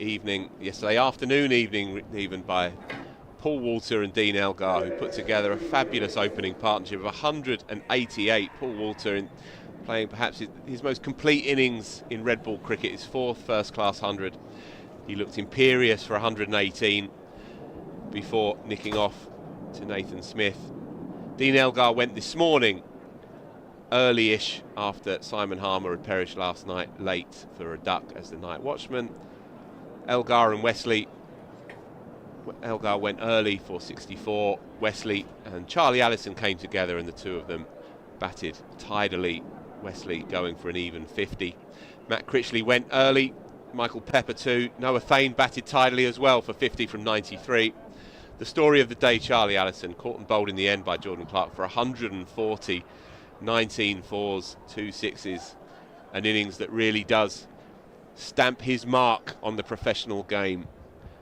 D: afternoon even, by Paul Walter and Dean Elgar, who put together a fabulous opening partnership of 188. Paul Walter playing perhaps his most complete innings in red ball cricket, his 4th first-class 100. He looked imperious for 118 before nicking off to Nathan Smith. Dean Elgar went this morning early-ish after Simon Harmer had perished last night late for a duck as the night watchman. Elgar and Wesley. Elgar went early for 64. Wesley and Charlie Allison came together, and the two of them batted tidily. Wesley going for an even 50. Matt Critchley went early. Michael Pepper too. Noah Fain batted tidily as well for 50 from 93. The story of the day, Charlie Allison, caught and bowled in the end by Jordan Clark for 140. 19 fours, 2 sixes. An innings that really does stamp his mark on the professional game.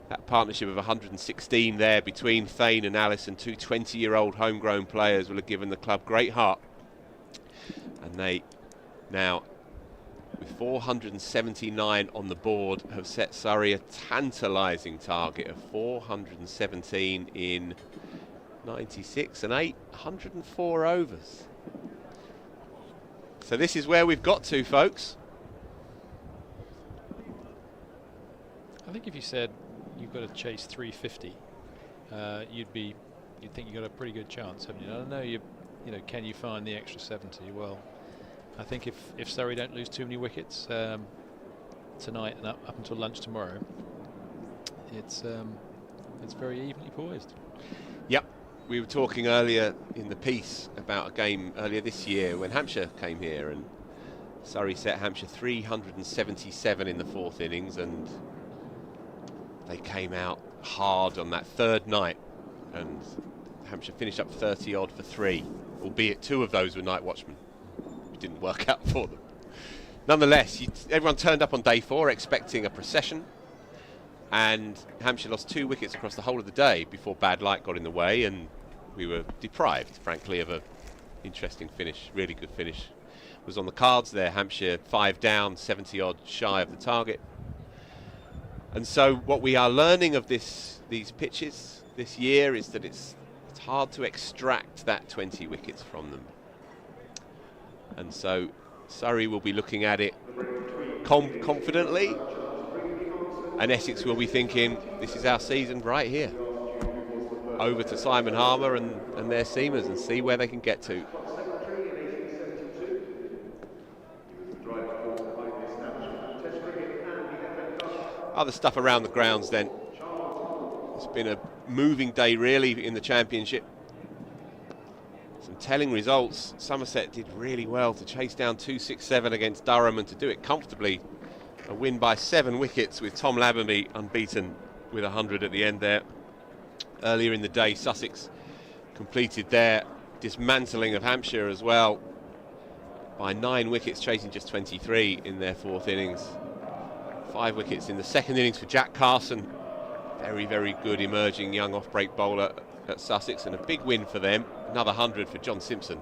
D: That partnership of 116 there between Fain and Allison, 2 20-year-old homegrown players, will have given the club great heart. And they now, with 479 on the board, have set Surrey a tantalising target of 417 in 96 and 8, 104 overs. So this is where we've got to, folks.
J: I think if you said you've got to chase 350, you'd think you got a pretty good chance, haven't you? I don't know, you know, can you find the extra 70? Well, I think if Surrey don't lose too many wickets tonight and up until lunch tomorrow, it's very evenly poised.
D: Yep. We were talking earlier in the piece about a game earlier this year when Hampshire came here, and Surrey set Hampshire 377 in the 4th innings, and they came out hard on that 3rd night, and Hampshire finished up 30 odd for 3, albeit 2 of those were night watchmen. It didn't work out for them. Nonetheless, everyone turned up on day 4 expecting a procession, and Hampshire lost 2 wickets across the whole of the day before bad light got in the way, and we were deprived, frankly, of an interesting finish. Really good finish was on the cards there. Hampshire 5 down, 70 odd shy of the target. And so what we are learning of these pitches this year is that it's hard to extract that 20 wickets from them. And so Surrey will be looking at it confidently, and Essex will be thinking, this is our season right here. Over to Simon Harmer and their seamers and see where they can get to. Other stuff around the grounds then. It's been a moving day really in the Championship. Some telling results. Somerset did really well to chase down 267 against Durham and to do it comfortably. A win by 7 wickets with Tom Labberby unbeaten with 100 at the end there. Earlier in the day, Sussex completed their dismantling of Hampshire as well by 9 wickets, chasing just 23 in their 4th innings. 5 wickets in the 2nd innings for Jack Carson. Very, very good emerging young off-break bowler at Sussex, and a big win for them. Another 100 for John Simpson.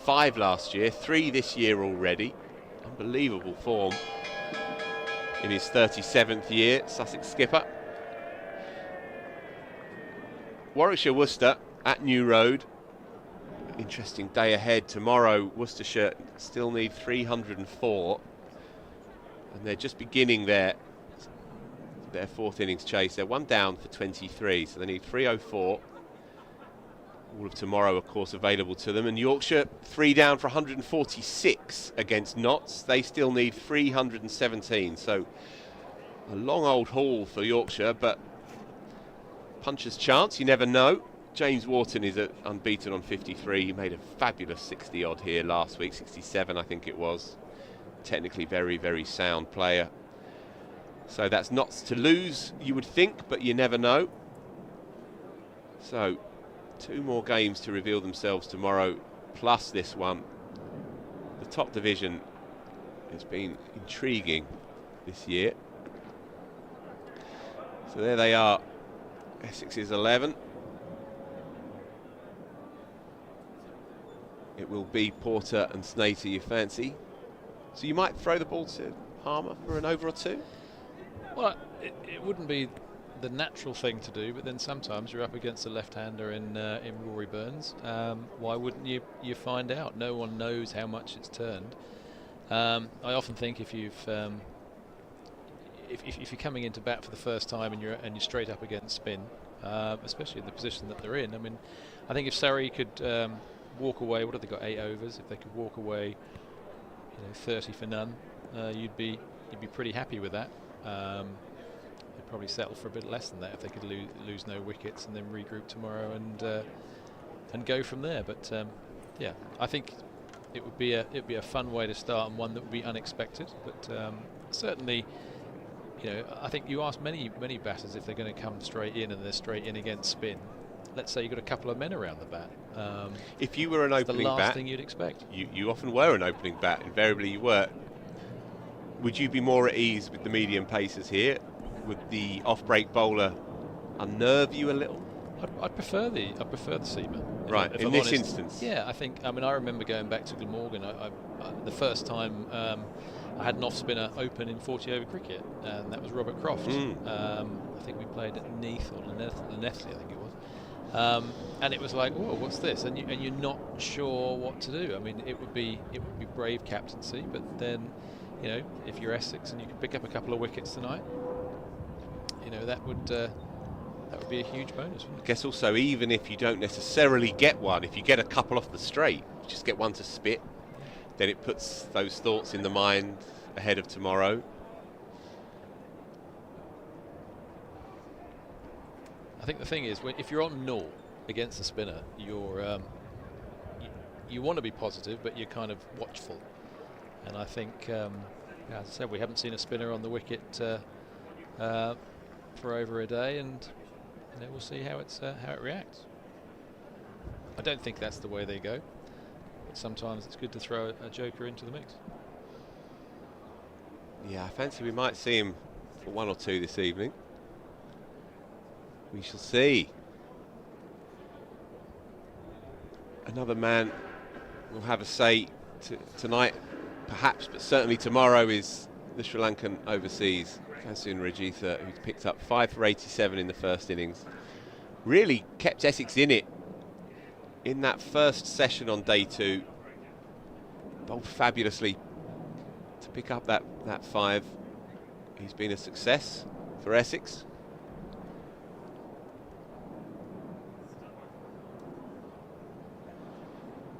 D: 5 last year, 3 this year already. Unbelievable form in his 37th year, Sussex skipper. Warwickshire Worcester at New Road. Interesting day ahead tomorrow. Worcestershire still need 304, and they're just beginning their 4th innings chase. They're 1 down for 23, so they need 304. All of tomorrow, of course, available to them. And Yorkshire 3 down for 146 against Notts. They still need 317, so a long old haul for Yorkshire, but puncher's chance, you never know. James Wharton is unbeaten on 53. He made a fabulous 60 odd here last week, 67 I think it was. Technically very, very sound player. So that's Notts to lose, you would think, but you never know. So 2 more games to reveal themselves tomorrow, plus this one. The top division has been intriguing this year. So there they are, Essex's 11. It will be Porter and Snater, you fancy. So you might throw the ball to Harmer for an over or 2?
J: Well, it wouldn't be the natural thing to do, but then sometimes you're up against a left-hander in Rory Burns. Why wouldn't you find out? No one knows how much it's turned. I often think if you're coming into bat for the first time and you're straight up against spin, especially in the position that they're in. I mean, I think if Surrey could walk away, what have they got, 8 overs? If they could walk away, 30 for none, you'd be pretty happy with that. They'd probably settle for a bit less than that if they could lose no wickets and then regroup tomorrow and go from there. But yeah, I think it would be a fun way to start, and one that would be unexpected. But certainly, I think you ask many batters if they're going to come straight in, and they're straight in against spin. Let's say you've got a couple of men around the bat.
D: If you were an opening bat,
J: the last thing you'd expect.
D: You often were an opening bat. Invariably, you were. Would you be more at ease with the medium pacers here? Would the off-break bowler unnerve you a little?
J: I'd prefer the seamer.
D: Right, in this instance.
J: Yeah, I remember going back to Glamorgan. The first time I had an off-spinner open in 40 over cricket, and that was Robert Croft. I think we played at Neath or Lenethley, I think it was. And it was like, whoa, what's this? And you're not sure what to do. I mean, it would be brave captaincy, but then, if you're Essex and you can pick up a couple of wickets tonight, that would be a huge bonus.
D: I guess also, even if you don't necessarily get one, if you get a couple off the straight, just get one to spit, then it puts those thoughts in the mind ahead of tomorrow.
J: I think the thing is, if you're on 0 against the spinner, you're you want to be positive, but you're kind of watchful. And I think, as I said, we haven't seen a spinner on the wicket for over a day, and we'll see how it reacts. I don't think that's the way they go, but sometimes it's good to throw a joker into the mix.
D: Yeah, I fancy we might see him for 1 or 2 this evening. We shall see. Another man will have a say tonight, perhaps, but certainly tomorrow, is the Sri Lankan overseas, Kasun Rajitha, who's picked up 5 for 87 in the first innings. Really kept Essex in it in that first session on day 2. Bowled fabulously to pick up that 5. He's been a success for Essex.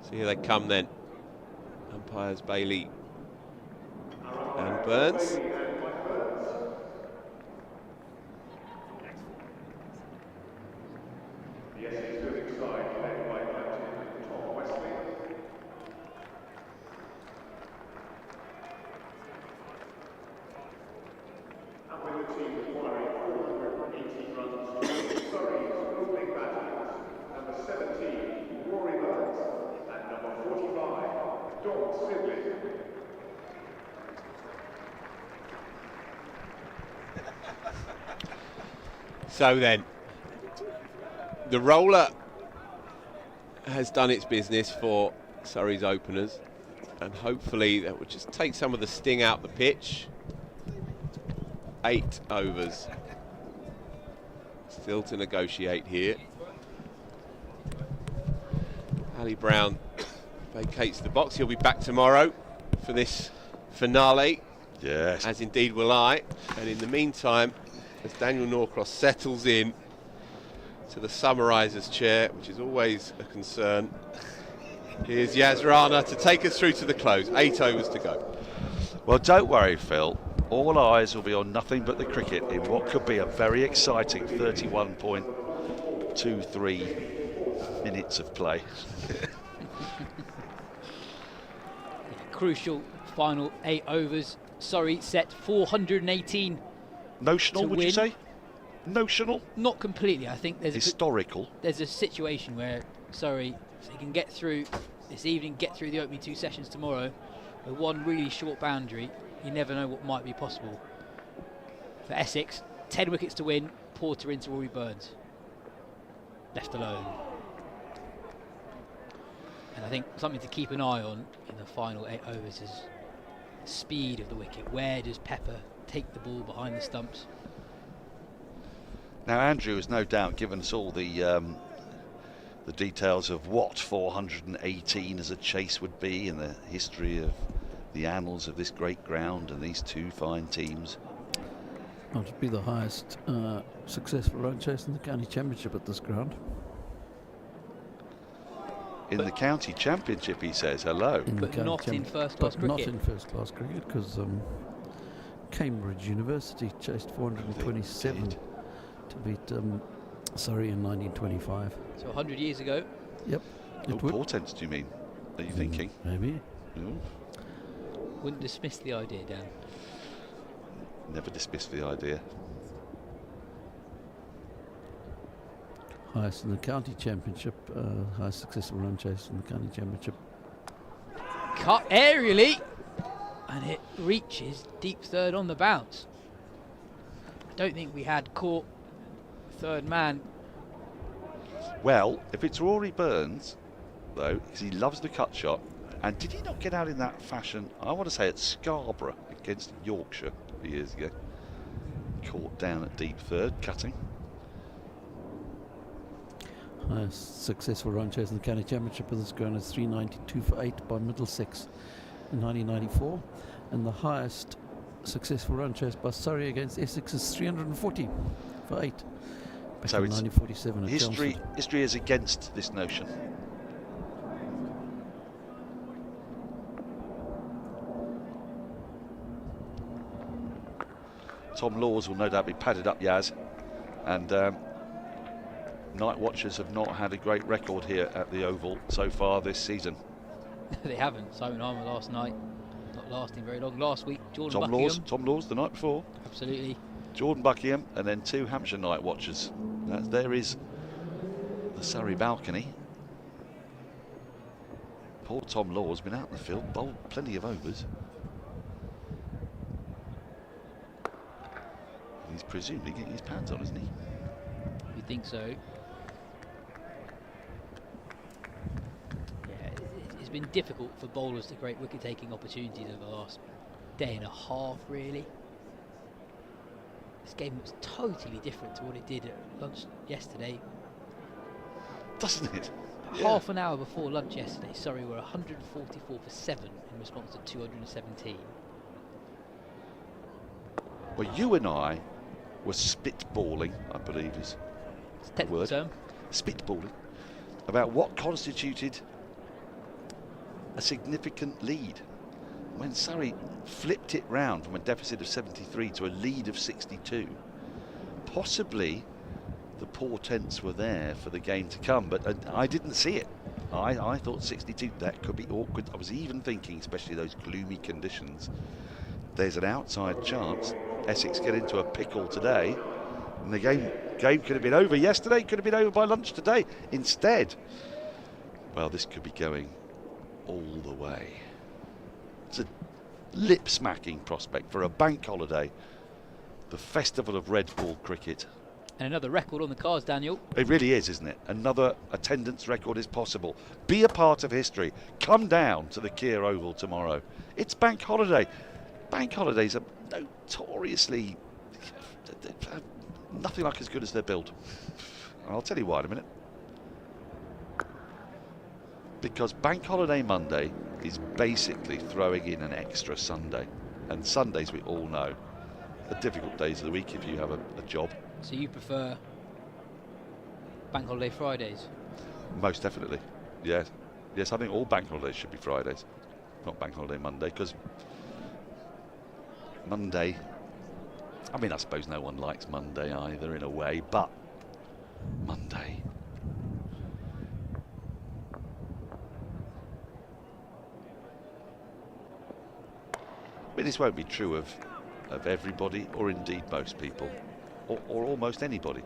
D: So here they come then. Umpires Bailey and Burns. So then, the roller has done its business for Surrey's openers, and hopefully that will just take some of the sting out the pitch. 8 overs. Still to negotiate here. Ali Brown vacates the box. He'll be back tomorrow for this finale.
N: Yes.
D: As indeed will I. And in the meantime, as Daniel Norcross settles in to the summariser's chair, which is always a concern, here's Yas Rana to take us through to the close. 8 overs to go.
N: Well, don't worry, Phil. All eyes will be on nothing but the cricket in what could be a very exciting 31.23 minutes of play.
G: Crucial final 8 overs. Surrey set 418.
N: Notional, would you say? Notional?
G: Not completely. I think there's
N: historical.
G: There's a situation where Surrey, if they can get through this evening, get through the opening 2 sessions tomorrow, with one really short boundary, you never know what might be possible. For Essex, 10 wickets to win, Porter into Rory Burns. Left alone. And I think something to keep an eye on in the final 8 overs is the speed of the wicket. Where does Pepper take the ball behind the stumps?
N: Now, Andrew has no doubt given us all the details of what 418 as a chase would be in the history of the annals of this great ground and these 2 fine teams.
I: Well, it would be the highest successful run chase in the county championship at this ground.
N: In the county championship, he says. Hello.
G: But not in first class cricket.
I: Not in first class cricket, because Cambridge University chased 427 to beat Surrey in 1925.
G: So 100 years ago.
I: Yep.
N: What portents do you mean? Are you thinking?
I: Maybe.
G: Wouldn't dismiss the idea, Dan.
N: Never dismiss the idea.
I: Highest in the county championship, highest successful run chase in the county championship.
G: Cut aerially, and it reaches deep third on the bounce. I don't think we had caught third man.
N: Well, if it's Rory Burns, though, because he loves the cut shot, and did he not get out in that fashion, I want to say at Scarborough against Yorkshire years ago? Caught down at deep third, cutting.
I: Highest successful run chase in the county championship of this ground is 392 for 8 by Middlesex in 1994, and the highest successful run chase by Surrey against Essex is 340 for 8 back
N: So
I: in
N: it's
I: 1947 at Chelmsford.
N: History is against this notion. Tom Laws will no doubt be padded up, Yas, and night watchers have not had a great record here at the Oval so far this season.
G: They haven't. Simon Harmer last night, not lasting very long. Last week, Jordan
N: Tom
G: Buckingham.
N: Laws the night before.
G: Absolutely.
N: Jordan Buckingham, and then 2 Hampshire night watchers. There is the Surrey balcony. Poor Tom Laws been out in the field, bowled plenty of overs. He's presumably getting his pads on, isn't he?
G: You think so? Yeah, it's been difficult for bowlers to create wicket-taking opportunities over the last day and a half, really. This game was totally different to what it did at lunch yesterday.
N: Doesn't it?
G: Half an hour before lunch yesterday, Surrey were 144 for 7 in response to 217.
N: Well, you and I were spitballing, I believe is the word.
G: Term.
N: Spitballing about what constituted a significant lead. When Surrey flipped it round from a deficit of 73 to a lead of 62, possibly the portents were there for the game to come, but I didn't see it. I thought 62, that could be awkward. I was even thinking, especially those gloomy conditions, there's an outside chance Essex get into a pickle today, and the game could have been over yesterday, could have been over by lunch today. Instead, well, this could be going all the way.
C: It's a lip-smacking prospect for a bank holiday, the festival of red ball cricket.
G: And another record on the cards, Daniel.
C: It really is, isn't it? Another attendance record is possible. Be a part of history. Come down to the Keir Oval tomorrow. It's bank holiday. Bank holidays are notoriously nothing like as good as they're billed. I'll tell you why in a minute. Because Bank Holiday Monday is basically throwing in an extra Sunday. And Sundays, we all know, are difficult days of the week if you have a job.
G: So you prefer Bank Holiday Fridays?
C: Most definitely, yes. Yes, I think all bank holidays should be Fridays, not Bank Holiday Monday, because Monday, I mean, I suppose no one likes Monday either in a way, but Monday. I mean, this won't be true of everybody, or indeed most people, or almost anybody.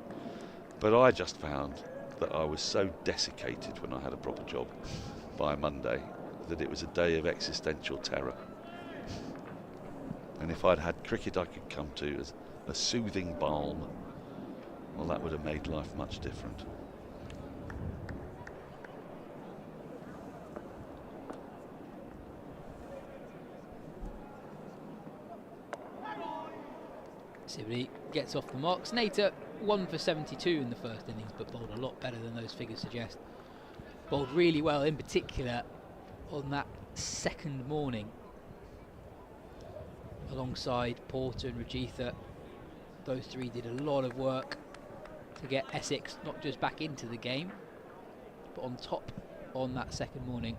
C: But I just found that I was so desiccated when I had a proper job by Monday that it was a day of existential terror. And if I'd had cricket I could come to as a soothing balm, well, that would have made life much different.
G: Sibley gets off the mark. Snater 1 for 72 in the first innings, but bowled a lot better than those figures suggest. Bowled really well, in particular on that second morning, alongside Porter and Rajitha. Those three did a lot of work to get Essex not just back into the game, but on top on that second morning.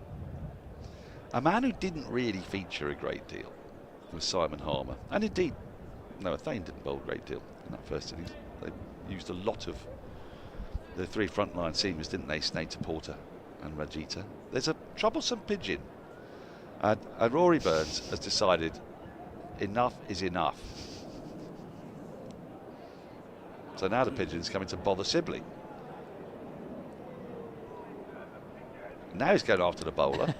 C: A man who didn't really feature a great deal was Simon Harmer, and indeed Noah Thane didn't bowl a great deal in that first innings. They used a lot of the three frontline seamers, didn't they? Snater, Porter and Rajitha. There's a troublesome pigeon, and Rory Burns has decided enough is enough. So now the pigeon's coming to bother Sibley. Now he's going after the bowler.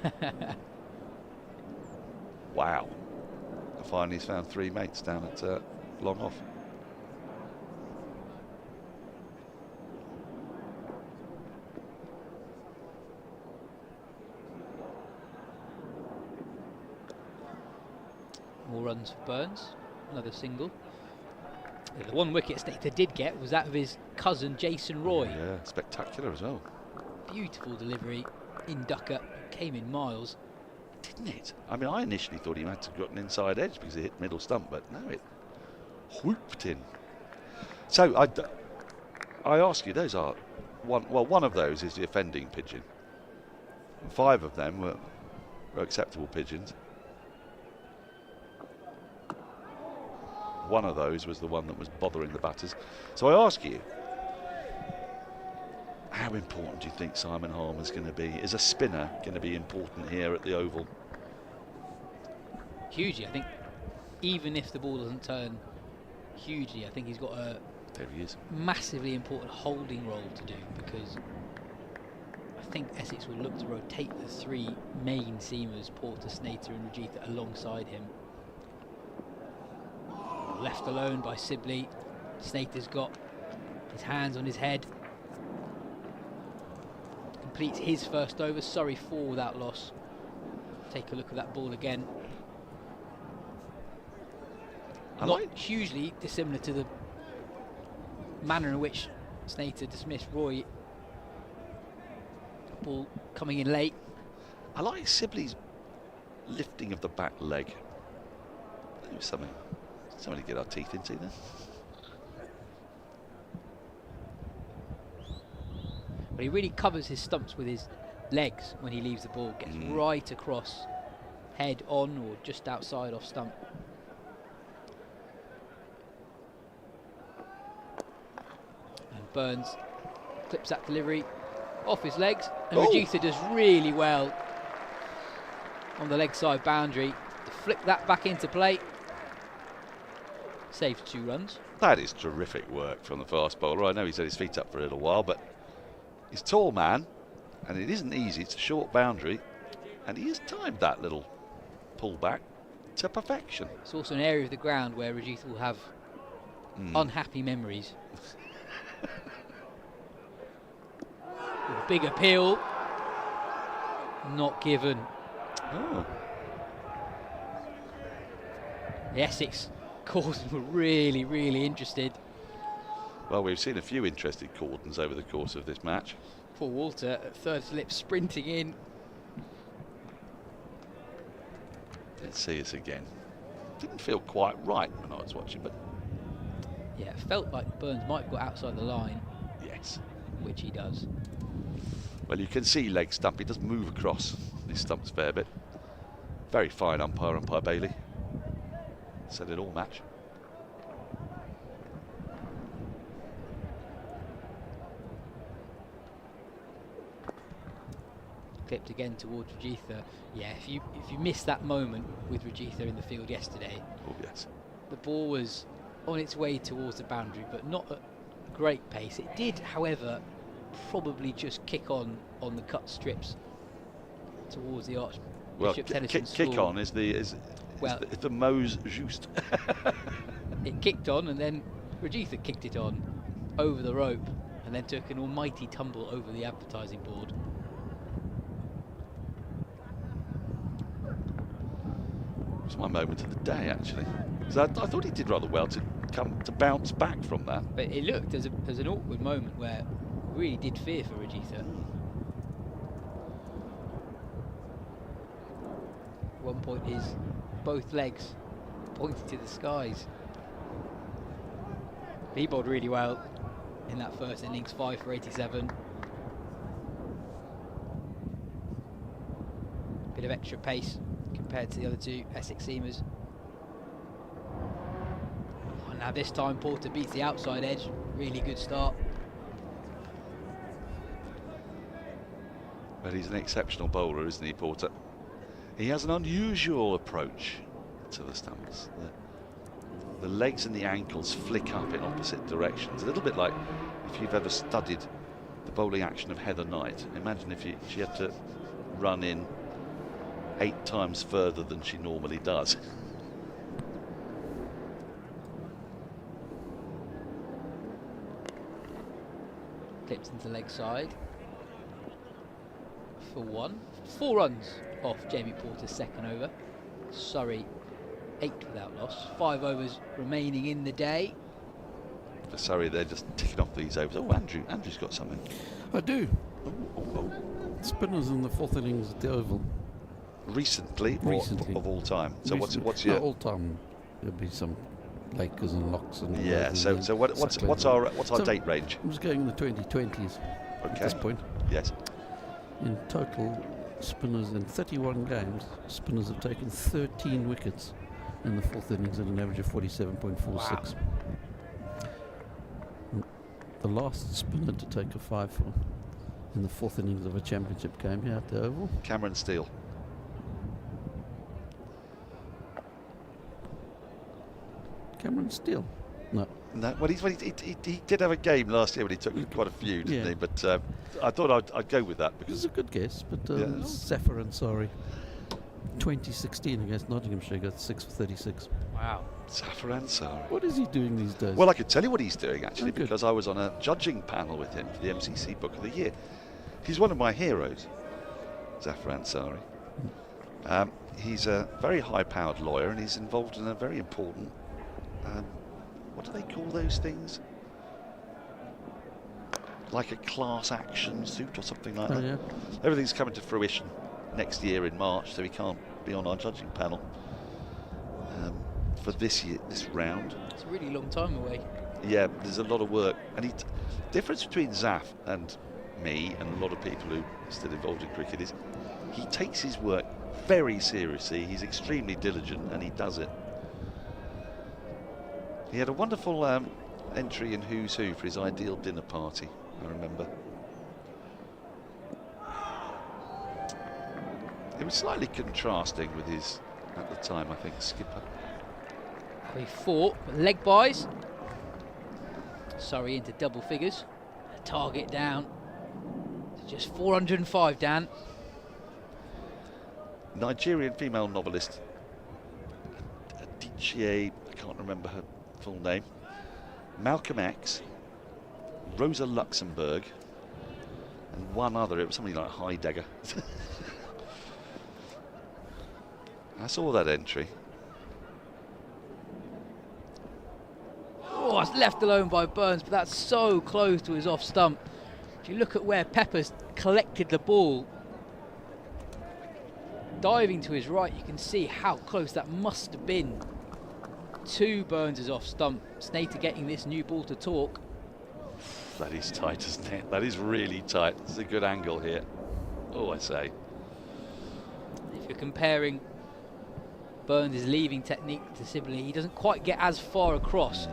C: Wow. Finally he's found three mates down at long off.
G: More runs for Burns, another single. The one wicket Snater did get was that of his cousin Jason Roy.
C: Yeah, spectacular as well.
G: Beautiful delivery in ducker, came in miles.
C: Didn't it? I mean, I initially thought he had to got an inside edge because he hit middle stump, but no, it whooped in. So I ask you, those are one of those is the offending pigeon. 5 of them were acceptable pigeons. One of those was the one that was bothering the batters. So I ask you, how important do you think Simon Harmer's going to be? Is a spinner going to be important here at the Oval?
G: Hugely. I think even if the ball doesn't turn hugely, I think he's got a massively important holding role to do, because I think Essex will look to rotate the 3 main seamers, Porter, Snater and Rajitha, alongside him. Left alone by Sibley. Snater's got his hands on his head. Completes his first over. Surrey 4 without loss. Take a look at that ball again. Not hugely dissimilar to the manner in which Snater dismissed Roy. Ball coming in late.
C: I like Sibley's lifting of the back leg. There was something to get our teeth into there.
G: But he really covers his stumps with his legs when he leaves the ball. Gets right across, head on or just outside off stump. And Burns clips that delivery off his legs, and Rajitha does really well on the leg side boundary to flick that back into play. Saves 2 runs.
C: That is terrific work from the fast bowler. I know he's had his feet up for a little while, but he's a tall man, and it isn't easy. It's a short boundary, and he has timed that little pull back to perfection.
G: It's also an area of the ground where Rajitha will have unhappy memories. Big appeal. Not given.
C: Oh.
G: The Essex Cordon were really, really interested.
C: Well, we've seen a few interested Cordons over the course of this match.
G: Paul Walter at third slip sprinting in.
C: Let's see this again. Didn't feel quite right when I was watching, but
G: Yeah, it felt like Burns might have got outside the line.
C: Yes.
G: Which he does.
C: Well, you can see leg stump. He does move across these stumps a fair bit. Very fine umpire, Umpire Bailey. Said it all match.
G: Clipped again towards Rajitha. Yeah, if you missed that moment with Rajitha in the field yesterday.
C: Oh yes.
G: The ball was on its way towards the boundary, but not at great pace. It did, however, probably just kick on the cut strips towards the Archbishop Tennyson
C: kick on is the Mose Juste.
G: It kicked on, and then Rajitha kicked it on over the rope, and then took an almighty tumble over the advertising board.
C: It's my moment of the day, actually. So I thought he did rather well to bounce back from that.
G: But it looked as an awkward moment where we really did fear for Rajitha. At one point, both legs pointed to the skies. He bowled really well in that first innings, 5 for 87. Bit of extra pace compared to the other two Essex seamers. Oh, now this time Porter beats the outside edge. Really good start.
C: But he's an exceptional bowler, isn't he, Porter? He has an unusual approach to the stumps. The legs and the ankles flick up in opposite directions. A little bit like if you've ever studied the bowling action of Heather Knight. Imagine if she had to run in 8 times further than she normally does.
G: Clips into leg side for 1. 4 runs off Jamie Porter's second over. Surrey 8 without loss. 5 overs remaining in the day.
C: For Surrey, they're just ticking off these overs. Oh, Andrew's got something.
I: I do. Spinners in the 4th innings at the Oval.
C: Recently. Of all time. So
I: Recently.
C: what's your
I: all time? There'll be some Lakers and Locks and
C: yeah. So what's our date range?
I: I was going in the 2020s at this point.
C: Yes.
I: In total, spinners in 31 games, spinners have taken 13 wickets in the 4th innings at an average of 47.46. Wow. The last spinner to take a 5 for in the 4th innings of a championship game here at the Oval.
C: Cameron Steele.
I: Cameron Steele? No.
C: No, well, he did have a game last year when he took quite a few, didn't he? But I thought I'd go with that because
I: it's a good guess. But Zafar Ansari, 2016 against Nottinghamshire, got 6 for 36.
G: Wow.
C: Zafar Ansari.
I: What is he doing these days?
C: Well, I could tell you what he's doing actually because I was on a judging panel with him for the MCC Book of the Year. He's one of my heroes, Zafar Ansari. He's a very high-powered lawyer and he's involved in a very important. What do they call those things? Like a class action suit or something like that. Yeah. Everything's coming to fruition next year in March, so he can't be on our judging panel for this round.
G: It's a really long time away.
C: Yeah, there's a lot of work, and difference between Zaf and me and a lot of people who are still involved in cricket is he takes his work very seriously. He's extremely diligent, and he does it. He had a wonderful entry in Who's Who for his ideal dinner party, I remember. It was slightly contrasting with his, at the time, I think, skipper.
G: They fought, leg buys. Surrey into double figures. Target down to just 405, Dan.
C: Nigerian female novelist I can't remember her full name, Malcolm X, Rosa Luxemburg, and one other. It was something like Heidegger. I saw that entry.
G: Oh, it's left alone by Burns, but that's so close to his off stump. If you look at where Pepper's collected the ball, diving to his right, you can see how close that must have been to Burns' off stump. Snater getting this new ball to talk.
C: That is tight, isn't it? That is really tight. This is a good angle here. Oh, I say.
G: If you're comparing Burns' leaving technique to Sibley, he doesn't quite get as far across.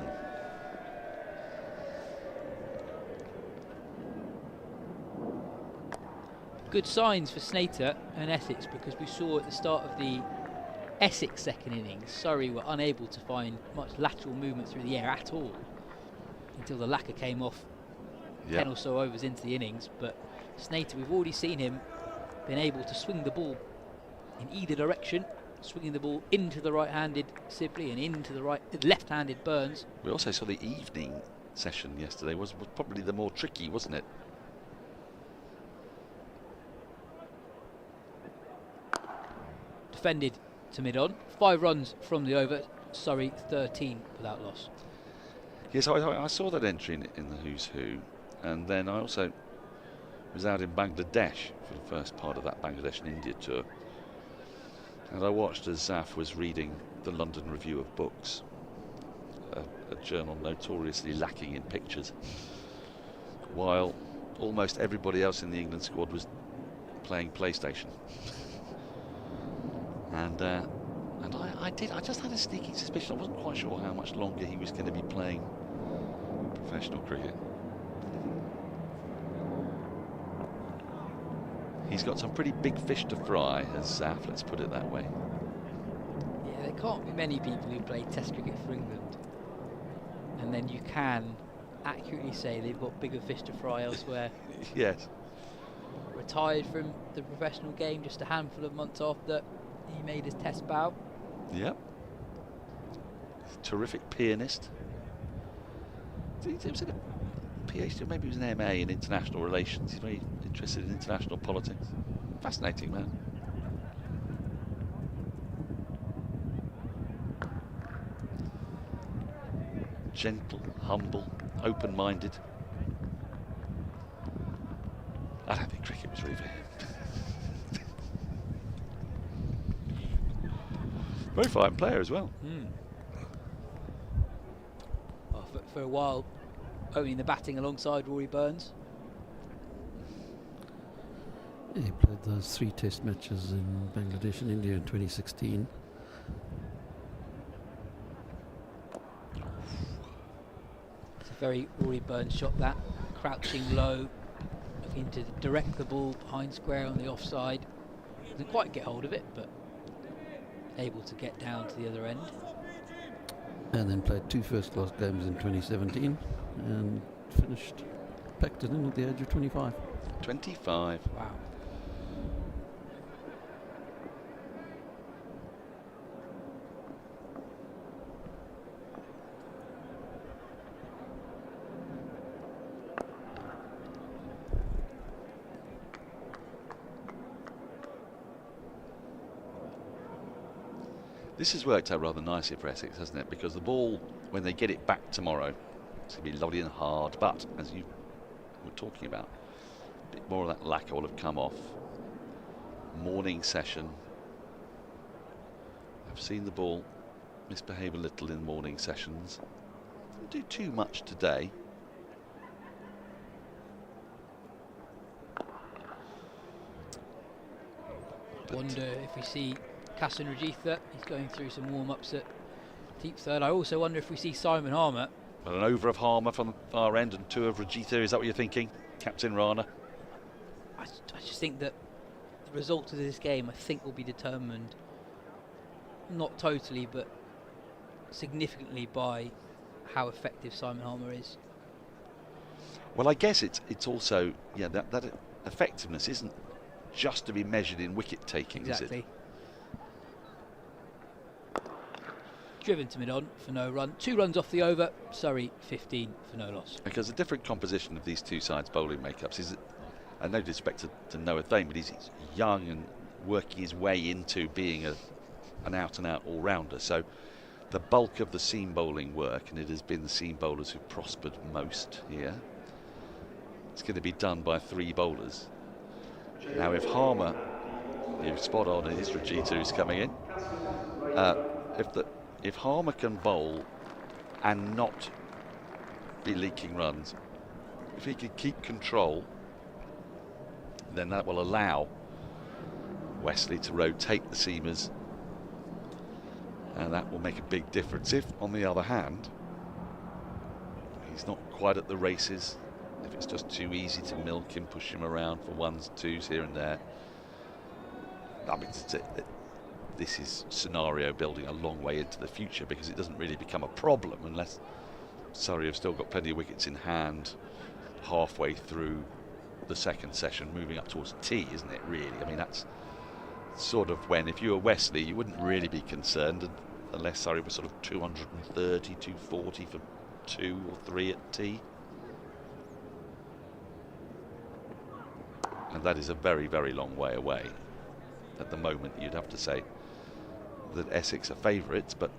G: Good signs for Snater and Essex, because we saw at the start of the Essex second innings, Surrey were unable to find much lateral movement through the air at all until the lacquer came off 10 or so overs into the innings. But Snater, we've already seen him been able to swing the ball in either direction, swinging the ball into the right-handed Sibley and into the left-handed Burns.
C: We also saw the evening session yesterday was probably the more tricky, wasn't it?
G: Defended to mid-on, 5 runs from the over, Surrey 13 without loss.
C: Yes, I saw that entry in the Who's Who, and then I also was out in Bangladesh for the first part of that Bangladesh and India tour, and I watched as Zaf was reading the London Review of Books, a journal notoriously lacking in pictures, while almost everybody else in the England squad was playing PlayStation. And I just had a sneaking suspicion. I wasn't quite sure how much longer he was going to be playing professional cricket. He's got some pretty big fish to fry as Zaf, let's put it that way.
G: Yeah, there can't be many people who play Test cricket for England, and then you can accurately say they've got bigger fish to fry elsewhere.
C: Yes.
G: Retired from the professional game just a handful of months after he made his Test bow.
C: Yep. Terrific pianist. He was in a PhD, maybe he was an MA in international relations. He's very interested in international politics. Fascinating man. Gentle, humble, open-minded. I don't think cricket was really for him. Very fine player as well.
G: Well, for a while, owning the batting alongside Rory Burns.
I: Yeah, he played those 3 Test matches in Bangladesh and India in 2016.
G: It's a very Rory Burns shot, that. Crouching low, looking to direct the ball behind square on the offside. Doesn't quite get hold of it, but able to get down to the other end.
I: And then played 2 first-class games in 2017 and finished, packed it in at the age of 25.
C: 25.
G: Wow.
C: This has worked out rather nicely for Essex, hasn't it? Because the ball, when they get it back tomorrow, it's going to be lovely and hard. But, as you were talking about, a bit more of that lacquer will have come off. Morning session. I've seen the ball misbehave a little in morning sessions. Didn't do too much today.
G: Wonder if we see Kasan Rajitha. He's going through some warm-ups at deep third. I also wonder if we see Simon Harmer.
C: Well, an over of Harmer from the far end and 2 of Rajitha. Is that what you're thinking, Captain Rana?
G: I just think that the result of this game, I think, will be determined not totally, but significantly by how effective Simon Harmer is.
C: Well, I guess it's also, yeah, that effectiveness isn't just to be measured in wicket taking,
G: exactly.
C: Is it?
G: driven to mid-on for no run. 2 runs off the over. Surrey 15 for no loss.
C: Because the different composition of these two sides' bowling makeups is, and no disrespect to Noah Thame, but he's young and working his way into being an out-and-out all-rounder. So the bulk of the seam bowling work, and it has been the seam bowlers who've prospered most here, it's going to be done by 3 bowlers. Now if Harmer, you're spot on, it is Rajita who's coming in. If Harmer can bowl and not be leaking runs, if he can keep control, then that will allow Wesley to rotate the seamers, and that will make a big difference. If, on the other hand, he's not quite at the races, if it's just too easy to milk him, push him around for 1s, 2s here and there, I mean, this is scenario building a long way into the future, because it doesn't really become a problem unless Surrey have still got plenty of wickets in hand halfway through the second session, moving up towards tea, isn't it, really? I mean, that's sort of when, if you were Wesley, you wouldn't really be concerned unless Surrey was sort of 230, 240 for 2 or 3 at tea. And that is a very, very long way away. At the moment, you'd have to say that Essex are favourites, but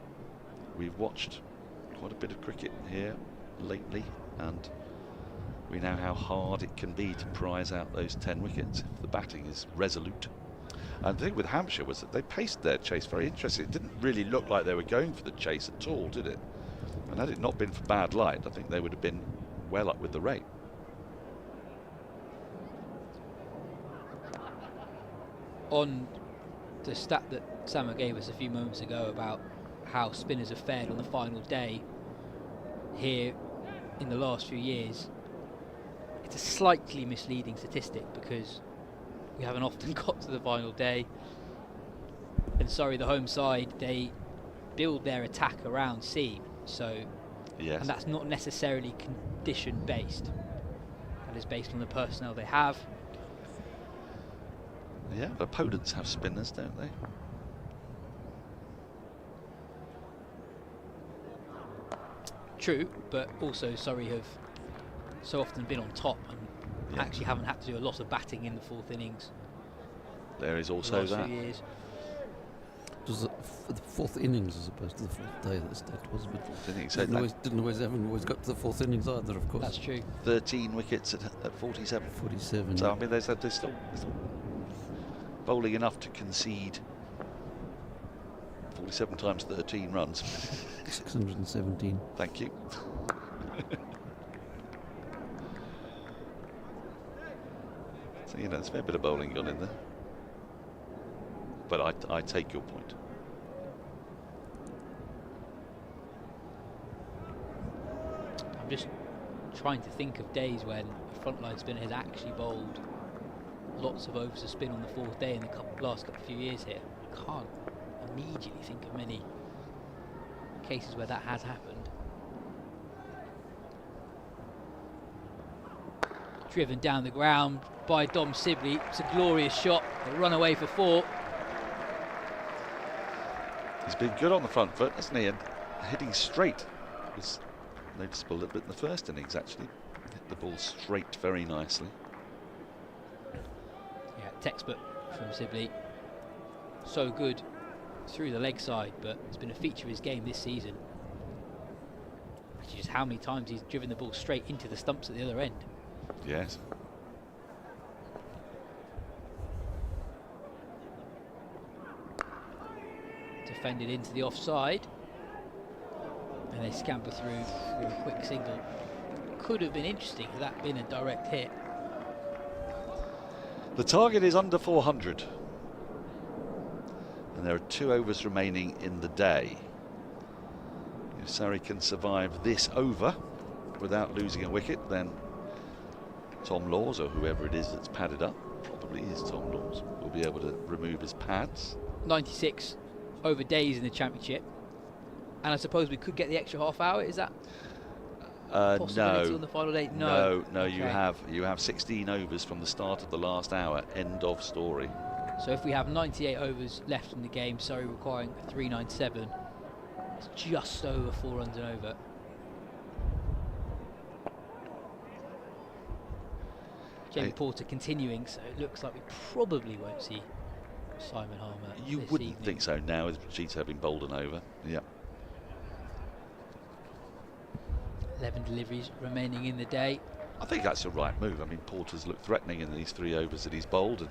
C: we've watched quite a bit of cricket here lately, and we know how hard it can be to prize out those 10 wickets if the batting is resolute. And the thing with Hampshire was that they paced their chase very interesting. It didn't really look like they were going for the chase at all, did it? And had it not been for bad light, I think they would have been well up with the rate.
G: On the stat that Samo gave us a few moments ago about how spinners have fared on the final day here in the last few years, it's a slightly misleading statistic, because we haven't often got to the final day, and sorry, the home side, they build their attack around seam, so yes. And that's not necessarily condition based, that is based on the personnel they have.
C: Yeah, opponents have spinners, don't they?
G: True, but also Surrey have so often been on top and actually haven't had to do a lot of batting in the 4th innings.
C: There is also that.
G: Years.
I: It was the 4th innings as opposed to the 4th day, that stat was, but haven't always got to the 4th innings either, of course.
G: That's true.
C: 13 wickets at 47.
I: 47.
C: So, I mean, there's still bowling enough to concede 47 times 13 runs.
I: 617.
C: Thank you. So, you know, there's a fair bit of bowling gone in there. But I take your point.
G: I'm just trying to think of days when a frontline spinner has actually bowled lots of overs of spin on the 4th day in the last few years here. I can't immediately think of many cases where that has happened. Driven down the ground by Dom Sibley. It's a glorious shot. They run away for 4.
C: He's been good on the front foot, hasn't he? And hitting straight was noticeable a little bit in the first innings, actually. Hit the ball straight very nicely.
G: Yeah, textbook from Sibley. So good through the leg side, but it's been a feature of his game this season. Just how many times he's driven the ball straight into the stumps at the other end.
C: Yes.
G: Defended into the offside, and they scamper through for a quick single. Could have been interesting had that been a direct hit.
C: The target is under 400, and there are 2 overs remaining in the day. If Surrey can survive this over without losing a wicket, then Tom Laws, or whoever it is that's padded up, probably is Tom Laws, will be able to remove his pads.
G: 96 over days in the championship, and I suppose we could get the extra half hour. Is that possibility on the final day?
C: No.
G: Okay.
C: You have 16 overs from the start of the last hour. End of story.
G: So if we have 98 overs left in the game, Surrey requiring 397, It's just over 4 runs and over. Jamie Porter continuing, so it looks like we probably won't see Simon Harmer.
C: You
G: this
C: wouldn't
G: evening.
C: think so now with Rajita being bowled and over. Yeah.
G: 11 deliveries remaining in the day.
C: I think that's the right move. I mean, Porter's looked threatening in these 3 overs that he's bowled, and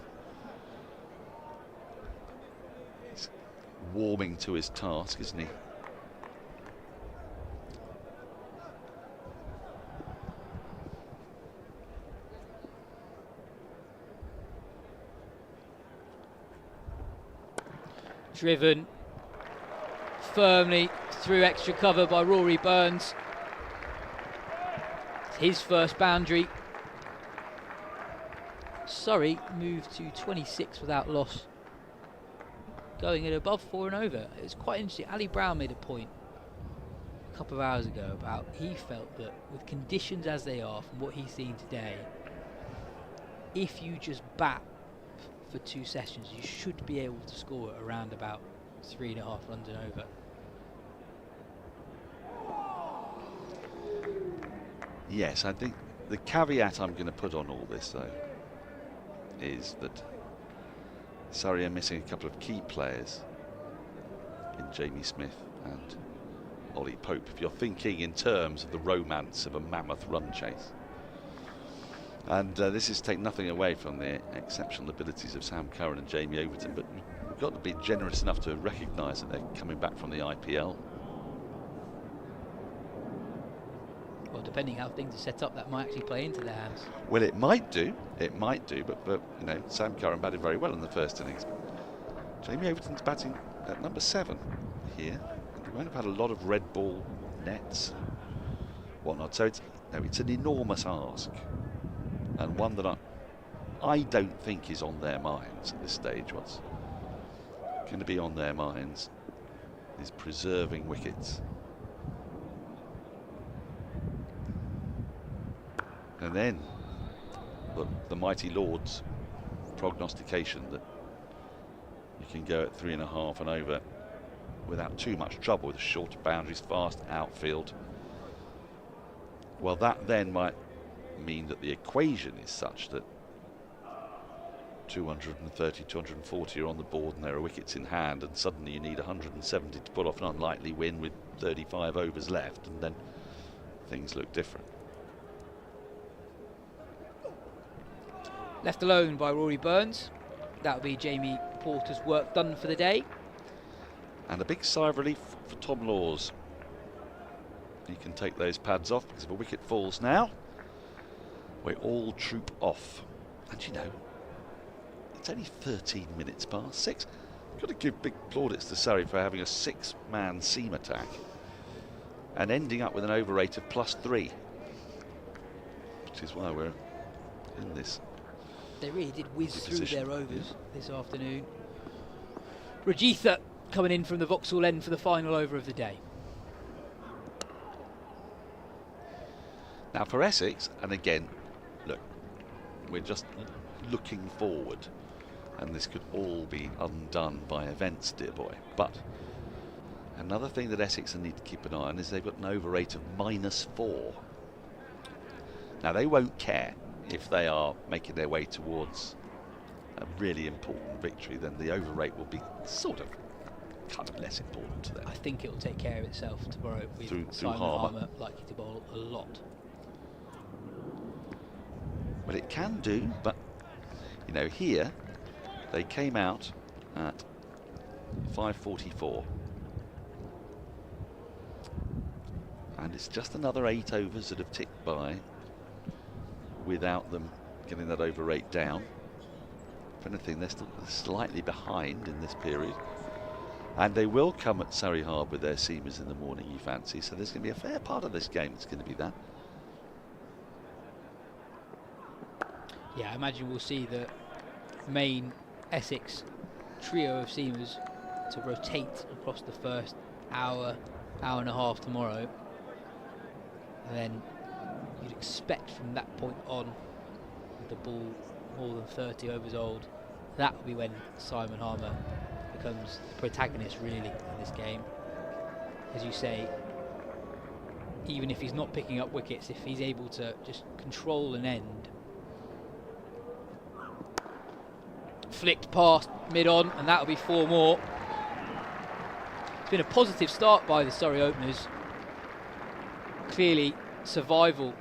C: he's warming to his task, isn't he?
G: Driven firmly through extra cover by Rory Burns. It's his first boundary. Surrey moved to 26 without loss, going at above 4 and over. It was quite interesting. Ali Brown made a point a couple of hours ago about he felt that with conditions as they are, from what he's seen today, if you just bat for 2 sessions, you should be able to score at around about 3.5 runs and over.
C: Yes, I think the caveat I'm going to put on all this, though, is that Surrey are missing a couple of key players in Jamie Smith and Ollie Pope, if you're thinking in terms of the romance of a mammoth run chase. And this is take nothing away from the exceptional abilities of Sam Curran and Jamie Overton, but we've got to be generous enough to recognise that they're coming back from the IPL.
G: Well, depending how things are set up, that might actually play into their hands.
C: Well, it might do, but you know, Sam Curran batted very well in the first innings. Jamie Overton's batting at number 7 here. He won't have had a lot of red ball nets, whatnot. So it's an enormous ask, and one that I don't think is on their minds at this stage. What's going to be on their minds is preserving wickets. And then the mighty Lord's prognostication that you can go at 3.5 and over without too much trouble with shorter boundaries, fast outfield. Well, that then might mean that the equation is such that 230, 240 are on the board and there are wickets in hand, and suddenly you need 170 to pull off an unlikely win with 35 overs left, and then things look different.
G: Left alone by Rory Burns. That'll be Jamie Porter's work done for the day.
C: And a big sigh of relief for Tom Laws. He can take those pads off, because if a wicket falls now, we all troop off. And you know, it's only 13 minutes past 6. Got to give big plaudits to Surrey for having a 6-man seam attack and ending up with an over rate of +3, which is why we're in this.
G: They really did whiz through
C: position.
G: their overs this afternoon. Rajitha coming in from the Vauxhall end for the final over of the day.
C: Now for Essex, and again, look, we're just looking forward, and this could all be undone by events, dear boy. But another thing that Essex need to keep an eye on is they've got an over rate of -4. Now they won't care if they are making their way towards a really important victory. Then the over rate will be kind of less important to them.
G: I think it will take care of itself tomorrow with
C: Through
G: Simon
C: Harmer.
G: Harmer likely to bowl a lot.
C: Well, it can do, but you know, here they came out at 5:44, and it's just another 8 overs that have ticked by without them getting that over rate down. If anything, they're still slightly behind in this period, and they will come at Surrey Hard with their seamers in the morning, you fancy. So there's going to be a fair part of this game that's going to be that.
G: Yeah, I imagine we'll see the main Essex trio of seamers to rotate across the first hour and a half tomorrow. And then you'd expect from that point on, with the ball more than 30 overs old, that will be when Simon Harmer becomes the protagonist really in this game. as you say, even if he's not picking up wickets, if he's able to just control an end. Flicked past mid-on, and that'll be 4 more. It's been a positive start by the Surrey openers. Clearly, survival,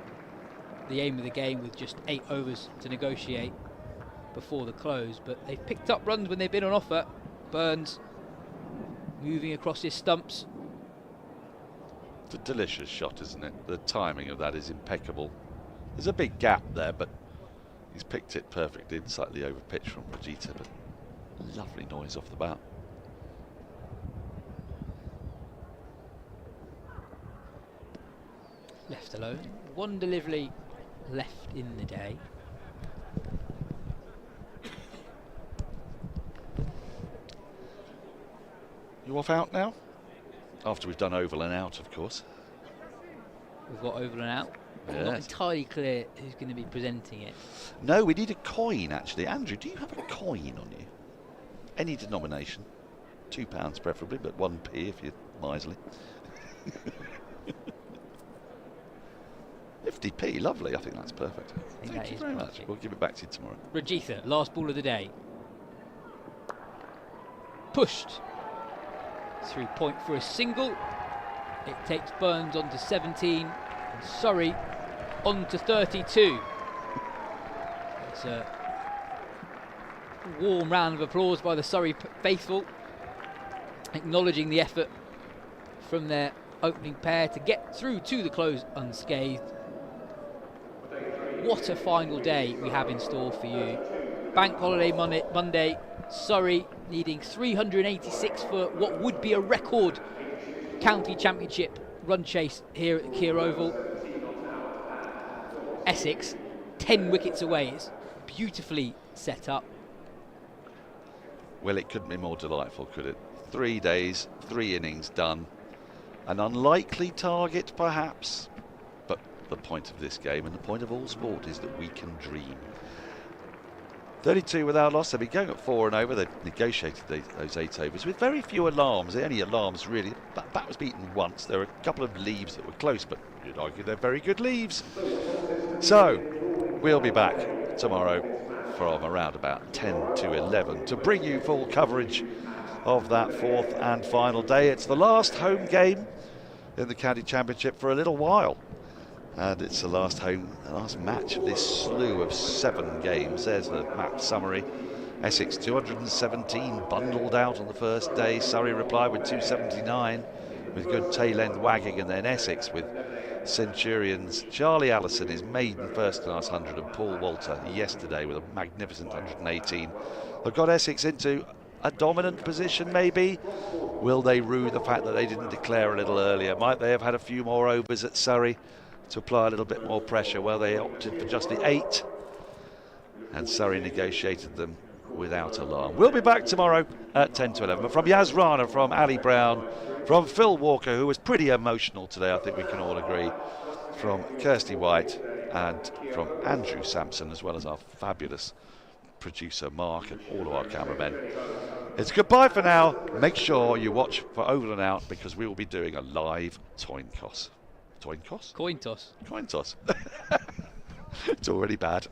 G: the aim of the game, with just 8 overs to negotiate before the close. But they've picked up runs when they've been on offer. Burns moving across his stumps.
C: It's a delicious shot, isn't it? The timing of that is impeccable. There's a big gap there, but he's picked it perfectly, slightly over pitch from Rajita, but lovely noise off the bat.
G: Left alone. 1 delivery left in the day.
C: You off out now? After we've done oval and out, of course.
G: We've got oval and out.
C: Yes.
G: Not entirely clear who's going to be presenting it.
C: No, we need a coin, actually. Andrew, do you have a coin on you? Any denomination. £2 preferably, but 1p if you're miserly. 50p, lovely. I think that's perfect. Thank you very much. We'll give it back to you tomorrow.
G: Rajitha, last ball of the day. Pushed through point for a single. It takes Burns on to 17 and Surrey on to 32. It's a warm round of applause by the Surrey faithful, acknowledging the effort from their opening pair to get through to the close unscathed. What a final day we have in store for you. Bank holiday Monday, Surrey needing 386 for what would be a record county championship run chase here at the Kier Oval. Essex 10 wickets away. It's beautifully set up.
C: Well, it couldn't be more delightful, could it? 3 days, 3 innings done. An unlikely target, perhaps, but the point of this game and the point of all sport is that we can dream. 32 without loss. They've been going at 4 and over. They've negotiated those 8 overs with very few alarms. The only alarms really, bat was beaten once. There were a couple of leaves that were close, but you'd argue they're very good leaves. So we'll be back tomorrow from around about 10 to 11 to bring you full coverage of that 4th and final day. It's the last home game in the county championship for a little while, and it's the last match of this slew of 7 games. There's the map summary. Essex 217 bundled out on the first day. Surrey replied with 279 with good tail end wagging, and then Essex with Centurions. Charlie Allison, his maiden first class 100, and Paul Walter yesterday with a magnificent 118. They've got Essex into a dominant position, maybe. Will they rue the fact that they didn't declare a little earlier? Might they have had a few more overs at Surrey to apply a little bit more pressure? Well, they opted for just the 8, and Surrey negotiated them without alarm. We'll be back tomorrow at 10 to 11. But from Yas Rana, from Ali Brown, from Phil Walker, who was pretty emotional today, I think we can all agree, from Kirstie White, and from Andrew Sampson, as well as our fabulous producer Mark and all of our cameramen. It's goodbye for now. Make sure you watch for Oval and Out, because we will be doing a live coin toss.
G: Coin toss.
C: Coin toss. It's already bad.